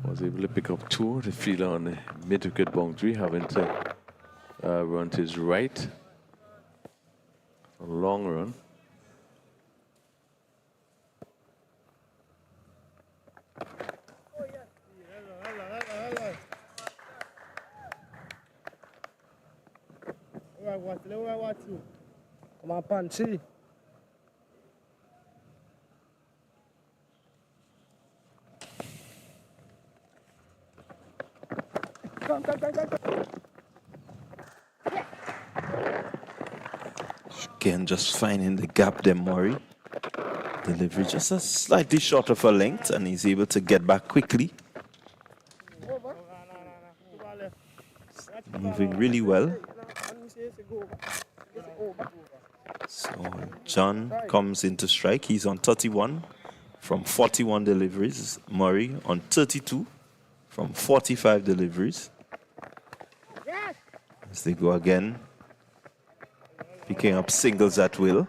was able to pick up 2. The fielder on the mid-wicket boundary having to run to his right. A long run. Come on, Punchy. Again, just finding the gap there, Murray. Delivery just a slightly short of a length, and he's able to get back quickly. Moving really well. So John comes into strike. He's on 31 from 41 deliveries. Murray on 32 from 45 deliveries. As they go again, picking up singles at will.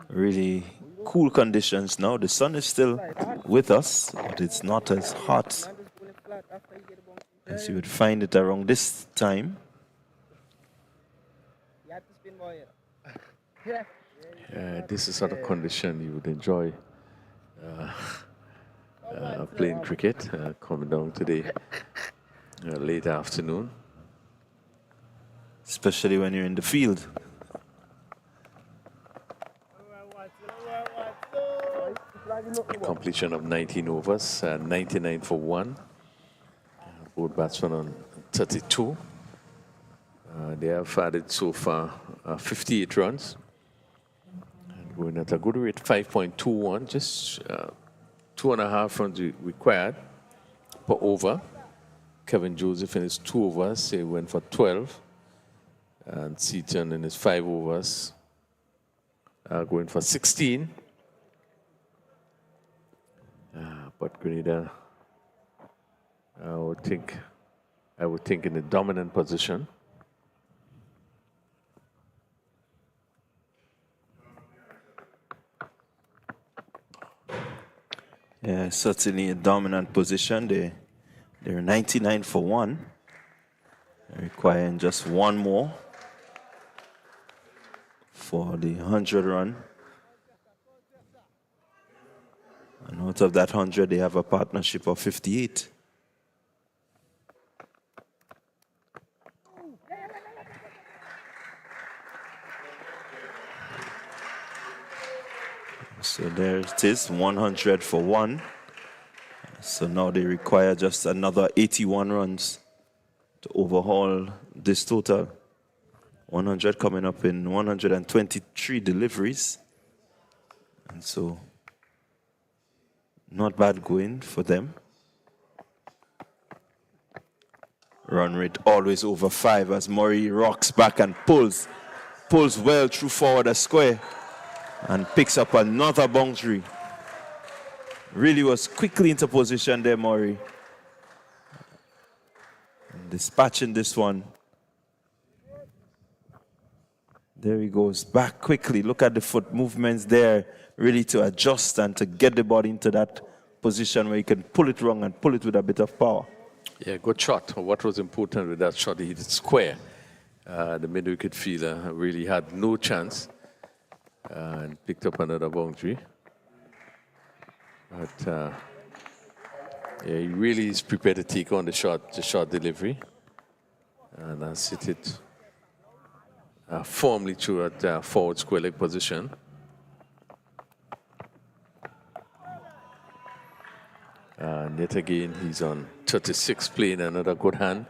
Really cool conditions now. The sun is still with us, but it's not as hot as you would find it around this time. This is sort of condition you would enjoy playing cricket, coming down today late afternoon. Especially when you're in the field. Completion of 19 overs, 99 for 1. Both batsmen on 32. They have added so far 58 runs. And going at a good rate, 5.21, just 2.5 runs required per over. Kevin Joseph in his 2 overs, he went for 12. And Seaton in his 5 overs, going for 16. But Grenada, I would think in a dominant position. Yeah, certainly a dominant position. They're 99 for 1. They're requiring just 1 more for the 100 run. And out of that 100, they have a partnership of 58. So there it is, 100 for 1. So now they require just another 81 runs to overhaul this total. 100 coming up in 123 deliveries. And so not bad going for them. Run rate always over 5 as Murray rocks back and pulls well through forward a square and picks up another boundary. Really was quickly into position there, Murray. And dispatching this one. There he goes, back quickly. Look at the foot movements there, really to adjust and to get the body into that position where you can pull it wrong and pull it with a bit of power. Yeah, good shot. What was important with that shot, he hit it square. The mid-wicket fielder really had no chance and picked up another boundary. But Yeah, he really is prepared to take on the short delivery. And has hit it firmly through at forward square leg position. And yet again, he's on 36, playing another good hand,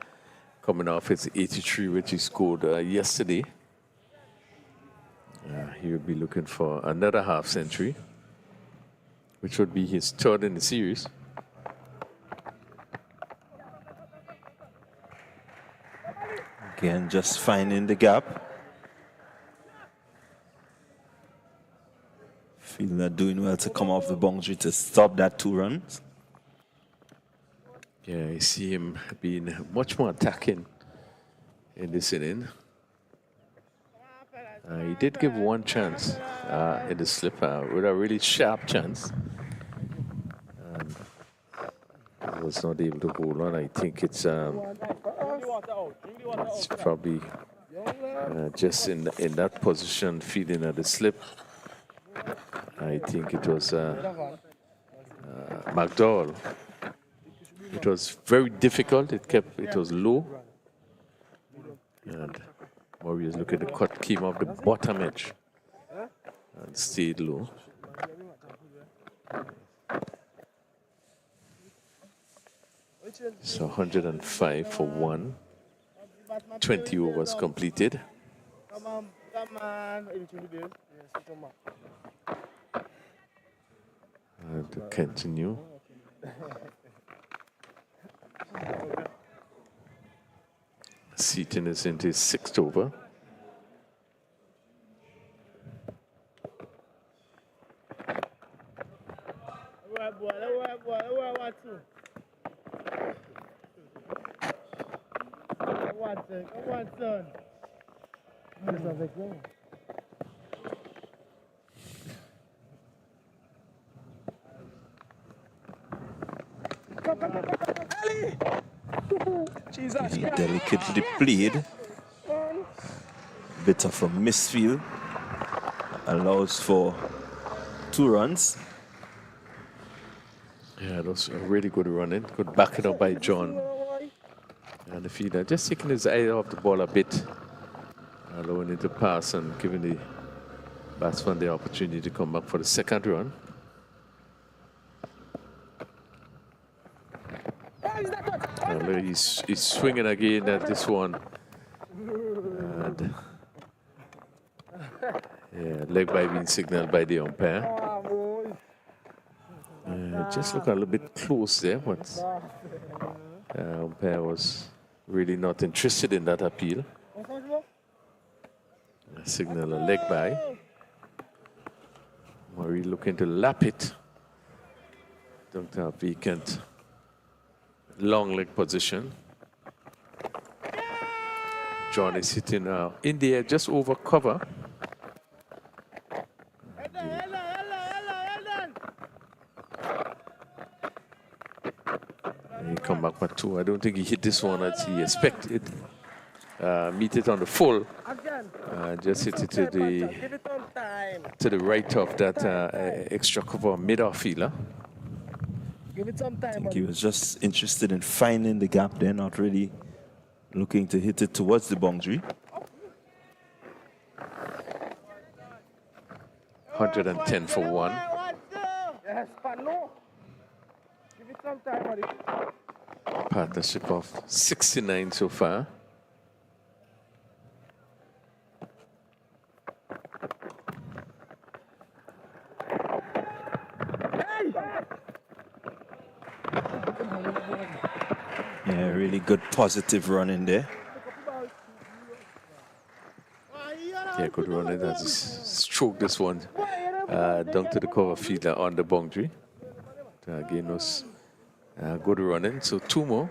coming off his 83, which he scored yesterday. He will be looking for another half century, which would be his third in the series. Again, just finding the gap. Fielder doing well to come off the boundary to stop that 2 runs. Yeah, I see him being much more attacking in this inning. He did give one chance in the slip with a really sharp chance. And he was not able to hold on. I think it's probably just in that position, feeding at the slip. I think it was McDowell. It was very difficult. It was low. And Murray is looking to cut, came off the bottom edge and stayed low. So 105 for 1. 20 overs completed. And to continue. Seaton is into his 6th over. He delicately played. Bit of a misfield. Allows for 2 runs. Yeah, that was a really good run in. Good back it up by John. And the fielder just taking his eye off the ball a bit, allowing it to pass and giving the batsman the opportunity to come back for the 2nd run. And he's swinging again at this one. And yeah, leg by being signaled by the umpire. Just look a little bit close there, but umpire was really not interested in that appeal. Signal a leg by. Murray looking to lap it. Don't have vacant long leg position. John is sitting in the air just over cover. He come back for 2. I don't think he hit this one as he expected. Meet it on the full. Just hit it to the right of that extra cover mid-off fielder. Give it some time. I think he was just interested in finding the gap there, not really looking to hit it towards the boundary. 110 for 1. Yes, Pano. Give it some time, buddy. Partnership of 69 so far. Yeah, really good positive run in there. Yeah, good run in as he stroked this one down to the cover fielder on the boundary. Again, was good running. So 2 more.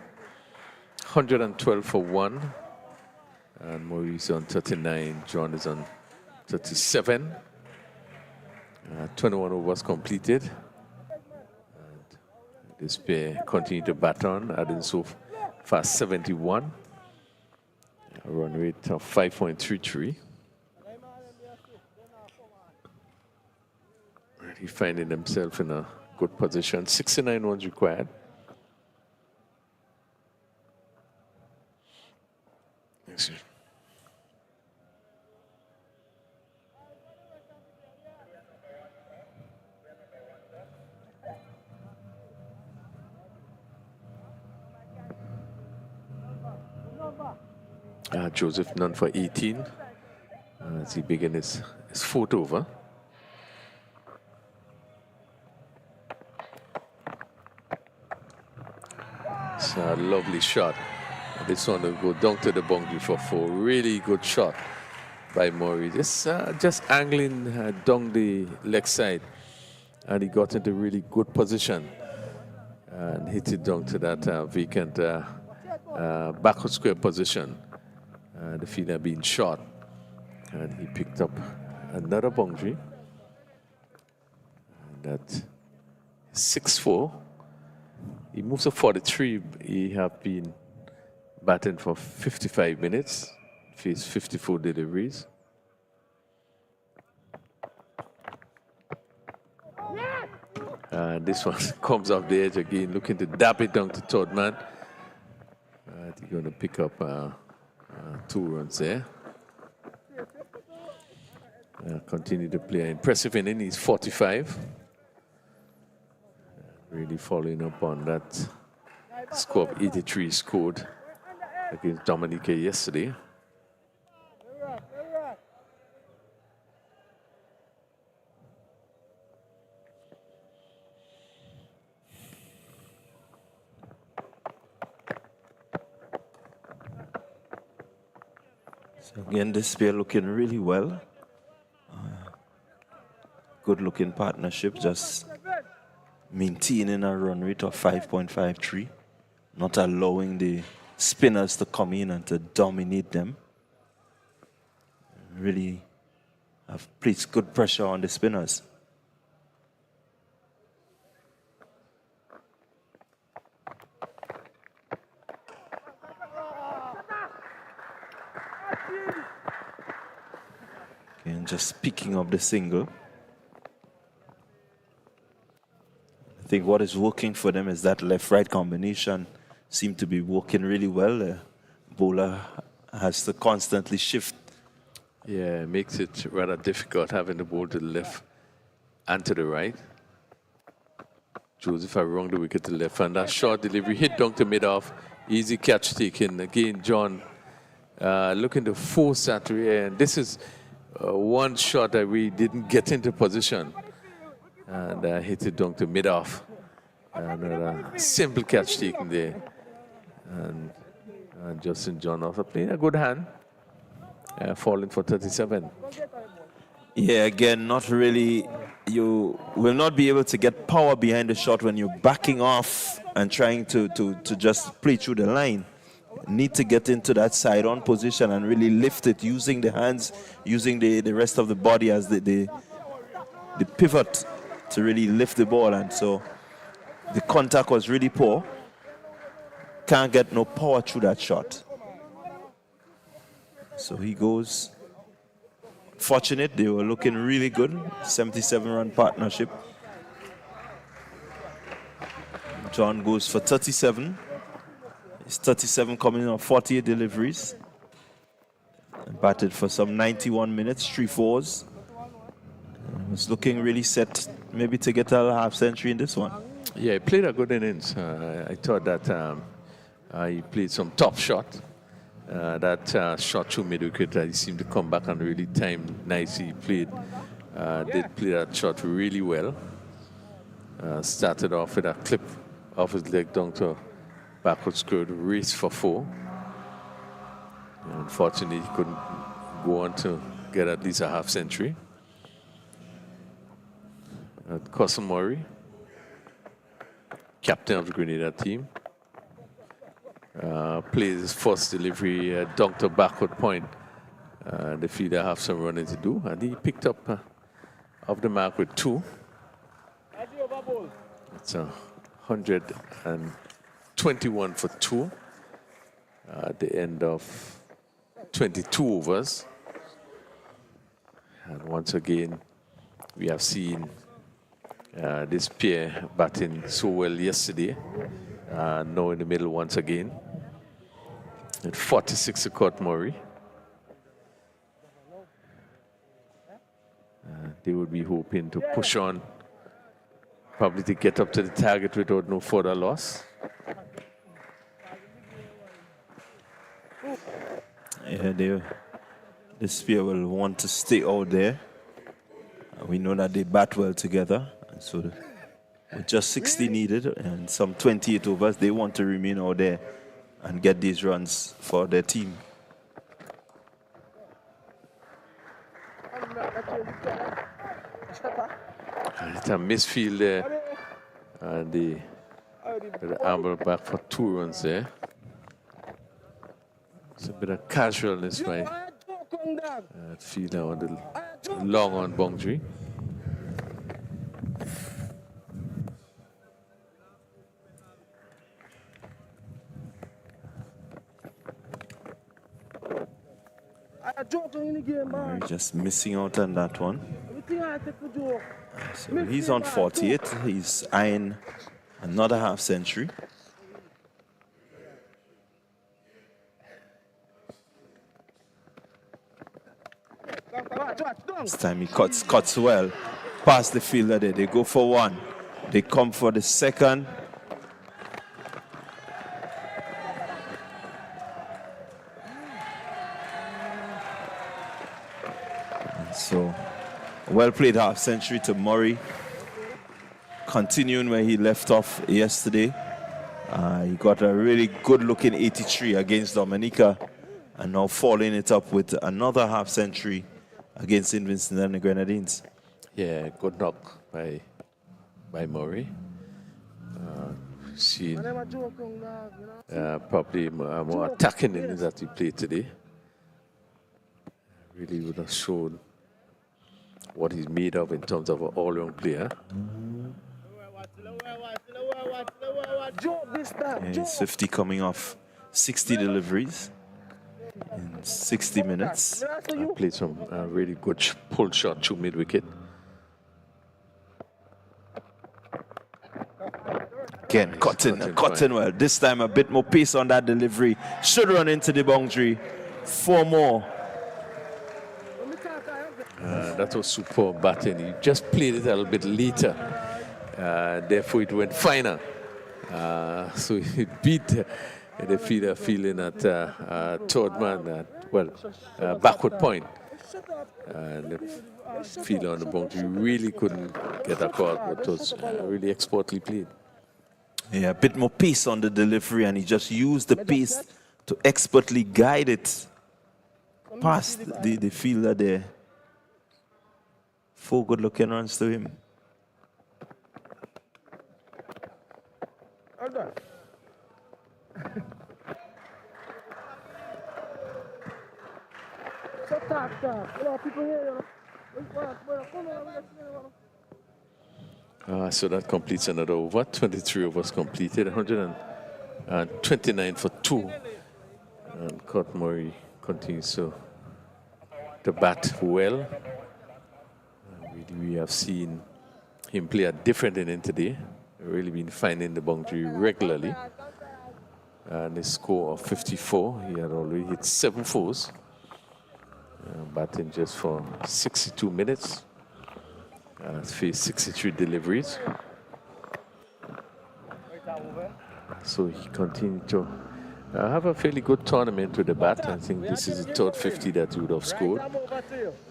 112 for 1. And Maurice on 39. John is on 37. 21 overs completed. And this pair continue to bat on, adding so far 71. A run rate of 5.33. He finding himself in a good position. 69 runs required. Joseph none for 18 as he begin his fourth over. It's a lovely shot. This one will go down to the boundary for 4. Really good shot by Murray. Just angling down the leg side, and he got into really good position and hit it down to that vacant backward square position. The fielder being shot, and he picked up another boundary. And that 6-4. He moves to 43. He have been batting for 55 minutes, faced 54 deliveries. This one comes off the edge again, looking to dab it down to third man. He's going to pick up 2 runs there. Continue to play an impressive inning. He's 45. Really following up on that score of 83 scored against Dominica yesterday. So again, this pair looking really well. Good looking partnership, just maintaining a run rate of 5.53, not allowing the spinners to come in and to dominate them. Really have placed good pressure on the spinners. And just picking up the single. I think what is working for them is that left-right combination seem to be working really well. The bowler has to constantly shift. Yeah, it makes it rather difficult having the ball to the left and to the right. Joseph around the wicket to the left, and that short delivery hit down to mid-off. Easy catch taken. Again, John looking to force that rear, and this is one shot that we didn't get into position. And hit it down to mid-off. And simple catch taken there. And Justin John also playing a good hand, falling for 37. Yeah, again, not really. You will not be able to get power behind the shot when you're backing off and trying to just play through the line. Need to get into that side-on position and really lift it using the hands, using the rest of the body as the pivot to really lift the ball. And so the contact was really poor. Can't get no power through that shot. So he goes. Fortunate, they were looking really good. 77-run partnership. John goes for 37. It's 37 coming on 48 deliveries. Batted for some 91 minutes, 3 fours. Was looking really set, maybe to get a half century in this one. Yeah, he played a good innings. I thought that he played some top shot. That shot through mid-wicket, he seemed to come back and really timed nicely. He played, did play that shot really well. Started off with a clip off his leg down to backward square, race for 4. Unfortunately, he couldn't go on to get at least a half century. Cousin Murray, captain of the Grenada team, plays his first delivery down to backward point. The fielder have some running to do, and he picked up off the mark with 2. It's 121 for 2 at the end of 22 overs. And once again, we have seen this pair batting so well yesterday. Now in the middle once again. At 46 to Court Murray. They would be hoping to push on, probably to get up to the target without no further loss. Yeah, the Spear will want to stay out there. We know that they bat well together, and so with just 60 needed and some 28 overs, they want to remain out there and get these runs for their team. It's a misfield there, and the amble back for 2 runs there. It's a bit of casualness by fielder on the long on boundary. Just missing out on that one. So he's on 48. He's eyeing another half century. This time he cuts well past the fielder there. They go for 1. They come for the second. And so, well played half century to Murray. Continuing where he left off yesterday. He got a really good looking 83 against Dominica, and now following it up with another half century against Vincent and the Grenadines. Yeah, good knock by Murray. Seen probably more attacking innings that he played today. Really would have shown what he's made of in terms of an all-round player. Yeah, he's 50 coming off 60 deliveries in 60 minutes. Played some really good pull shot to mid-wicket. Again, cutting well. This time a bit more pace on that delivery. Should run into the boundary. 4 more. That was superb batting. He just played it a little bit later. Therefore, it went finer. So he beat the fielder feeling at third man, backward point. And the fielder on the boundary really couldn't get a call, but it was really expertly played. Yeah, a bit more pace on the delivery, and he just used the pace to expertly guide it past the fielder there. 4 good-looking runs to him. So that completes another over. 23 overs completed. 129 for 2. And Court Murray continues to bat well. We have seen him play a different inning today. Really been finding the boundary regularly. And a score of 54. He had already hit 7 fours. Batting just for 62 minutes. Faced 63 deliveries. So he continued to have a fairly good tournament with the bat. I think this is the third 50 that he would have scored.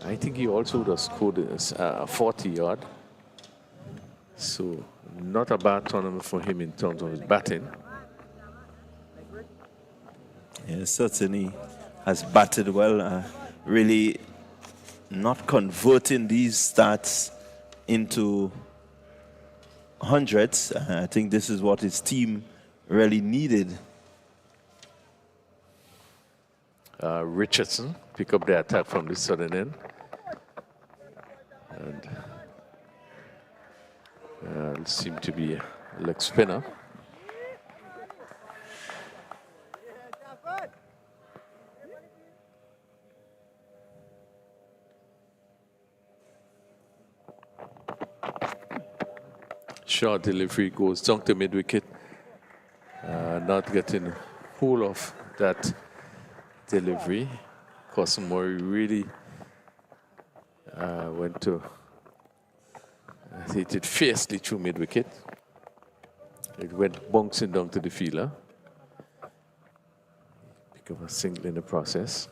I think he also would have scored a 40-yard. So not a bad tournament for him in terms of his batting. Yeah, certainly has batted well. Really not converting these stats into hundreds. I think this is what his team really needed. Richardson pick up the attack from the southern end. And it seemed to be a leg spinner. Short delivery goes down to mid-wicket. Not getting hold of that delivery. Murray really went to hit it fiercely through mid-wicket. It went bouncing down to the fielder. Pick up a single in the process.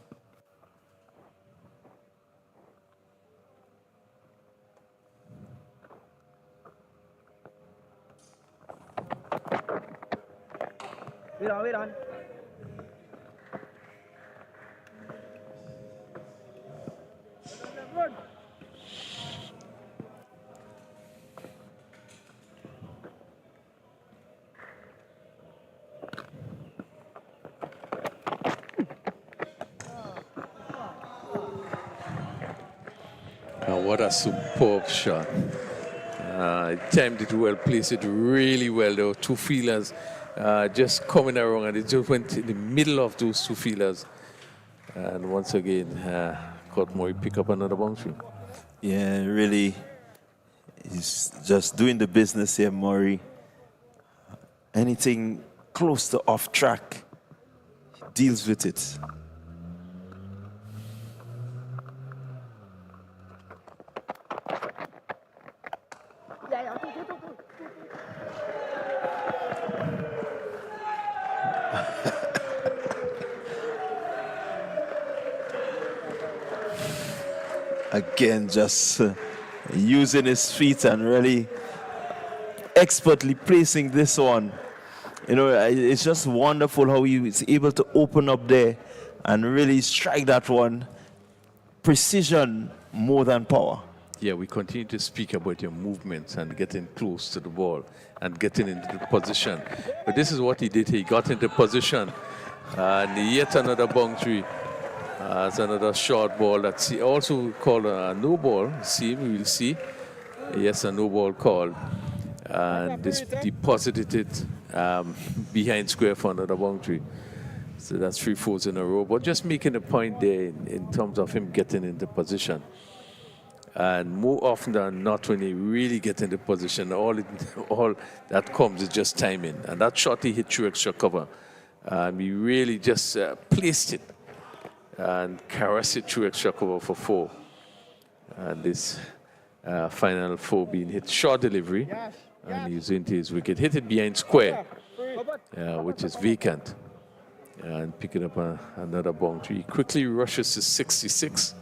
Wait on. What a superb shot. Timed it well, placed it really well. There were two fielders just coming around, and it just went in the middle of those two fielders. And once again, caught Murray pick up another boundary. Yeah, really, he's just doing the business here, Murray. Anything close to off track, he deals with it. Again, just using his feet and really expertly placing this one. You know, it's just wonderful how he was able to open up there and really strike that one. Precision more than power. Yeah, we continue to speak about your movements and getting close to the ball and getting into the position. But this is what he did. He got into position and yet another boundary. It's another short ball that's also called a no ball. See, we will see. Yes, a no ball call. And this deposited it behind square for another boundary. So that's 3 fours in a row. But just making a point there in terms of him getting into position. And more often than not, when he really gets into position, all that comes is just timing. And that shot he hit through extra cover. He really just placed it and caressed it through extra cover for 4. And this final 4 being hit short delivery. And he's into his wicket. Hit it behind square, which is vacant. And picking up another boundary. He quickly rushes to 66.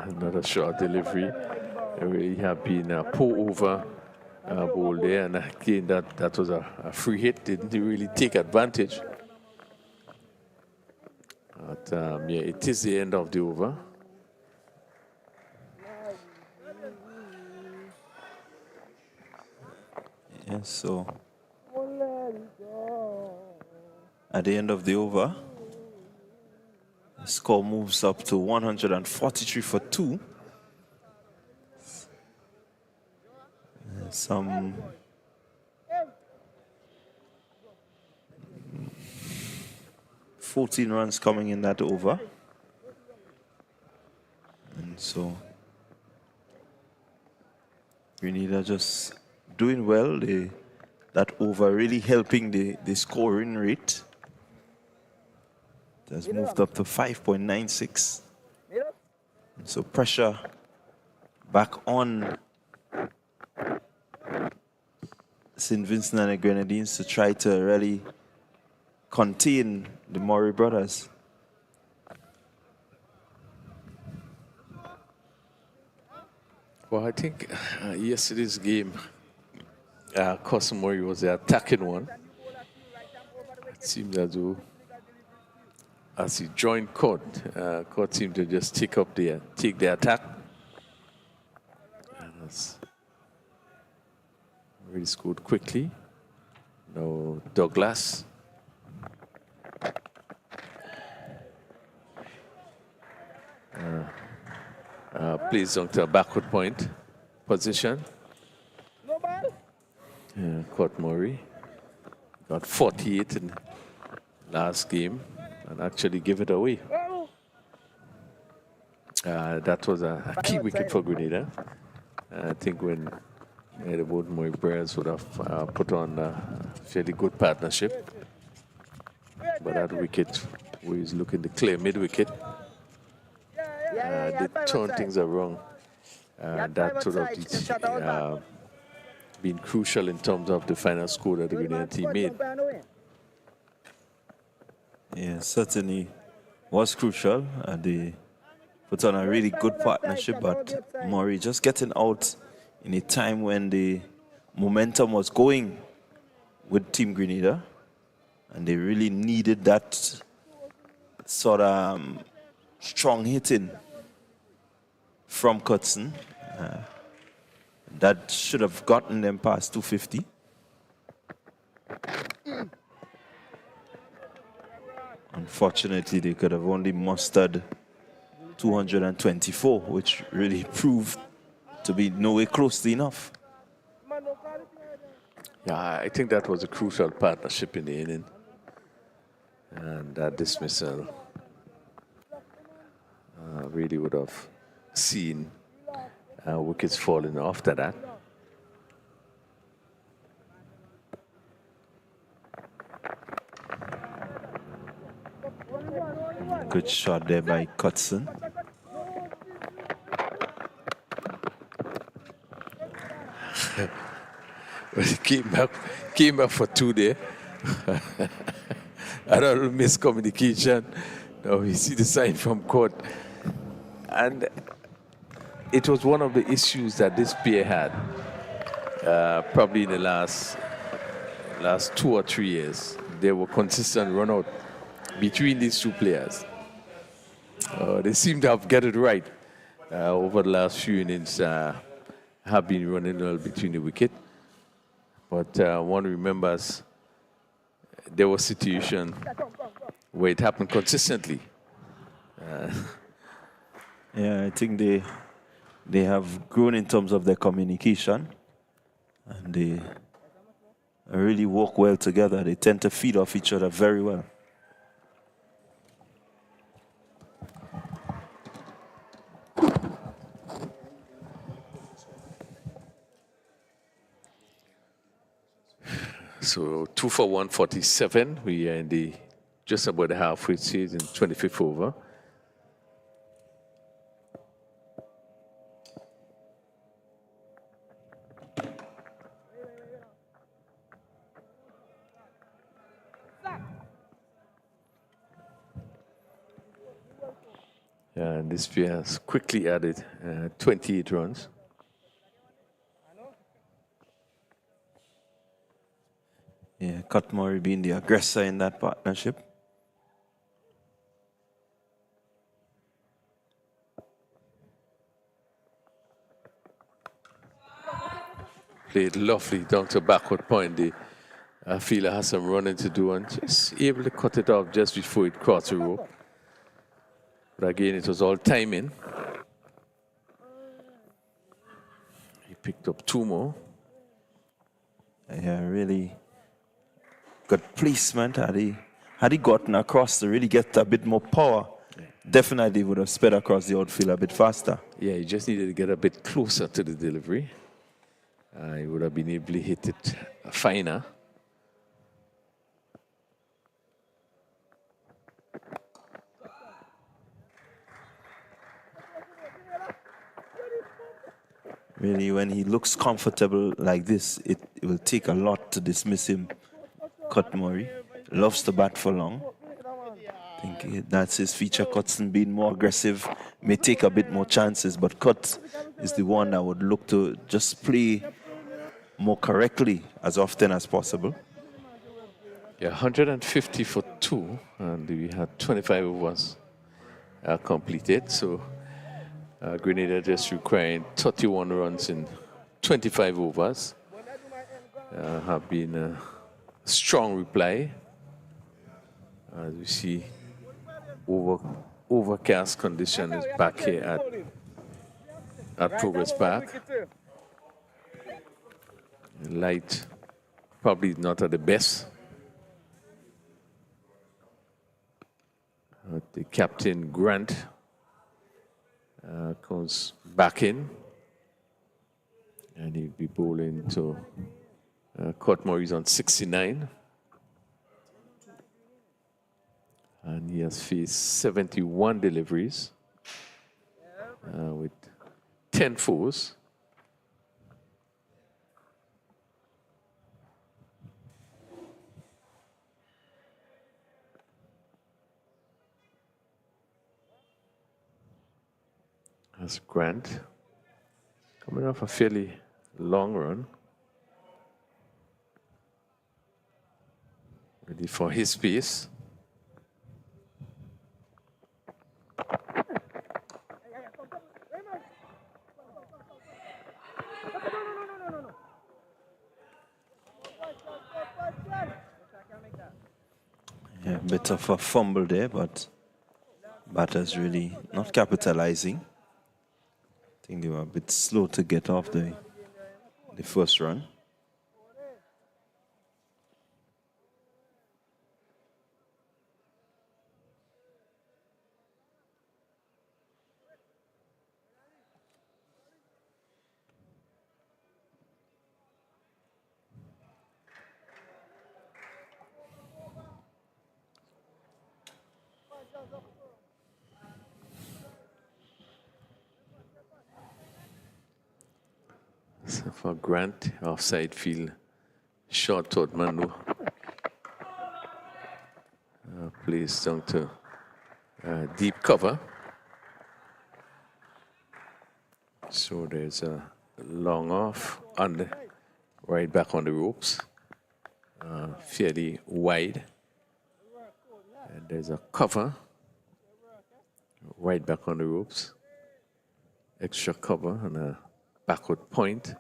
Another short delivery. Really have been a pull-over ball there. And again, that was a free hit. Didn't really take advantage. But yeah, it is the end of the over. Yeah, so at the end of the over, the score moves up to 143 for 2. Some $14 runs coming in that over. And so Grenada just doing well. That over really helping the scoring rate. It has moved up to 5.96. So pressure back on St. Vincent and the Grenadines to try to really contain the Murray brothers. Well, I think yesterday's game, Murray was the attacking one. It seems as though as he joined Court seemed to just take the attack. And that's really scored quickly. Now Douglas. Plays on to a backward point position. Court Murray got 48 in last game and actually give it away. That was a key wicket for Grenada. I think when both Murray brothers would have put on fairly good partnership. But that wicket, where he's looking to clear mid-wicket, they turn things around. That sort of been crucial in terms of the final score that the Grenada team made. Yeah, certainly was crucial. They put on a really good partnership, but Murray just getting out in a time when the momentum was going with Team Grenada, and they really needed that sort of strong hitting from Cutson. That should have gotten them past 250. Unfortunately, they could have only mustered 224, which really proved to be nowhere close to enough. Yeah, I think that was a crucial partnership in the inning. And that dismissal really would have seen wickets falling after that. Good shot there by Cutson. Well, he came back for two there. I don't know, miscommunication. No, you see the sign from court. And it was one of the issues that this pair had, probably in the last 2 or 3 years. There were consistent run-out between these two players. They seem to have got it right over the last few innings. Have been running well between the wicket. But one remembers there was a situation where it happened consistently. Yeah, I think they have grown in terms of their communication, and they really work well together. They tend to feed off each other very well. So 2 for 147. We are in the just about the halfway season, 25th over. And this pair has quickly added 28 runs. Yeah, Cutmurray being the aggressor in that partnership. Played lovely down to backward point. The fielder has some running to do and just able to cut it off just before it crossed the rope. But again, it was all timing. He picked up 2 more. Yeah, really good placement. Had he gotten across to really get a bit more power, definitely would have sped across the outfield a bit faster. Yeah, he just needed to get a bit closer to the delivery. He would have been able to hit it finer. Really, when he looks comfortable like this, it will take a lot to dismiss him. Cutmurray loves to bat for long. I think that's his feature. Cutson being more aggressive may take a bit more chances, but Cut is the one that would look to just play more correctly as often as possible. Yeah, 150 for 2, and we had 25 overs completed. So Grenada just requiring 31 runs in 25 overs. Have been a strong reply. As we see, overcast condition is back here at Progress Park. Light probably not at the best. The captain Grant comes back in, and he'll be bowling to Court Murray's on 69. And he has faced 71 deliveries with 10 fours. That's Grant, coming off a fairly long run. Ready for his piece. Yeah, a bit of a fumble there, but batters really not capitalizing. I think they were a bit slow to get off the first run. So for Grant, offside field, short third man though. Plays down to deep cover. So there's a long off on the right back on the ropes, fairly wide. And there's a cover right back on the ropes, extra cover and a backward point.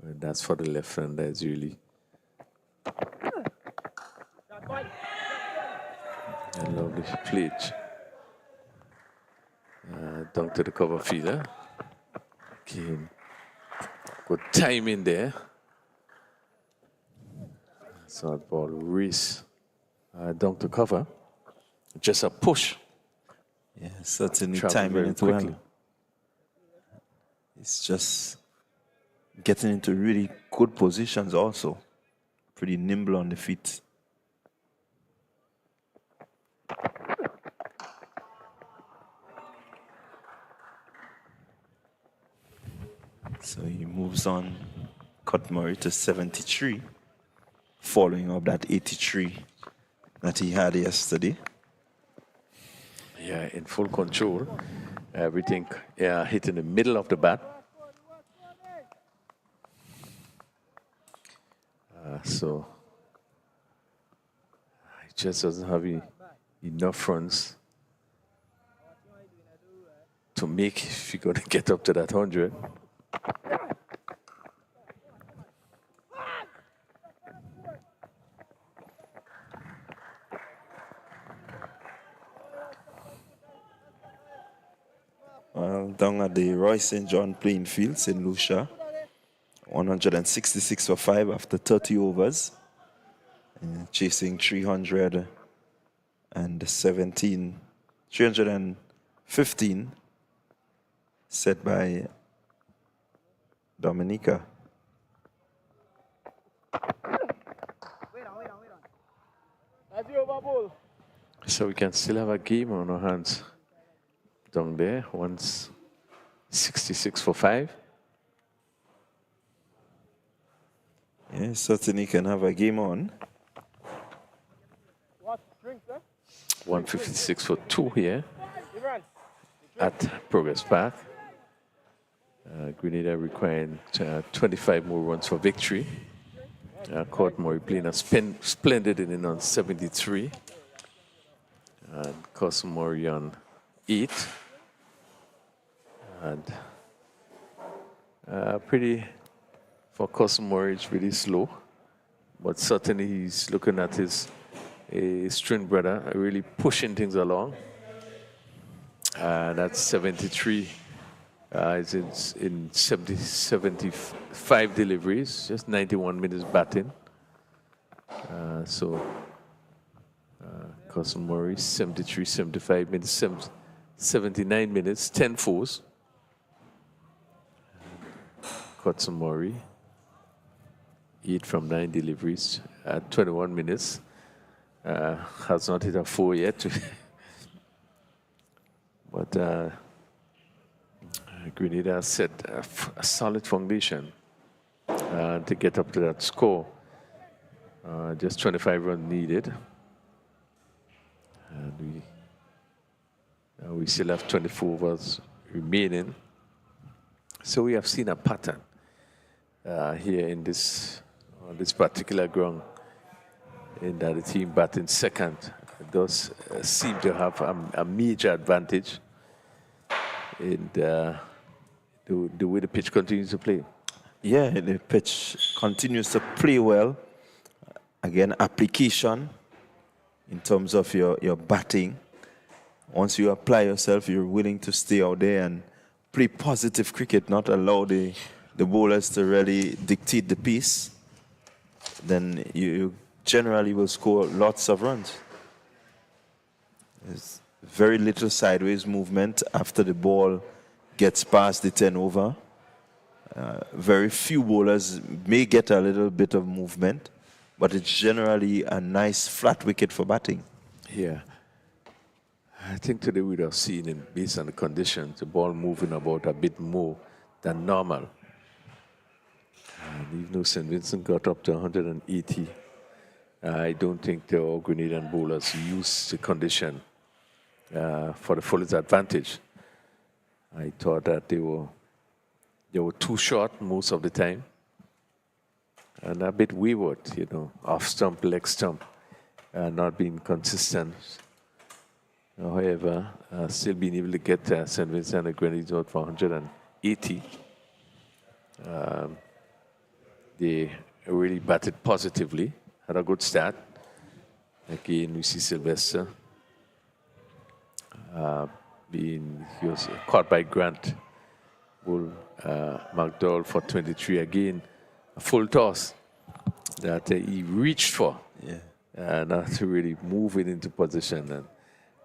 And that's for the left hander, is really a lovely plate. Down to the cover fielder. Again, good timing there. So that ball race down to cover. Just a push. Yeah, certainly Travel timing very it quickly. well. It's just getting into really good positions also. Pretty nimble on the feet. So he moves on, cut Murray to 73, following up that 83 that he had yesterday. Yeah, in full control. Everything hit in the middle of the bat. So he just doesn't have enough runs to make if you're going to get up to that 100. Well, down at the Roy St. John playing field, St. Lucia, 166 for 5 after 30 overs, chasing 315 set by Dominica. So we can still have a game on our hands down there. 166 for 5. Yeah, certainly can have a game on. 156 for 2 here at Progress Park. Grenada requiring 25 more runs for victory. Court Murray playing a splendid inning on 73. And Cousin Murray on 8. And pretty, for Cousin Murray, it's really slow. But certainly he's looking at his string brother, really pushing things along. That's 73. It's in 75 deliveries, just 91 minutes batting. So Cousin Murray, 73, 75 minutes, 79 minutes, 10 fours. Cousin Murray, 8 from 9 deliveries at 21 minutes. Has not hit a 4 yet. But Grenada set a solid foundation to get up to that score. Just 25 runs needed. And we still have 24 overs remaining. So we have seen a pattern here in this particular ground, in that the team batting second does seem to have a major advantage in the way the pitch continues to play. Yeah, the pitch continues to play well. Again, application in terms of your batting. Once you apply yourself, you're willing to stay out there and play positive cricket, not allow the bowlers to really dictate the pace. Then you generally will score lots of runs. There's very little sideways movement after the ball gets past the 10 over. Very few bowlers may get a little bit of movement, but it's generally a nice flat wicket for batting. Yeah. I think today we'd have seen, based on the conditions, the ball moving about a bit more than normal. And even though St. Vincent got up to 180, I don't think the Grenadian bowlers used the condition for the fullest advantage. I thought that they were too short most of the time and a bit wayward, off stump, leg stump, not being consistent. However, still being able to get St. Vincent and Grenadians out for 180. They really batted positively, had a good start. Again, we see Sylvester he was caught by Grant. Bull McDowell for 23 again, a full toss that he reached for. Yeah. Not to really move it into position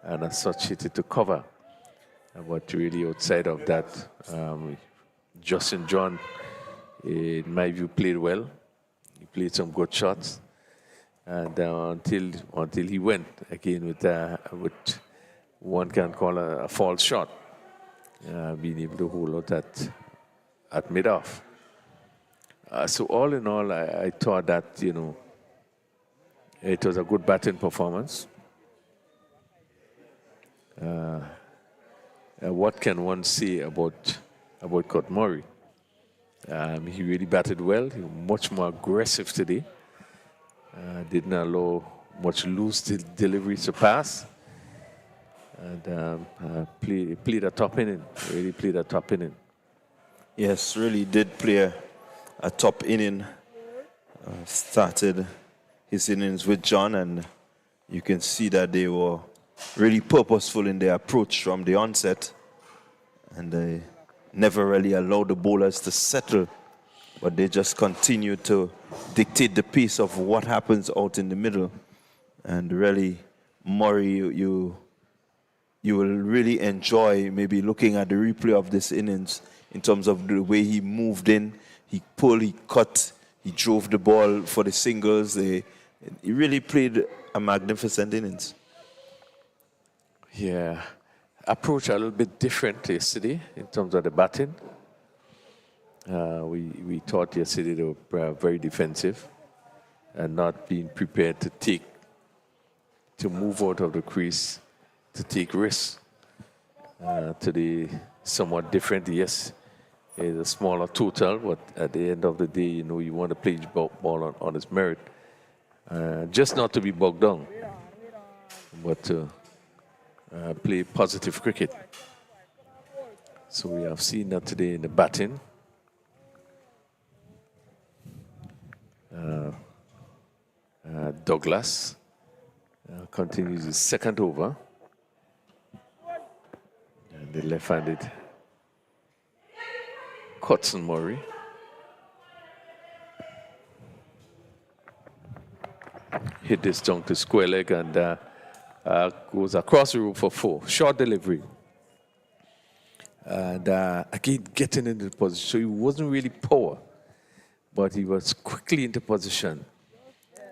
and as such hit it to cover. But really outside of that, Justin John, in my view, played well. He played some good shots. And until he went again with one can call a false shot, being able to hold out at mid-off. So all in all, I thought that, it was a good batting performance. What can one say about Kurt Murray? He really batted well. He was much more aggressive today. Didn't allow much loose delivery to pass. And played a top inning. Really played a top inning. Yes, really did play a top inning. Started his innings with John, and you can see that they were really purposeful in their approach from the onset. And they never really allowed the bowlers to settle, but they just continued to dictate the pace of what happens out in the middle. And really, Murray, you will really enjoy maybe looking at the replay of this innings in terms of the way he moved in, he pulled, he cut, he drove the ball for the singles. He really played a magnificent innings. Yeah. Approach a little bit different yesterday in terms of the batting. We thought yesterday they were very defensive and not being prepared to move out of the crease, to take risks. Today, somewhat different. Yes, it's a smaller total, but at the end of the day, you want to play each ball on its merit. Just not to be bogged down, but to play positive cricket. So we have seen that today in the batting. Douglas continues his second over. And the left-handed Cotson Murray. Hit this down to square leg and goes across the room for 4. Short delivery. And again, getting into the position. So he wasn't really power, but he was quickly into position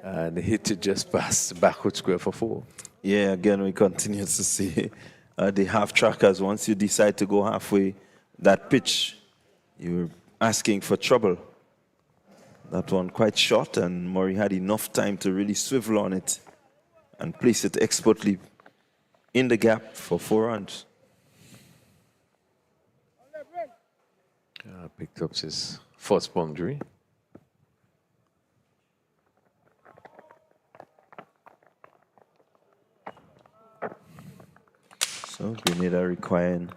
and hit it just past the backward square for 4. Yeah, again, we continue to see the half trackers. Once you decide to go halfway that pitch, you're asking for trouble. That one quite short, and Murray had enough time to really swivel on it and place it expertly in the gap for 4 runs. Picked up his first boundary. So Grenada requiring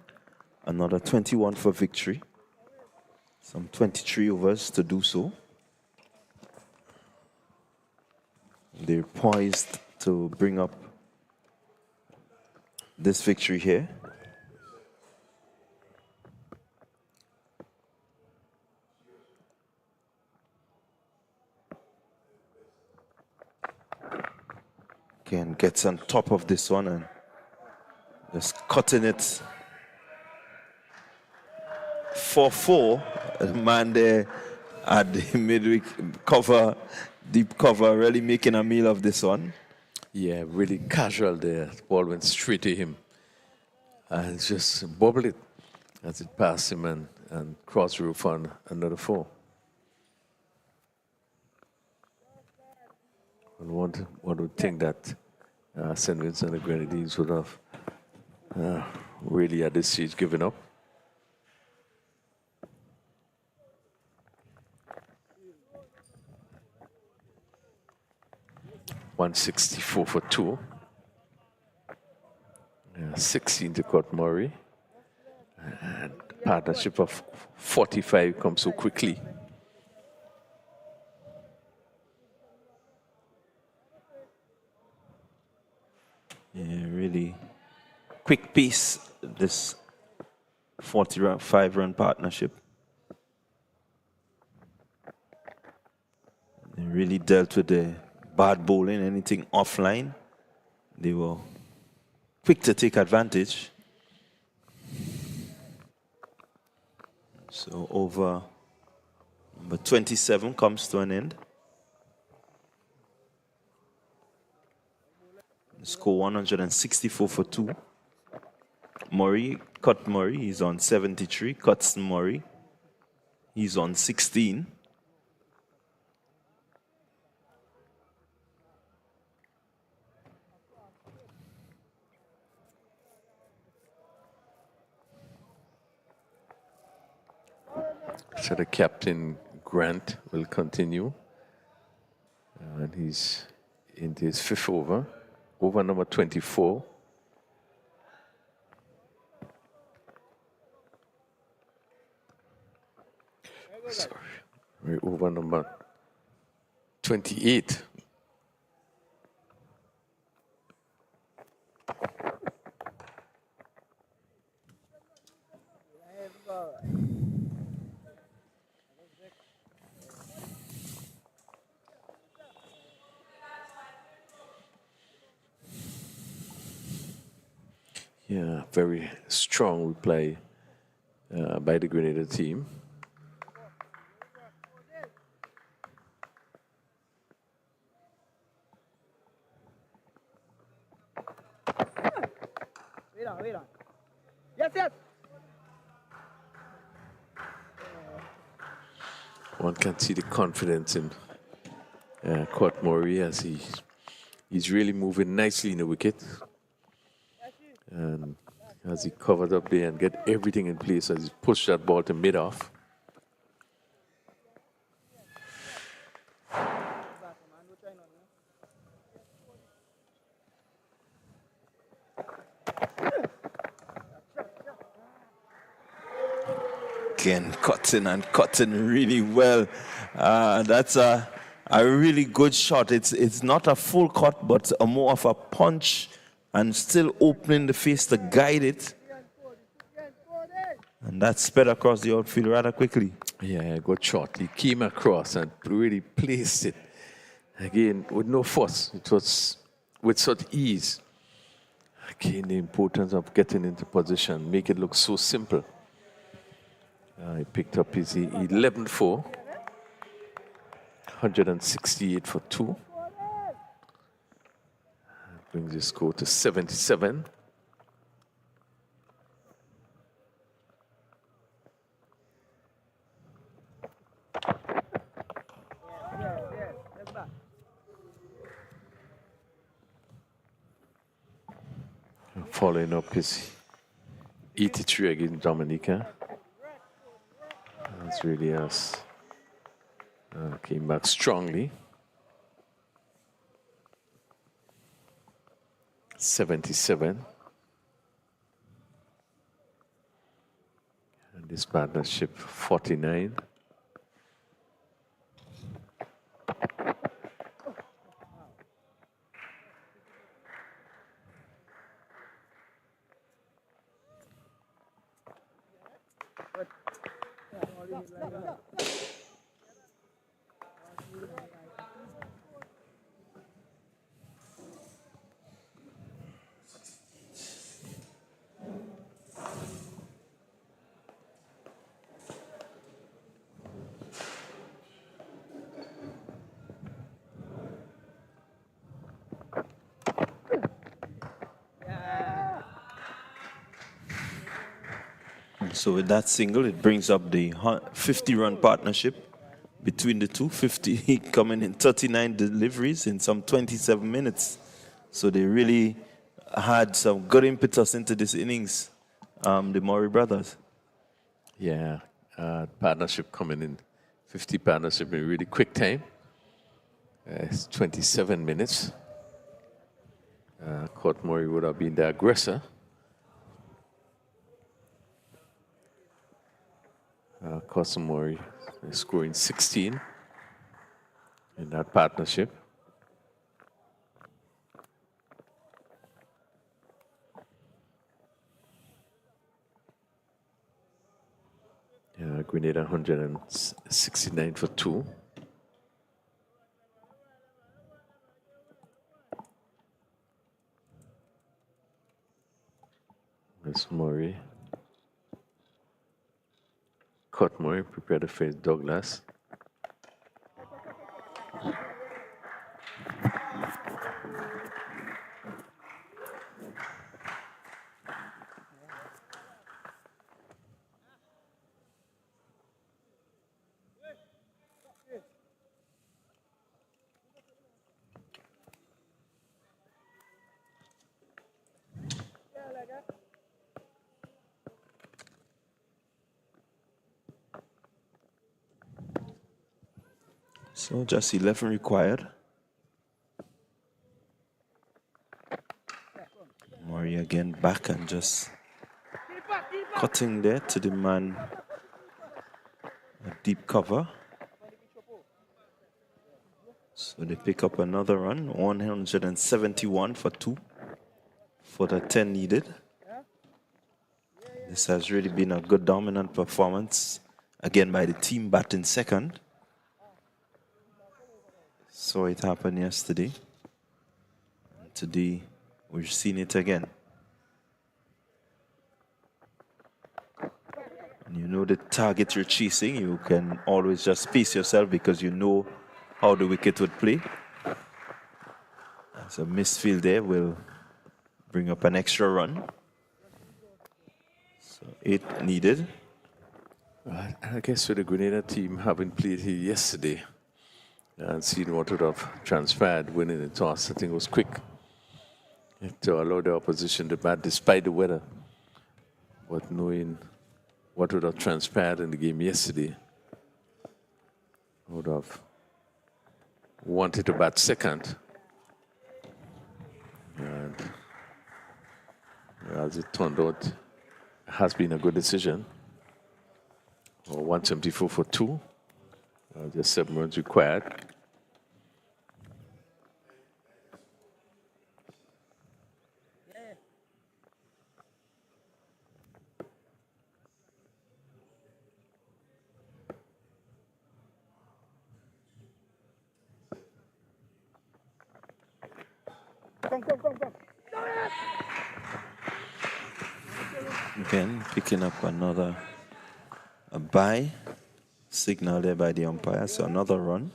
another 21 for victory. Some 23 overs to do so. They're poised to bring up this victory here. Again, gets on top of this one and just cutting it 4-4. The man there at the midweek cover, deep cover, really making a meal of this one. Yeah, really casual there. The ball went straight to him. And just bobbled it as it passed him and crossed roof on another 4. And one would think that St. Vincent and the Grenadines would have really at this stage given up. .164 for 2. 16 to cut Murray. And partnership of 45 comes so quickly. Yeah, really quick piece, this 45-run partnership. They really dealt with the bad bowling, anything offline. They were quick to take advantage. So over number 27 comes to an end. Score 164 for 2. Murray, cut Murray, he's on 73. Cuts Murray, he's on 16. So the captain, Grant, will continue. And he's into his 5th over. Over number 24. Sorry. We're over number 28. Yeah, very strong reply by the Grenada team. Wait on. Yes. One can see the confidence in Court Murray as he's really moving nicely in the wicket. And as he covered up there and get everything in place as he pushed that ball to mid-off. Again, cutting really well. That's a really good shot. It's not a full cut, but a more of a punch and still opening the face to guide it. And that sped across the outfield rather quickly. Yeah, good shot. He came across and really placed it. Again, with no force. It was with such ease. Again, the importance of getting into position, make it look so simple. He picked up his 11th 4. 168 for 2. Brings the score to 77. Following up his 83 against Dominica. That's really us. Came back strongly. 77. And this partnership 49. So with that single, it brings up the 50-run partnership between the two. 50 coming in 39 deliveries in some 27 minutes. So they really had some good impetus into this innings, the Murray brothers. Yeah, partnership coming in. 50 partnership in really quick time. It's 27 minutes. Court Murray would have been the aggressor. Murray is scoring 16 in that partnership. Grenada 169 for 2. That's Murray. Murray prepared to face Douglas. So just 11 required. Murray again back and just cutting there to the man. A deep cover. So they pick up another run. 171 for 2 for the 10 needed. This has really been a good dominant performance again by the team batting second. Saw it happen yesterday. Today, we've seen it again. And you know the target you're chasing, you can always just pace yourself because you know how the wicket would play. So a missed field there will bring up an extra run. So 8 needed. I guess with the Grenada team having played here yesterday, and seeing what would have transpired winning the toss, I think it was quick to allow the opposition to bat despite the weather. But knowing what would have transpired in the game yesterday, I would have wanted to bat second. And as it turned out, it has been a good decision. 174 for 2. Just 7 runs required. Again, picking up a bye signal there by the umpire, so another run.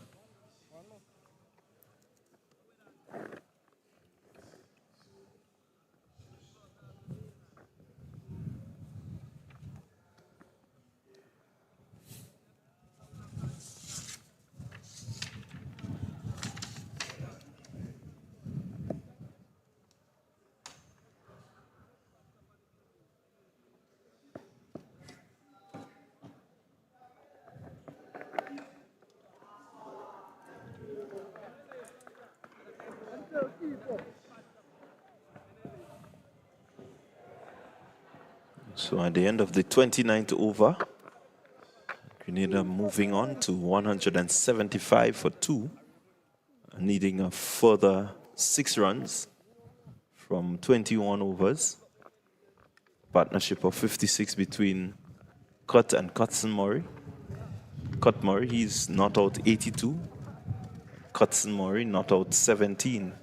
So at the end of the 29th over, Grenada moving on to 175 for 2, needing a further 6 runs from 21 overs. Partnership of 56 between Cut and Cutson Murray. Cut Murray, he's not out 82. Cutson Murray not out 17.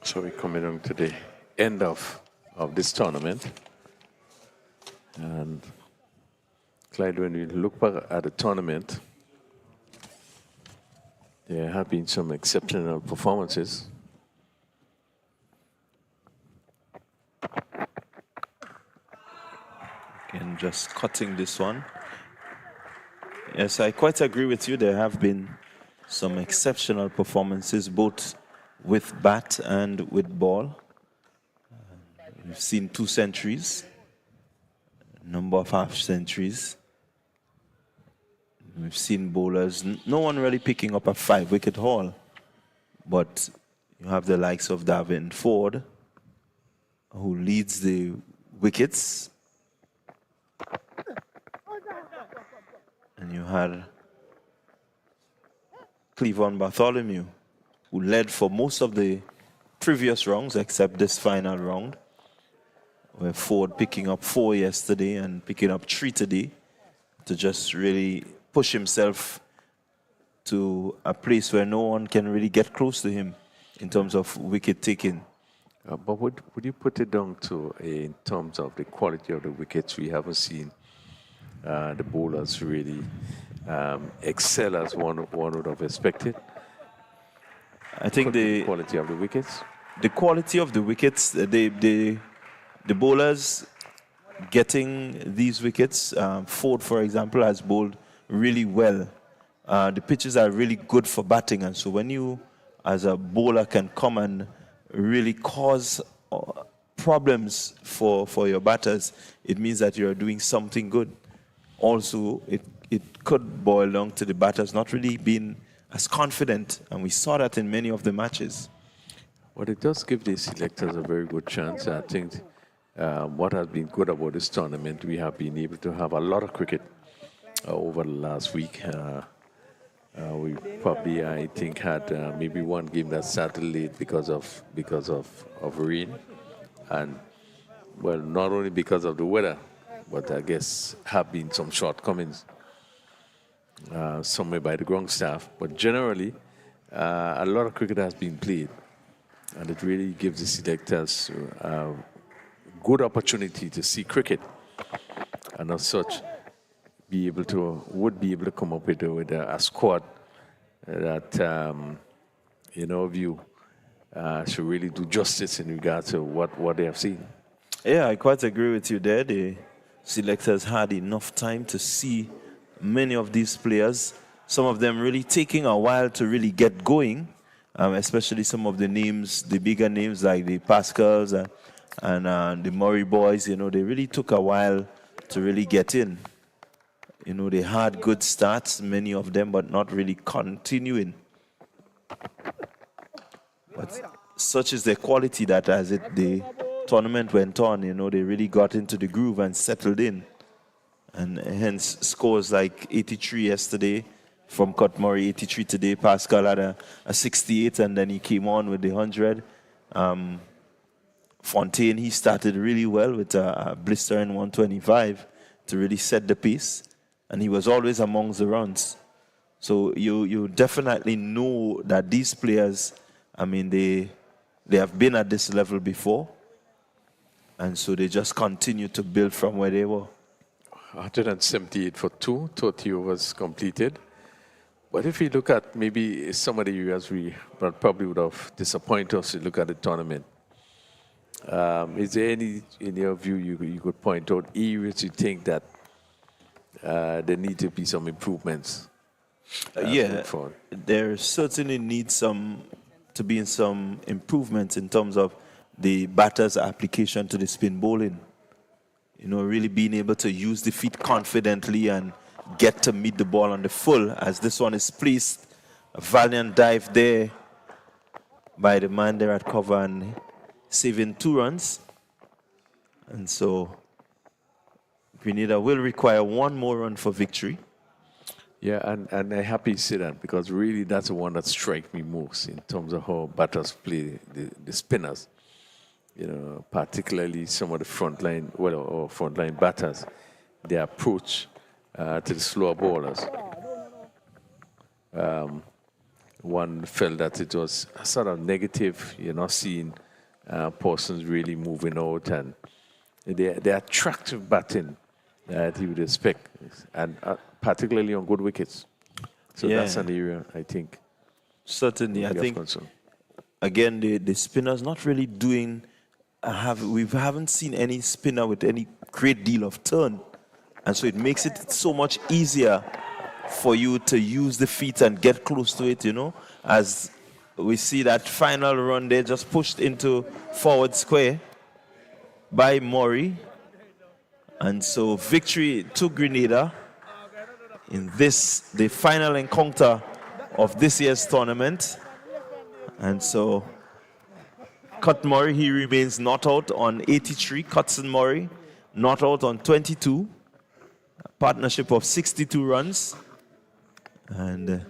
So we're coming on to the end of this tournament. And Clyde, when we look back at the tournament, there have been some exceptional performances. And just cutting this one. Yes, I quite agree with you. There have been some exceptional performances, both with bat and with ball. We've seen 2 centuries, a number of half centuries. We've seen bowlers, no one really picking up a 5-wicket haul, but you have the likes of Davin Ford, who leads the wickets. And you had Cleavon Bartholomew, who led for most of the previous rounds, except this final round, where Ford picking up 4 yesterday and picking up 3 today to just really push himself to a place where no one can really get close to him in terms of wicket taking. But would you put it down to, in terms of the quality of the wickets, we haven't seen the bowlers really excel as one would have expected? I think the quality of the wickets. The quality of the wickets, the bowlers getting these wickets. Ford, for example, has bowled really well. The pitches are really good for batting, and so when you, as a bowler, can come and really cause problems for your batters, it means that you're doing something good. Also, it could boil down to the batters not really being as confident, and we saw that in many of the matches. Well, it does give the selectors a very good chance. I think what has been good about this tournament, we have been able to have a lot of cricket over the last week. We probably, I think, had maybe one game that started late because of rain, and well, not only because of the weather, but I guess have been some shortcomings somewhere by the ground staff. But generally, a lot of cricket has been played, and it really gives the selectors a good opportunity to see cricket, and as such, would be able to come up with a squad that, in our view, should really do justice in regards to what they have seen. Yeah, I quite agree with you there. The selectors had enough time to see many of these players, some of them really taking a while to really get going, especially some of the names, the bigger names like the Pascals and the Murray boys. You know, they really took a while to really get in. You know, they had good starts, many of them, but not really continuing. But such is their quality that as the tournament went on, you know, they really got into the groove and settled in. And hence scores like 83 yesterday from Cut Murray, 83 today. Pascal had a 68, and then he came on with the 100. Fontaine, he started really well with a blistering 125 to really set the pace. And he was always amongst the runs. So you definitely know that these players, I mean, they have been at this level before. And so they just continue to build from where they were. 178 for 2, 30 overs completed. But if we look at maybe some of the areas we probably would have disappointed us to look at the tournament, is there any, in your view, you could point out areas you think that there need to be some improvements? Yeah, there certainly needs some to be in some improvements in terms of the batter's application to the spin bowling. You know, really being able to use the feet confidently and get to meet the ball on the full, as this one is placed. A valiant dive there by the man there at cover and saving 2 runs. And so Grenada will require 1 more run for victory. Yeah, and I'm happy to see that, because really that's the one that strikes me most in terms of how batters play the spinners. You know, particularly some of the frontline batters, their approach to the slower bowlers. One felt that it was sort of negative. You're not seeing persons really moving out, and the attractive batting that you would expect, and particularly on good wickets. So that's an area, I think. Certainly, I think, again, the spinner's not really doing, we haven't seen any spinner with any great deal of turn. And so it makes it so much easier for you to use the feet and get close to it, you know, as we see that final run there just pushed into forward square by Murray. And so victory to Grenada in this, the final encounter of this year's tournament. And so Cut Murray, he remains not out on 83. Cutson Murray not out on 22. A partnership of 62 runs. And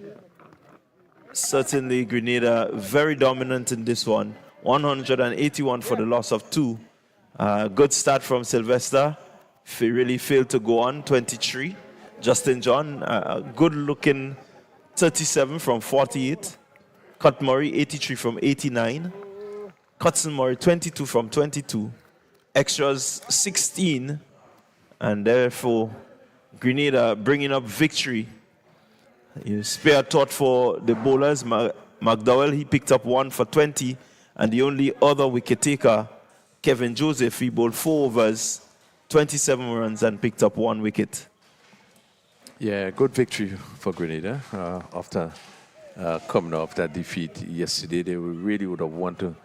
certainly Grenada very dominant in this one. 181 for the loss of 2. Good start from Sylvester. He really failed to go on, 23. Justin John, good looking 37 from 48. Cut Murray, 83 from 89. Cutson Murray, 22 from 22. Extras, 16. And therefore, Grenada bringing up victory. Spare thought for the bowlers. McDowell, he picked up 1 for 20. And the only other wicket taker, Kevin Joseph, he bowled 4 overs, 27 runs, and picked up 1 wicket. Yeah, good victory for Grenada after coming off that defeat yesterday. They really would have want to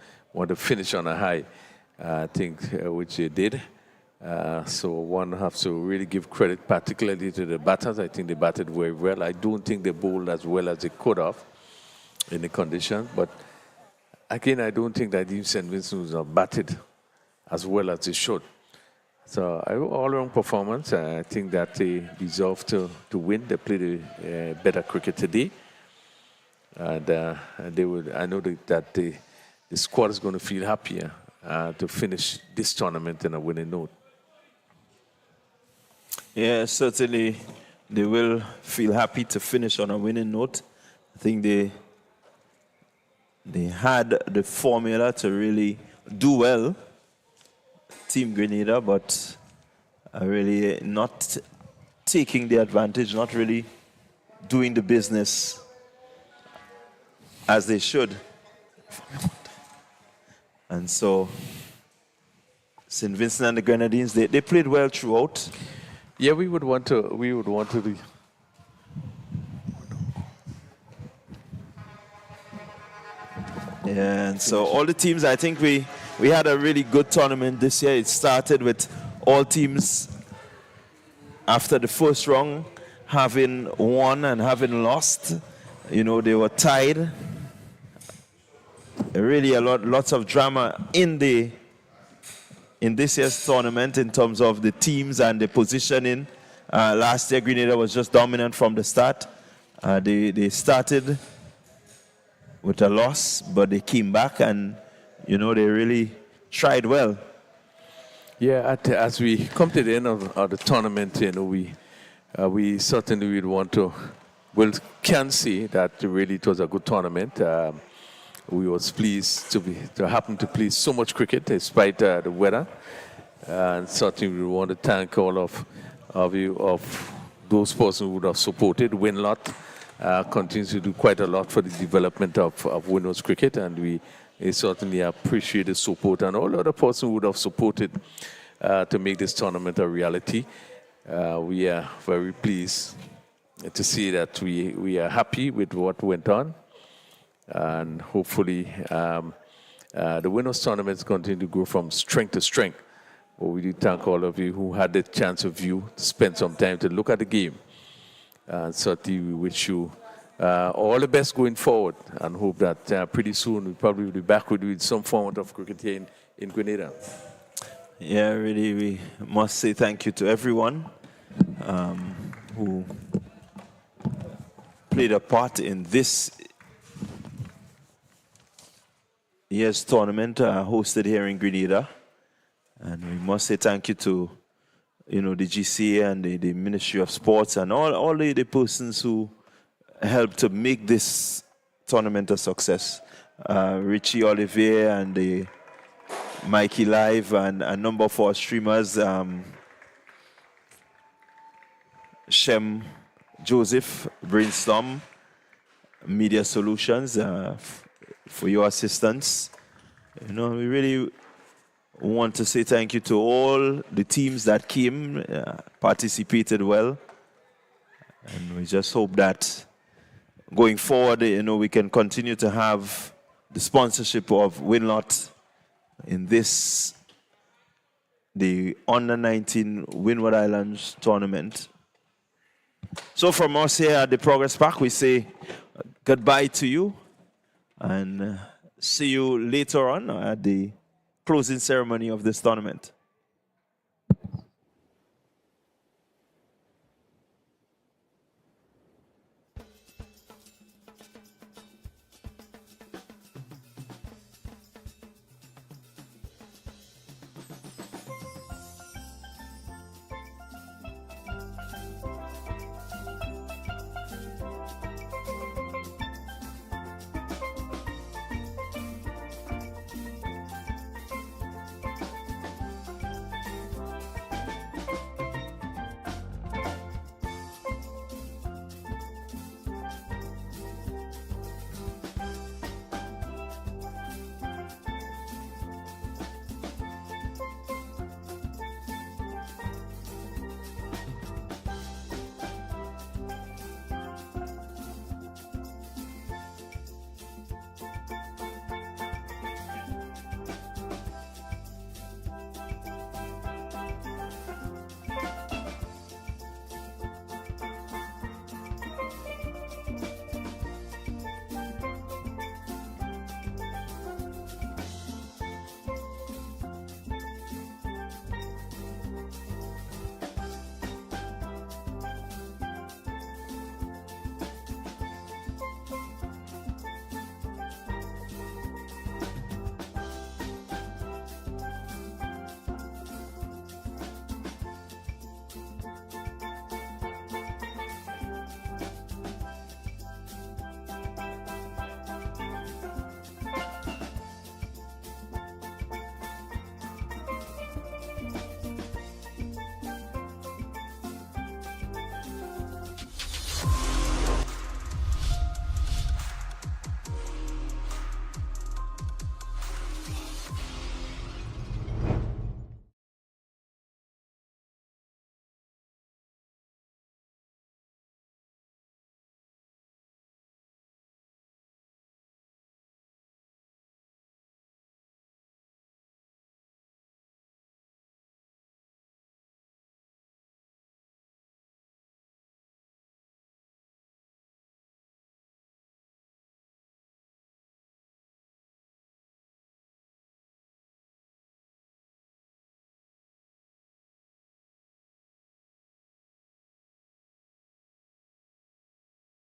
finish on a high, I think, which they did. So one has to really give credit, particularly to the batters. I think they batted very well. I don't think they bowled as well as they could have in the conditions. But again, I don't think that Vincent Vincent batted as well as they should. So all-round performance. I think that they deserve to win. They played a better cricket today, and they would. I know that the squad is going to feel happier to finish this tournament in a winning note. Yeah, certainly they will feel happy to finish on a winning note. I think they had the formula to really do well, Team Grenada, but really not taking the advantage, not really doing the business as they should. And so St. Vincent and the Grenadines, they played well throughout. Yeah, we would want to be. Yeah, and so all the teams, I think we had a really good tournament this year. It started with all teams after the first round having won and having lost. You know, they were tied. Really lots of drama in this year's tournament in terms of the teams and the positioning. Last year, Grenada was just dominant from the start. They started with a loss, but they came back and, you know, they really tried well. Yeah, as we come to the end of the tournament, you know, we certainly can see that really it was a good tournament. We was pleased to happen to play so much cricket despite the weather, and certainly we want to thank all of those persons who would have supported. Winlott continues to do quite a lot for the development of Windows cricket, and we certainly appreciate the support, and all other persons who would have supported to make this tournament a reality. We are very pleased to see that we are happy with what went on. and hopefully the winners tournaments continue to go from strength to strength. But we do thank all of you who had the chance of you to spend some time to look at the game. And certainly we wish you all the best going forward, and hope that pretty soon we'll probably be back with some form of cricket here in Grenada. Yeah, really, we must say thank you to everyone who played a part in this year's tournament hosted here in Grenada. And we must say thank you to, the GCA and the Ministry of Sports and all the persons who helped to make this tournament a success. Richie Olivier and the Mikey Live and a number of our streamers, Shem Joseph, Brainstorm, Media Solutions, for your assistance. We really want to say thank you to all the teams that came, participated well. And we just hope that going forward, we can continue to have the sponsorship of Winlott in the Under-19 Windward Islands tournament. So from us here at the Progress Park, we say goodbye to you and see you later on at the closing ceremony of this tournament.